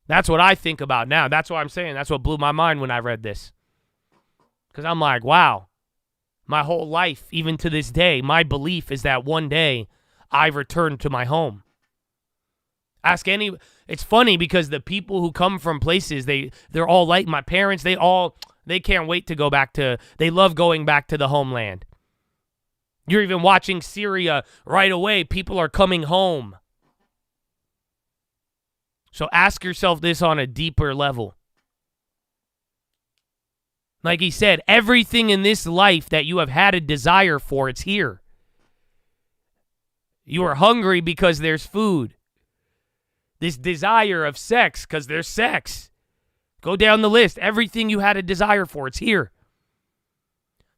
That's what I think about now. That's what I'm saying. That's what blew my mind when I read this. Because I'm like, wow. My whole life, even to this day, my belief is that one day I return to my home. Ask any. It's funny because the people who come from places, they're all like my parents. They can't wait to go back to. They love going back to the homeland. You're even watching Syria right away. People are coming home. So ask yourself this on a deeper level. Like he said, everything in this life that you have had a desire for, it's here. You are hungry because there's food. This desire of sex because there's sex. Go down the list. Everything you had a desire for, it's here.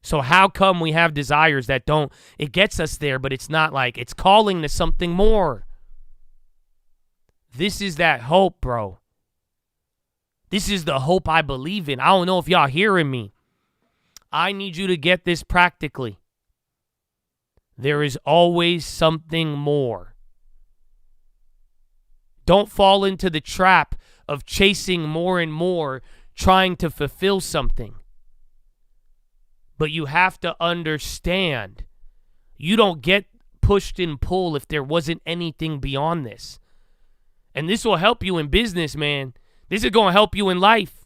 So how come we have desires that don't, it gets us there, but it's not like, it's calling to something more. This is that hope, bro. This is the hope I believe in. I don't know if y'all hearing me. I need you to get this practically. There is always something more. Don't fall into the trap of chasing more and more, trying to fulfill something. But you have to understand, you don't get pushed and pulled if there wasn't anything beyond this. And this will help you in business, man. This is going to help you in life.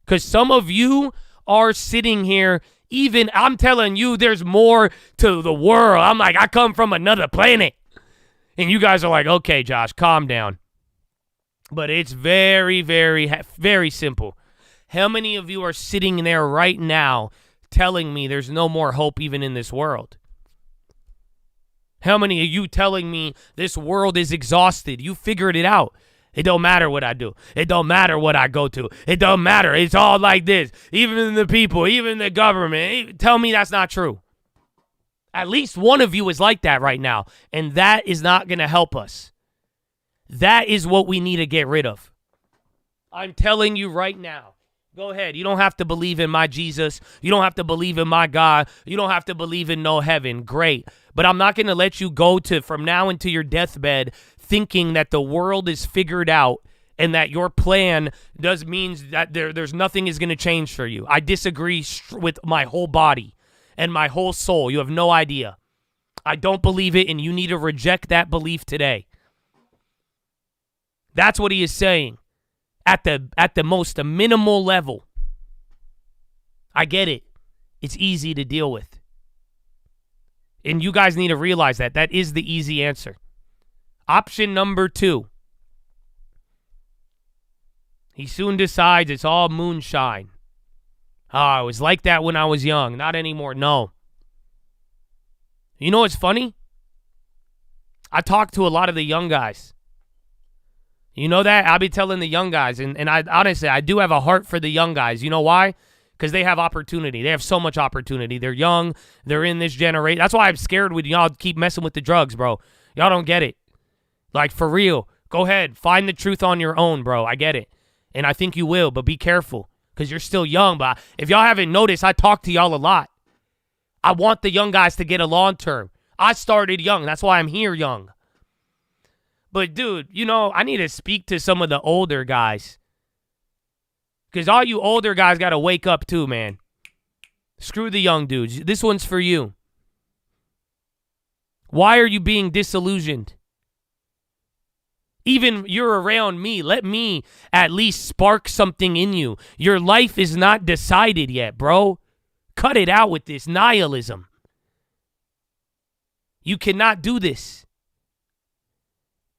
Because some of you are sitting here, even, I'm telling you, there's more to the world. I'm like, I come from another planet. And you guys are like, okay, Josh, calm down. But it's very, very, very simple. How many of you are sitting there right now telling me there's no more hope even in this world? How many of you telling me this world is exhausted? You figured it out. It don't matter what I do. It don't matter what I go to. It don't matter. It's all like this. Even the people, even the government. Tell me that's not true. At least one of you is like that right now. And that is not going to help us. That is what we need to get rid of. I'm telling you right now. Go ahead. You don't have to believe in my Jesus. You don't have to believe in my God. You don't have to believe in no heaven. Great. But I'm not going to let you go to from now into your deathbed thinking that the world is figured out and that your plan means that there's nothing is going to change for you. I disagree with my whole body and my whole soul. You have no idea. I don't believe it, and you need to reject that belief today. That's what he is saying at the most minimal level. I get it. It's easy to deal with. And you guys need to realize that. That is the easy answer. Option number 2. He soon decides it's all moonshine. Oh, I was like that when I was young. Not anymore. No. You know what's funny? I talk to a lot of the young guys. You know that? I'll be telling the young guys. And I honestly, I do have a heart for the young guys. You know why? Because they have opportunity. They have so much opportunity. They're young. They're in this generation. That's why I'm scared with y'all keep messing with the drugs, bro. Y'all don't get it. Like, for real. Go ahead. Find the truth on your own, bro. I get it. And I think you will, but be careful because you're still young. But if y'all haven't noticed, I talk to y'all a lot. I want the young guys to get a long term. I started young. That's why I'm here young. But, dude, you know, I need to speak to some of the older guys. Because all you older guys got to wake up too, man. Screw the young dudes. This one's for you. Why are you being disillusioned? Even you're around me. Let me at least spark something in you. Your life is not decided yet, bro. Cut it out with this nihilism. You cannot do this.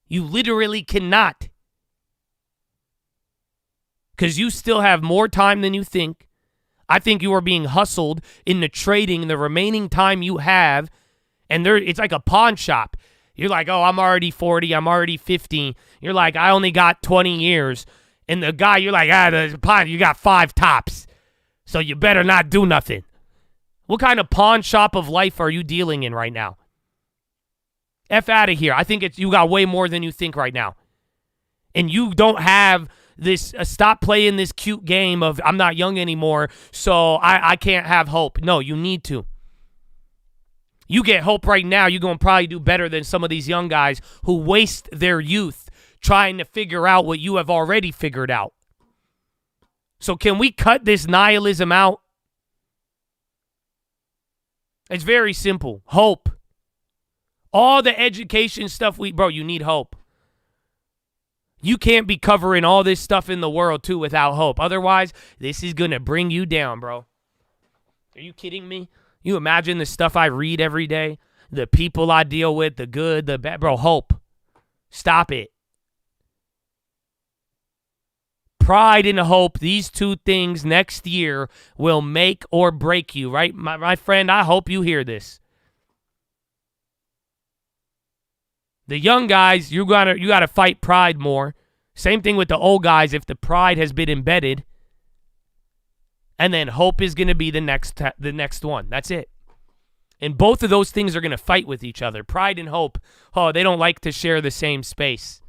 You literally cannot. because you still have more time than you think. I think you are being hustled into trading the remaining time you have, and it's like a pawn shop. You're like, oh, I'm already 40, I'm already 50. You're like, I only got 20 years. And the guy, you're like, the pawn, you got 5 tops, so you better not do nothing. What kind of pawn shop of life are you dealing in right now? F out of here. I think you got way more than you think right now. And you don't have this, stop playing this cute game of I'm not young anymore, so I can't have hope. No, you need to. You get hope right now, you're going to probably do better than some of these young guys who waste their youth trying to figure out what you have already figured out. So can we cut this nihilism out? It's very simple. Hope. All the education stuff bro, you need hope. You can't be covering all this stuff in the world too without hope. Otherwise, this is going to bring you down, bro. Are you kidding me? You imagine the stuff I read every day, the people I deal with, the good, the bad. Bro, hope. Stop it. Pride and hope, these two things next year will make or break you, right? My friend, I hope you hear this. The young guys, you gotta fight pride more. Same thing with the old guys if the pride has been embedded. And then hope is going to be the next one. That's it. And both of those things are going to fight with each other. Pride and hope, they don't like to share the same space.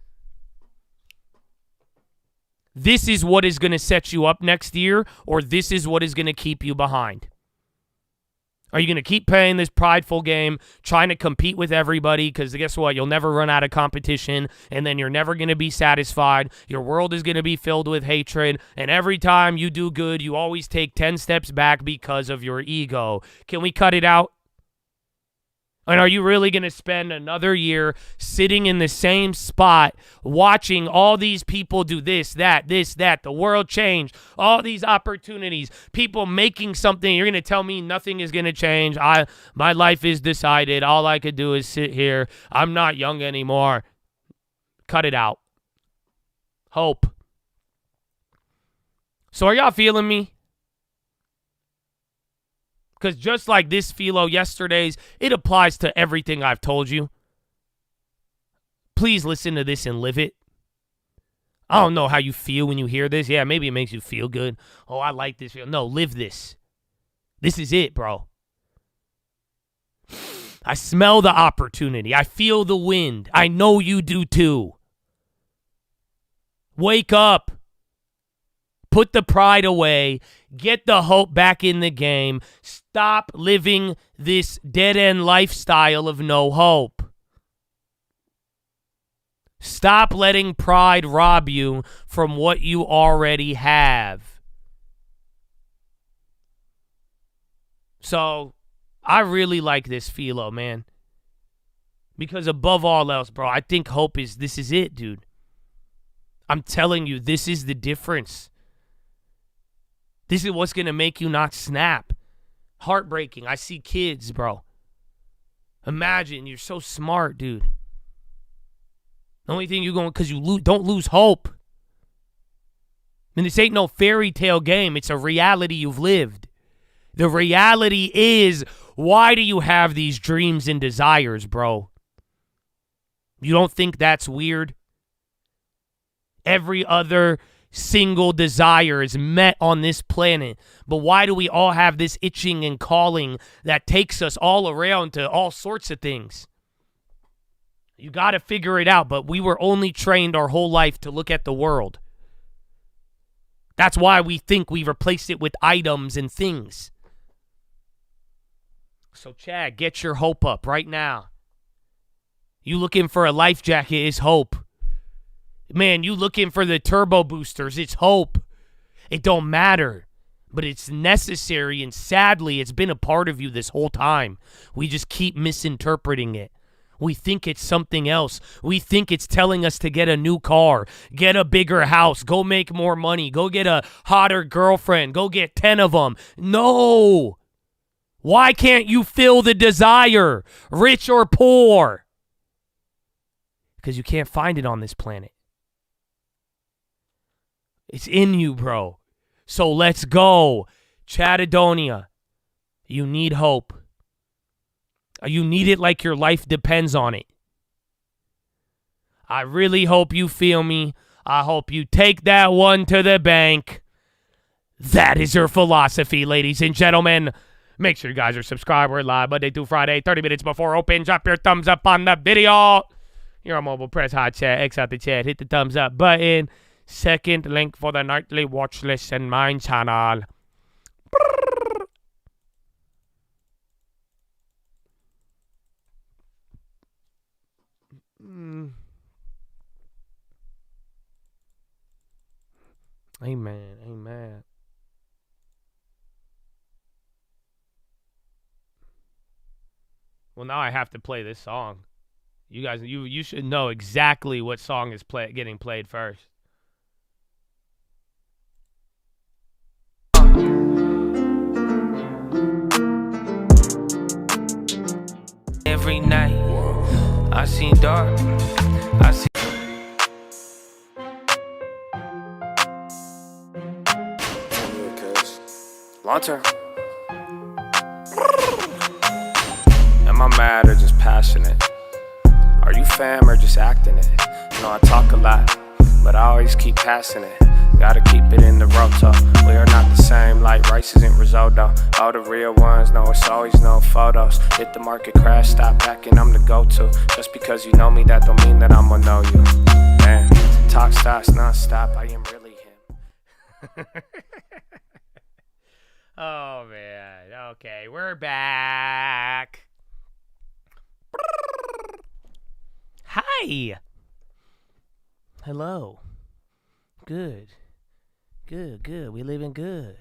This is what is going to set you up next year, or this is what is going to keep you behind. Are you going to keep playing this prideful game, trying to compete with everybody? Because guess what? You'll never run out of competition, and then you're never going to be satisfied. Your world is going to be filled with hatred, and every time you do good, you always take 10 steps back because of your ego. Can we cut it out? And are you really going to spend another year sitting in the same spot watching all these people do this, that, the world change, all these opportunities, people making something? You're going to tell me nothing is going to change. My life is decided. All I could do is sit here. I'm not young anymore. Cut it out. Hope. So are y'all feeling me? Because just like this PHILO yesterday's, it applies to everything I've told you. Please listen to this and live it. I don't know how you feel when you hear this. Yeah, maybe it makes you feel good. Oh, I like this. No, live this. This is it, bro. I smell the opportunity. I feel the wind. I know you do too. Wake up. Put the pride away. Get the hope back in the game. Stop living this dead-end lifestyle of no hope. Stop letting pride rob you from what you already have. So, I really like this PHILO, man. Because above all else, bro, I think hope this is it, dude. I'm telling you, this is the difference. This is what's going to make you not snap. Heartbreaking. I see kids, bro. Imagine, you're so smart, dude. The only thing you're going, because you don't lose hope. I mean, this ain't no fairy tale game. It's a reality you've lived. The reality is, why do you have these dreams and desires, bro? You don't think that's weird? Every other single desire is met on this planet. But why do we all have this itching and calling that takes us all around to all sorts of things? You got to figure it out, but we were only trained our whole life to look at the world. That's why we think we replace it with items and things. So, Chad, get your hope up right now. You looking for a life jacket is hope. Man, you looking for the turbo boosters, it's hope. It don't matter, but it's necessary, and sadly, it's been a part of you this whole time. We just keep misinterpreting it. We think it's something else. We think it's telling us to get a new car, get a bigger house, go make more money, go get a hotter girlfriend, go get 10 of them. No! Why can't you feel the desire, rich or poor? Because you can't find it on this planet. It's in you, bro. So let's go. Chattadonia, you need hope. You need it like your life depends on it. I really hope you feel me. I hope you take that one to the bank. That is your philosophy, ladies and gentlemen. Make sure you guys are subscribed. We're live Monday through Friday, 30 minutes before open. Drop your thumbs up on the video. You're on mobile. Press hot chat. X out the chat. Hit the thumbs up button. Second link for the nightly watch list and mine channel. Amen. Amen. Well, now I have to play this song. You guys, you should know exactly what song is getting played first. Every night, I see dark. I see. Long term. Am I mad or just passionate? Are you fam or just acting it? You know I talk a lot, but I always keep passing it. Gotta keep it in the roto. We are not the same, like rice isn't risotto. All the real ones know it's always no photos. Hit the market crash, stop backing, I'm the go-to. Just because you know me, that don't mean that I'ma know you. Man, talk stops non-stop, I am really him. Oh man, okay, we're back. Hi. Hello. Good. Good. We living good.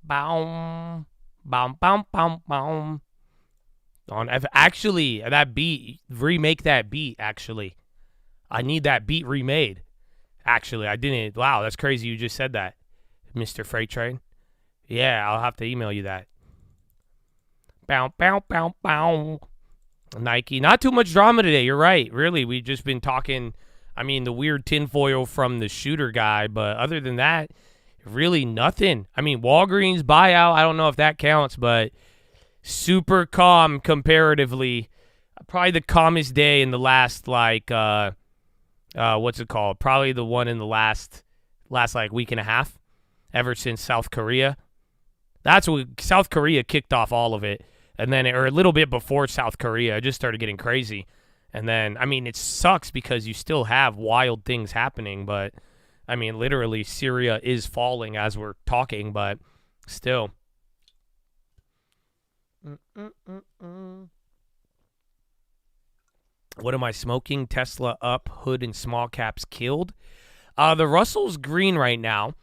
Boom. Boom. Actually, that beat, remake that beat, actually. I need that beat remade. Actually, I didn't. Wow, that's crazy you just said that, Mr. Freight Train. Yeah, I'll have to email you that. Bow. Nike. Not too much drama today. You're right. Really, we've just been talking, I mean, the weird tinfoil from the shooter guy, but other than that, really nothing. I mean, Walgreens buyout, I don't know if that counts, but super calm comparatively. Probably the calmest day in the last, like, what's it called? Probably the one in the last like week and a half, ever since South Korea. That's what South Korea kicked off all of it. And then, or a little bit before South Korea, it just started getting crazy. And then, I mean, it sucks because you still have wild things happening. But, I mean, literally, Syria is falling as we're talking, but still. What am I smoking? Tesla up, hood and small caps killed. The Russell's green right now.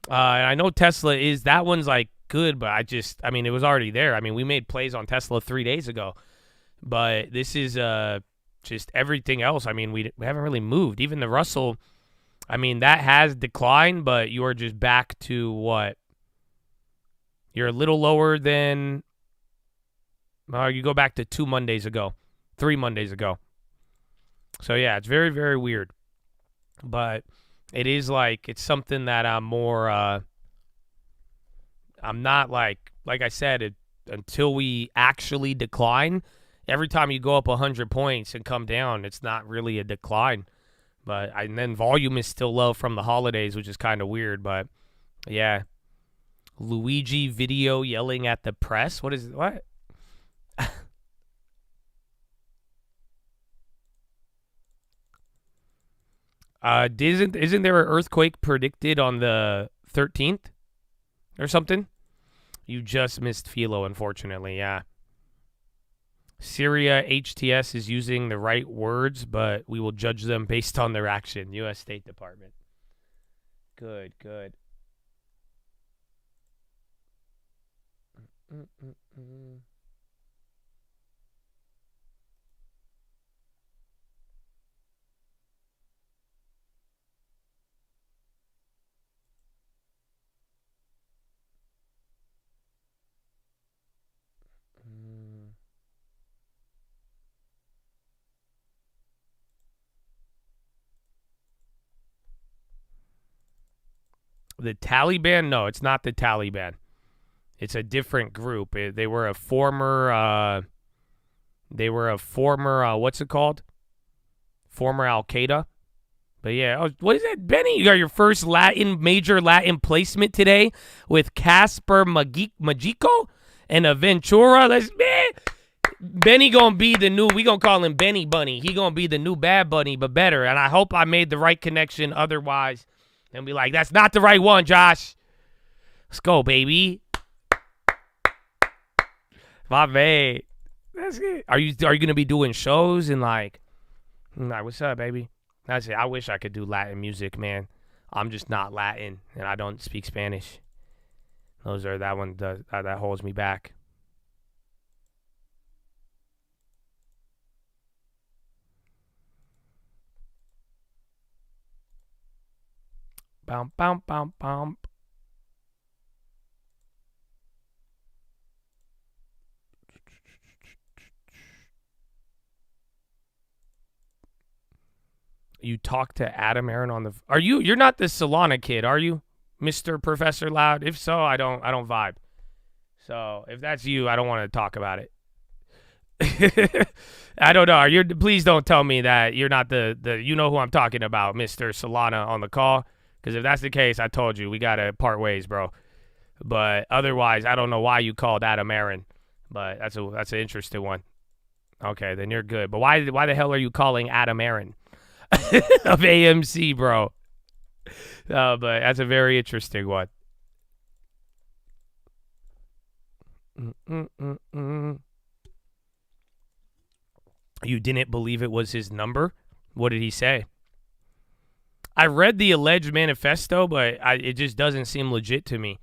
I know Tesla is, that one's like, good, but I mean, it was already there. I mean, we made plays on Tesla 3 days ago, but this is just everything else. I mean, we haven't really moved. Even the Russell, I mean, that has declined, but you are just back to what? You're a little lower than, you go back to 3 Mondays ago. So yeah, it's very, very weird, but it is like, it's something that I'm more, I'm not like I said, until we actually decline. Every time you go up 100 points and come down, it's not really a decline. And then volume is still low from the holidays, which is kind of weird. But yeah, Luigi video yelling at the press. What? Isn't there an earthquake predicted on the 13th or something? You just missed PHILO, unfortunately, yeah. Syria HTS is using the right words, but we will judge them based on their action. U.S. State Department. Good. The Taliban? No, it's not the Taliban. It's a different group. They were a former. What's it called? Former Al Qaeda. But yeah, what is that, Benny? You got your first major Latin placement today with Casper Magico and Aventura. Benny gonna be the new. We gonna call him Benny Bunny. He gonna be the new Bad Bunny, but better. And I hope I made the right connection. Otherwise, and be like, that's not the right one, Josh. Let's go, baby. My man. That's it. Are you gonna be doing shows and like what's up, baby? That's it. I wish I could do Latin music, man. I'm just not Latin and I don't speak Spanish. That holds me back. Bum bum bum bum. You talk to Adam Aaron on the. You're not the Solana kid, are you, Mr. Professor Loud? If so, I don't vibe. So if that's you, I don't want to talk about it. I don't know. Please don't tell me that you're not the you know who I'm talking about, Mr. Solana on the call. Because if that's the case, I told you we gotta part ways, bro. But otherwise, I don't know why you called Adam Aaron. But that's an interesting one. Okay, then you're good. But why the hell are you calling Adam Aaron of AMC, bro? But that's a very interesting one. You didn't believe it was his number? What did he say? I read the alleged manifesto, but it just doesn't seem legit to me.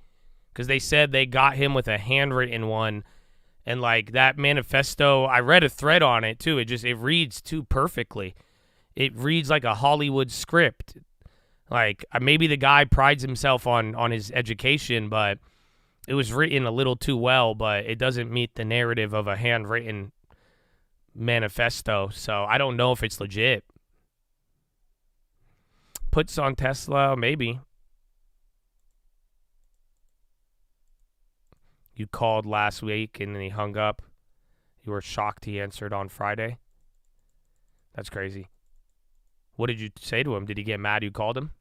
Because they said they got him with a handwritten one. And, like, that manifesto, I read a thread on it, too. It reads too perfectly. It reads like a Hollywood script. Like, maybe the guy prides himself on his education, but it was written a little too well, but it doesn't meet the narrative of a handwritten manifesto. So I don't know if it's legit. Puts on Tesla, maybe. You called last week and then he hung up. You were shocked he answered on Friday. That's crazy. What did you say to him? Did he get mad you called him?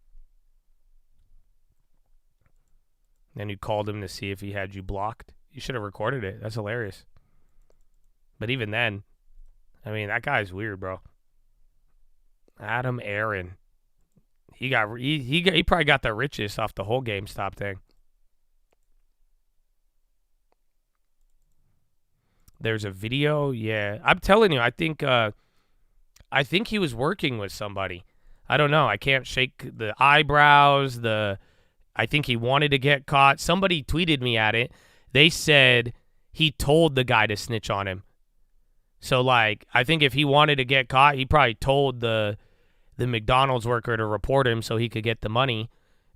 Then you called him to see if he had you blocked. You should have recorded it. That's hilarious. But even then, I mean, that guy's weird, bro. Adam Aaron. He probably got the richest off the whole GameStop thing. There's a video, yeah. I'm telling you, I think he was working with somebody. I don't know. I can't shake the eyebrows. I think he wanted to get caught. Somebody tweeted me at it. They said he told the guy to snitch on him. So, like, I think if he wanted to get caught, he probably told the McDonald's worker to report him so he could get the money,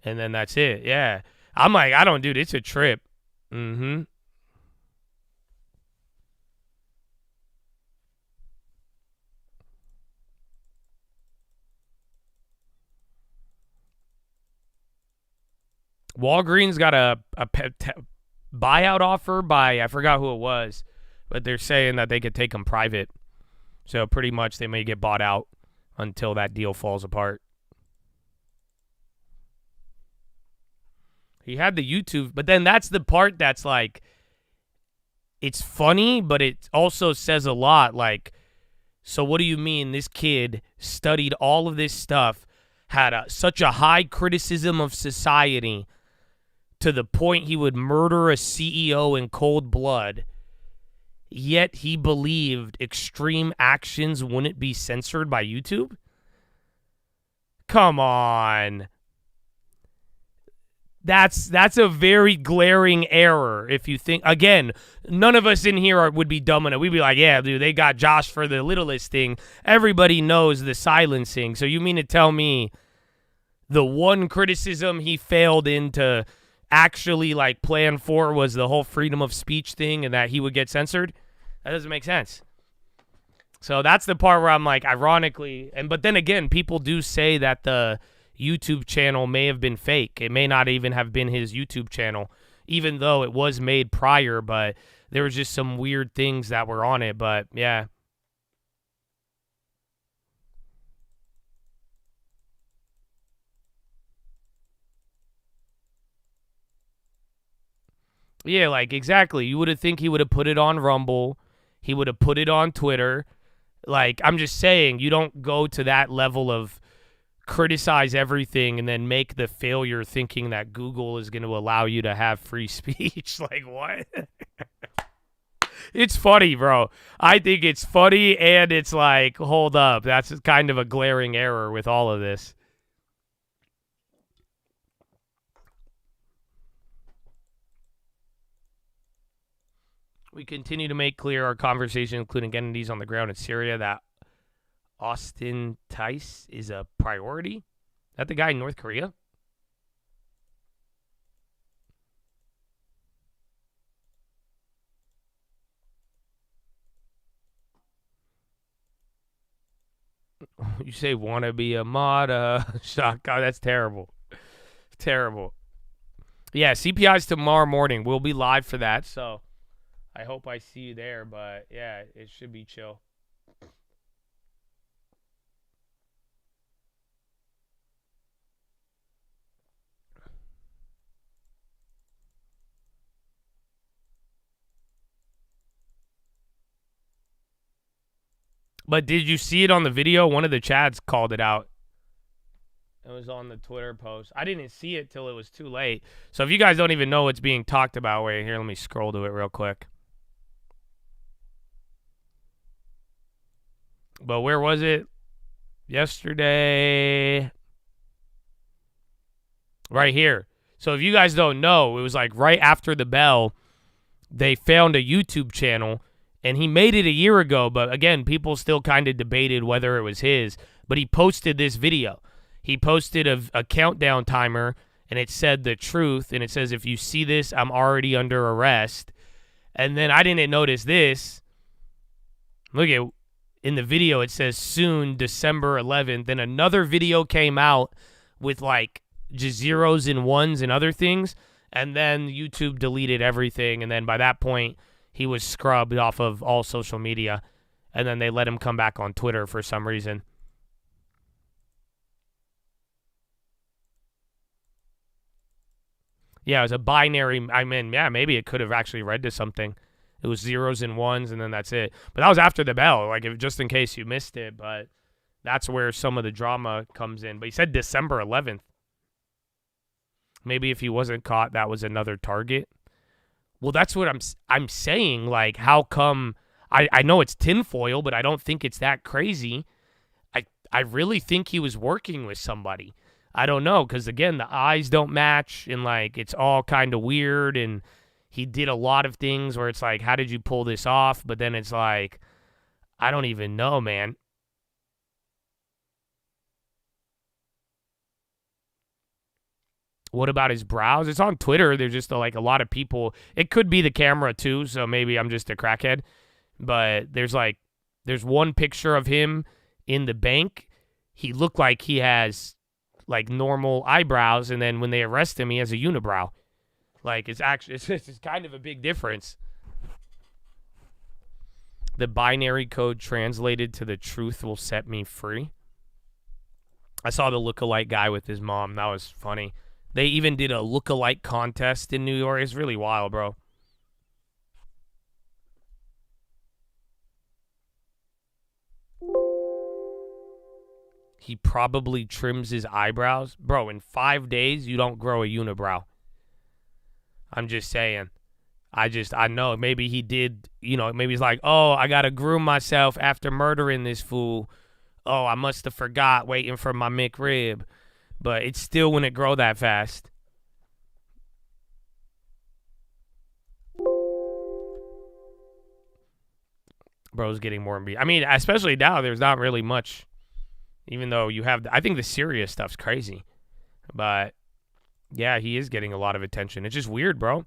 and then that's it. Yeah. I'm like, dude, it's a trip. Mm-hmm. Walgreens got a buyout offer by, I forgot who it was, but they're saying that they could take them private. So pretty much they may get bought out until that deal falls apart. He had the YouTube, but then that's the part that's like, it's funny, but it also says a lot. Like, so what do you mean this kid studied all of this stuff, had such a high criticism of society to the point he would murder a CEO in cold blood, yet he believed extreme actions wouldn't be censored by YouTube? Come on. That's a very glaring error if you think, again, none of us in here would be dumb enough. We'd be like, yeah, dude, they got Josh for the littlest thing. Everybody knows the silencing. So you mean to tell me the one criticism he failed into actually like plan for was the whole freedom of speech thing and that he would get censored? That doesn't make sense. So that's the part where I'm like, ironically, but then again, people do say that YouTube channel may have been fake. It may not even have been his YouTube channel, even though it was made prior, but there was just some weird things that were on it. But yeah. Yeah, like exactly. You would have think he would have put it on Rumble. He would have put it on Twitter. Like, I'm just saying, you don't go to that level of criticize everything and then make the failure thinking that Google is going to allow you to have free speech. Like, what? It's funny, bro. I think it's funny, and it's like, hold up. That's kind of a glaring error with all of this. We continue to make clear our conversation, including entities on the ground in Syria, that Austin Tice is a priority. Is that the guy in North Korea? You say wanna be a mod? Shock. God, that's terrible. Terrible. Yeah, CPI's tomorrow morning. We'll be live for that, so I hope I see you there, but yeah, it should be chill. But did you see it on the video? One of the chads called it out. It was on the Twitter post. I didn't see it till it was too late. So if you guys don't even know what's being talked about, wait, here, let me scroll to it real quick. But where was it? Yesterday. Right here. So if you guys don't know, it was like right after the bell, they found a YouTube channel, and he made it a year ago, but again, people still kind of debated whether it was his. But he posted this video. He posted a countdown timer, and it said the truth, and it says, if you see this, I'm already under arrest. And then I didn't notice this. Look at in the video, it says soon, December 11th. Then another video came out with like just zeros and ones and other things. And then YouTube deleted everything. And then by that point, he was scrubbed off of all social media. And then they let him come back on Twitter for some reason. Yeah, it was a binary. I mean, yeah, maybe it could have actually read to something. It was zeros and ones, and then that's it. But that was after the bell, like if, just in case you missed it. But that's where some of the drama comes in. But he said December 11th. Maybe if he wasn't caught, that was another target. Well, that's what I'm saying. Like, how come? I know it's tinfoil, but I don't think it's that crazy. I really think he was working with somebody. I don't know, because again, the eyes don't match, and like it's all kind of weird, and he did a lot of things where it's like, how did you pull this off? But then it's like, I don't even know, man. What about his brows? It's on Twitter. There's just like a lot of people. It could be the camera too, so maybe I'm just a crackhead. But there's one picture of him in the bank. He looked like he has like normal eyebrows, and then when they arrest him, he has a unibrow. Like, it's kind of a big difference. The binary code translated to the truth will set me free. I saw the lookalike guy with his mom. That was funny. They even did a lookalike contest in New York. It's really wild, bro. He probably trims his eyebrows. Bro, in 5 days, you don't grow a unibrow. I'm just saying. I know. Maybe he did, maybe he's like, oh, I got to groom myself after murdering this fool. Oh, I must have forgot waiting for my McRib. But it still wouldn't grow that fast. Bro's getting more and I mean, especially now, there's not really much. Even though you have, I think the serious stuff's crazy. But yeah, he is getting a lot of attention. It's just weird, bro.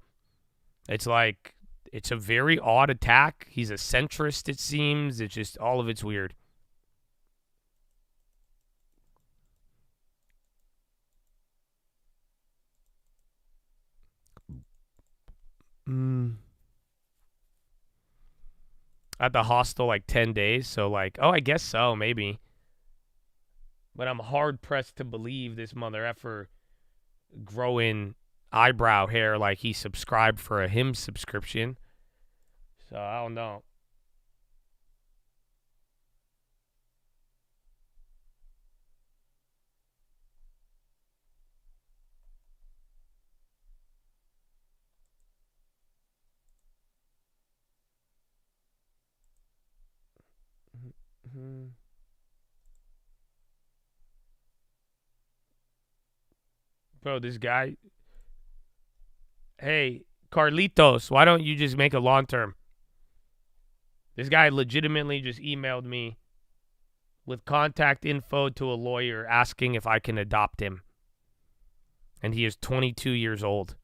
It's like, it's a very odd attack. He's a centrist, it seems. It's just, all of it's weird. at the hostel like 10 days. So like, oh, I guess so, maybe. But I'm hard pressed to believe this mother effer growing eyebrow hair like he subscribed for a him subscription. So I don't know. Bro, this guy. Hey, Carlitos, why don't you just make a long term? This guy legitimately just emailed me with contact info to a lawyer asking if I can adopt him. And he is 22 years old.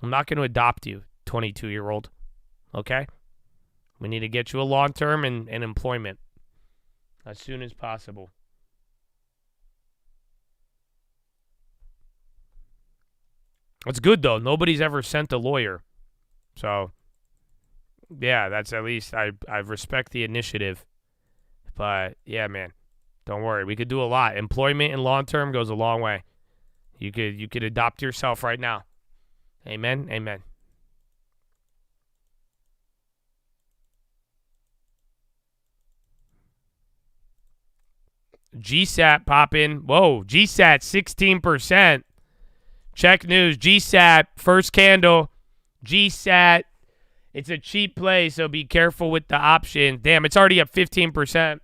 I'm not going to adopt you, 22-year-old. Okay? We need to get you a long term and employment as soon as possible. It's good, though. Nobody's ever sent a lawyer. So, yeah, that's at least, I respect the initiative. But, yeah, man, don't worry. We could do a lot. Employment and long-term goes a long way. You could adopt yourself right now. Amen? Amen. GSAT popping. Whoa, GSAT 16%. Check news, GSAT, first candle, GSAT. It's a cheap play, so be careful with the option. Damn, it's already up 15%.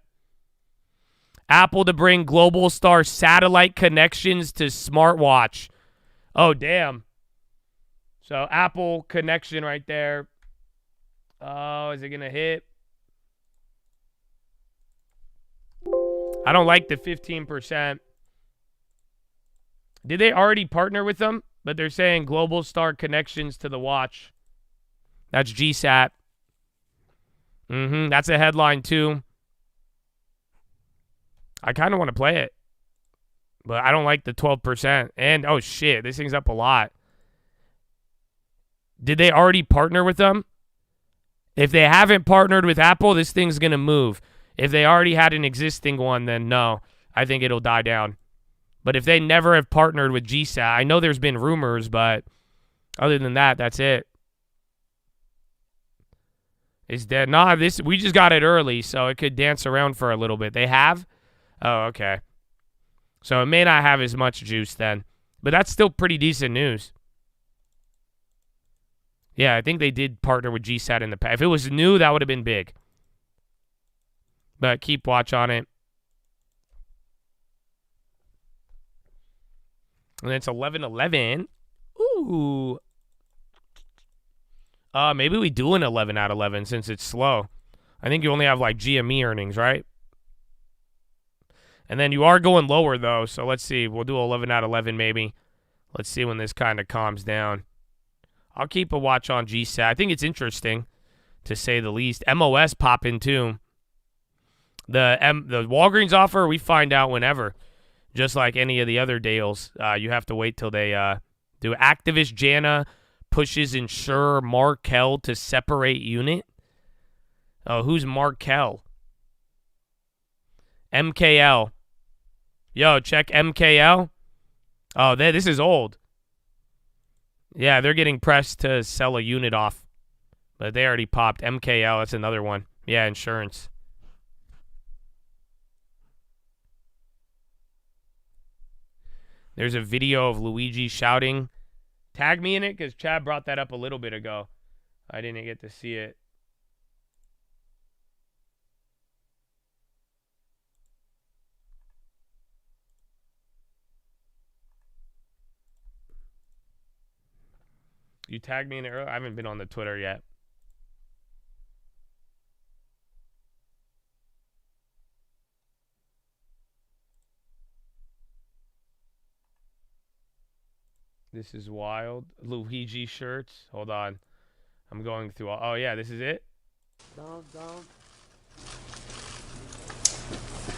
Apple to bring global star satellite connections to smartwatch. Oh, damn. So Apple connection right there. Oh, is it going to hit? I don't like the 15%. Did they already partner with them? But they're saying global star connections to the watch. That's GSAT. That's a headline too. I kind of want to play it. But I don't like the 12%. And, oh shit, this thing's up a lot. Did they already partner with them? If they haven't partnered with Apple, this thing's going to move. If they already had an existing one, then no. I think it'll die down. But if they never have partnered with GSAT, I know there's been rumors, but other than that, that's it. It's dead. Nah, we just got it early, so it could dance around for a little bit. They have? Oh, okay. So it may not have as much juice then. But that's still pretty decent news. Yeah, I think they did partner with GSAT in the past. If it was new, that would have been big. But keep watch on it. And it's 11-11. Ooh. Maybe we do an 11 out of 11 since it's slow. I think you only have like GME earnings, right? And then you are going lower though, so let's see. We'll do 11 out of 11 maybe. Let's see when this kind of calms down. I'll keep a watch on GSAT. I think it's interesting, to say the least. MOS popping too. The Walgreens offer, we find out whenever. Just like any of the other deals, you have to wait till they do. Activist Jana pushes insurer Markel to separate unit. Oh, who's Markel? MKL. Yo, check MKL. Oh, this is old. Yeah, they're getting pressed to sell a unit off. But they already popped. MKL, that's another one. Yeah, insurance. There's a video of Luigi shouting. Tag me in it because Chad brought that up a little bit ago. I didn't get to see it. You tagged me in it earlier? I haven't been on the Twitter yet. This is wild. Luigi shirts. Hold on. I'm going through all. Oh, yeah, this is it? Down.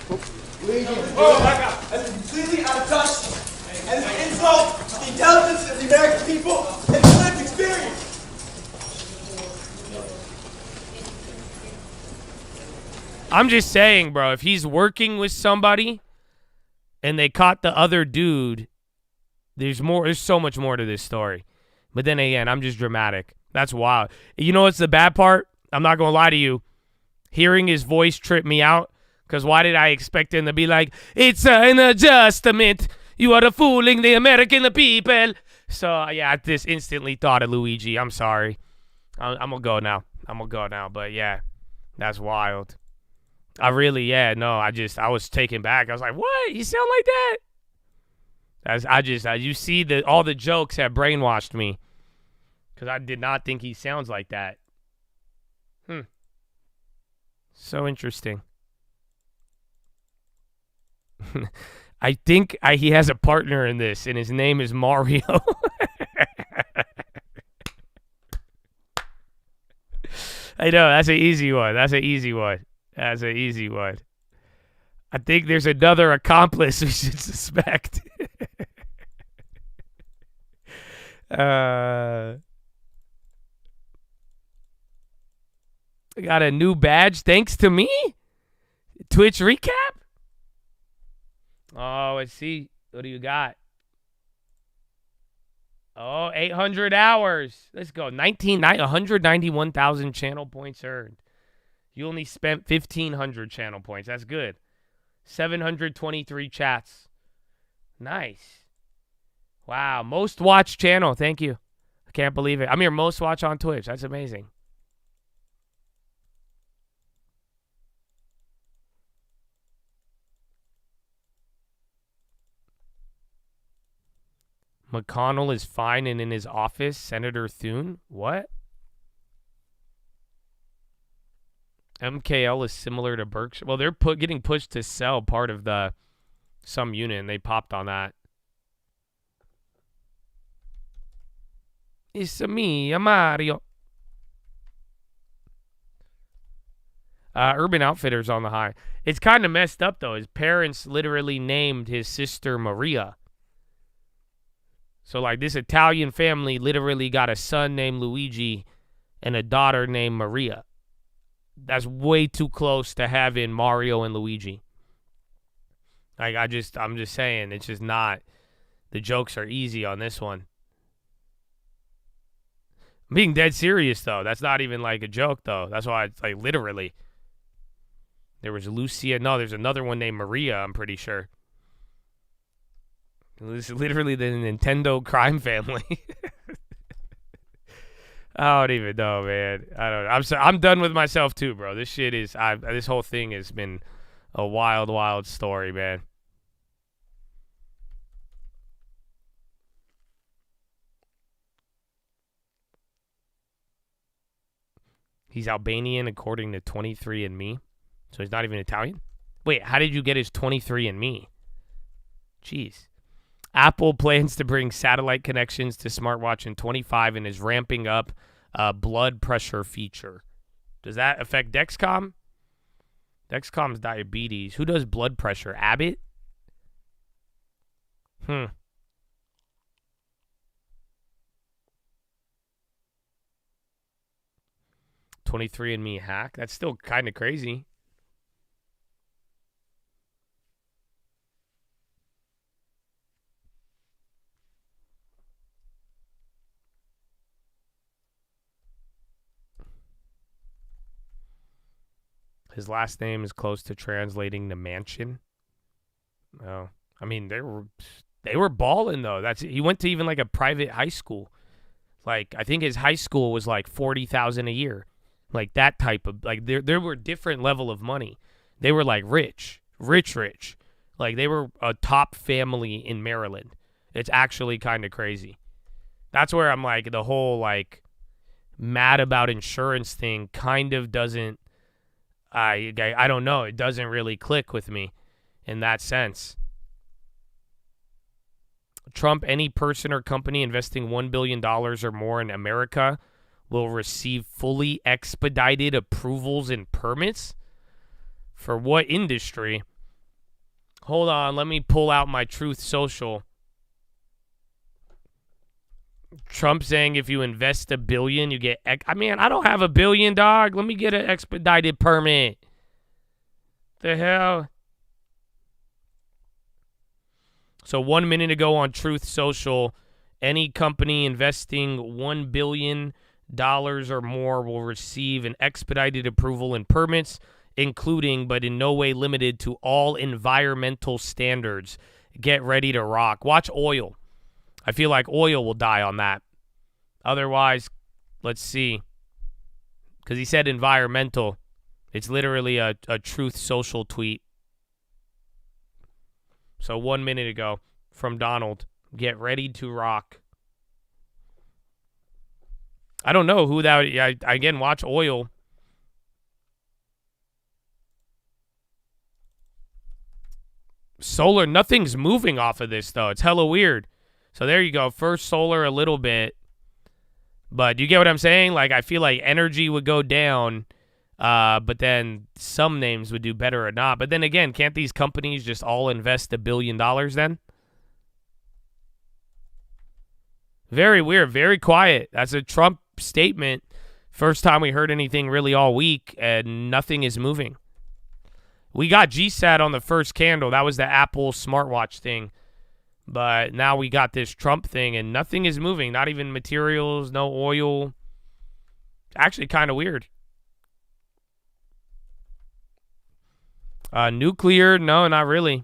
Oh my God! That's completely out of touch, and it's an insult to the intelligence of the American people and the lived experience. I'm just saying, bro, if he's working with somebody and they caught the other dude, there's so much more to this story. But then again, I'm just dramatic. That's wild. You know what's the bad part? I'm not going to lie to you. Hearing his voice tripped me out, because why did I expect him to be like, it's an adjustment. You are fooling the American people. So, yeah, I just instantly thought of Luigi. I'm sorry. I'm going to go now. But, yeah, that's wild. I was taken back. I was like, what? You sound like that? You see all the jokes have brainwashed me, because I did not think he sounds like that. So interesting. I think he has a partner in this, and his name is Mario. I know, that's an easy one. I think there's another accomplice we should suspect. I got a new badge thanks to me? Twitch recap? Oh, let's see. What do you got? Oh, 800 hours. Let's go. 191,000 channel points earned. You only spent 1,500 channel points. That's good. 723 chats. Nice. Wow. Most watched channel. Thank you. I can't believe it. I'm your most watched on Twitch. That's amazing. McConnell is fine and in his office. Senator Thune? What? MKL is similar to Berkshire. Well, they're getting pushed to sell part of some unit, and they popped on that. It's me, Mario. Urban Outfitters on the high. It's kind of messed up, though. His parents literally named his sister Maria. So, like, this Italian family literally got a son named Luigi and a daughter named Maria. That's way too close to having Mario and Luigi. Like, I'm just saying, it's just not. The jokes are easy on this one. I'm being dead serious, though. That's not even, like, a joke, though. That's why it's, like, literally. There was Lucia. No, there's another one named Maria, I'm pretty sure. This is literally the Nintendo crime family. I don't even know, man. I don't know. I'm done with myself too, bro. This shit is. This whole thing has been a wild, wild story, man. He's Albanian according to 23andMe, so he's not even Italian. Wait, how did you get his 23andMe? Jeez. Apple plans to bring satellite connections to smartwatch in 25 and is ramping up a blood pressure feature. Does that affect Dexcom? Dexcom's diabetes. Who does blood pressure? Abbott? 23andMe hack? That's still kind of crazy. His last name is close to translating to mansion. Oh, I mean they were balling though. He went to even like a private high school. Like I think his high school was like $40,000 a year, like that type of like there were different level of money. They were like rich. Like they were a top family in Maryland. It's actually kind of crazy. That's where I'm like the whole like mad about insurance thing kind of doesn't. I don't know. It doesn't really click with me in that sense. Trump, any person or company investing $1 billion or more in America will receive fully expedited approvals and permits? For what industry? Hold on. Let me pull out my Truth Social. Trump saying if you invest $1 billion, you get... I mean, I don't have $1 billion, dog. Let me get an expedited permit. The hell? So 1 minute ago on Truth Social, any company investing $1 billion or more will receive an expedited approval and permits, including but in no way limited to all environmental standards. Get ready to rock. Watch oil. I feel like oil will die on that. Otherwise, let's see. Because he said environmental. It's literally a Truth Social tweet. So 1 minute ago from Donald. Get ready to rock. I don't know who that... again, watch oil. Solar, nothing's moving off of this, though. It's hella weird. So there you go. First solar a little bit. But you get what I'm saying? Like, I feel like energy would go down, but then some names would do better or not. But then again, can't these companies just all invest $1 billion then? Very weird. Very quiet. That's a Trump statement. First time we heard anything really all week, and nothing is moving. We got GSAT on the first candle. That was the Apple smartwatch thing. But now we got this Trump thing, and nothing is moving. Not even materials, no oil. Actually kind of weird. Nuclear, no, not really.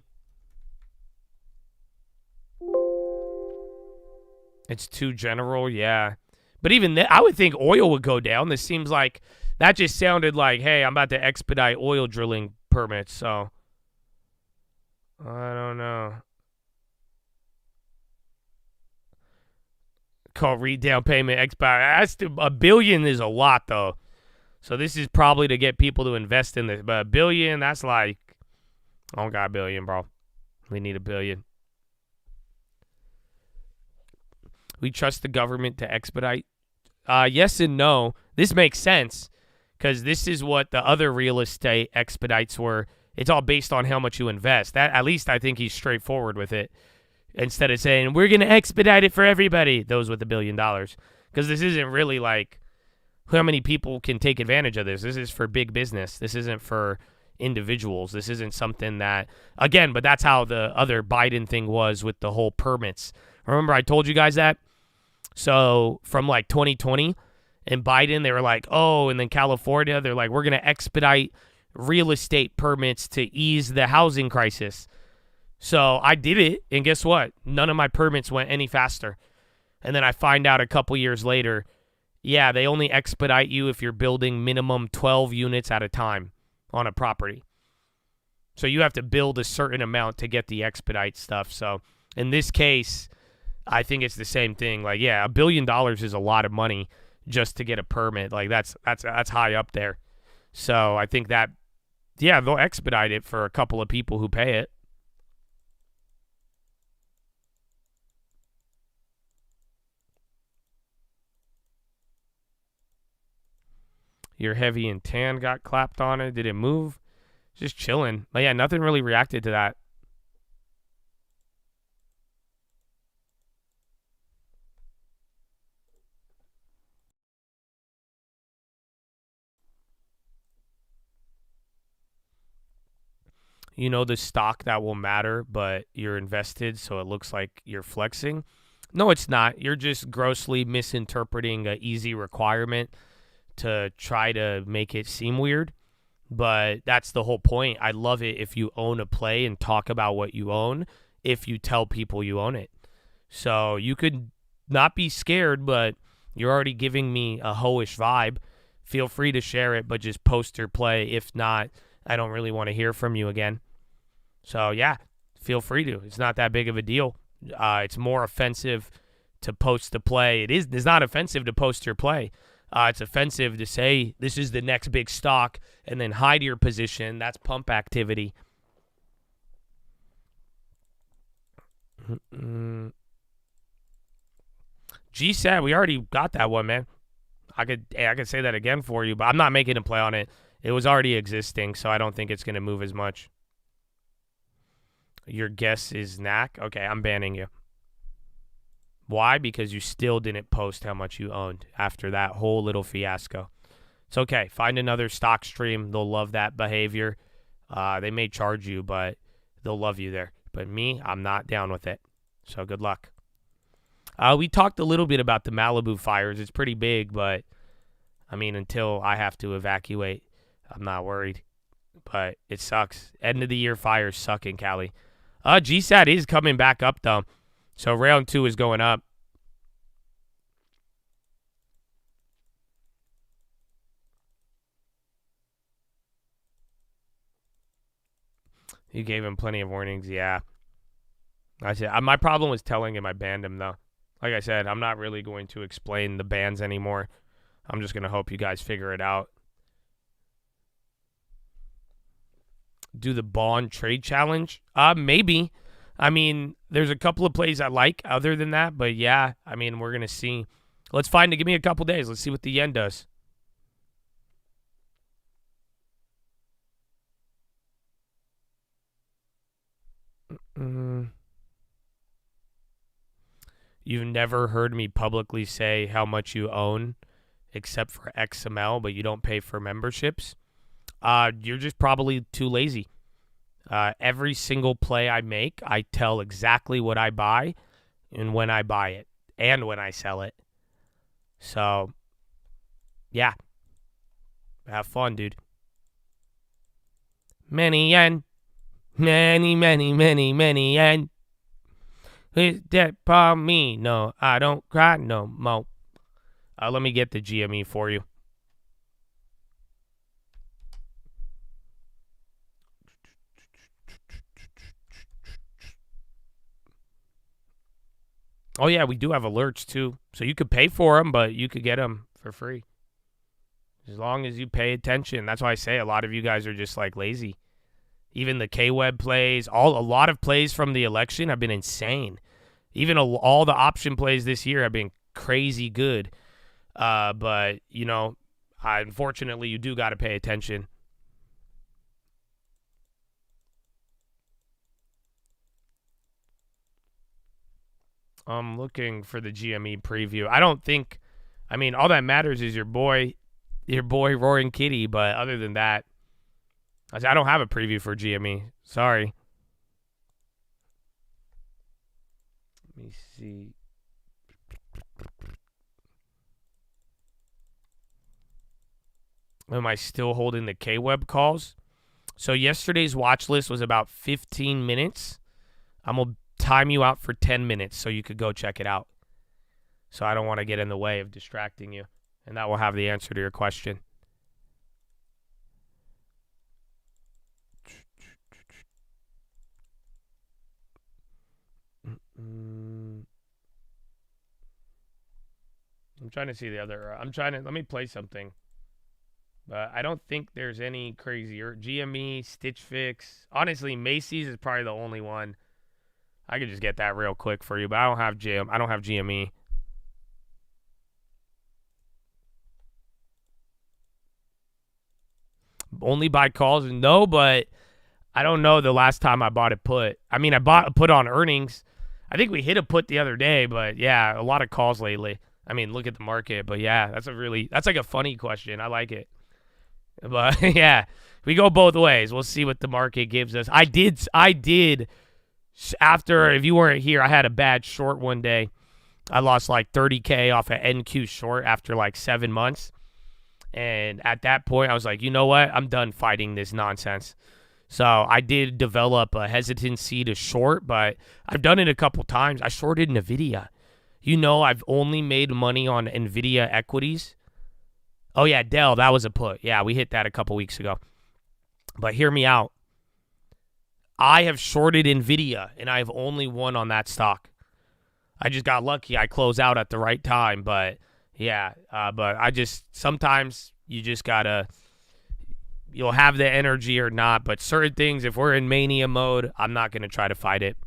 It's too general, yeah. But even I would think oil would go down. This seems like, that just sounded like, hey, I'm about to expedite oil drilling permits, so. I don't know. Call read down payment expire. That's $1 billion is a lot, though. So this is probably to get people to invest in this. But $1 billion, that's like, I don't got $1 billion, bro. We need $1 billion. We trust the government to expedite. Yes and no. This makes sense because this is what the other real estate expedites were. It's all based on how much you invest. That, at least I think he's straightforward with it. Instead of saying, we're going to expedite it for everybody, those with $1 billion. Because this isn't really like, how many people can take advantage of this? This is for big business. This isn't for individuals. This isn't something that, again, but that's how the other Biden thing was with the whole permits. Remember I told you guys that? So from like 2020 and Biden, they were like, oh, and then California, they're like, we're going to expedite real estate permits to ease the housing crisis. So I did it, and guess what? None of my permits went any faster. And then I find out a couple years later, yeah, they only expedite you if you're building minimum 12 units at a time on a property. So you have to build a certain amount to get the expedite stuff. So in this case, I think it's the same thing. Like, yeah, $1 billion is a lot of money just to get a permit. Like, that's high up there. So I think that, yeah, they'll expedite it for a couple of people who pay it. Your heavy and tan got clapped on it. Did it move? Just chilling. But yeah, nothing really reacted to that. You know the stock that will matter, but you're invested, so it looks like you're flexing. No, it's not. You're just grossly misinterpreting an easy requirement to try to make it seem weird, but that's the whole point. I love it if you own a play and talk about what you own, if you tell people you own it. So you could not be scared, but you're already giving me a hoish vibe. Feel free to share it, but just post your play. If not, I don't really want to hear from you again. So yeah, feel free to. It's not that big of a deal. It's more offensive to post the play. It's not offensive to post your play. It's offensive to say this is the next big stock and then hide your position. That's pump activity. GSAT, we already got that one, man. I could say that again for you, but I'm not making a play on it. It was already existing, so I don't think it's going to move as much. Your guess is knack? Okay, I'm banning you. Why? Because you still didn't post how much you owned after that whole little fiasco. It's okay. Find another stock stream. They'll love that behavior. They may charge you, but they'll love you there. But me, I'm not down with it. So good luck. We talked a little bit about the Malibu fires. It's pretty big, but I mean, until I have to evacuate, I'm not worried. But it sucks. End of the year fires suck in Cali. GSAT is coming back up though. So round 2 is going up. You gave him plenty of warnings, yeah. I said my problem was telling him I banned him though. Like I said, I'm not really going to explain the bans anymore. I'm just going to hope you guys figure it out. Do the bond trade challenge? Maybe. I mean, there's a couple of plays I like other than that, but yeah, I mean, we're going to see. Let's find it. Give me a couple days. Let's see what the yen does. You've never heard me publicly say how much you own except for XML, but you don't pay for memberships. You're just probably too lazy. Every single play I make, I tell exactly what I buy and when I buy it and when I sell it. So, yeah. Have fun, dude. Many yen. Many, many, many, many yen. Is that for me? No, I don't cry no more. Let me get the GME for you. Oh, yeah, we do have alerts, too. So you could pay for them, but you could get them for free. As long as you pay attention. That's why I say a lot of you guys are just, like, lazy. Even the K-Web plays, a lot of plays from the election have been insane. Even all the option plays this year have been crazy good. But, you know, unfortunately, you do got to pay attention. I'm looking for the GME preview. I mean, all that matters is your boy Roaring Kitty. But other than that, I don't have a preview for GME. Sorry. Let me see. Am I still holding the K-Web calls? So yesterday's watch list was about 15 minutes. I'm going to time you out for 10 minutes so you could go check it out. So I don't want to get in the way of distracting you. And that will have the answer to your question. I'm trying to see the other. Let me play something. But I don't think there's any crazier. GME, Stitch Fix. Honestly, Macy's is probably the only one. I could just get that real quick for you, but I don't have GME. Only buy calls? No, but I don't know the last time I bought a put. I mean, I bought a put on earnings. I think we hit a put the other day, but yeah, a lot of calls lately. I mean, look at the market, but yeah, that's like a funny question. I like it. But yeah, we go both ways. We'll see what the market gives us. I did after, if you weren't here, I had a bad short one day. I lost like 30K off an NQ short after like 7 months. And at that point, I was like, you know what? I'm done fighting this nonsense. So I did develop a hesitancy to short, but I've done it a couple times. I shorted NVIDIA. You know, I've only made money on NVIDIA equities. Oh, yeah, Dell, that was a put. Yeah, we hit that a couple weeks ago. But hear me out. I have shorted NVIDIA, and I have only won on that stock. I just got lucky. I closed out at the right time, but yeah. But sometimes you just got to, you'll have the energy or not. But certain things, if we're in mania mode, I'm not going to try to fight it.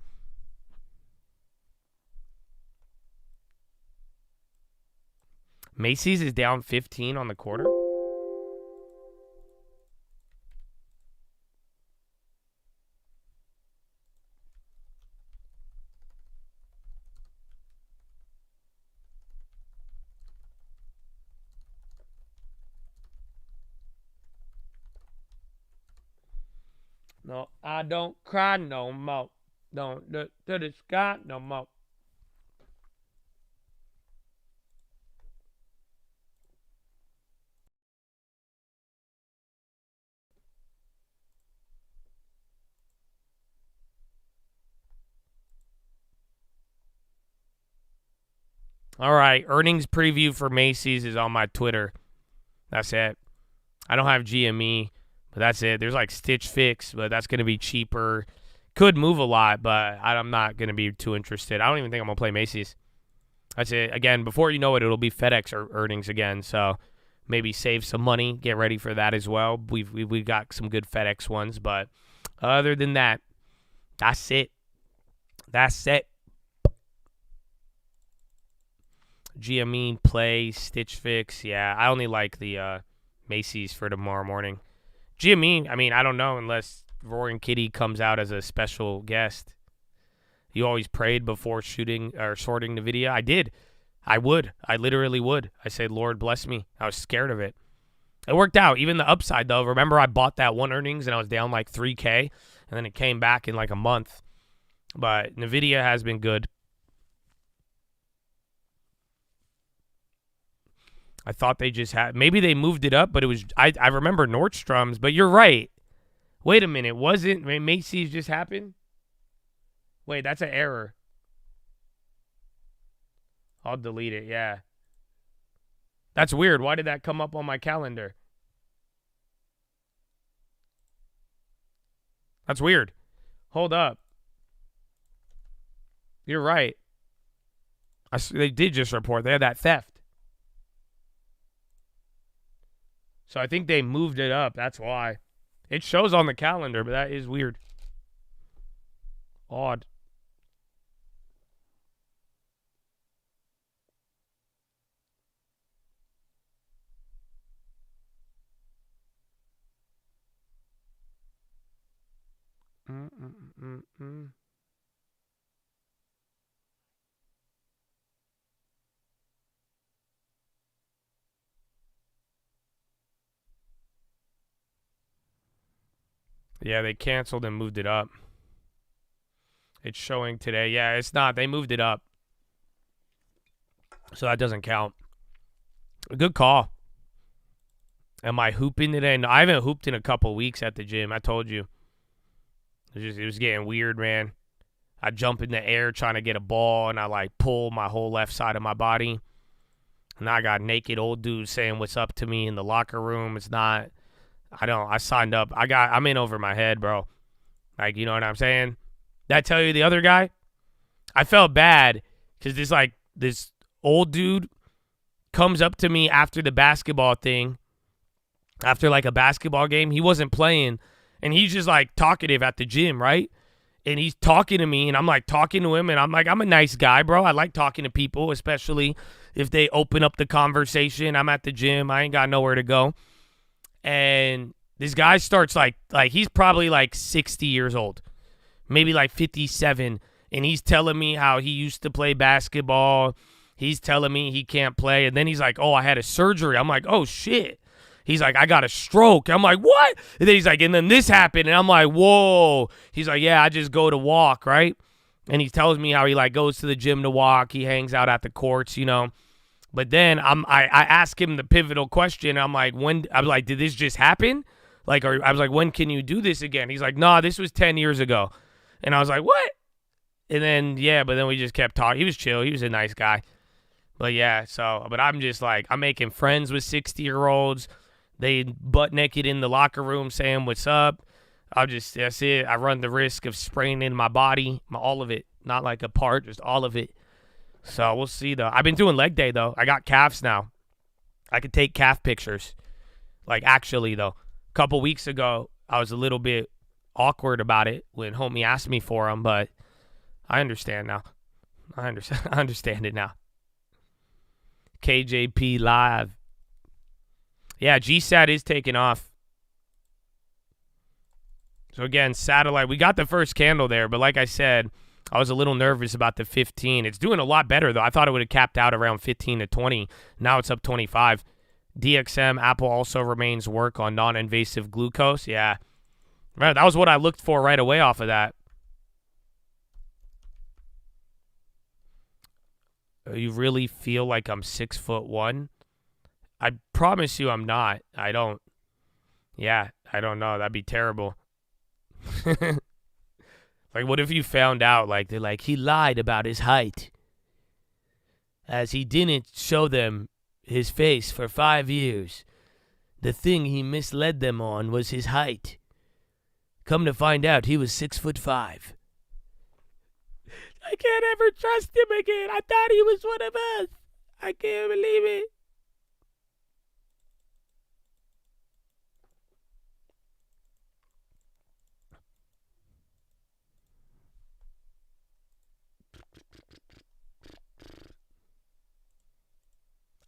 Macy's is down 15 on the quarter. No, I don't cry no more. Don't look to the sky no more. All right, earnings preview for Macy's is on my Twitter. That's it. I don't have GME, but that's it. There's like Stitch Fix, but that's going to be cheaper. Could move a lot, but I'm not going to be too interested. I don't even think I'm going to play Macy's. That's it. Again, before you know it, it'll be FedEx earnings again, so maybe save some money. Get ready for that as well. We've got some good FedEx ones, but other than that, that's it. That's it. GME, Play, Stitch Fix. Yeah, I only like the Macy's for tomorrow morning. GME, I mean, I don't know unless Roaring Kitty comes out as a special guest. You always prayed before shooting or sorting the video. I did. I would. I literally would. I said, Lord, bless me. I was scared of it. It worked out. Even the upside, though. Remember, I bought that one earnings and I was down like 3K, and then it came back in like a month. But NVIDIA has been good. I thought they just had, maybe they moved it up, but it was, I remember Nordstrom's, but you're right. Wait a minute, wasn't Macy's just happened? Wait, that's an error. I'll delete it, yeah. That's weird. Why did that come up on my calendar? That's weird. Hold up. You're right. They did just report. They had that theft. So I think they moved it up. That's why. It shows on the calendar, but that is weird. Odd. Yeah, they canceled and moved it up. It's showing today. Yeah, it's not. They moved it up. So that doesn't count. Good call. Am I hooping today? No, I haven't hooped in a couple weeks at the gym. I told you. It was getting weird, man. I jump in the air trying to get a ball, and I, like, pull my whole left side of my body. And I got naked old dudes saying what's up to me in the locker room. It's not... I signed up. I'm in over my head, bro. Like, you know what I'm saying? Did I tell you the other guy? I felt bad because this old dude comes up to me after the basketball thing, after like a basketball game. He wasn't playing, and he's just like talkative at the gym, right? And he's talking to me, and I'm like talking to him, and I'm like, I'm a nice guy, bro. I like talking to people, especially if they open up the conversation. I'm at the gym. I ain't got nowhere to go. And this guy starts like he's probably like 60 years old, maybe like 57. And he's telling me how he used to play basketball. He's telling me he can't play. And then he's like, oh, I had a surgery. I'm like, oh, shit. He's like, I got a stroke. I'm like, what? And then he's like, and then this happened. And I'm like, whoa. He's like, yeah, I just go to walk, right? And he tells me how he like goes to the gym to walk. He hangs out at the courts, you know. But then I ask him the pivotal question. I'm like, did this just happen? Like, I was like, when can you do this again? He's like, nah, this was 10 years ago. And I was like, what? And then, yeah, but then we just kept talking. He was chill. He was a nice guy. But yeah, but I'm just like, I'm making friends with 60-year-olds. They butt naked in the locker room saying what's up. That's it. I run the risk of spraining my body, all of it. Not like a part, just all of it. So we'll see, though. I've been doing leg day, though. I got calves now. I could take calf pictures. Like, actually, though. A couple weeks ago, I was a little bit awkward about it when homie asked me for them, but I understand now. I understand it now. KJP Live. Yeah, GSAT is taking off. So, again, satellite. We got the first candle there, but like I said, I was a little nervous about the 15. It's doing a lot better, though. I thought it would have capped out around 15 to 20. Now it's up 25. DXM, Apple also remains work on non-invasive glucose. Yeah, Man, that was what I looked for right away off of that. You really feel like I'm 6'1"? I promise you I'm not. I don't. Yeah, I don't know. That'd be terrible. Like, what if you found out, like, they're like, he lied about his height, as he didn't show them his face for 5 years. The thing he misled them on was his height. Come to find out, he was 6'5". I can't ever trust him again. I thought he was one of us. I can't believe it.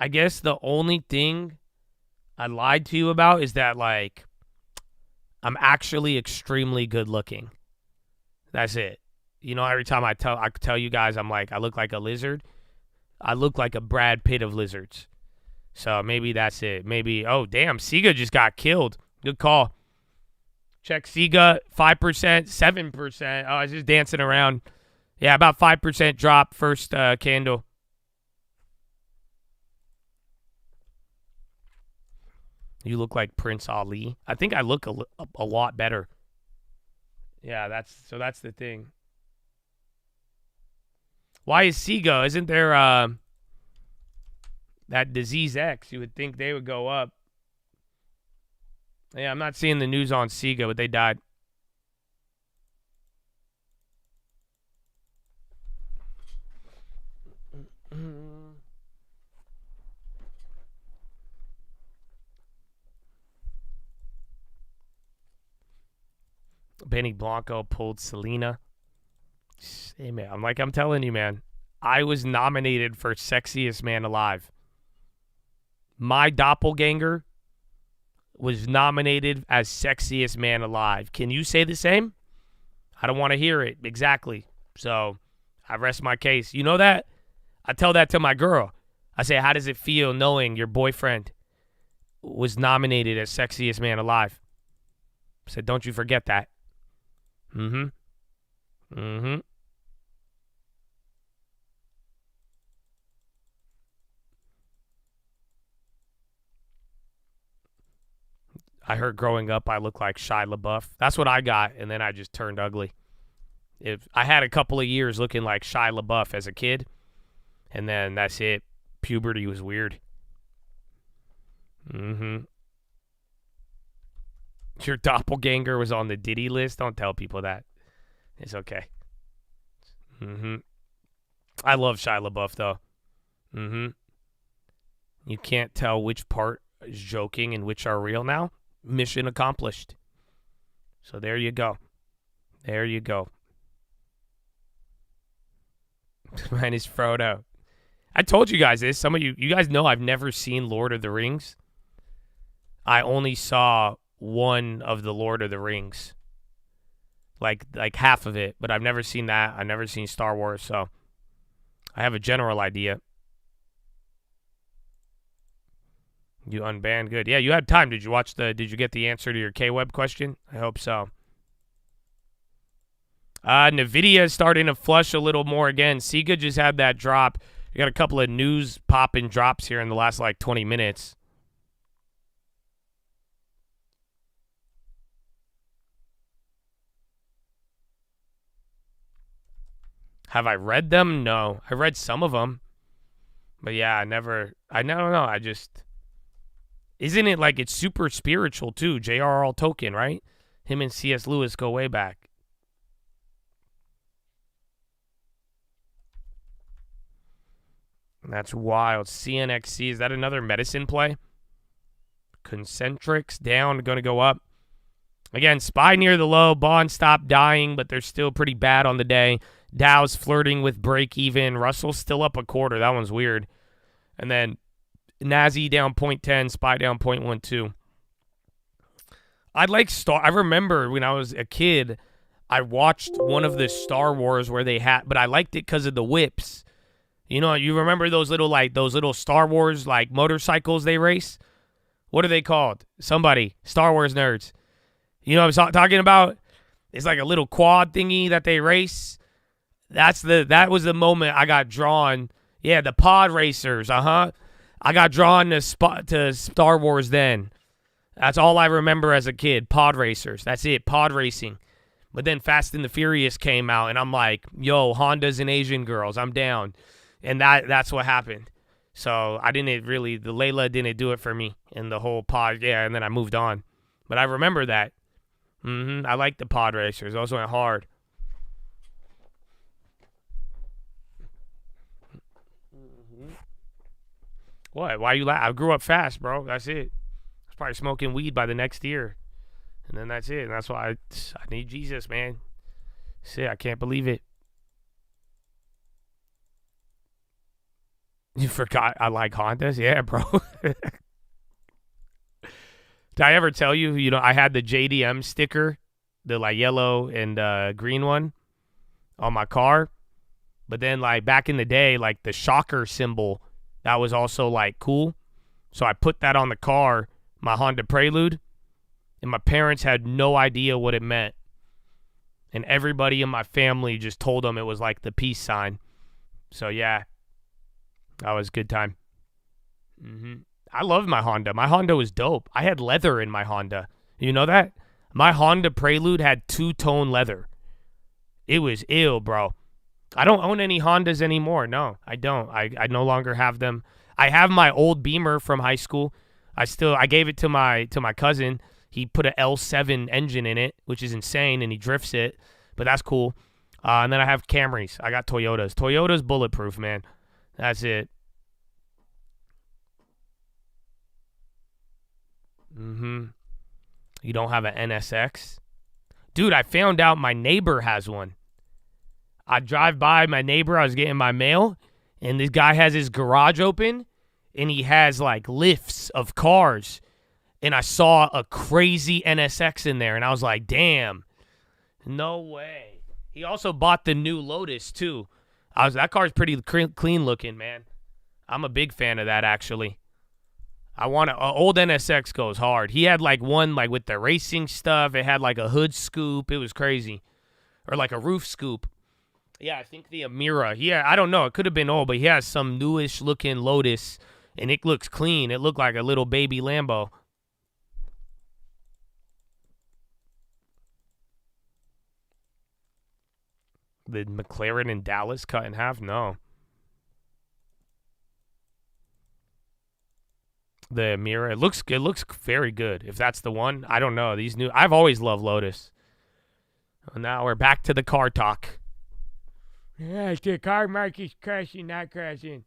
I guess the only thing I lied to you about is that, like, I'm actually extremely good looking. That's it. You know, every time I tell you guys I'm like, I look like a lizard. I look like a Brad Pitt of lizards. So maybe that's it. Maybe, oh, damn, Siga just got killed. Good call. Check Siga, 5%, 7%. Oh, I was just dancing around. Yeah, about 5% drop first candle. You look like Prince Ali. I think I look a lot better. Yeah, that's the thing. Why is Siga? Isn't there that disease X? You would think they would go up. Yeah, I'm not seeing the news on Siga, but they died. Benny Blanco pulled Selena. Hey, man, I'm telling you, man. I was nominated for Sexiest Man Alive. My doppelganger was nominated as Sexiest Man Alive. Can you say the same? I don't want to hear it. Exactly. So I rest my case. You know that? I tell that to my girl. I say, how does it feel knowing your boyfriend was nominated as Sexiest Man Alive? I said, don't you forget that. I heard growing up I looked like Shia LaBeouf. That's what I got, and then I just turned ugly. I had a couple of years looking like Shia LaBeouf as a kid, and then that's it. Puberty was weird. Your doppelganger was on the Diddy list? Don't tell people that. It's okay. I love Shia LaBeouf, though. You can't tell which part is joking and which are real now. Mission accomplished. So there you go. There you go. Mine is Frodo. I told you guys this. Some of you guys know I've never seen Lord of the Rings. I only saw one of the Lord of the Rings. Like half of it, but I've never seen that. I've never seen Star Wars, so I have a general idea. You unbanned, good. Yeah, you had time. Did you get the answer to your K-Web question? I hope so. Nvidia is starting to flush a little more again. Siga just had that drop. You got a couple of news popping drops here in the last 20 minutes. Have I read them? No. I read some of them. But yeah, I don't know. Isn't it like it's super spiritual too? J.R.R. Tolkien, right? Him and C.S. Lewis go way back. That's wild. CNXC, is that another medicine play? Concentrics down, going to go up. Again, SPY near the low. Bond stopped dying, but they're still pretty bad on the day. Dow's flirting with break even. Russell's still up a quarter. That one's weird. And then Nazi down 0.10, SPY down 0.12. I remember when I was a kid, I watched one of the Star Wars where they had, but I liked it because of the whips. You know, you remember those little Star Wars motorcycles they race? What are they called? Somebody, Star Wars nerds. You know what I'm talking about? It's like a little quad thingy that they race. That was the moment I got drawn. Yeah, the pod racers. I got drawn to Star Wars then. That's all I remember as a kid. Pod racers. That's it. Pod racing. But then Fast and the Furious came out, and I'm like, yo, Hondas and Asian girls, I'm down. And that's what happened. So the Layla didn't do it for me. And the whole pod, and then I moved on. But I remember that. I like the pod racers. Those went hard. What? Why you laugh? I grew up fast, bro. That's it. I was probably smoking weed by the next year. And then that's it. And that's why I need Jesus, man. Shit, I can't believe it. You forgot I like Hondas? Yeah, bro. Did I ever tell you, I had the JDM sticker, the like yellow and green one on my car. But then like back in the day, like the shocker symbol, that was also like cool. So I put that on the car, my Honda Prelude, and my parents had no idea what it meant. And everybody in my family just told them it was like the peace sign. So yeah, that was a good time. I loved my Honda. My Honda was dope. I had leather in my Honda. You know that? My Honda Prelude had two-tone leather. It was ill, bro. I don't own any Hondas anymore. No, I don't. I no longer have them. I have my old Beamer from high school. I gave it to my cousin. He put an L7 engine in it, which is insane, and he drifts it. But that's cool. And then I have Camrys. I got Toyotas. Toyota's bulletproof, man. That's it. You don't have an NSX? Dude, I found out my neighbor has one. I drive by my neighbor. I was getting my mail, and this guy has his garage open, and he has, like, lifts of cars. And I saw a crazy NSX in there, and I was like, damn. No way. He also bought the new Lotus, too. That car's pretty clean looking, man. I'm a big fan of that, actually. Old NSX goes hard. He had like one like with the racing stuff. It had like a hood scoop. It was crazy. Or like a roof scoop. Yeah, I think the Amira. Yeah, I don't know. It could have been old, but he has some newish looking Lotus, and it looks clean. It looked like a little baby Lambo. The McLaren in Dallas cut in half? No. The Amira, it looks very good. If that's the one, I don't know. I've always loved Lotus. Now we're back to the car talk. Yeah, the car market's crashing, not crashing.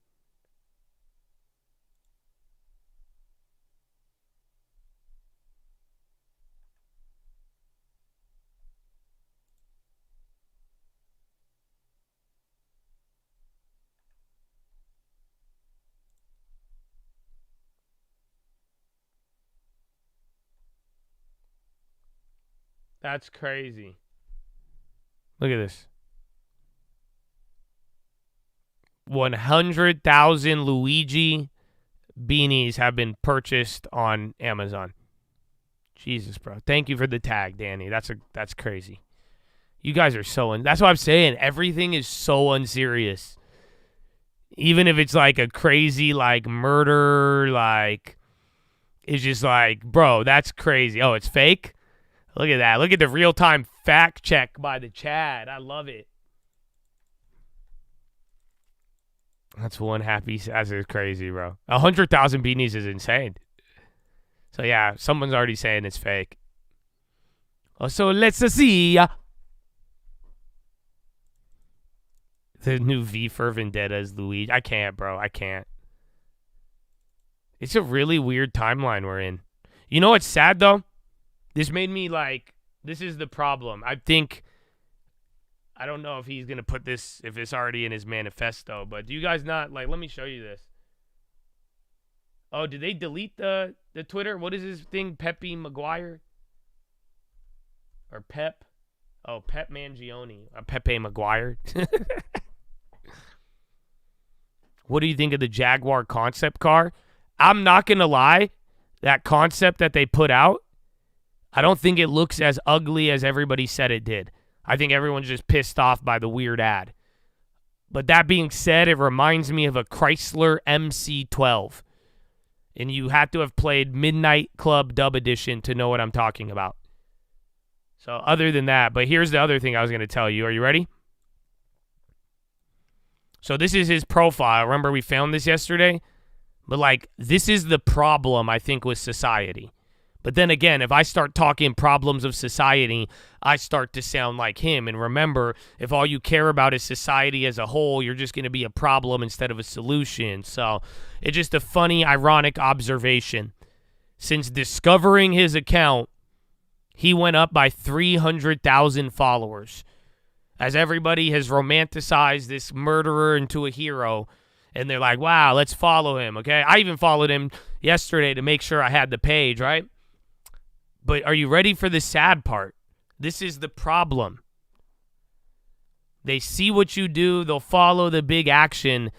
That's crazy. Look at this. 100,000 Luigi beanies have been purchased on Amazon. Jesus, bro. Thank you for the tag, Danny. That's crazy. You guys are that's what I'm saying. Everything is so unserious. Even if it's like a crazy like murder, like it's just like, bro, that's crazy. Oh, it's fake? Look at that. Look at the real-time fact check by the Chad. I love it. That's one happy. That's crazy, bro. 100,000 beanies is insane. So, yeah, someone's already saying it's fake. Oh, so let's see. The new V for Vendetta is Luigi. I can't, bro. I can't. It's a really weird timeline we're in. You know what's sad, though? This made me like, this is the problem. I don't know if he's going to put this, if it's already in his manifesto, but do you guys not, like, let me show you this. Oh, did they delete the Twitter? What is his thing? Pepe Maguire? Or Pep? Oh, Pep Mangione. Pepe Maguire. What do you think of the Jaguar concept car? I'm not going to lie. That concept that they put out, I don't think it looks as ugly as everybody said it did. I think everyone's just pissed off by the weird ad. But that being said, it reminds me of a Chrysler MC12. And you had to have played Midnight Club Dub Edition to know what I'm talking about. So other than that, but here's the other thing I was going to tell you. Are you ready? So this is his profile. Remember we found this yesterday? But like, this is the problem, I think, with society. But then again, if I start talking problems of society, I start to sound like him. And remember, if all you care about is society as a whole, you're just going to be a problem instead of a solution. So it's just a funny, ironic observation. Since discovering his account, he went up by 300,000 followers. As everybody has romanticized this murderer into a hero. And they're like, wow, let's follow him, okay? I even followed him yesterday to make sure I had the page, right? But are you ready for the sad part? This is the problem. They see what you do. They'll follow the big action.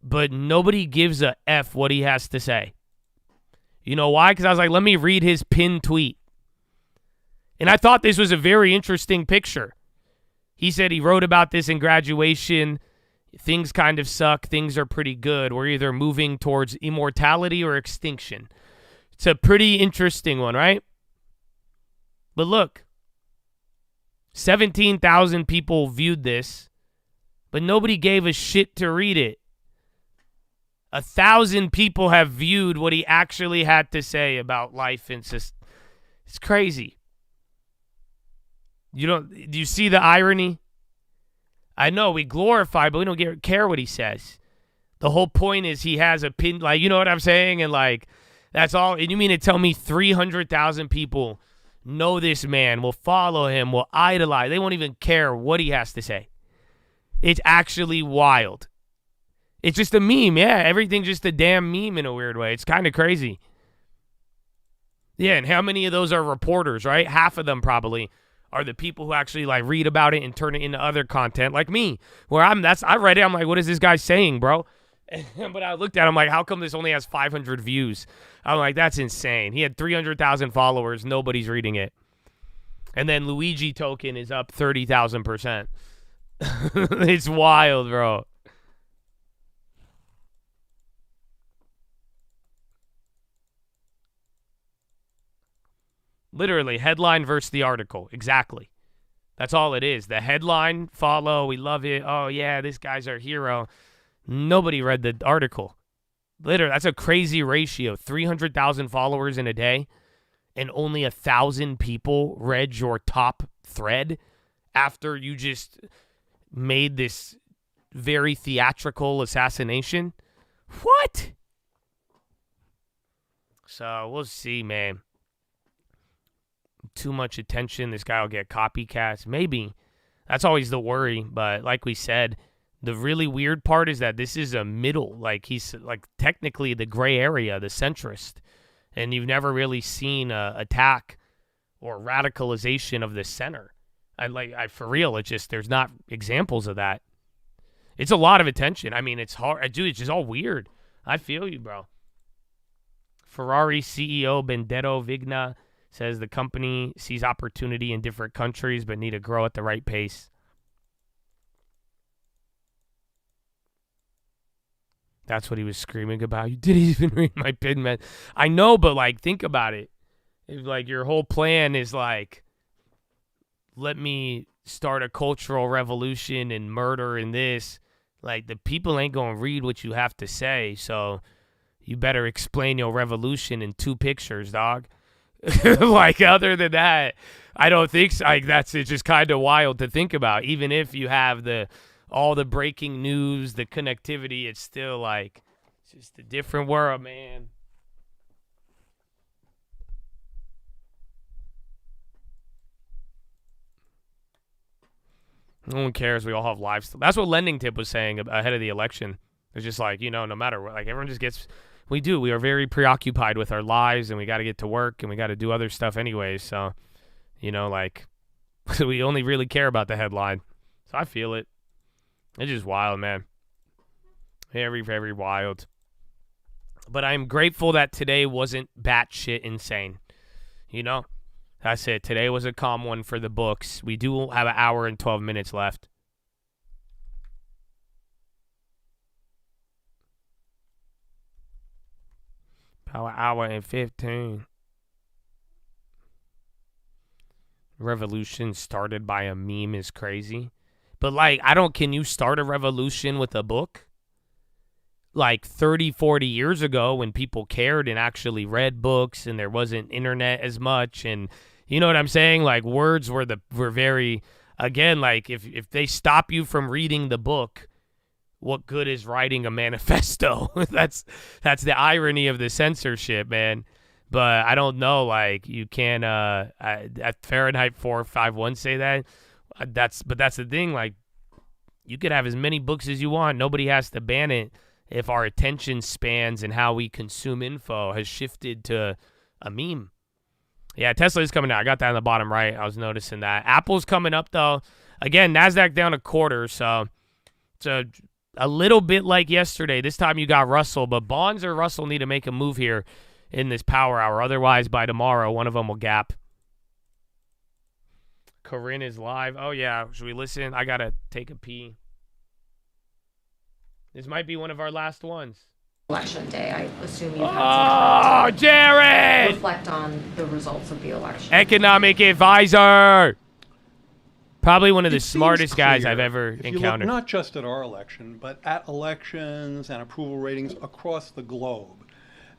But nobody gives a F what he has to say. You know why? Because I was like, let me read his pinned tweet. And I thought this was a very interesting picture. He said he wrote about this in graduation. Things kind of suck. Things are pretty good. We're either moving towards immortality or extinction. It's a pretty interesting one, right? But look, 17,000 people viewed this, but nobody gave a shit to read it. 1,000 people have viewed what he actually had to say about life and it's crazy. Do you see the irony? I know we glorify, but we don't care what he says. The whole point is he has a pin, like, you know what I'm saying? And like, that's all. And you mean to tell me 300,000 people know this man, will follow him, will idolize. They won't even care what he has to say. It's actually wild. It's just a meme, yeah. Everything's just a damn meme in a weird way. It's kind of crazy. Yeah, and how many of those are reporters, right? Half of them probably are the people who actually like read about it and turn it into other content, like me. Where I read it, I'm like, what is this guy saying, bro? But I looked at him like, how come this only has 500 views? I'm like, that's insane. He had 300,000 followers. Nobody's reading it. And then Luigi token is up 30,000%. It's wild, bro. Literally, headline versus the article. Exactly. That's all it is. The headline, follow, we love it. Oh, yeah, this guy's our hero. Nobody read the article. Literally, that's a crazy ratio. 300,000 followers in a day, and only 1,000 people read your top thread after you just made this very theatrical assassination. What? So we'll see, man. Too much attention. This guy will get copycats. Maybe. That's always the worry. But like we said, the really weird part is that this is a middle. Like he's like technically the gray area, the centrist. And you've never really seen a attack or radicalization of the center. For real, it's just there's not examples of that. It's a lot of attention. I mean, it's hard. Dude, it's just all weird. I feel you, bro. Ferrari CEO Benedetto Vigna says the company sees opportunity in different countries but need to grow at the right pace. That's what he was screaming about. You didn't even read my pin, man. I know, but like, think about it. If like your whole plan is like, let me start a cultural revolution and murder and this, like the people ain't gonna read what you have to say. So you better explain your revolution in 2 pictures, dog. Like other than that, I don't think so. Like it's just kind of wild to think about. Even if you have all the breaking news, the connectivity, it's still like it's just a different world, man. No one cares. We all have lives. That's what Lending Tip was saying ahead of the election. It's just like, no matter what, like everyone just gets. We are very preoccupied with our lives, and we got to get to work, and we got to do other stuff anyways. So, like, we only really care about the headline. So I feel it. It's just wild, man. Very, very wild. But I'm grateful that today wasn't batshit insane. You know, that's it. Today was a calm one for the books. We do have an hour and 12 minutes left. Hour and 15. Revolution started by a meme is crazy. But, like, can you start a revolution with a book? Like 30, 40 years ago when people cared and actually read books and there wasn't internet as much, and you know what I'm saying? Like, words were very, again, like if they stop you from reading the book, what good is writing a manifesto? That's the irony of the censorship, man. But I don't know, like, you can't at Fahrenheit 451 say that. That's the thing, like, you could have as many books as you want. Nobody has to ban it if our attention spans and how we consume info has shifted to a meme. Yeah, Tesla is coming out. I got that on the bottom right. I was noticing that. Apple's coming up, though. Again, NASDAQ down a quarter, so it's a little bit like yesterday. This time you got Russell, but Bonds or Russell need to make a move here in this power hour. Otherwise, by tomorrow, one of them will gap. Corinne is live. Oh, yeah. Should we listen? I got to take a pee. This might be one of our last ones. Election day, I assume you have some time to Jared! reflect on the results of the election. Economic advisor! Probably one of the smartest guys I've ever encountered. You look not just at our election, but at elections and approval ratings across the globe,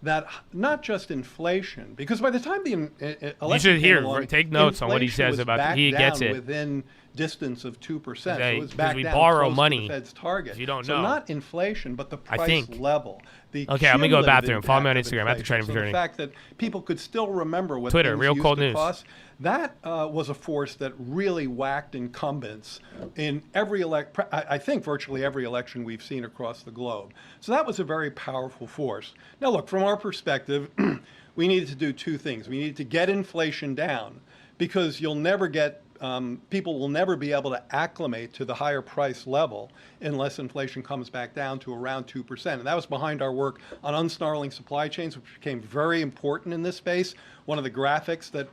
that not just inflation, because by the time the election you should hear, came along, take notes on what he says about he gets it. Within distance of 2%. So They- it was back we down borrow close money, to the Fed's target. if you don't so know. not inflation, but the I price think. level. The Okay, I'm gonna go to the bathroom. cumulative Follow me on impact of Instagram. I have to try inflation. to So the return. fact that people could still remember what Twitter, things Real used Cold to News. cost, that was a force that really whacked incumbents in every I think virtually every election we've seen across the globe. So that was a very powerful force. Now look, from our perspective, we needed to do two things. We needed to get inflation down, because you'll never get people will never be able to acclimate to the higher price level unless inflation comes back down to around 2%. And that was behind our work on unsnarling supply chains, which became very important in this space. One of the graphics that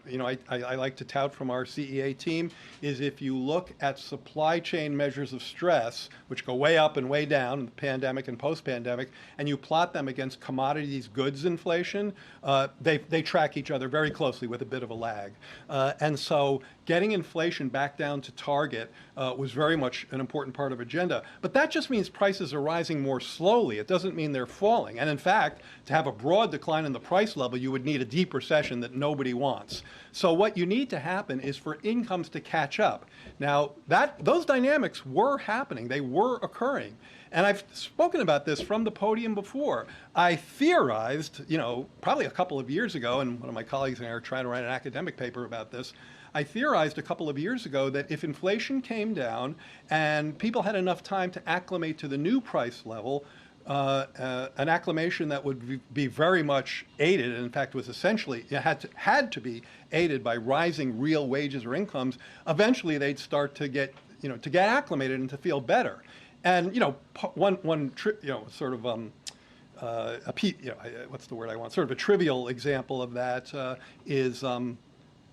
I like to tout from our CEA team is if you look at supply chain measures of stress, which go way up and way down in the pandemic and post-pandemic, and you plot them against commodities goods inflation, they track each other very closely with a bit of a lag. And so getting inflation back down to target was very much an important part of agenda. But that just means prices are rising more slowly. It doesn't mean they're falling. And in fact, to have a broad decline in the price level, you would need a deep recession that nobody wants. So what you need to happen is for incomes to catch up. Now, those dynamics were happening. They were occurring. And I've spoken about this from the podium before. I theorized, probably a couple of years ago, and one of my colleagues and I are trying to write an academic paper about this. I theorized a couple of years ago that if inflation came down and people had enough time to acclimate to the new price level, an acclimation that would be very much aided, and in fact was essentially had to be aided by rising real wages or incomes, eventually they'd start to get acclimated and to feel better. And what's the word I want? Sort of a trivial example of that is.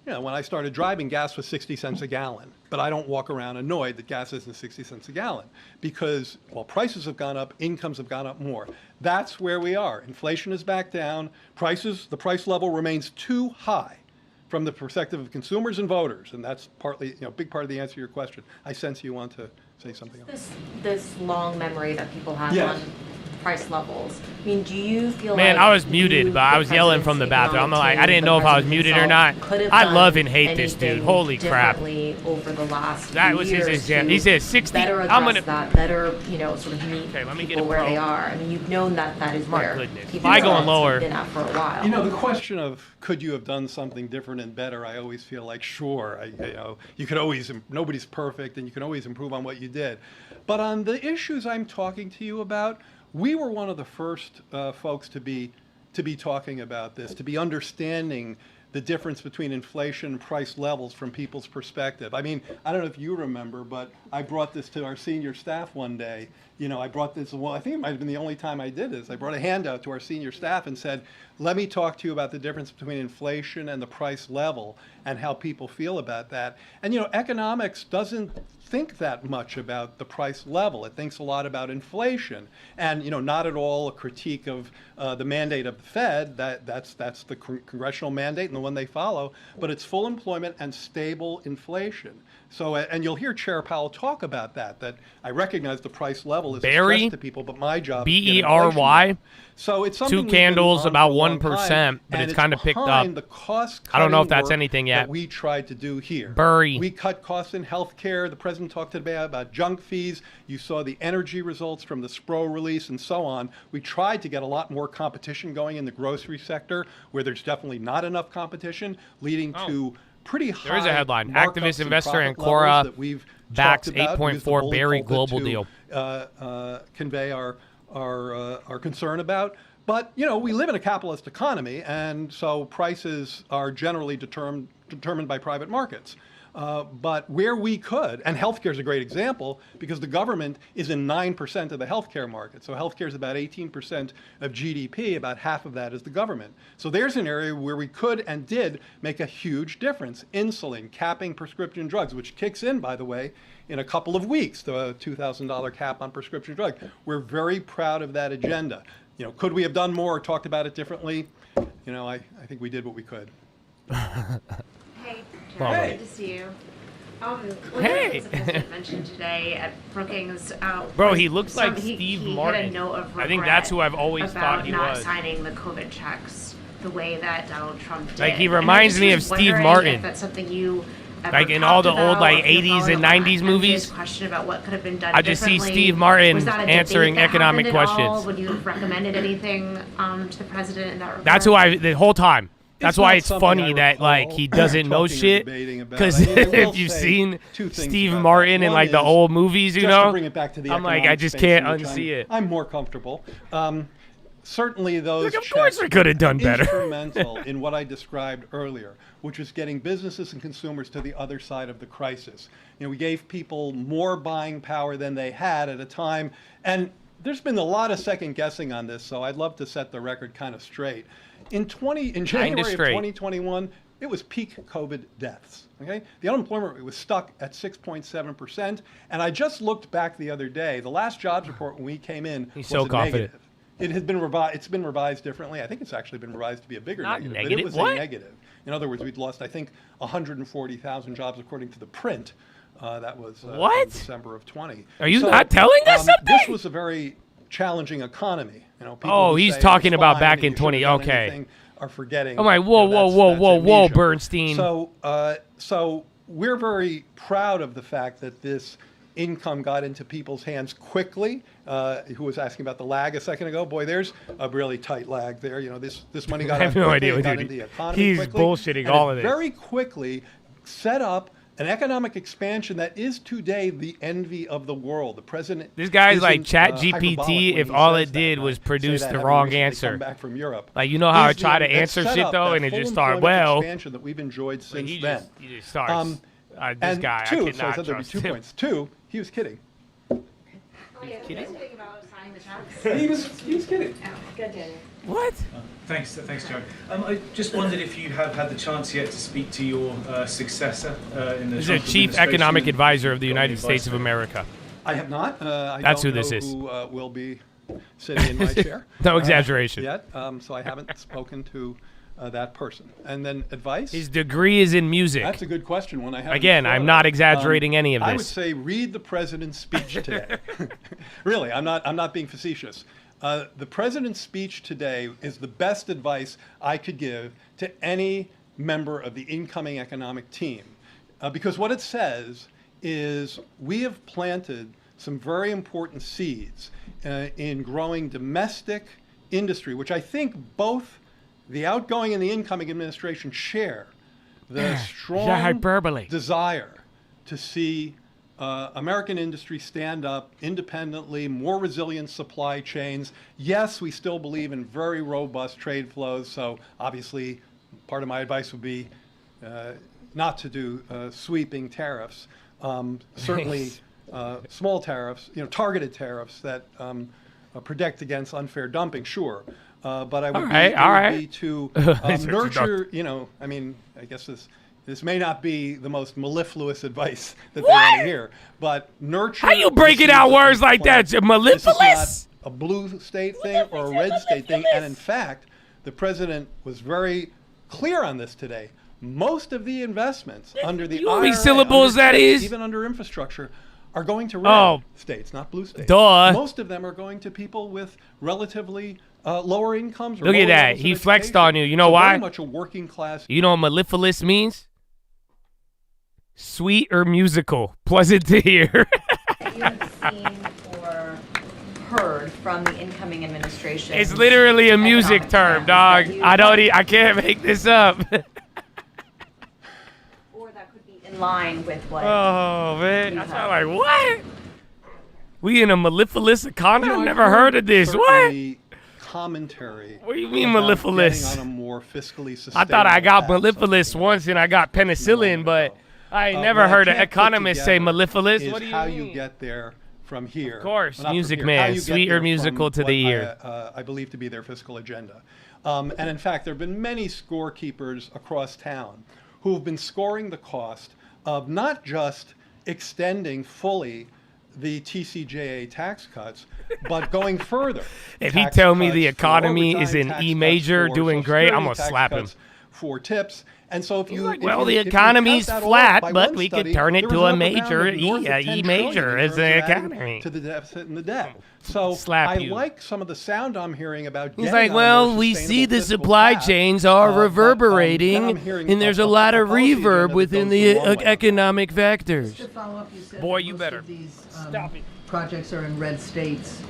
When I started driving, gas was 60 cents a gallon. But I don't walk around annoyed that gas isn't 60 cents a gallon because, while prices have gone up, incomes have gone up more. That's where we are. Inflation is back down. The price level remains too high from the perspective of consumers and voters. And that's partly, a big part of the answer to your question. I sense you want to say something else. This long memory that people have Yes. on price levels. I mean, do you feel Man, like I was muted, but I was yelling from the bathroom. I'm like, I didn't know if I was muted or not. I love and hate this dude. Holy crap. Over the last That was his example. He said 60. Better address that, better, sort of meet people where they are. I mean, you've known that is where people I going lower. been at for a while. The question of could you have done something different and better, I always feel like, sure, you could always, nobody's perfect, and you can always improve on what you did. But on the issues I'm talking to you about, we were one of the first folks to be talking about this, to be understanding the difference between inflation and price levels from people's perspective. I mean, I don't know if you remember, but I brought this to our senior staff one day. You know, I brought this, well, I think it might have been the only time I did this. I brought a handout to our senior staff and said, let me talk to you about the difference between inflation and the price level and how people feel about that. And, you know, economics doesn't think that much about the price level. It thinks a lot about inflation, and you know, not at all a critique of the mandate of the Fed. That's the congressional mandate and the one they follow. But it's full employment and stable inflation. So, and you'll hear Chair Powell talk about that. That I recognize the price level is a stress to people, but my job is to get inflation down. So it's something Two candles, about 1%, but it's kind of picked up. The cost I don't know if that's anything yet. That we tried to do here. Bury. We cut costs in healthcare. The president talked today about junk fees. You saw the energy results from the SPRO release and so on. We tried to get a lot more competition going in the grocery sector, where there's definitely not enough competition, leading to pretty high. There is a headline. Markups Activist and investor profit Ancora levels that we've backs talked about, 8.4 Berry global deal. Convey our concern about. But, you know, we live in a capitalist economy, and so prices are generally determined by private markets. But where we could, and healthcare is a great example, because the government is in 9% of the healthcare market. So healthcare is about 18% of GDP, about half of that is the government. So there's an area where we could and did make a huge difference. Insulin, capping prescription drugs, which kicks in, by the way, in a couple of weeks, the $2,000 cap on prescription drugs. We're very proud of that agenda. You know, could we have done more or talked about it differently? You know, I think we did what we could. Hey, Jared, good to see you. Hey! The president mentioned today at Brookings. Bro, he looks like Steve he Martin. Had a note of I think that's who I've always thought he not was. signing the COVID checks the way that Donald Trump did. Like, he reminds me of Steve Martin. If that's something you like in all the old like 80s and 90s movies. Question about what could have been done I just see Steve Martin answering economic questions. Would you have recommended anything to the president in that regard? That's who the whole time. That's why it's funny that like he doesn't know shit. Because if you've seen Steve Martin in like the old movies, you know, I'm like, I just can't unsee it. I'm more comfortable. Certainly those of course we could have done better. Instrumental in what I described earlier, which was getting businesses and consumers to the other side of the crisis. You know, we gave people more buying power than they had at a time, and there's been a lot of second guessing on this, so I'd love to set the record kind of straight. In January of 2021, it was peak COVID deaths. Okay, the unemployment rate was stuck at 6.7%, and I just looked back the other day. The last jobs report when we came in was so confident. Negative. It has been revised. It's been revised differently. I think it's actually been revised to be a bigger negative. But it was a negative. In other words, we'd lost, I think, 140,000 jobs according to the print. That was in December of 20. Are you not telling us something? This was a very challenging economy. You know, people he's say talking about fine, back in you 20. shouldn't have done Okay. anything, are forgetting. I'm like, whoa, Bernstein. So we're very proud of the fact that this income got into people's hands quickly. Who was asking about the lag a second ago? Boy, there's a really tight lag there. You know, this money got I have no idea what got into the economy he's quickly, bullshitting and all of this. Very quickly set up an economic expansion that is today the envy of the world. The president. This guy's like isn't, ChatGPT if all it did was produce the wrong answer. Come back from Europe. Like, you know how I He's try to that answer set shit up though, that and it full just started employment expansion that we've enjoyed since then. He just starts. This and guy, two, I so cannot I said there'd be trust 2 him. points. Two, he was kidding. Kidding about signing the checks? He was kidding. Oh, good, Daniel. What? Thanks, Joe. I just wondered if you have had the chance yet to speak to your successor in the He's the chief economic advisor of the United States of America. I have not. That's who this is. Who will be sitting in my chair. No exaggeration. Yet, so I haven't spoken to that person. And then advice? His degree is in music. That's a good question. One I haven't Again, thought I'm of. not exaggerating any of this. I would say read the president's speech today. Really, I'm not being facetious. The president's speech today is the best advice I could give to any member of the incoming economic team. Because what it says is we have planted some very important seeds in growing domestic industry, which I think both the outgoing and the incoming administration share the strong desire to see American industry stand up independently, more resilient supply chains. Yes, we still believe in very robust trade flows, so obviously part of my advice would be not to do sweeping tariffs. Certainly, small tariffs, targeted tariffs that protect against unfair dumping. Sure, but I would be to nurture. I guess this may not be the most mellifluous advice that they want to hear, but nurture. How you breaking out words like that? Mellifluous? This is not a blue state thing or a red state thing, and in fact, the president was very clear on this today. Most of the investments under the IRA, syllables that is, even under infrastructure, are going to red states, not blue states. Duh. Most of them are going to people with relatively lower incomes. Look at that. He flexed on you. You know why? Very much a working class. You know what mellifluous means? Sweet or musical. Pleasant to hear. You have seen or heard from the incoming administration. It's literally a music term, dog. I can't make this up. Or that could be in line with what. Oh man, I sound like what? We in a mellifluous economy? I've never heard of this. What? Commentary. What do you mean mellifluous? On a more fiscally I thought I got mellifluous once and I got penicillin, but I ain't never heard an economist say mellifluous. What do you how mean? you get there from here. Of course, well, Music here, Man, sweet or musical to the ear. I believe to be their fiscal agenda. And in fact, there have been many scorekeepers across town who have been scoring the cost of not just extending fully the TCJA tax cuts, but going further. If he tell me the economy is in E major doing great, I'm going to slap him. For tips. And so if you the economy's flat, but we could turn it to a major E major as an economy. To the deficit and the debt. So I like some of the sound I'm hearing about. He's like, well, we see the supply chains are reverberating, and there's a lot of reverb within the economic factors. Just to follow up, you said Boy, you most better. of these projects are in red states.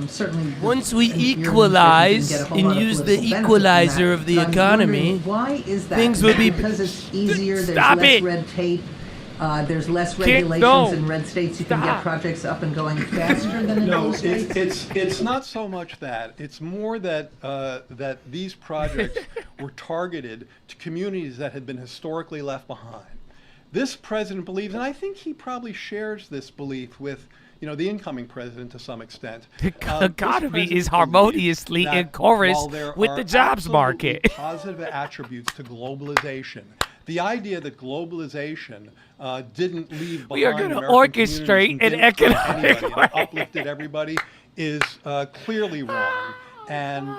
Certainly, once we equalize and use the equalizer of the economy, why is that? Things will be because it's easier. There's Stop less it. red tape. There's less Can't- regulations no. in red states. You can get projects up and going faster than in blue states. It's not so much that. It's more that that these projects were targeted to communities that had been historically left behind. This president believes, and I think he probably shares this belief with the incoming president to some extent. The economy is harmoniously in chorus with the jobs market. Positive attributes to globalization. The idea that globalization didn't leave behind We are going to American orchestrate an economic communities and way. uplifted everybody is clearly wrong. And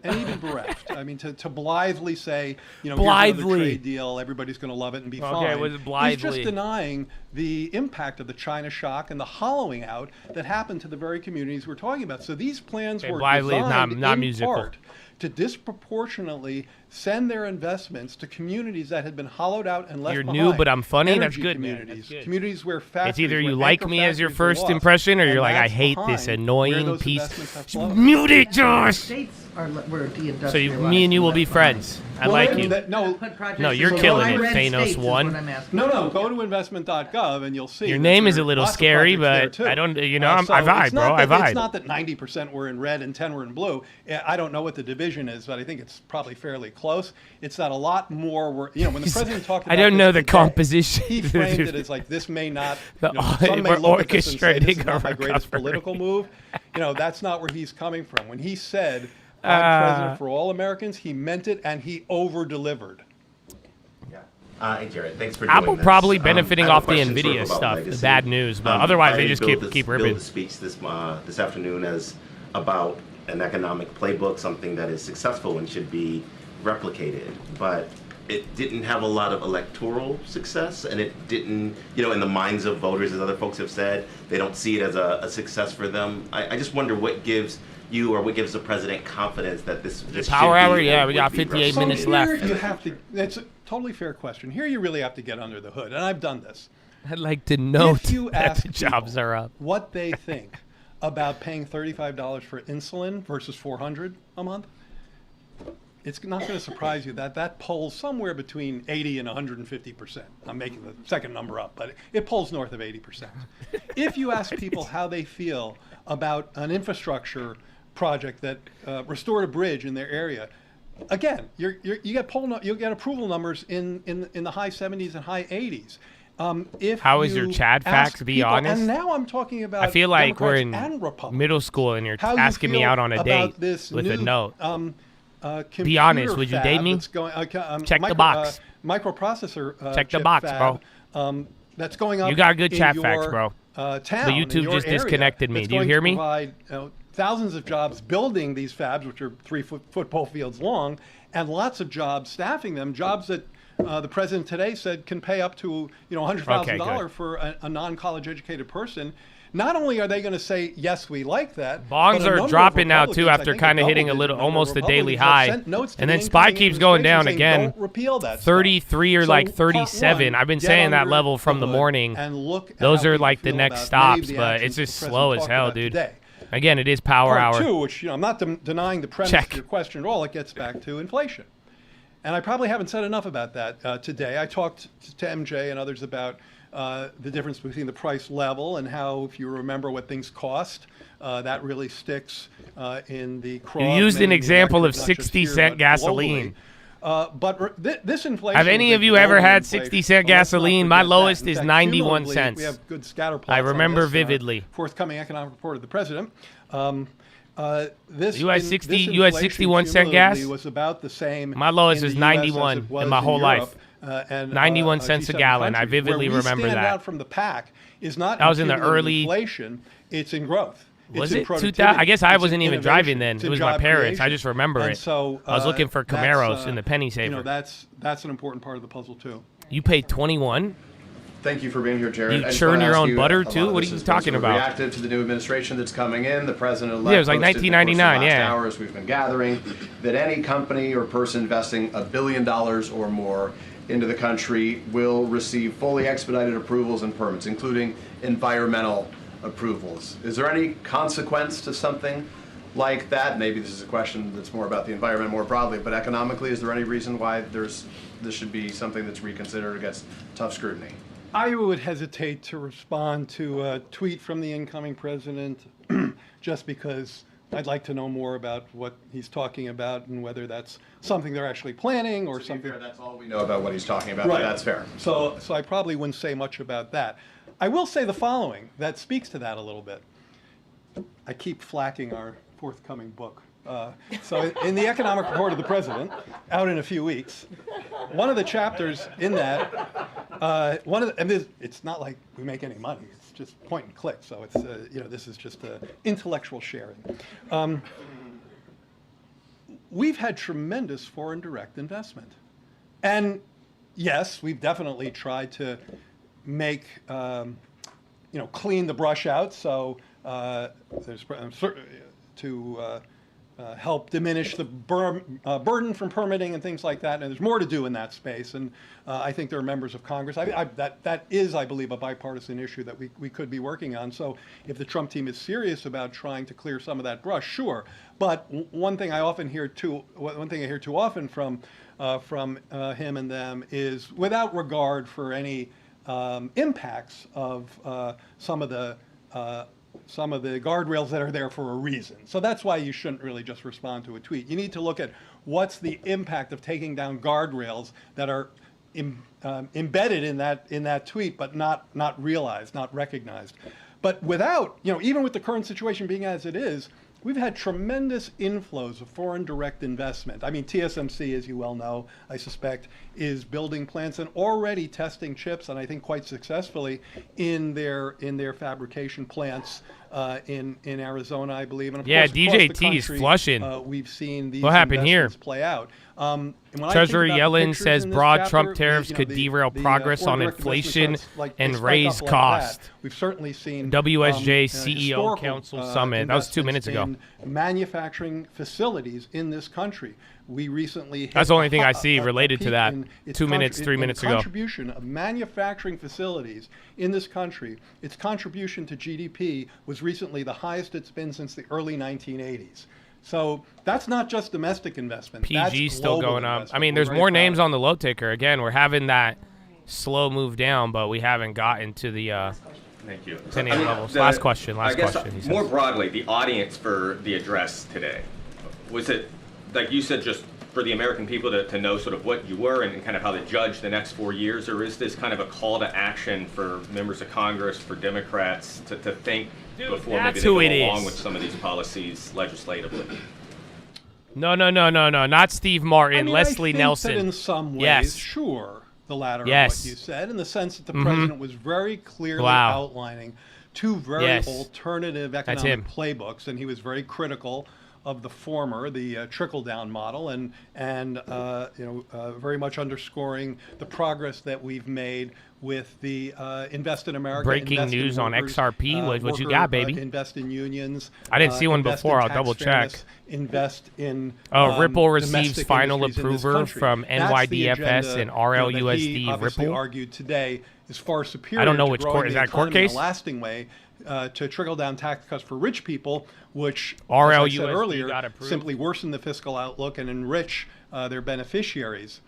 even bereft. I mean, to blithely say, here's another trade deal, everybody's going to love it and be fine. Okay, was it blithely? He's just denying the impact of the China shock and the hollowing out that happened to the very communities we're talking about. So these plans were blithely is designed not in musical. part to disproportionately send their investments to communities that had been hollowed out and left You're behind. new, but I'm funny. That's Energy good, man. communities, That's good. communities where factories, It's either you where like anchor me as your factories were first lost, impression, or and you're like, I that's hate this behind where annoying those piece. investments have flowed. Mute it, Josh. States were So me and you will be friends. I like you. No, you're killing it, Thanos One. No, go to investment.gov and you'll see. Your that name is a there are little lots of scary, projects but there, I too. don't. I So vibe, it's bro. not I that- vibe. It's not that 90% were in red and 10 were in blue. I don't know what the division is, but I think it's probably fairly close. It's that a lot more were. When the president talked about I don't this know the today, composition. He framed it as like this may not. The- Some may we're look at this and say this is orchestrating not my a greatest recovery. political move. That's not where he's coming from. When he said, "I'm president for all Americans," he meant it and he over-delivered. Hey, Jared, thanks for Apple doing this. probably benefiting I have a off the question sort of Nvidia about stuff. legacy. Bad news, but otherwise they I just built keep built ripping. the speech this afternoon as about an economic playbook, something that is successful and should be replicated, but it didn't have a lot of electoral success, and it didn't, in the minds of voters, as other folks have said, they don't see it as a success for them. I just wonder what gives you or what gives the president confidence that this Power should hour? be Yeah, or we would got be 58 replicated. minutes left. Here you have to. It's a totally fair question. Here you really have to get under the hood, and I've done this. I'd like to note If you that ask the jobs are up. what they think about paying $35 for insulin versus $400 a month, it's not going to surprise you that polls somewhere between 80 and 150%. I'm making the second number up, but it polls north of 80%. If you ask people how they feel about an infrastructure project that restored a bridge in their area, again, you get approval numbers in the high 70s and high 80s. How is your Chad facts? Be honest. And now I'm talking about. I feel like Democrats we're in middle school and you're asking me out on a date with a note. Be honest. Would you date me? Check the box. Microprocessor. Check the box, fab, bro. That's going up. You got good chat your, facts, bro. Town, the YouTube just disconnected me. Do you hear me? Provide, thousands of jobs building these fabs, which are 3 football fields long, and lots of jobs staffing them. Jobs that the president today said can pay up to $100,000 for a non-college educated person. Not only are they going to say yes, we like that. Bonds are dropping now too after kind of hitting a little, almost a daily high, and then SPY keeps going down again. 33 or like 37. I've been saying that level from the morning. Those are like the next stops, but it's just slow as hell, dude. Again, it is power hour. Part 2, which I'm not denying the premise of your question at all. It gets back to inflation. And I probably haven't said enough about that today. I talked to MJ and others about the difference between the price level and how, if you remember what things cost, that really sticks in the crowd. You used an example of 60-cent gasoline. This inflation. Have any of you ever had 60-cent gasoline? My lowest is 91 cents. We have good scatter plots. I remember vividly. Forthcoming economic report of the president. You had 61-cent gas? Was about the same. My lowest was 91 in my whole life. 91 cents a gallon. I vividly remember that. Out from the pack is not. That was in the early inflation. It's in growth. Was it 2000? I guess I wasn't even driving then. It was my parents. I just remember it. So, I was looking for Camaros in the penny saver. That's an important part of the puzzle too. You paid 21. Thank you for being here, Jared. You churn your own butter too? What are you talking about? Reactive to the new administration that's coming in, the president-elect. Yeah, it was like 1999. Yeah. Hours we've been gathering that any company or person investing $1 billion or more into the country will receive fully expedited approvals and permits, including environmental approvals. Is there any consequence to something like that? Maybe this is a question that's more about the environment more broadly, but economically, is there any reason why this should be something that's reconsidered against tough scrutiny? I would hesitate to respond to a tweet from the incoming president just because I'd like to know more about what he's talking about and whether that's something they're actually planning or something. Fair, that's all we know about what he's talking about. Right. That's fair. So I probably wouldn't say much about that. I will say the following that speaks to that a little bit. I keep flacking our forthcoming book. So in the economic report of the president, out in a few weeks, one of the chapters in that, it's not like we make any money. It's just point and click. So it's this is just intellectual sharing. We've had tremendous foreign direct investment, and yes, we've definitely tried to make clean the brush out. So there's to help diminish the burden from permitting and things like that. And there's more to do in that space. And I think there are members of Congress. That is, I believe, a bipartisan issue that we could be working on. So if the Trump team is serious about trying to clear some of that brush, sure. But one thing I hear too often from him and them is, without regard for any impacts of some of the guardrails that are there for a reason. So that's why you shouldn't really just respond to a tweet. You need to look at what's the impact of taking down guardrails that are embedded in that tweet, but not realized, not recognized. But without, even with the current situation being as it is, we've had tremendous inflows of foreign direct investment. I mean, TSMC, as you well know, I suspect, is building plants and already testing chips, and I think quite successfully, in their fabrication plants in Arizona, I believe. And of course, DJT is flushing. We've seen these what happened here? Play out. Treasurer Yellen says broad Trump tariffs could derail progress on inflation and raise costs. We've certainly seen WSJ CEO Council Summit. That was 2 minutes ago. Manufacturing facilities in this country. We recently that's the only thing I see related to that. 3 minutes ago. The contribution of manufacturing facilities in this country, its contribution to GDP was recently the highest it's been since the early 1980s. So that's not just domestic investment. PG's still going up. I mean, there's more names on the low ticker. Again, we're having that slow move down, but we haven't gotten to the Thank you. levels. Last question. I guess more broadly, the audience for the address today, was it, like you said, just for the American people to know sort of what you were and kind of how to judge the next 4 years, or is this kind of a call to action for members of Congress, for Democrats to think before maybe they go along with some of these policies legislatively? No, not Steve Martin, I mean, Leslie I think Nelson. That in some ways, yes. Sure, the latter yes. of what you said, in the sense that the president was very clearly Wow. outlining two very Yes. alternative economic playbooks, and he was very critical of the former, the trickle-down model, and very much underscoring the progress that we've made with the Invest in America. Breaking Invest in news on Workers, XRP. What you got, baby? Invest in unions. I didn't see one invest before. in I'll tax double check. fairness, Invest in Ripple receives domestic final industries in this approval country. from That's the NYDFS agenda, and RLUSD that he obviously Ripple. argued today is far superior. I don't know to which growing court is the that. Court economy in case? a lasting way to trickle down tax cuts for rich people, which, RLUSD as I said earlier, got approved. simply worsen the fiscal outlook and enrich their beneficiaries.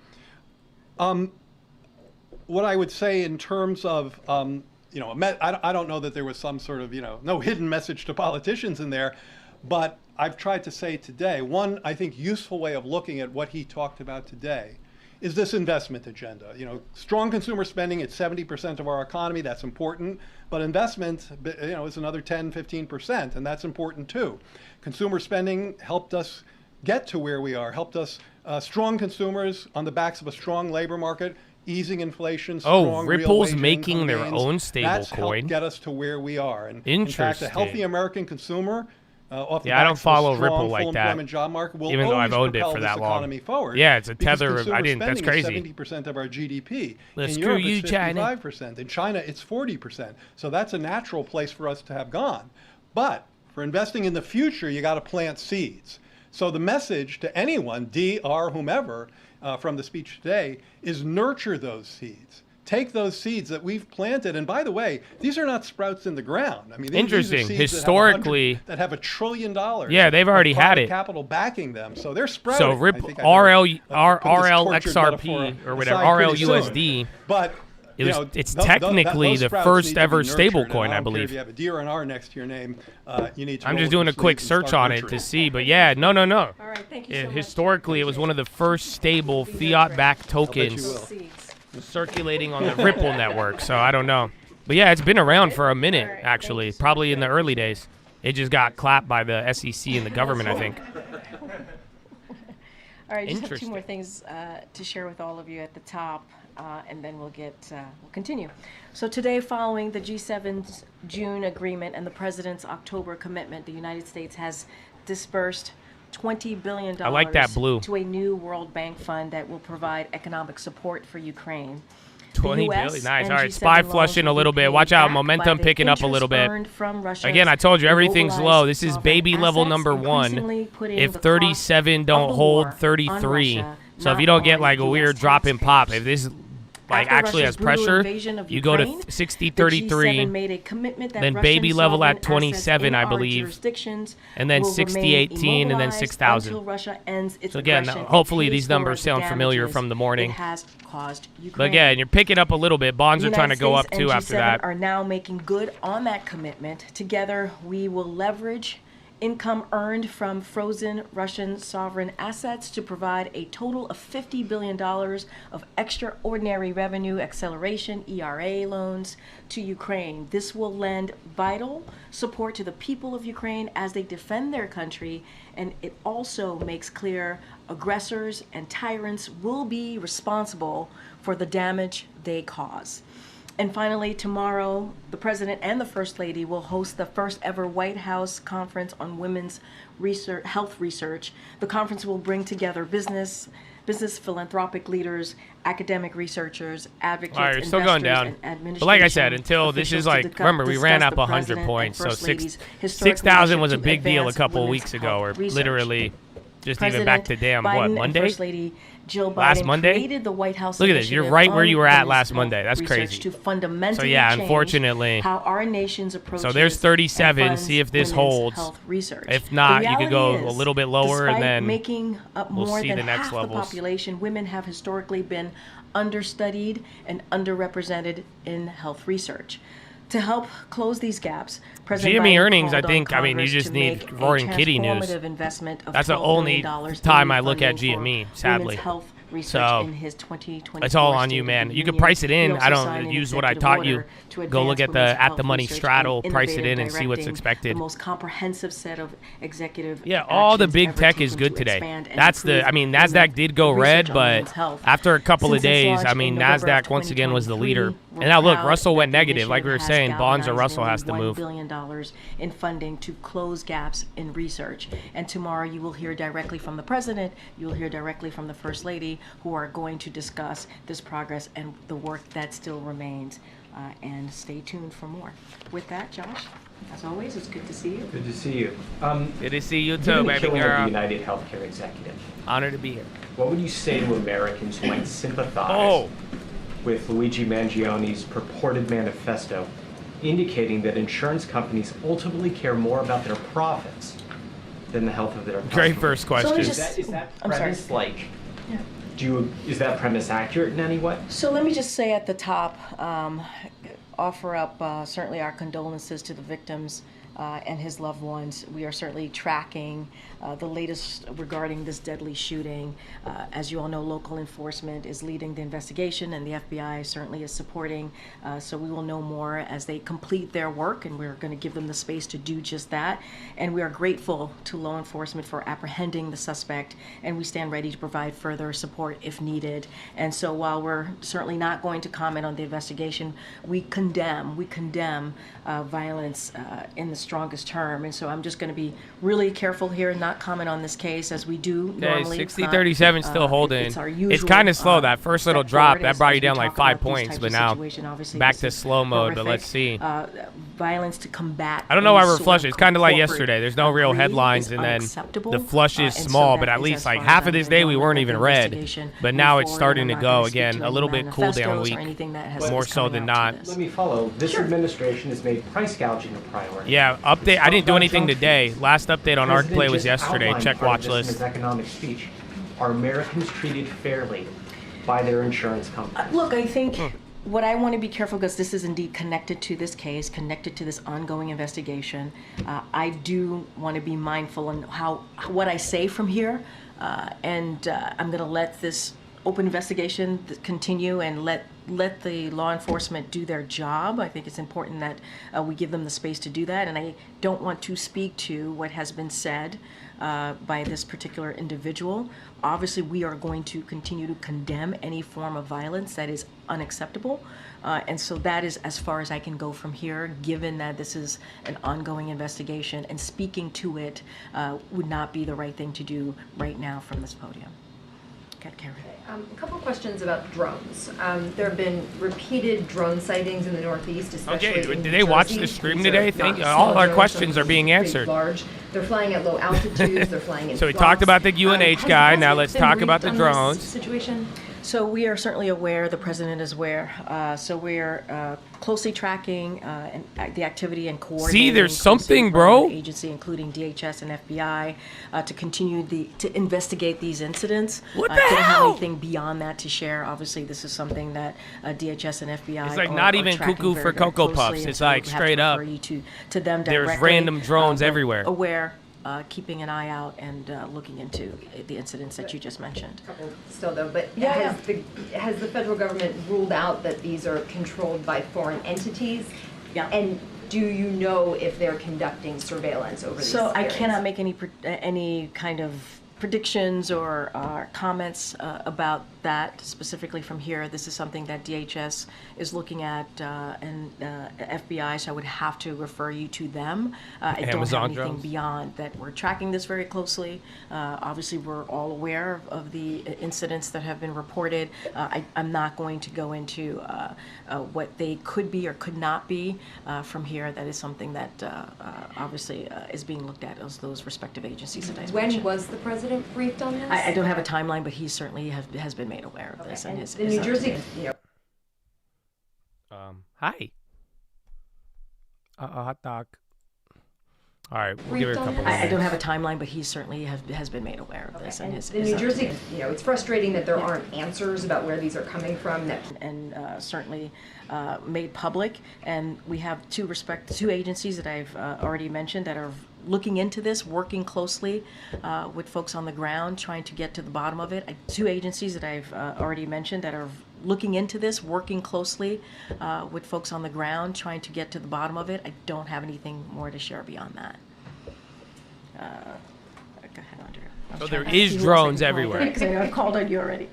What I would say in terms of, I don't know that there was some sort of, no hidden message to politicians in there, but I've tried to say today, one, I think, useful way of looking at what he talked about today is this investment agenda. Strong consumer spending at 70% of our economy, that's important, but investment, is another 10, 15%, and that's important too. Consumer spending helped us get to where we are, helped us, strong consumers on the backs of a strong labor market, easing inflation, strong real Ripple's wage making income their gains. own stable That's coin. helped get us to where we are. And in fact, a healthy Interesting. American consumer, off the Yeah, I don't backs of a follow strong Ripple like full that, employment job market, will even though I've always owned it propel for this that long. economy forward. Yeah, it's a because tether. consumer I didn't. That's spending is crazy. 70% of our GDP. Let's In screw Europe, you, it's China. 55%. In China, it's 40%. So that's a natural place for us to have gone. But for investing in the future, you got to plant seeds. So the message to anyone, D, R, whomever, from the speech today, is nurture those seeds. Take those seeds that we've planted, and by the way, these are not sprouts in the ground. I mean, these Interesting. are seeds Historically, that have $1 trillion. Yeah, they've already of had private it. capital backing them, so they're sprouting. So I RL think I put this tortured XRP metaphor or whatever aside pretty RLUSD. soon. But it's technically those the sprouts first need to ever be stable nurtured, coin, and I I don't care believe. if you have a D or an R next to your name, you need to. I'm roll just up doing your a quick sleeves and search start on it to nurturing. see, but yeah, no. All right, thank you so much. Historically, it was one of the first stable fiat-backed tokens circulating on the Ripple network, so I don't know. But yeah, it's been around for a minute, actually, probably in the early days. It just got clapped by the SEC and the government, I think. All right, just have two more things to share with all of you at the top, and then we'll continue. So today, following the G7's June agreement and the president's October commitment, the United States has dispersed $20 billion I like that blue. to a new World Bank fund that will provide economic support for Ukraine. 20 billion, nice. All right, SPY flushing a little bit. Watch out, momentum picking up a little bit. Again, I told you everything's low. This is baby level number 1. If 37 don't hold, 33. So if you don't get like a weird drop in pop, if this like actually has pressure, you go to 60.33, then baby level at 27, I believe, and then 60.18, and then 6,000. So again, hopefully these numbers sound familiar from the morning. But again, you're picking up a little bit. Bonds are trying to go up too after that. Are now making good on that commitment. Together, we will leverage income earned from frozen Russian sovereign assets to provide a total of $50 billion of extraordinary revenue acceleration, ERA loans, to Ukraine. This will lend vital support to the people of Ukraine as they defend their country, and it also makes clear aggressors and tyrants will be responsible for the damage they cause. And finally, tomorrow, the President and the First Lady will host the first ever White House Conference on Women's Health Research. The conference will bring together business philanthropic leaders, academic researchers, advocates, All right, you're still going down. and administration. But like I said, until this is like, remember, we ran up 100 points. So 6,000 was a big deal a couple weeks ago, or literally just even back to damn, what, Monday? First Lady Jill Biden last Monday? created the White House Look at this. You're right where you were at last Monday. That's research crazy. To fundamentally so yeah, change unfortunately. how our nation's approaches So there's 37. and See if this funds holds. health research. If not, The you could go reality a is, little bit lower, and despite then making up we'll more see than the next half levels. the population, women have historically been understudied and underrepresented in health research. To help close these gaps, President GME Biden earnings, I called on think, I mean, you Congress just to need make a roaring kitty news. transformative investment of That's the $12 only billion time in I look at funding for GME, sadly. women's health research So in his 2024 it's all on State you, of man. the You could Union. price it He in. also I don't signed an use what I executive taught you. order to Go look advance at the women's at the health money research straddle, and price it in, innovative and see what's directing expected. The most comprehensive set of executive Yeah, all the actions big ever tech is taken good to today. expand and That's the. improve I mean, women's Nasdaq did go research red, on but women's health. after a couple Since of its days, launch I mean, in November of Nasdaq once again was the leader. 2023, And now look, proud Russell went that the negative, like we were initiative saying. has Bonds or galvanized Russell has to nearly move. $1 billion in funding to close gaps in research. And tomorrow you will hear directly from the president, you will hear directly from the First Lady, who are going to discuss this progress and the work that still remains. And stay tuned for more. With that, Josh, as always, it's good to see you. Good to see you. Good to see you Given too, the baby killing of girl. the United Healthcare executive, Honored to be here. what would you say to Americans who might sympathize with Luigi Mangioni's purported manifesto indicating that insurance companies ultimately care more about their profits than the health of their customers? Great first question. Is that premise is that premise accurate in any way? So let me just say at the top, offer up certainly our condolences to the victims and his loved ones. We are certainly tracking the latest regarding this deadly shooting. As you all know, local enforcement is leading the investigation, and the FBI certainly is supporting. So we will know more as they complete their work, and we're going to give them the space to do just that. And we are grateful to law enforcement for apprehending the suspect, and we stand ready to provide further support if needed. And so while we're certainly not going to comment on the investigation, we condemn violence in the strongest term. And so I'm just going to be really careful here and not comment on this case as we do normally. 60-37 still holding. It's kind of slow. That first little drop, that brought you down like 5 points, but now back to slow mode, but let's see. Violence to combat. I don't know why we're flush. It's kind of like yesterday. There's no real headlines, and then the flush is small, but at least like half of this day we weren't even red. But now it's starting to go again. A little bit cool down week, more so than not. Let me follow. This administration has made price gouging a priority. Yeah, update. I didn't do anything today. Last update on ArcPlay was yesterday. Check Watchlist. Economic speech. Are Americans treated fairly by their insurance companies? Look, I think what I want to be careful, because this is indeed connected to this case, connected to this ongoing investigation. I do want to be mindful on what I say from here, and I'm going to let this open investigation continue and let the law enforcement do their job. I think it's important that we give them the space to do that, and I don't want to speak to what has been said by this particular individual. Obviously, we are going to continue to condemn any form of violence that is unacceptable, and so that is as far as I can go from here, given that this is an ongoing investigation, and speaking to it would not be the right thing to do right now from this podium. Karen. A couple of questions about drones. There have been repeated drone sightings in the Northeast, especially Okay, in did New they watch Jersey. the stream These are today? not All small our drones, questions some are being pretty answered. Large. They're flying at low altitudes. They're flying in So we flocks. talked about the UNH guy. Now let's Has the talk president about the been briefed on this drones. situation? So we are certainly aware, the president is aware. So we're closely tracking and the activity and coordinating. See, there's closely something, with bro. the agency, including DHS and FBI, to continue to investigate these incidents. What the I don't have hell? anything beyond that to share. Obviously, this is something that DHS and FBI It's like are, not are even tracking cuckoo very, for very Cocoa closely, Puffs. and It's so like we have straight to up. refer you to them There's directly. random drones But everywhere. Aware. Keeping an eye out and looking into the incidents that you just mentioned. Still though, but has the federal government ruled out that these are controlled by foreign entities? Yeah. And do you know if they're conducting surveillance over these So I areas? cannot make any kind of predictions or comments about that specifically from here. This is something that DHS is looking at and FBI, so I would have to refer you to them. I don't Amazon have anything drones. beyond that. We're tracking this very closely. Obviously, we're all aware of the incidents that have been reported. I'm not going to go into what they could be or could not be from here. That is something that obviously is being looked at as those respective agencies that I When mentioned. was the president briefed on this? I don't have a timeline, but he certainly has been made aware of this. And his, the New Jersey. Hi. Hot dog. All right, we'll give her a couple minutes. I don't have a timeline, but he certainly has been made aware of this. And in New Jersey, it's frustrating that there aren't answers about where these are coming from. And certainly made public. And we have two agencies that I've already mentioned that are looking into this, working closely with folks on the ground, trying to get to the bottom of it. Two agencies that I've already mentioned that are looking into this, working closely with folks on the ground, trying to get to the bottom of it. I don't have anything more to share beyond that. Go ahead, Andrea. So there is drones everywhere. Because I know I called on you already.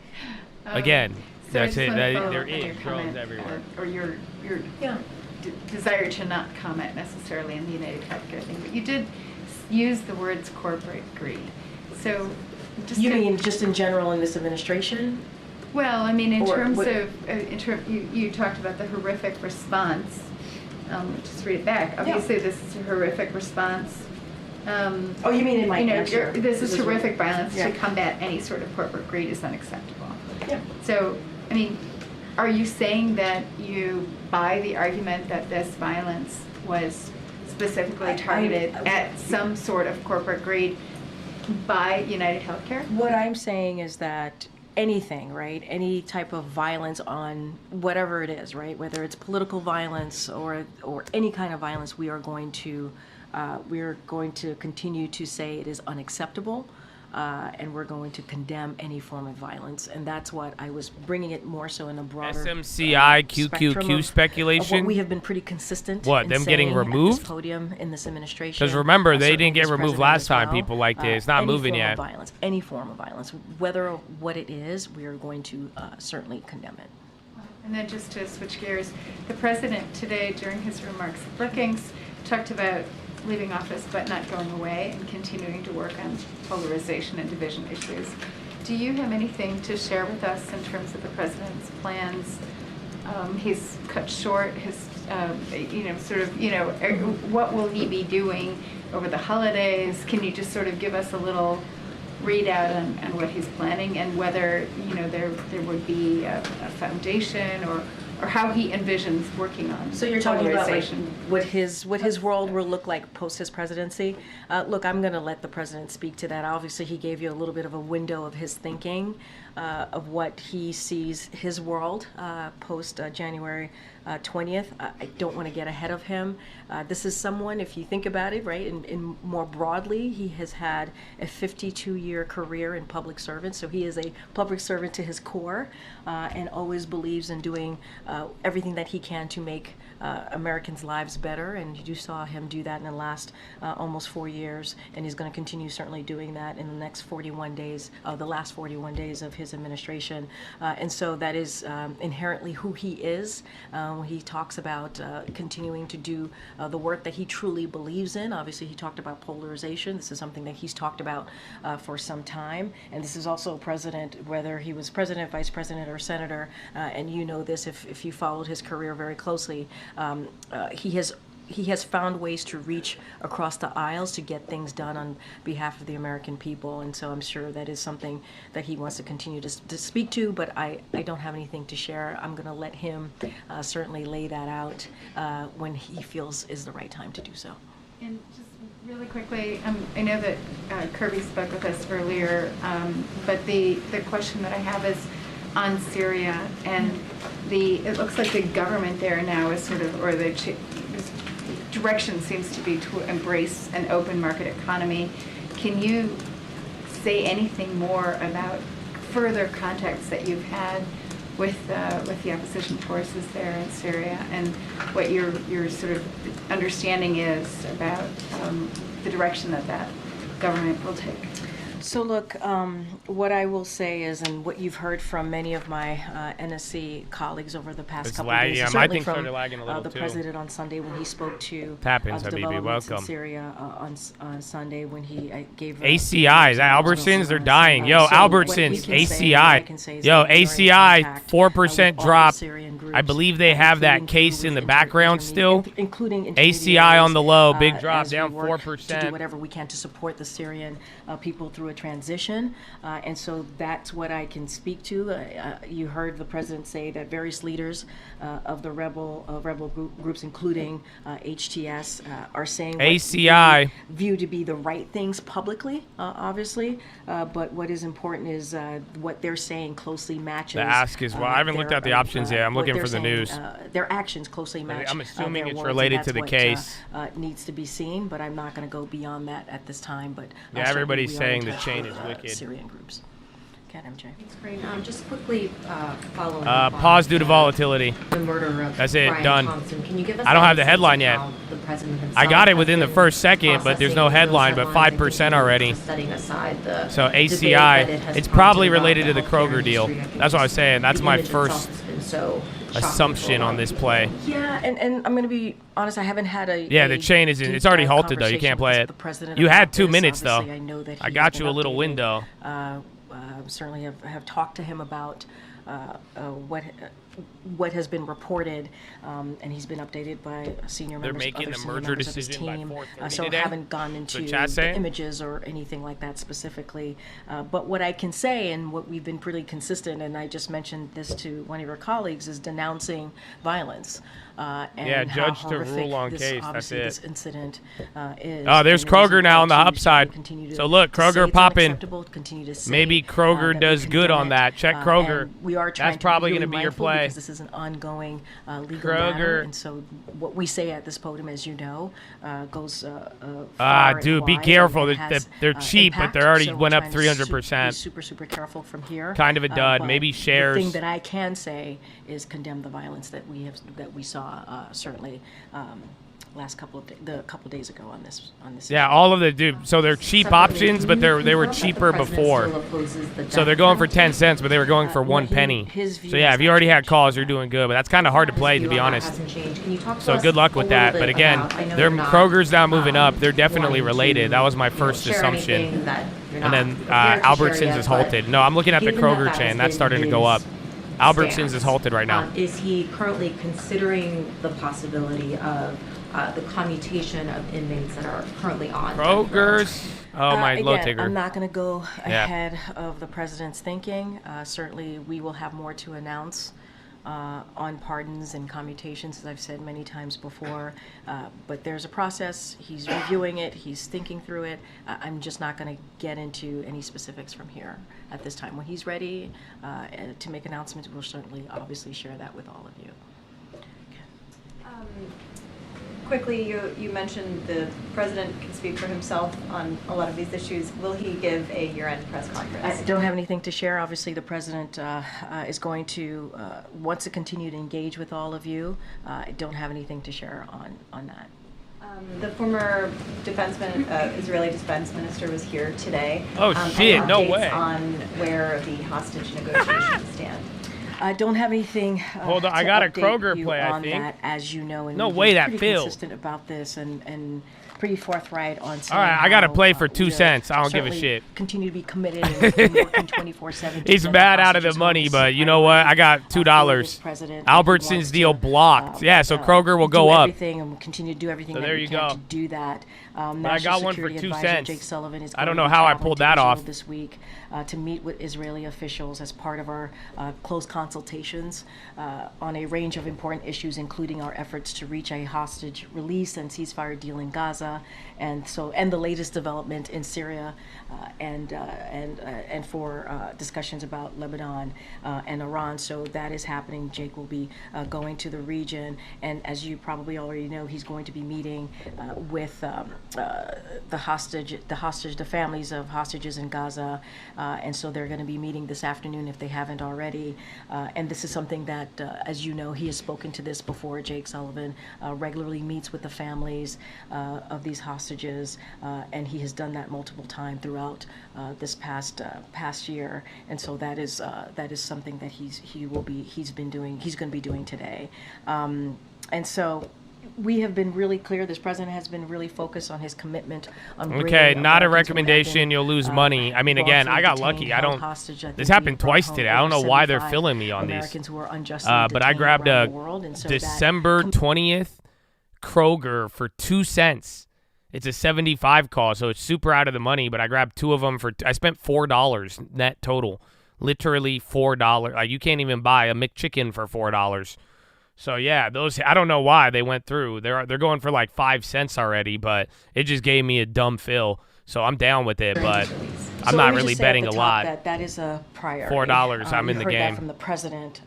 Again, So that's I it. just wanna follow There up on is your drones comment, everywhere. or your desire to not comment necessarily on the United Healthcare thing, but you did use the words corporate greed. So just You mean just in general in this administration? Well, I mean, in Or terms what- of, you talked about the horrific response. Just read it back. Obviously, this is a horrific response. Oh, you mean in my answer? This is horrific what- violence. yeah. To combat any sort of corporate greed is unacceptable. Yeah. So, I mean, are you saying that you buy the argument that this violence was specifically targeted at some sort of corporate greed by United Healthcare? What I'm saying is that anything, right? Any type of violence on whatever it is, right? Whether it's political violence or any kind of violence, we are going to continue to say it is unacceptable. And we're going to condemn any form of violence, and that's what I was bringing it more so in a broader SMCI, QQQ speculation. Of what we have been pretty consistent. What, in them getting saying removed? At this podium in this administration. Because remember, they certainly didn't get this removed president last as time. well. People liked it. It's not moving any yet. form of violence, any form of violence, whether what it is, we are going to certainly condemn it. And then just to switch gears, the president today during his remarks at Brookings talked about leaving office but not going away and continuing to work on polarization and division issues. Do you have anything to share with us in terms of the president's plans? He's cut short his, what will he be doing over the holidays? Can you just sort of give us a little readout on what he's planning and whether, there would be a foundation or how he envisions working on So you're talking about like, polarization. what his world will look like post his presidency. Look, I'm going to let the president speak to that. Obviously, he gave you a little bit of a window of his thinking of what he sees his world post January 20th. I don't want to get ahead of him. This is someone, if you think about it, right, and more broadly, he has had a 52-year career in public service, so he is a public servant to his core and always believes in doing everything that he can to make Americans' lives better, and you saw him do that in the last almost 4 years, and he's going to continue certainly doing that in the next 41 days, the last 41 days of his administration, and so that is inherently who he is. He talks about continuing to do the work that he truly believes in. Obviously, he talked about polarization. This is something that he's talked about for some time, and this is also president, whether he was president, vice president, or senator, and you know this if you followed his career very closely. He has found ways to reach across the aisles to get things done on behalf of the American people, and so I'm sure that is something that he wants to continue to speak to, but I don't have anything to share. I'm going to let him certainly lay that out when he feels is the right time to do so. And just really quickly, I know that Kirby spoke with us earlier, but the question that I have is on Syria, and it looks like the government there now is sort of, or the direction seems to be to embrace an open market economy. Can you say anything more about further contacts that you've had with the opposition forces there in Syria, and what your sort of understanding is about the direction that government will take? So look, what I will say is, and what you've heard from many of my NSC colleagues over the past couple of days, Yeah, my certainly thing started from lagging a little the too. president on Sunday when he spoke to Happens, the Habibi, developments welcome. in Syria on Sunday when he gave ACI, is that Albertsons? They're dying. Yo, so Albertsons, what we can say, what I can say ACI. is Yo, that we are in ACI, contact, 4% with all drop. the Syrian groups, I believe they have that case in the background still. including ACI on the low, big drop, as down we work 4%. to do whatever we can to support the Syrian people through a transition, and so that's what I can speak to. You heard the president say that various leaders of the rebel groups, including HTS, are saying ACI what we view to be the right things publicly, obviously, but what is important is what they're saying closely matches. The ask is, well, I haven't looked at the options yet. I'm looking for the news. Their actions closely match. I'm assuming their it's words, related and to the that's case. what needs to be seen, but I'm not going to go beyond that at this time. But yeah, everybody's saying the chain is wicked. Syrian groups. Okay, MJ. Thanks, Green. Just quickly following up on Pause due to volatility. the murder of That's it. Brian Done. Thompson. Can you give us I don't a have the sense headline of yet. how the president himself I got it has within the been first second, but there's no processing headline, those but headlines 5% already. setting aside the So debate ACI, that it has it's prompted probably about related to the healthcare Kroger deal. industry. I think That's what I was saying. That's the my image itself first has been so shocking assumption for a on lot this of play. Yeah, and I'm going to be honest. I haven't had a Yeah, the chain is in. It's already halted though. You can't play it. You had 2 minutes though. I know that I he got has you a been little updated. window. Certainly have talked to him about what has been reported, and he's been updated by senior They're members, making other the senior merger members of his decision by team. 4:30 So I today? haven't gone That's into what chat's the saying? images or anything like that specifically. But what I can say, and what we've been pretty consistent, and I just mentioned this to one of your colleagues, is denouncing violence. And Yeah, how judge to horrific rule on this, case. That's obviously, it. This incident is. Oh, there's and it is Kroger now on the important to upside. continue to So look, say Kroger it's popping. unacceptable, continue to say, Maybe Kroger that we does good condemn on it, that. Check Kroger. and we are trying That's probably to be going to really be your mindful play. because this is an ongoing legal Kroger. matter, and so what we say at this podium, as you know, goes far and Dude, be wide, careful. and They're, has, they're cheap, impact. but they already So we're went up trying to 300%. Be super careful from here. Kind of a dud. But Maybe shares. The thing that I can say is condemn the violence that we saw certainly last couple days ago on this. Yeah, all of the dude. So they're cheap options, but they were cheaper before. So they're going for 10 cents, but they were going for 1 penny. So yeah, if you already had calls, you're doing good. But that's kind of hard to play, to be honest. So good luck with that. But again, their Kroger's now moving up. They're definitely related. That was my first assumption. And then Albertsons is halted. No, I'm looking at the Kroger chain. That's starting to go up. Albertsons is halted right now. Is he currently considering the possibility of the commutation of inmates that are currently on Kroger's. Oh, my again, low ticker. I'm not going to go Yeah. ahead of the president's thinking. Certainly, we will have more to announce on pardons and commutations, as I've said many times before. But there's a process. He's reviewing it. He's thinking through it. I'm just not going to get into any specifics from here at this time. When he's ready to make announcements, we'll certainly, obviously, share that with all of you. Quickly, you mentioned the president can speak for himself on a lot of these issues. Will he give a year-end press conference? I don't have anything to share. Obviously, the president is going to wants to continue to engage with all of you. I don't have anything to share on that. The former Israeli defense minister was here today. Oh, shit, no updates way. On where the hostage negotiations stand. I don't have anything. Hold on, to I got a update Kroger you play, I on think. that, as you know, and No we've way been that pretty failed. consistent about this and pretty forthright on. All right, I got to how, play for 2 we'll cents. I don't give a certainly shit. Continue to be committed and working 24/7. He's mad out of the money, but you know what? I got $2. Albertsons deal blocked. Yeah, so Kroger will go up. Everything and we'll continue to do everything So that there we you can go. to do that. But I National got one for Security 2 Advisor cents. Jake Sullivan is I don't going know to be how I traveling pulled to that Israel off. this week to meet with Israeli officials as part of our close consultations on a range of important issues, including our efforts to reach a hostage release and ceasefire deal in Gaza, and the latest development in Syria, and for discussions about Lebanon and Iran. So that is happening. Jake will be going to the region, and as you probably already know, he's going to be meeting with the families of hostages in Gaza, and so they're going to be meeting this afternoon if they haven't already. And this is something that, as you know, he has spoken to this before. Jake Sullivan regularly meets with the families of these hostages, and he has done that multiple times throughout this past year. And so that is something that he's going to be doing today. And so we have been really clear. This president has been really focused on his commitment on Okay, not a recommendation. You'll lose money. I mean, again, I got lucky. I don't. This happened twice today. I don't know why they're filling me on these. But I grabbed a December 20th Kroger for 2 cents. It's a 75 call, so it's super out of the money, but I grabbed 2 of them I spent $4 net total. Literally $4. Like, you can't even buy a McChicken for $4. So yeah, those, I don't know why they went through. They're going for like 5 cents already, but it just gave me a dumb fill. So I'm down with it, but I'm not really betting a lot. That is a priority. $4, I'm in the heard game. That from the president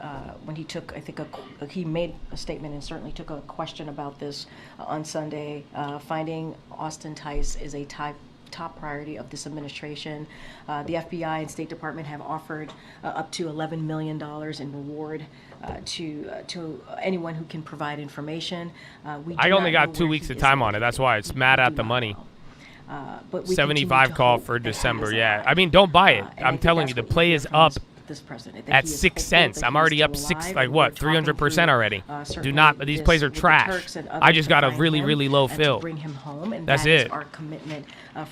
when he took, I think, he made a statement and certainly took a question about this on Sunday. Finding Austin Tice is a top priority of this administration. The FBI and State Department have offered up to $11 million in reward to anyone who can provide information. I only got 2 weeks of time on it. That's why it's mad at the money. But 75 call for December, yeah. I mean, don't buy it. I'm telling you, the play is up at 6 cents. I'm already up 300% already. Do not, these plays are trash. I just got a really, really low fill. That's it.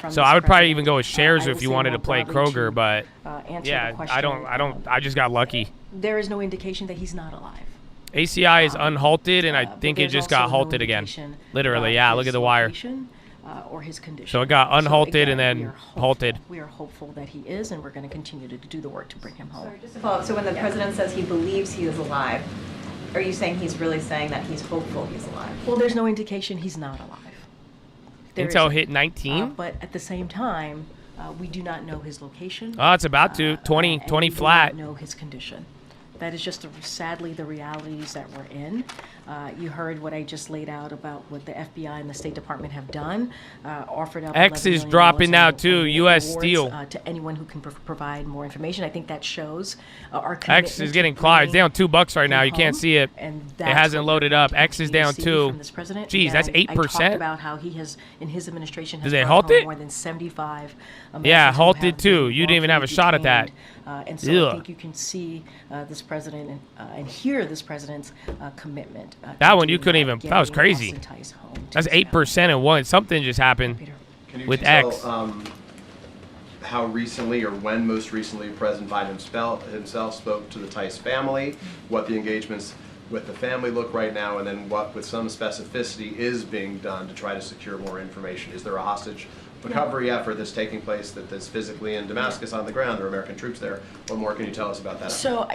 So I would probably even go with shares if you wanted to play Kroger, but yeah, I just got lucky. There is no indication that he's not alive. ACI is unhalted, and I think it just got halted again. Literally, yeah, look at the wire. Or his condition. So it got unhalted and then halted. We are hopeful that he is, and we're going to continue to do the work to bring him home. Sorry, just to follow up, so when the president says he believes he is alive, are you saying he's really saying that he's hopeful he's alive? Well, there's no indication he's not alive. Intel hit 19? But at the same time, we do not know his location. Oh, it's about to. 20 flat. We do not know his condition. That is just, sadly, the realities that we're in. You heard what I just laid out about what the FBI and the State Department have done. Offered up X is dropping now too. U.S. Steel. To anyone who can provide more information. I think that shows our commitment. X is getting clawed. It's down $2 right now. You can't see it. It hasn't loaded up. X is down 2. Jeez, that's 8%. I talked about how he has, in his administration, has did they halt it? More than 75. Yeah, halted too. You didn't even have a shot at that. And so I think you can see this president and hear this president's commitment. That one you couldn't even. That was crazy. That's 8% and one. Something just happened with X. How recently or when most recently President Biden himself spoke to the Tice family, what the engagements with the family look right now, and then what, with some specificity, is being done to try to secure more information. Is there a hostage recovery effort that's taking place that's physically in Damascus on the ground? There are American troops there. What more can you tell us about that? So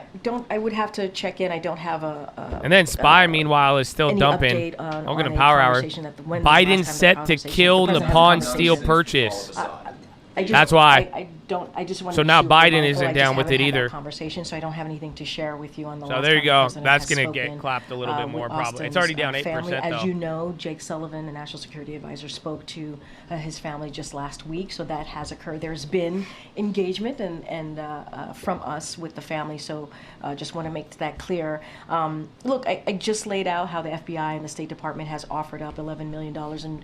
I would have to check in. I don't have a and then Spy, meanwhile, is still dumping. I'm going to power hour. Biden set to kill Nippon Steel purchase. That's why. I just want so now Biden isn't down with it either. Conversation, so I don't have anything to share with you on the. So there you go. That's going to get clapped a little bit more. Probably. It's already down 8%. Though. As you know, Jake Sullivan, the National Security Advisor, spoke to his family just last week. So that has occurred. There's been engagement and from us with the family. So just want to make that clear. Look, I just laid out how the FBI and the State Department has offered up $11 million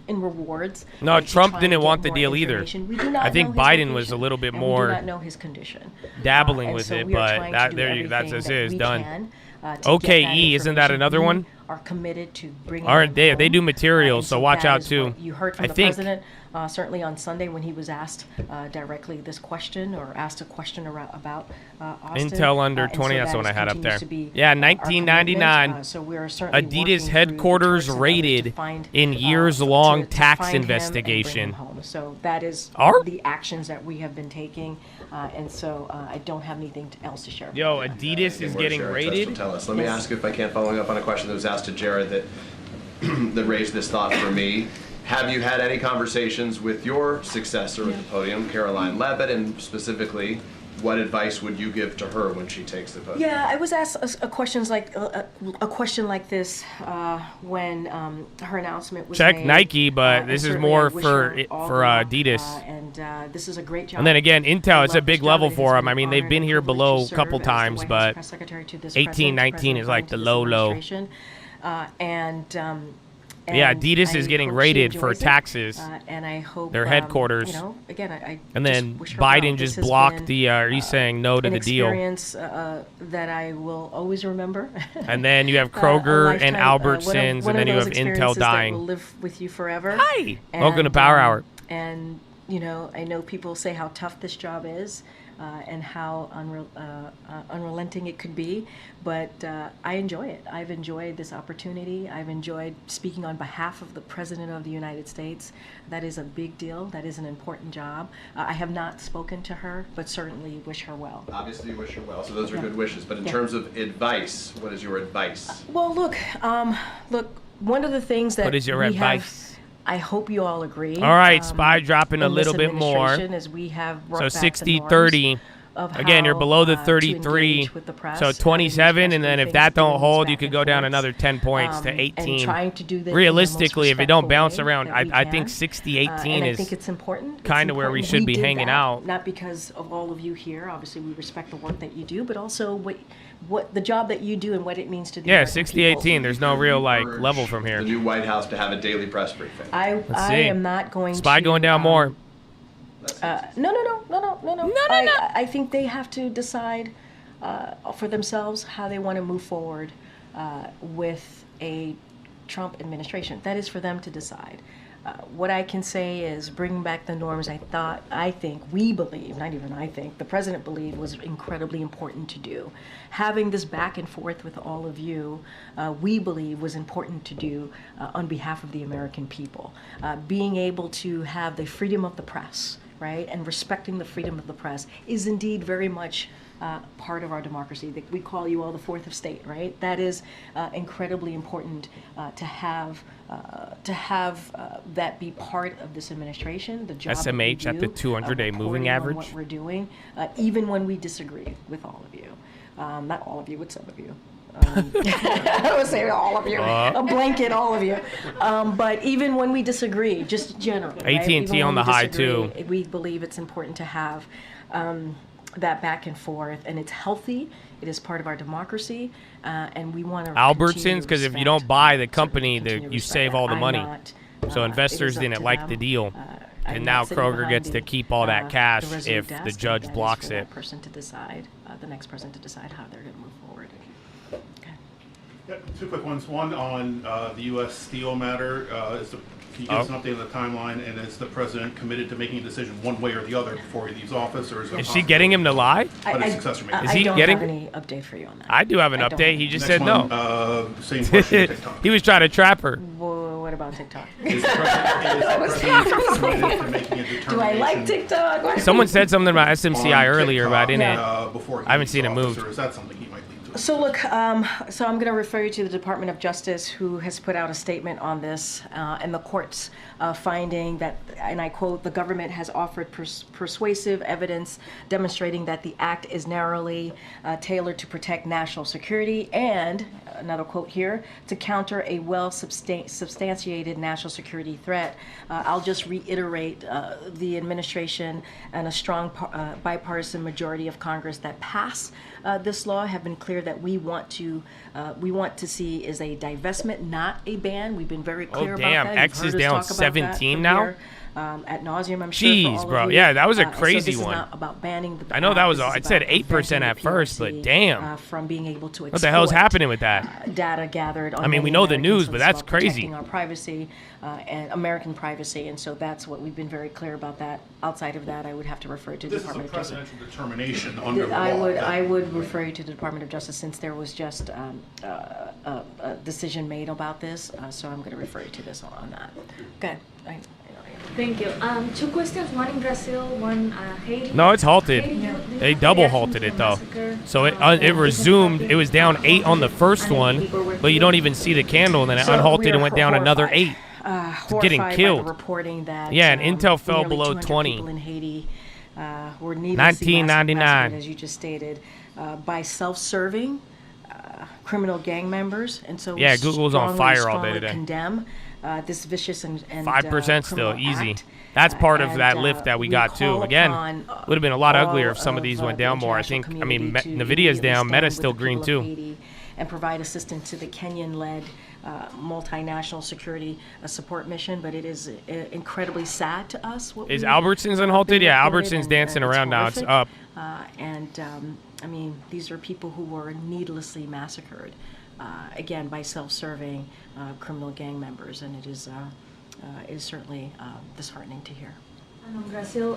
in rewards. No, Trump didn't want the deal either. I think Biden was a little bit more. We do not know his condition. Dabbling with it, but that's it. Done. OKE, isn't that another one? Are committed to bringing. Aren't they? They do materials, so watch out too. You heard from the president certainly on Sunday when he was asked directly this question or asked a question about Austin. Intel under 20. That's the one I had up there. Yeah, 1999. So we're certainly Adidas headquarters raided in years-long tax investigation. So that is the actions that we have been taking. And so I don't have anything else to share. Yo, Adidas is getting raided? Tell us. Let me ask you, if I can, following up on a question that was asked to Jared that that raised this thought for me. Have you had any conversations with your successor at the podium, Caroline Levitt, and specifically, what advice would you give to her when she takes the podium? Yeah, I was asked a question like this when her announcement was Check made. Nike, but this is more for Adidas. And this is a great job. And then again, Intel, it's a big level for them. I mean, they've been here below a couple times, but 18, 19 is like the low. Yeah, Adidas is getting raided for taxes. And I hope their headquarters. Again, and then Biden just blocked the. He's saying no to the deal. Experience that I will always remember. And then you have Kroger and Albertsons, and then you have Intel dying. That will live with you forever. Hi. Welcome to Power Hour. And I know people say how tough this job is and how unrelenting it could be, but I enjoy it. I've enjoyed this opportunity. I've enjoyed speaking on behalf of the President of the United States. That is a big deal. That is an important job. I have not spoken to her, but certainly wish her well. Obviously you wish her well, so those are good wishes. But in terms of advice, what is your advice? Well, look, one of the things that What is your advice? I hope you all agree. All right, SPY dropping a little bit more. As we have So 60-30. Again, you're below the 33. So 27, and then if that don't hold, you could go down another 10 points to 18. Realistically, if it don't bounce around, I think 60-18 I think it's important. kind of where we should be hanging out. Not because of all of you here. Obviously, we respect the work that you do, but also what the job that you do and what it means to the American people. 60-18. There's no real level from here. The new White House to have a daily press briefing. I am not going SPY to... going down more. No. I think they have to decide for themselves how they want to move forward with a Trump administration. That is for them to decide. What I can say is bringing back the norms I think, we believe, not even I think, the president believed was incredibly important to do. Having this back and forth with all of you, we believe was important to do on behalf of the American people. Being able to have the freedom of the press, right, and respecting the freedom of the press is indeed very much part of our democracy. We call you all the fourth estate, right? That is incredibly important to have that be part of this administration. The job SMH at the 200-day moving average. What we're doing, even when we disagree with all of you, not all of you, with some of you. I would say all of you, a blanket, all of you. But even when we disagree, just generally, AT&T on the high too. We believe it's important to have that back and forth, and it's healthy. It is part of our democracy, and we want to. Albertsons, because if you don't buy the company, you save all the money. So investors didn't like the deal, and now Kroger gets to keep all that cash if the judge blocks it. Person to decide, the next person to decide how they're going to move forward. Yeah, two quick ones. One on the U.S. steel matter. Can you give us an update on the timeline? And is the president committed to making a decision one way or the other before he leaves office, or is she getting him to lie? Is he getting? I don't have any update for you on that. I do have an update. He just said no. Same question. TikTok. He was trying to trap her. Well, what about TikTok? Is the president committed to making a determination? Do I like TikTok? Someone said something about SMCI earlier, but I didn't. I haven't seen it move. Or is that something he might lead to? So look, so I'm going to refer you to the Department of Justice, who has put out a statement on this, and the court's finding that, and I quote, the government has offered persuasive evidence demonstrating that the act is narrowly tailored to protect national security, and, another quote here, to counter a well-substantiated national security threat. I'll just reiterate the administration and a strong bipartisan majority of Congress that passed this law have been clear that we want to see is a divestment, not a ban. We've been very clear about that. X is down 17 now. At nauseum, I'm sure. Jeez, bro. Yeah, that was a crazy so this one. Is not about banning the I know that was all. It said 8% at first, but damn. From being able to what the hell's happening with that? Data gathered. On I mean, we know the news, but that's crazy. Protecting our privacy and American privacy, and so that's what we've been very clear about. That outside of that, I would have to refer to the Department of Justice. This is a presidential determination under the law. I would refer you to the Department of Justice since there was just a decision made about this. So I'm going to refer you to this on that. Okay. Thank you. Two questions, one in Brazil, one Haiti. No, it's halted. They double halted it, though. So it resumed. It was down 8 on the first one, but you don't even see the candle, and then it unhalted and went down another 8. Getting killed. Reporting that, yeah, and Intel fell below 20. People in Haiti were 1999, as you just stated, by self-serving criminal gang members, and so yeah, Google's on fire all day today. Condemn this vicious and 5% still easy. That's part of that lift that we got too. Again, would have been a lot uglier if some of these went down more. I think. I mean, Nvidia's down. Meta's still green too. And provide assistance to the Kenyan-led multinational security support mission, but it is incredibly sad to us. Is Albertsons unhalted? Yeah, Albertsons dancing around now. It's up. I mean, these are people who were needlessly massacred, again, by self-serving criminal gang members, and it is certainly disheartening to hear. And on Brazil,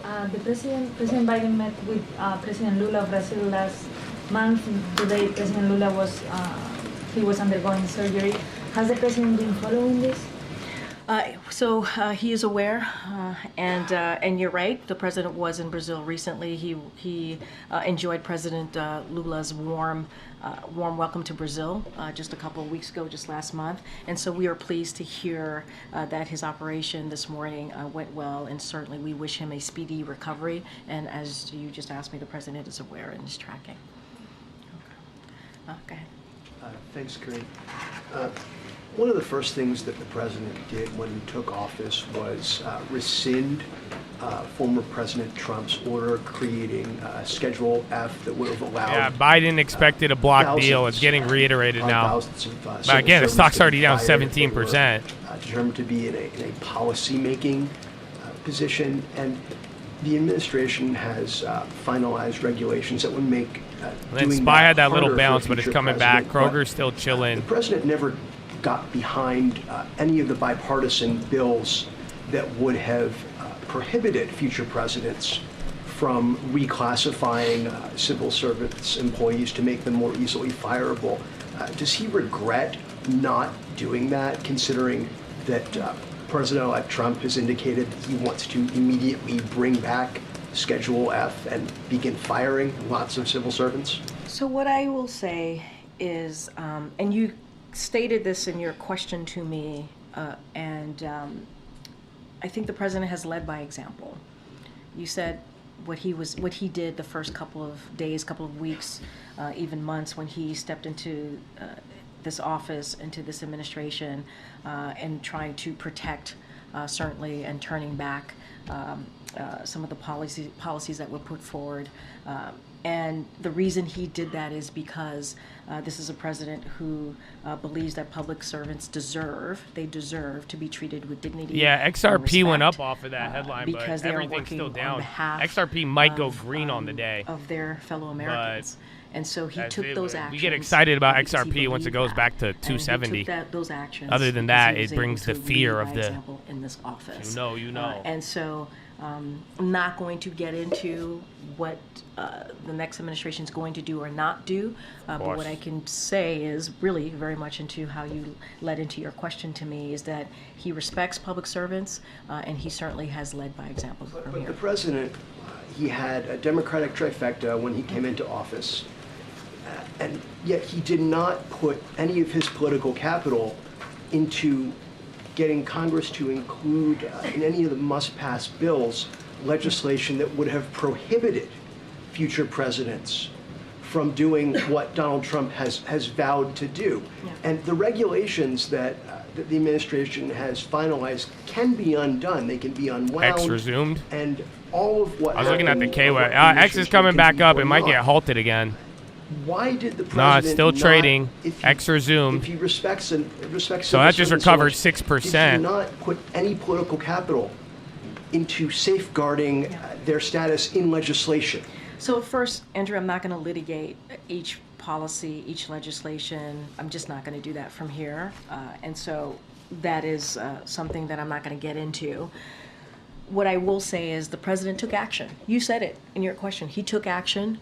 President Biden met with President Lula of Brazil last month. Today, President Lula was undergoing surgery. Has the president been following this? So he is aware, and you're right. The president was in Brazil recently. He enjoyed President Lula's warm welcome to Brazil just a couple of weeks ago, just last month. And so we are pleased to hear that his operation this morning went well, and certainly we wish him a speedy recovery. And as you just asked me, the president is aware and is tracking. Okay. Go ahead. Thanks, Corinne. One of the first things that the president did when he took office was rescind former President Trump's order creating Schedule F that would have allowed. Yeah, Biden expected a block deal. It's getting reiterated now. But again, the stock's already down 17%. Determined to be in a policy-making position, and the administration has finalized regulations that would make. Then SPY had that little bounce, but it's coming back. Kroger's still chilling. The president never got behind any of the bipartisan bills that would have prohibited future presidents from reclassifying civil service employees to make them more easily fireable. Does he regret not doing that, considering that President-elect Trump has indicated he wants to immediately bring back Schedule F and begin firing lots of civil servants? So what I will say is, and you stated this in your question to me, and I think the president has led by example. You said what he did the first couple of days, couple of weeks, even months when he stepped into this office, into this administration, and trying to protect, certainly, and turning back some of the policies that were put forward. And the reason he did that is because this is a president who believes that public servants deserve to be treated with dignity. Yeah, XRP and respect, went up off of that headline, because but they are everything's still working down. on behalf XRP might go green on the day. Of their fellow Americans. And so he took those actions. We get excited about XRP once it goes back to 270. He took those actions. Other than that, it brings the fear of the. In this office. You know. And so I'm not going to get into what the next administration is going to do or not do. But what I can say is really very much into how you led into your question to me is that he respects public servants, and he certainly has led by example. But the president, he had a Democratic trifecta when he came into office. And yet he did not put any of his political capital into getting Congress to include in any of the must-pass bills legislation that would have prohibited future presidents from doing what Donald Trump has vowed to do. Yeah. And the regulations that the administration has finalized can be undone. They can be unwound. X resumed. And all of what I was looking at the KY. X is coming back up. It might get halted again. Why did the president No, it's still not, trading. X resumed. If he respects so that just recovered 6%. Did he not put any political capital into safeguarding their status in legislation? So first, Andrew, I'm not going to litigate each policy, each legislation. I'm just not going to do that from here. And so that is something that I'm not going to get into. What I will say is the president took action. You said it in your question. He took action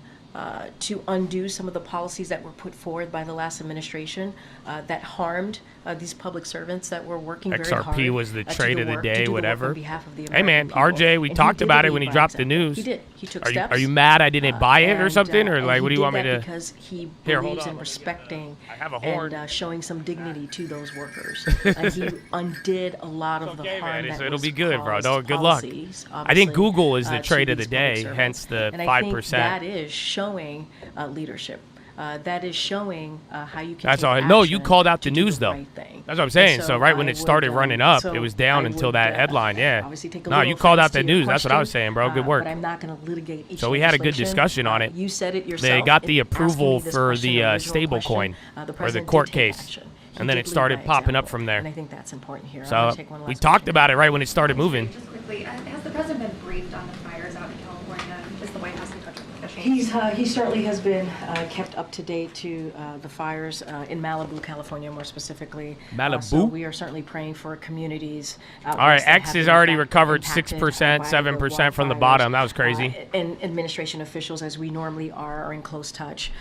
to undo some of the policies that were put forward by the last administration that harmed these public servants that were working very hard. XRP was the trade of the day, whatever. Hey man, RJ, we talked about it when he dropped the news. He did. He took steps. Are you mad I didn't buy it or something? Or like, what do you want me to? Because he believes in respecting and showing some dignity to those workers. And he undid a lot of the harm that it'll was be good, bro. caused No, good luck. I think Google is the trade of the day, hence the 5%. And I think that is showing leadership. That is showing how you can. That's all. No, you called out the news though. That's what I'm saying. So right when it started running up, it was down until that headline. Yeah. No, you called out the news. That's what I was saying, bro. Good work. But I'm not going to litigate each. So we had a good discussion on it. You said it yourself. They got the approval for the stable coin or the court case. And then it started popping up from there. And I think that's important here. So we talked about it right when it started moving. Just quickly, has the president been briefed on the fires out in California? Is the White House in touch with officials? He certainly has been kept up to date to the fires in Malibu, California, more specifically. Malibu? So we are certainly praying for communities. All right, X has already recovered 6%, 7% from the bottom. That was crazy. And administration officials, as we normally are in close touch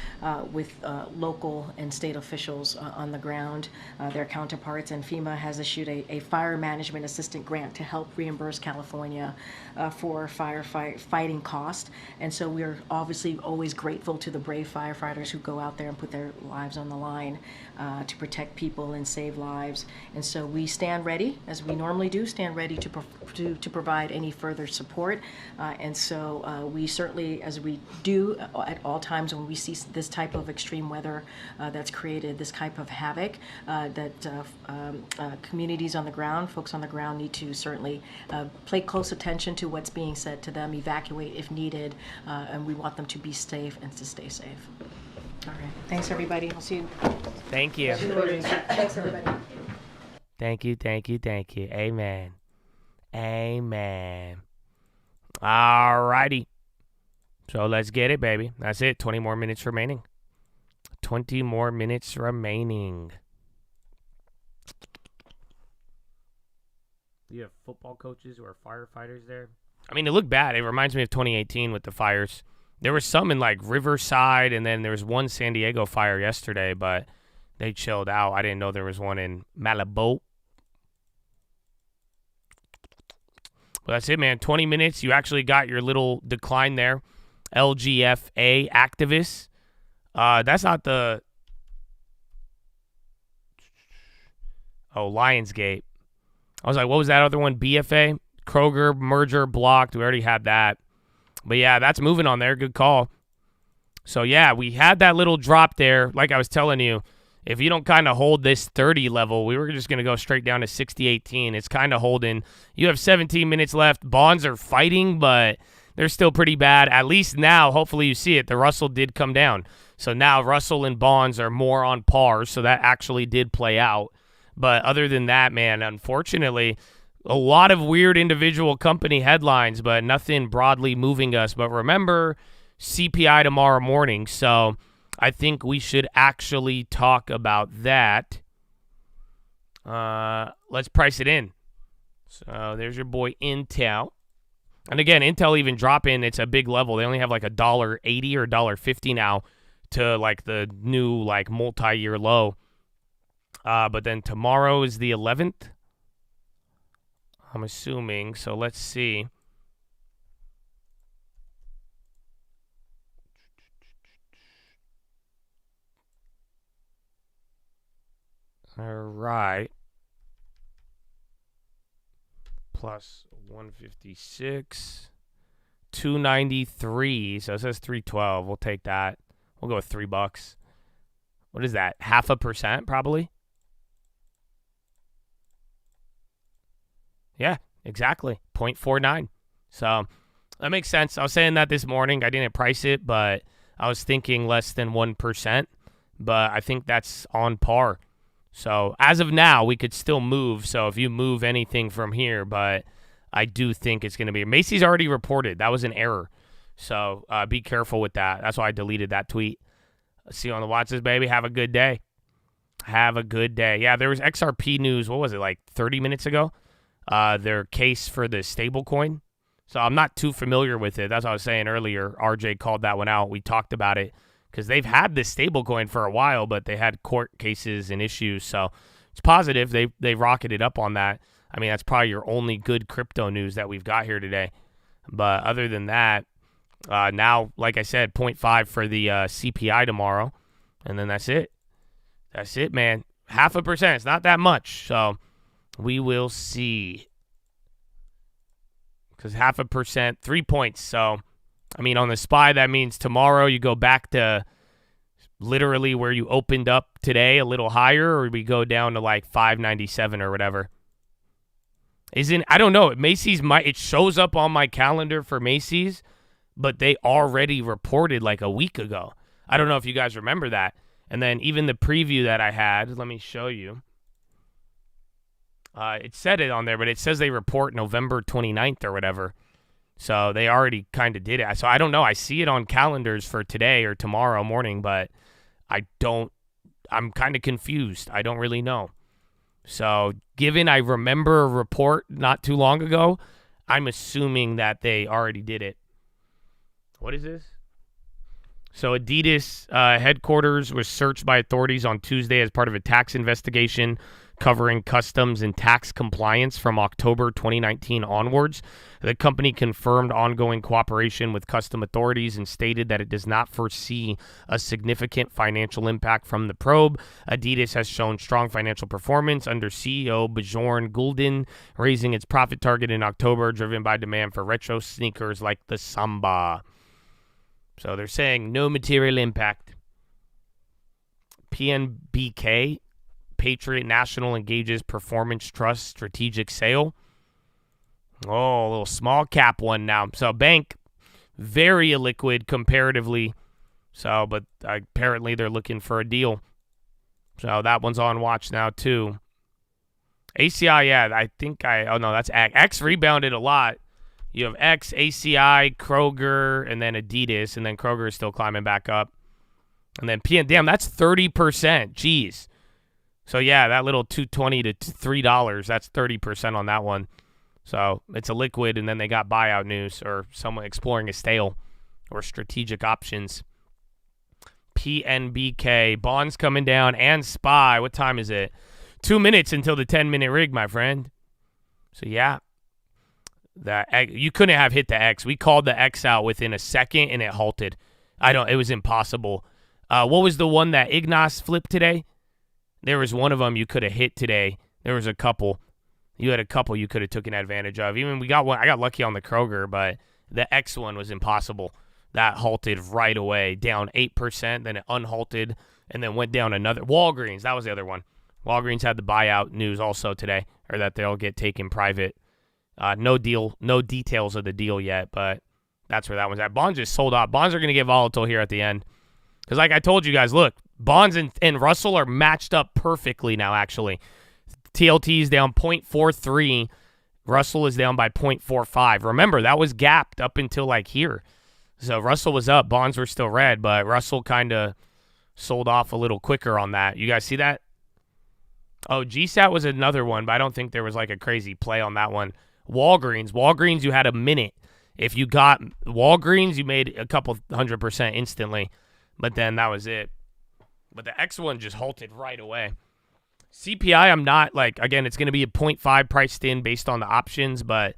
with local and state officials on the ground, their counterparts, and FEMA has issued a fire management assistant grant to help reimburse California for fighting cost. And so we're obviously always grateful to the brave firefighters who go out there and put their lives on the line to protect people and save lives. And so we stand ready, as we normally do, to provide any further support. And so we certainly, as we do at all times when we see this type of extreme weather that's created this type of havoc, that communities on the ground, folks on the ground need to certainly pay close attention to what's being said to them, evacuate if needed, and we want them to be safe and to stay safe. All right. Thanks, everybody. I'll see you. Thank you. Thanks, everybody. Thank you, thank you, thank you. Amen. Amen. All righty. So let's get it, baby. That's it. 20 more minutes remaining. 20 more minutes remaining. Do you have football coaches or firefighters there? I mean, it looked bad. It reminds me of 2018 with the fires. There was some in like Riverside, and then there was one San Diego fire yesterday, but they chilled out. I didn't know there was one in Malibu. Well, that's it, man. 20 minutes. You actually got your little decline there. LGFA activists. That's not the... Oh, Lionsgate. I was like, what was that other one? BFA? Kroger merger blocked. We already had that. But yeah, that's moving on there. Good call. So yeah, we had that little drop there. Like I was telling you, if you don't kind of hold this 30 level, we were just going to go straight down to 60.18. It's kind of holding. You have 17 minutes left. Bonds are fighting, but they're still pretty bad. At least now, hopefully you see it. The Russell did come down. So now Russell and bonds are more on par. So that actually did play out. But other than that, man, unfortunately, a lot of weird individual company headlines, but nothing broadly moving us. But remember, CPI tomorrow morning. So I think we should actually talk about that. Let's price it in. So there's your boy Intel. And again, Intel even dropping, it's a big level. They only have like $1.80 or $1.50 now to like the new like multi-year low. But then tomorrow is the 11th. I'm assuming. So let's see. All right. Plus 156. 293. So it says 312. We'll take that. We'll go with $3. What is that? 0.5% probably? Yeah, exactly. 0.49. So that makes sense. I was saying that this morning. I didn't price it, but I was thinking less than 1%. But I think that's on par. So as of now, we could still move. So if you move anything from here, but I do think it's going to be. Macy's already reported. That was an error. So be careful with that. That's why I deleted that tweet. See you on the Watchlist, baby. Have a good day. Have a good day. Yeah, there was XRP news. What was it, like 30 minutes ago? Their case for the stablecoin. So I'm not too familiar with it. That's what I was saying earlier. RJ called that one out. We talked about it because they've had this stablecoin for a while, but they had court cases and issues. So it's positive. They rocketed up on that. I mean, that's probably your only good crypto news that we've got here today. But other than that, now, like I said, 0.5 for the CPI tomorrow. And then that's it. That's it, man. 0.5%. It's not that much. So we will see. Because 0.5%, 3 points. So, I mean, on the SPY, that means tomorrow you go back to literally where you opened up today, a little higher, or we go down to like 597 or whatever. I don't know. Macy's it shows up on my calendar for Macy's, but they already reported like a week ago. I don't know if you guys remember that. And then even the preview that I had, let me show you. It said it on there, but it says they report November 29th or whatever. So they already kind of did it. So I don't know. I see it on calendars for today or tomorrow morning, but I'm kind of confused. I don't really know. So given I remember a report not too long ago, I'm assuming that they already did it. What is this? So Adidas headquarters was searched by authorities on Tuesday as part of a tax investigation covering customs and tax compliance from October 2019 onwards. The company confirmed ongoing cooperation with custom authorities and stated that it does not foresee a significant financial impact from the probe. Adidas has shown strong financial performance under CEO Bjorn Gulden, raising its profit target in October, driven by demand for retro sneakers like the Samba. So they're saying no material impact. PNBK, Patriot National engages Performance Trust strategic sale. Oh, a little small cap one now. So bank, very illiquid comparatively. So, but apparently they're looking for a deal. So that one's on watch now too. ACI, yeah, that's X. X rebounded a lot. You have X, ACI, Kroger, and then Adidas, and then Kroger is still climbing back up. And then damn, that's 30%. Jeez. So yeah, that little $2.20 to $3, that's 30% on that one. So it's a liquid, and then they got buyout news or someone exploring a sale or strategic options. PNBK, bonds coming down, and SPY. What time is it? 2 minutes until the 10-minute rig, my friend. So yeah. You couldn't have hit the X. We called the X out within a second and it halted. It was impossible. What was the one that Ignas flipped today? There was one of them you could have hit today. There was a couple. You had a couple you could have taken advantage of. Even we got one. I got lucky on the Kroger, but the X one was impossible. That halted right away, down 8%. Then it unhalted and then went down another. Walgreens, that was the other one. Walgreens had the buyout news also today, or that they'll get taken private. No details of the deal yet, but that's where that one's at. Bonds just sold out. Bonds are going to get volatile here at the end. Because like I told you guys, look, Bonds and Russell are matched up perfectly now, actually. TLT is down 0.43. Russell is down by 0.45. Remember, that was gapped up until like here. So Russell was up. Bonds were still red, but Russell kind of sold off a little quicker on that. You guys see that? Oh, GSAT was another one, but I don't think there was like a crazy play on that one. Walgreens, you had a minute. If you got Walgreens, you made a couple 100% instantly, but then that was it. But the X one just halted right away. CPI, I'm not again, it's going to be a 0.5 priced in based on the options, but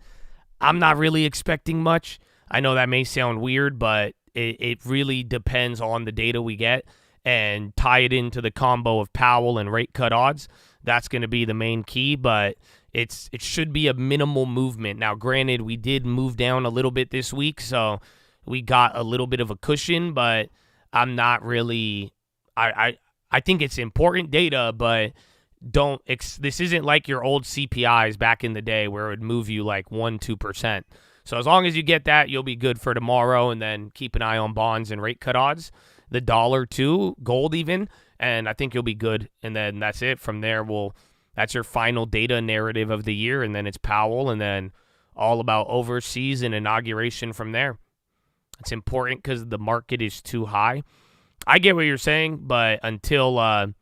I'm not really expecting much. I know that may sound weird, but it really depends on the data we get and tie it into the combo of Powell and rate cut odds. That's going to be the main key, but it should be a minimal movement. Now, granted, we did move down a little bit this week, so we got a little bit of a cushion, but I'm not really I think it's important data, but this isn't like your old CPIs back in the day where it would move you like 1-2%. So as long as you get that, you'll be good for tomorrow, and then keep an eye on bonds and rate cut odds, the dollar too, gold even, and I think you'll be good. And then that's it. From there, that's your final data narrative of the year, and then it's Powell, and then all about overseas and inauguration from there. It's important because the market is too high. I get what you're saying, but until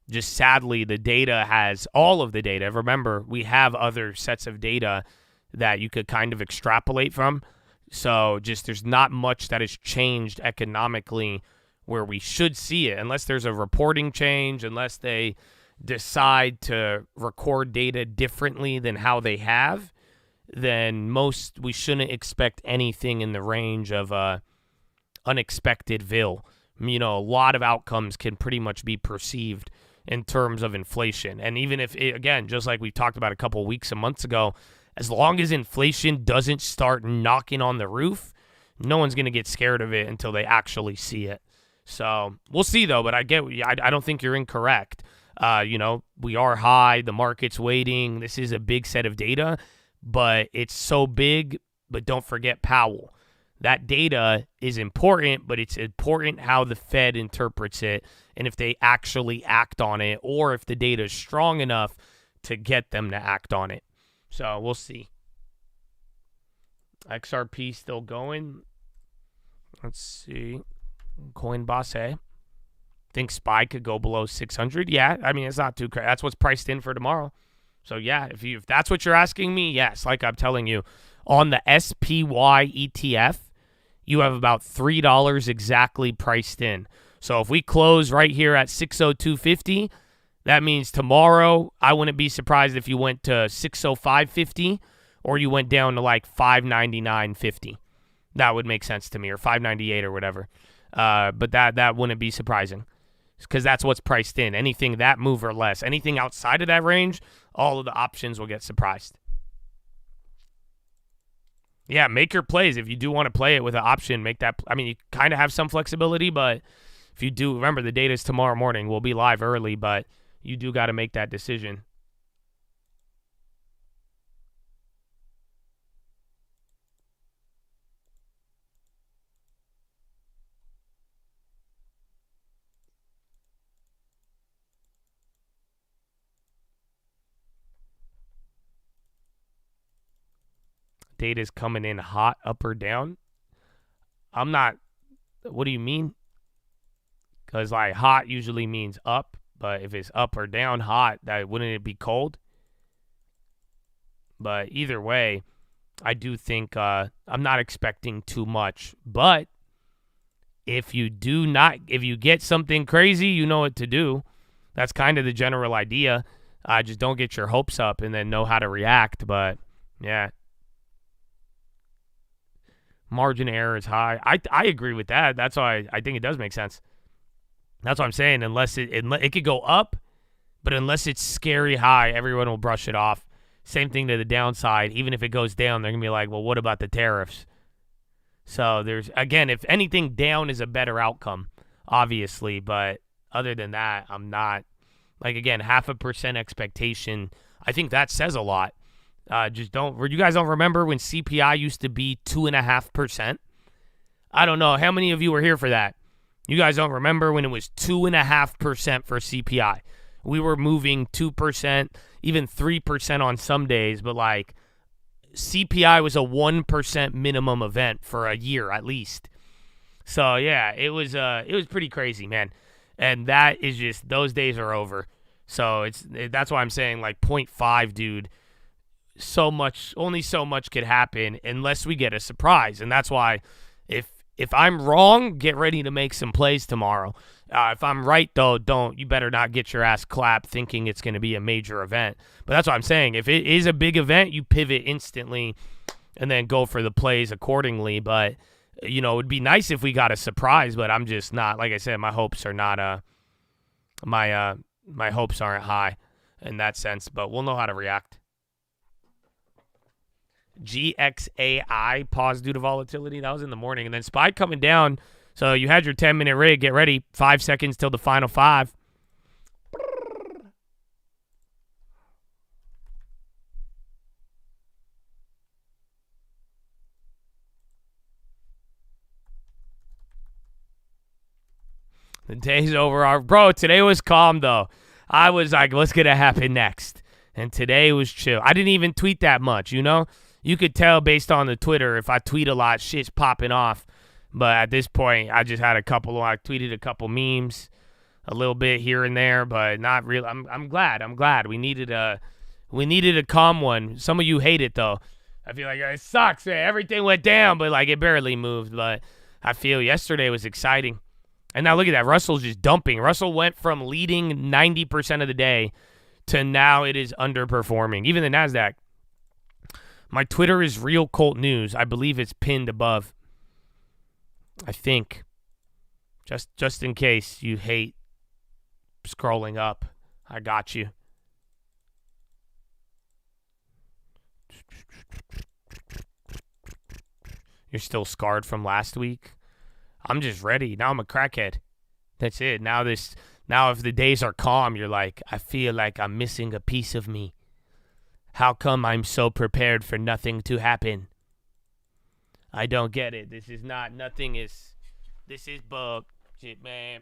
just sadly the data has all of the data. Remember, we have other sets of data that you could kind of extrapolate from. So just there's not much that has changed economically where we should see it, unless there's a reporting change, unless they decide to record data differently than how they have, then we shouldn't expect anything in the range of unexpected VIL. A lot of outcomes can pretty much be perceived in terms of inflation. And even if, again, just like we talked about a couple weeks and months ago, as long as inflation doesn't start knocking on the roof, no one's going to get scared of it until they actually see it. So we'll see, though, but I don't think you're incorrect. We are high. The market's waiting. This is a big set of data, but it's so big, but don't forget Powell. That data is important, but it's important how the Fed interprets it and if they actually act on it, or if the data is strong enough to get them to act on it. So we'll see. XRP still going. Let's see. Coinbase. Think SPY could go below 600? Yeah, I mean, it's not too crazy. That's what's priced in for tomorrow. So, yeah, if that's what you're asking me, yes, like I'm telling you, on the SPY ETF, you have about $3 exactly priced in. So if we close right here at 602.50, that means tomorrow I wouldn't be surprised if you went to 605.50 or you went down to like 599.50. That would make sense to me, or 598 or whatever. But that wouldn't be surprising because that's what's priced in. Anything that move or less, anything outside of that range, all of the options will get surprised. Yeah, make your plays. If you do want to play it with an option, make that. I mean, you kind of have some flexibility, but if you do, remember the date is tomorrow morning. We'll be live early, but you do got to make that decision. Data's coming in hot, up or down. I'm not. What do you mean? Because like hot usually means up, but if it's up or down hot, that wouldn't it be cold? But either way, I do think I'm not expecting too much. But if you get something crazy, you know what to do. That's kind of the general idea. Just don't get your hopes up and then know how to react. But yeah. Margin error is high. I agree with that. That's why I think it does make sense. That's what I'm saying. Unless it could go up, but unless it's scary high, everyone will brush it off. Same thing to the downside. Even if it goes down, they're gonna be like, well, what about the tariffs? So there's, again, if anything, down is a better outcome, obviously. But other than that, I'm not, like, again, 0.5% expectation. I think that says a lot. You guys don't remember when CPI used to be 2.5%? I don't know. How many of you were here for that? You guys don't remember when it was 2.5% for CPI? We were moving 2%, even 3% on some days, but like CPI was a 1% minimum event for a year at least. So yeah, it was pretty crazy, man. And that is just, those days are over. So that's why I'm saying like 0.5, dude. Only so much could happen unless we get a surprise. And that's why if I'm wrong, get ready to make some plays tomorrow. If I'm right, though, you better not get your ass clapped thinking it's going to be a major event. But that's what I'm saying. If it is a big event, you pivot instantly and then go for the plays accordingly. But, it would be nice if we got a surprise, but I'm just not, like I said, my hopes are not, my hopes aren't high in that sense, but we'll know how to react. GXAI paused due to volatility. That was in the morning. And then SPY coming down. So you had your 10-minute rig. Get ready. 5 seconds till the final 5. The day's over. Bro, today was calm, though. I was like, what's going to happen next? And today was chill. I didn't even tweet that much, You could tell based on the Twitter, if I tweet a lot, shit's popping off. But at this point, I just had I tweeted a couple memes, a little bit here and there, but not real. I'm glad. We needed a calm one. Some of you hate it though. I feel like it sucks, man. Everything went down, but like it barely moved. But I feel yesterday was exciting. And now look at that. Russell's just dumping. Russell went from leading 90% of the day to now it is underperforming. Even the NASDAQ. My Twitter is Real Colt News. I believe it's pinned above. I think. Just in case you hate scrolling up. I got you. You're still scarred from last week? I'm just ready. Now I'm a crackhead. That's it. Now if the days are calm, you're like, I feel like I'm missing a piece of me. How come I'm so prepared for nothing to happen? I don't get it. This is bullshit, man.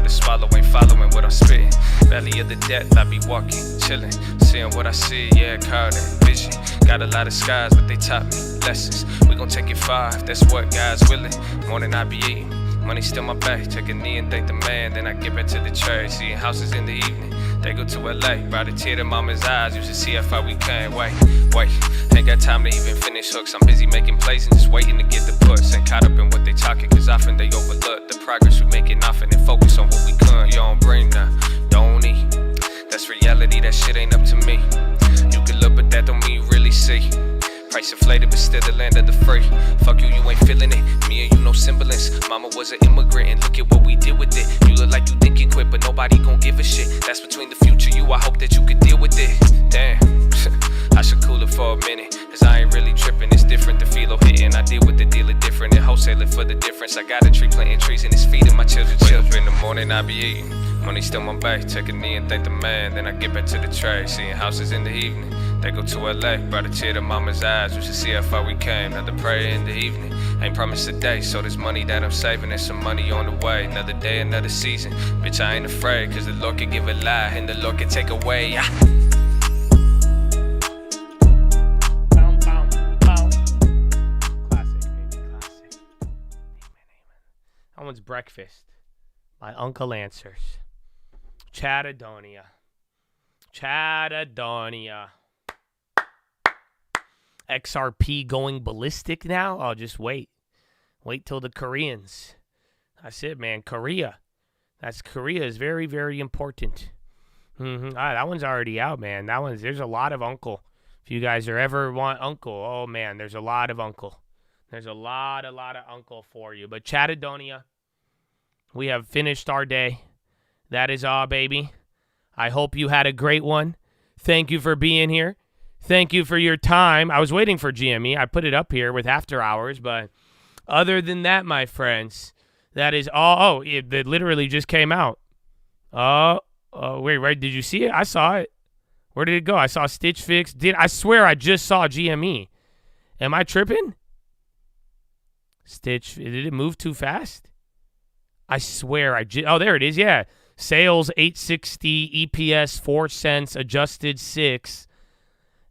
hard to swallow, ain't following what I'm spitting. Valley of the death, I be walking, chilling, seeing what I see, yeah, call that vision. Got a lot of skies, but they taught me lessons. We gon' take it far if that's what God's willing. Morning I be eating, money still my back. Take a knee and thank the man, then I get back to the trade. Seeing houses in the evening, they go to LA. Brought a tear to mama's eyes, used to see how far we came. Wait, ain't got time to even finish hooks. I'm busy making plays and just waiting to get the puts. Ain't caught up in what they talking, cause often they overlook the progress we making often and focus on what we couldn't. You don't bring now, don't eat. That's reality, that shit ain't up to me. You can look, but that don't mean you really see. Price inflated, but still the land of the free. Fuck you, you ain't feeling it. Me and you, no semblance. Mama was an immigrant, and look at what we did with it. You look like you think you quit, but nobody gon' give a shit. That's between the future you, I hope that you could deal with it. Damn, I should cool it for a minute, cause I ain't really tripping. It's different, the PHILO hitting. I deal with the dealer different, and wholesaling for the difference. I got a tree planting trees, and it's feeding my children. In the morning, I be eating. Money still my back, take a knee and thank the man. Then I get back to the trade, seeing houses in the evening. They go to LA, brought a tear to mama's eyes. We should see how far we came, another prayer in the evening. Ain't promised a day, so there's money that I'm saving. There's some money on the way, another day, another season. Bitch, I ain't afraid, cause the Lord can give a lie, and the Lord can take away. That one's Breakfast. My Uncle Answers. Chattadonia. XRP going ballistic now? Oh, just wait. Wait till the Koreans. That's it, man. Korea is very, very important. All right, that one's already out, man. There's a lot of Uncle. If you guys ever want Uncle, oh, man, there's a lot of Uncle. There's a lot of Uncle for you. But Chattadonia, we have finished our day. That is all, baby. I hope you had a great one. Thank you for being here. Thank you for your time. I was waiting for GME. I put it up here with After Hours, but other than that, my friends, that is all. Oh, it literally just came out. Wait, did you see it? I saw it. Where did it go? I saw Stitch Fix. I swear I just saw GME. Am I tripping? Stitch, did it move too fast? I swear oh, there it is, yeah. Sales 860, EPS 4 cents, adjusted 6.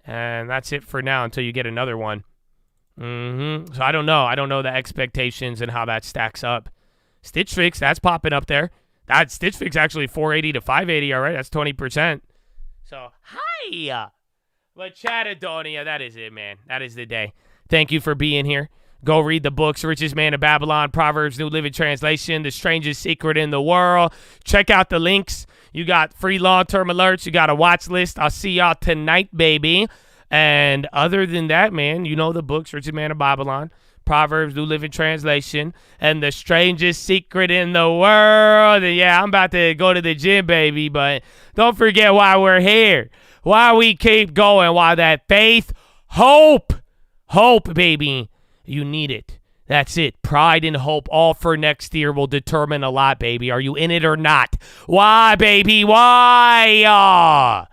And that's it for now until you get another one. So I don't know. I don't know the expectations and how that stacks up. Stitch Fix, that's popping up there. That Stitch Fix actually 480 to 580, all right? That's 20%. So, hi! But Chattadonia, that is it, man. That is the day. Thank you for being here. Go read the books, Richest Man of Babylon, Proverbs, New Living Translation, The Strangest Secret in the World. Check out the links. You got free long-term alerts. You got a watch list. I'll see y'all tonight, baby. And other than that, man, you know the books, Richest Man of Babylon, Proverbs, New Living Translation, and The Strangest Secret in the World. And yeah, I'm about to go to the gym, baby, but don't forget why we're here, why we keep going, why that faith, hope, baby. You need it. That's it. Pride and hope all for next year will determine a lot, baby. Are you in it or not? Why, baby? Why?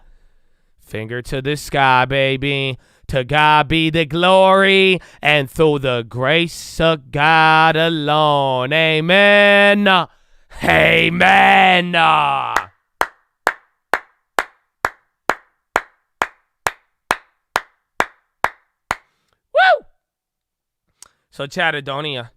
Finger to the sky, baby. To God be the glory, and through the grace of God alone. Amen. Amen. Woo! So, Chattadonia,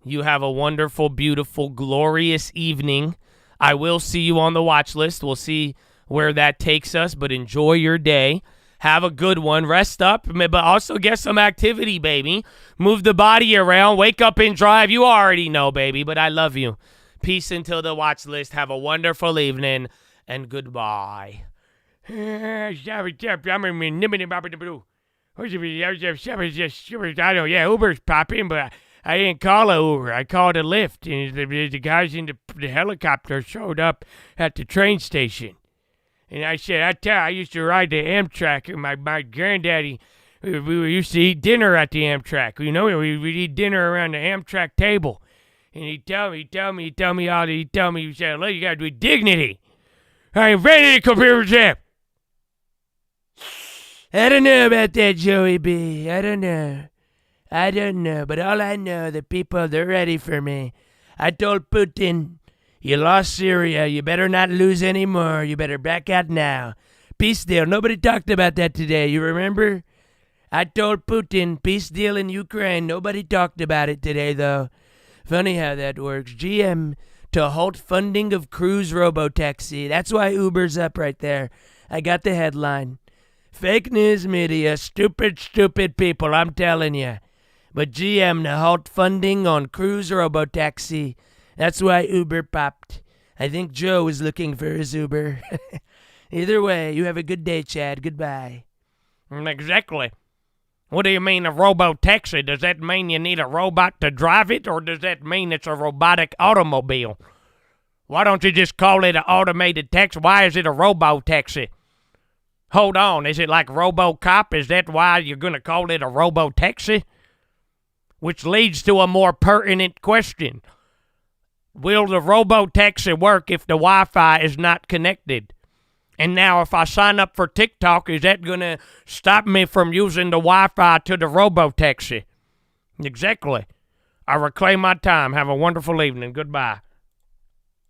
you have a wonderful, beautiful, glorious evening. I will see you on the watch list. We'll see where that takes us, but enjoy your day. Have a good one. Rest up, but also get some activity, baby. Move the body around. Wake up and drive. You already know, baby, but I love you. Peace until the watch list. Have a wonderful evening, and goodbye. Yeah, Uber's popping, but I didn't call a Uber. I called a Lyft, and the guys in the helicopter showed up at the train station. And I said, I used to ride the Amtrak, and my granddaddy, we used to eat dinner at the Amtrak. You know, we'd eat dinner around the Amtrak table. And he'd tell me, he said, look, you got to do dignity. I invented a computer chip. I don't know about that, Joey B. I don't know. But all I know, the people, they're ready for me. I told Putin, You lost Syria. You better not lose any more. You better back out now. Peace deal. Nobody talked about that today. You remember? I told Putin, peace deal in Ukraine. Nobody talked about it today, though. Funny how that works. GM to halt funding of cruise robotaxi. That's why Uber's up right there. I got the headline. Fake news media. Stupid, stupid people, I'm telling you. But GM to halt funding on cruise robotaxi. That's why Uber popped. I think Joe is looking for his Uber. Either way, you have a good day, Chad. Goodbye. Exactly. What do you mean a robo-taxi? Does that mean you need a robot to drive it, or does that mean it's a robotic automobile? Why don't you just call it an automated taxi? Why is it a robo-taxi? Hold on, is it like RoboCop? Is that why you're going to call it a robo-taxi? Which leads to a more pertinent question. Will the robo-taxi work if the Wi-Fi is not connected? And now if I sign up for TikTok, is that going to stop me from using the Wi-Fi to the robo-taxi? Exactly. I reclaim my time. Have a wonderful evening. Goodbye.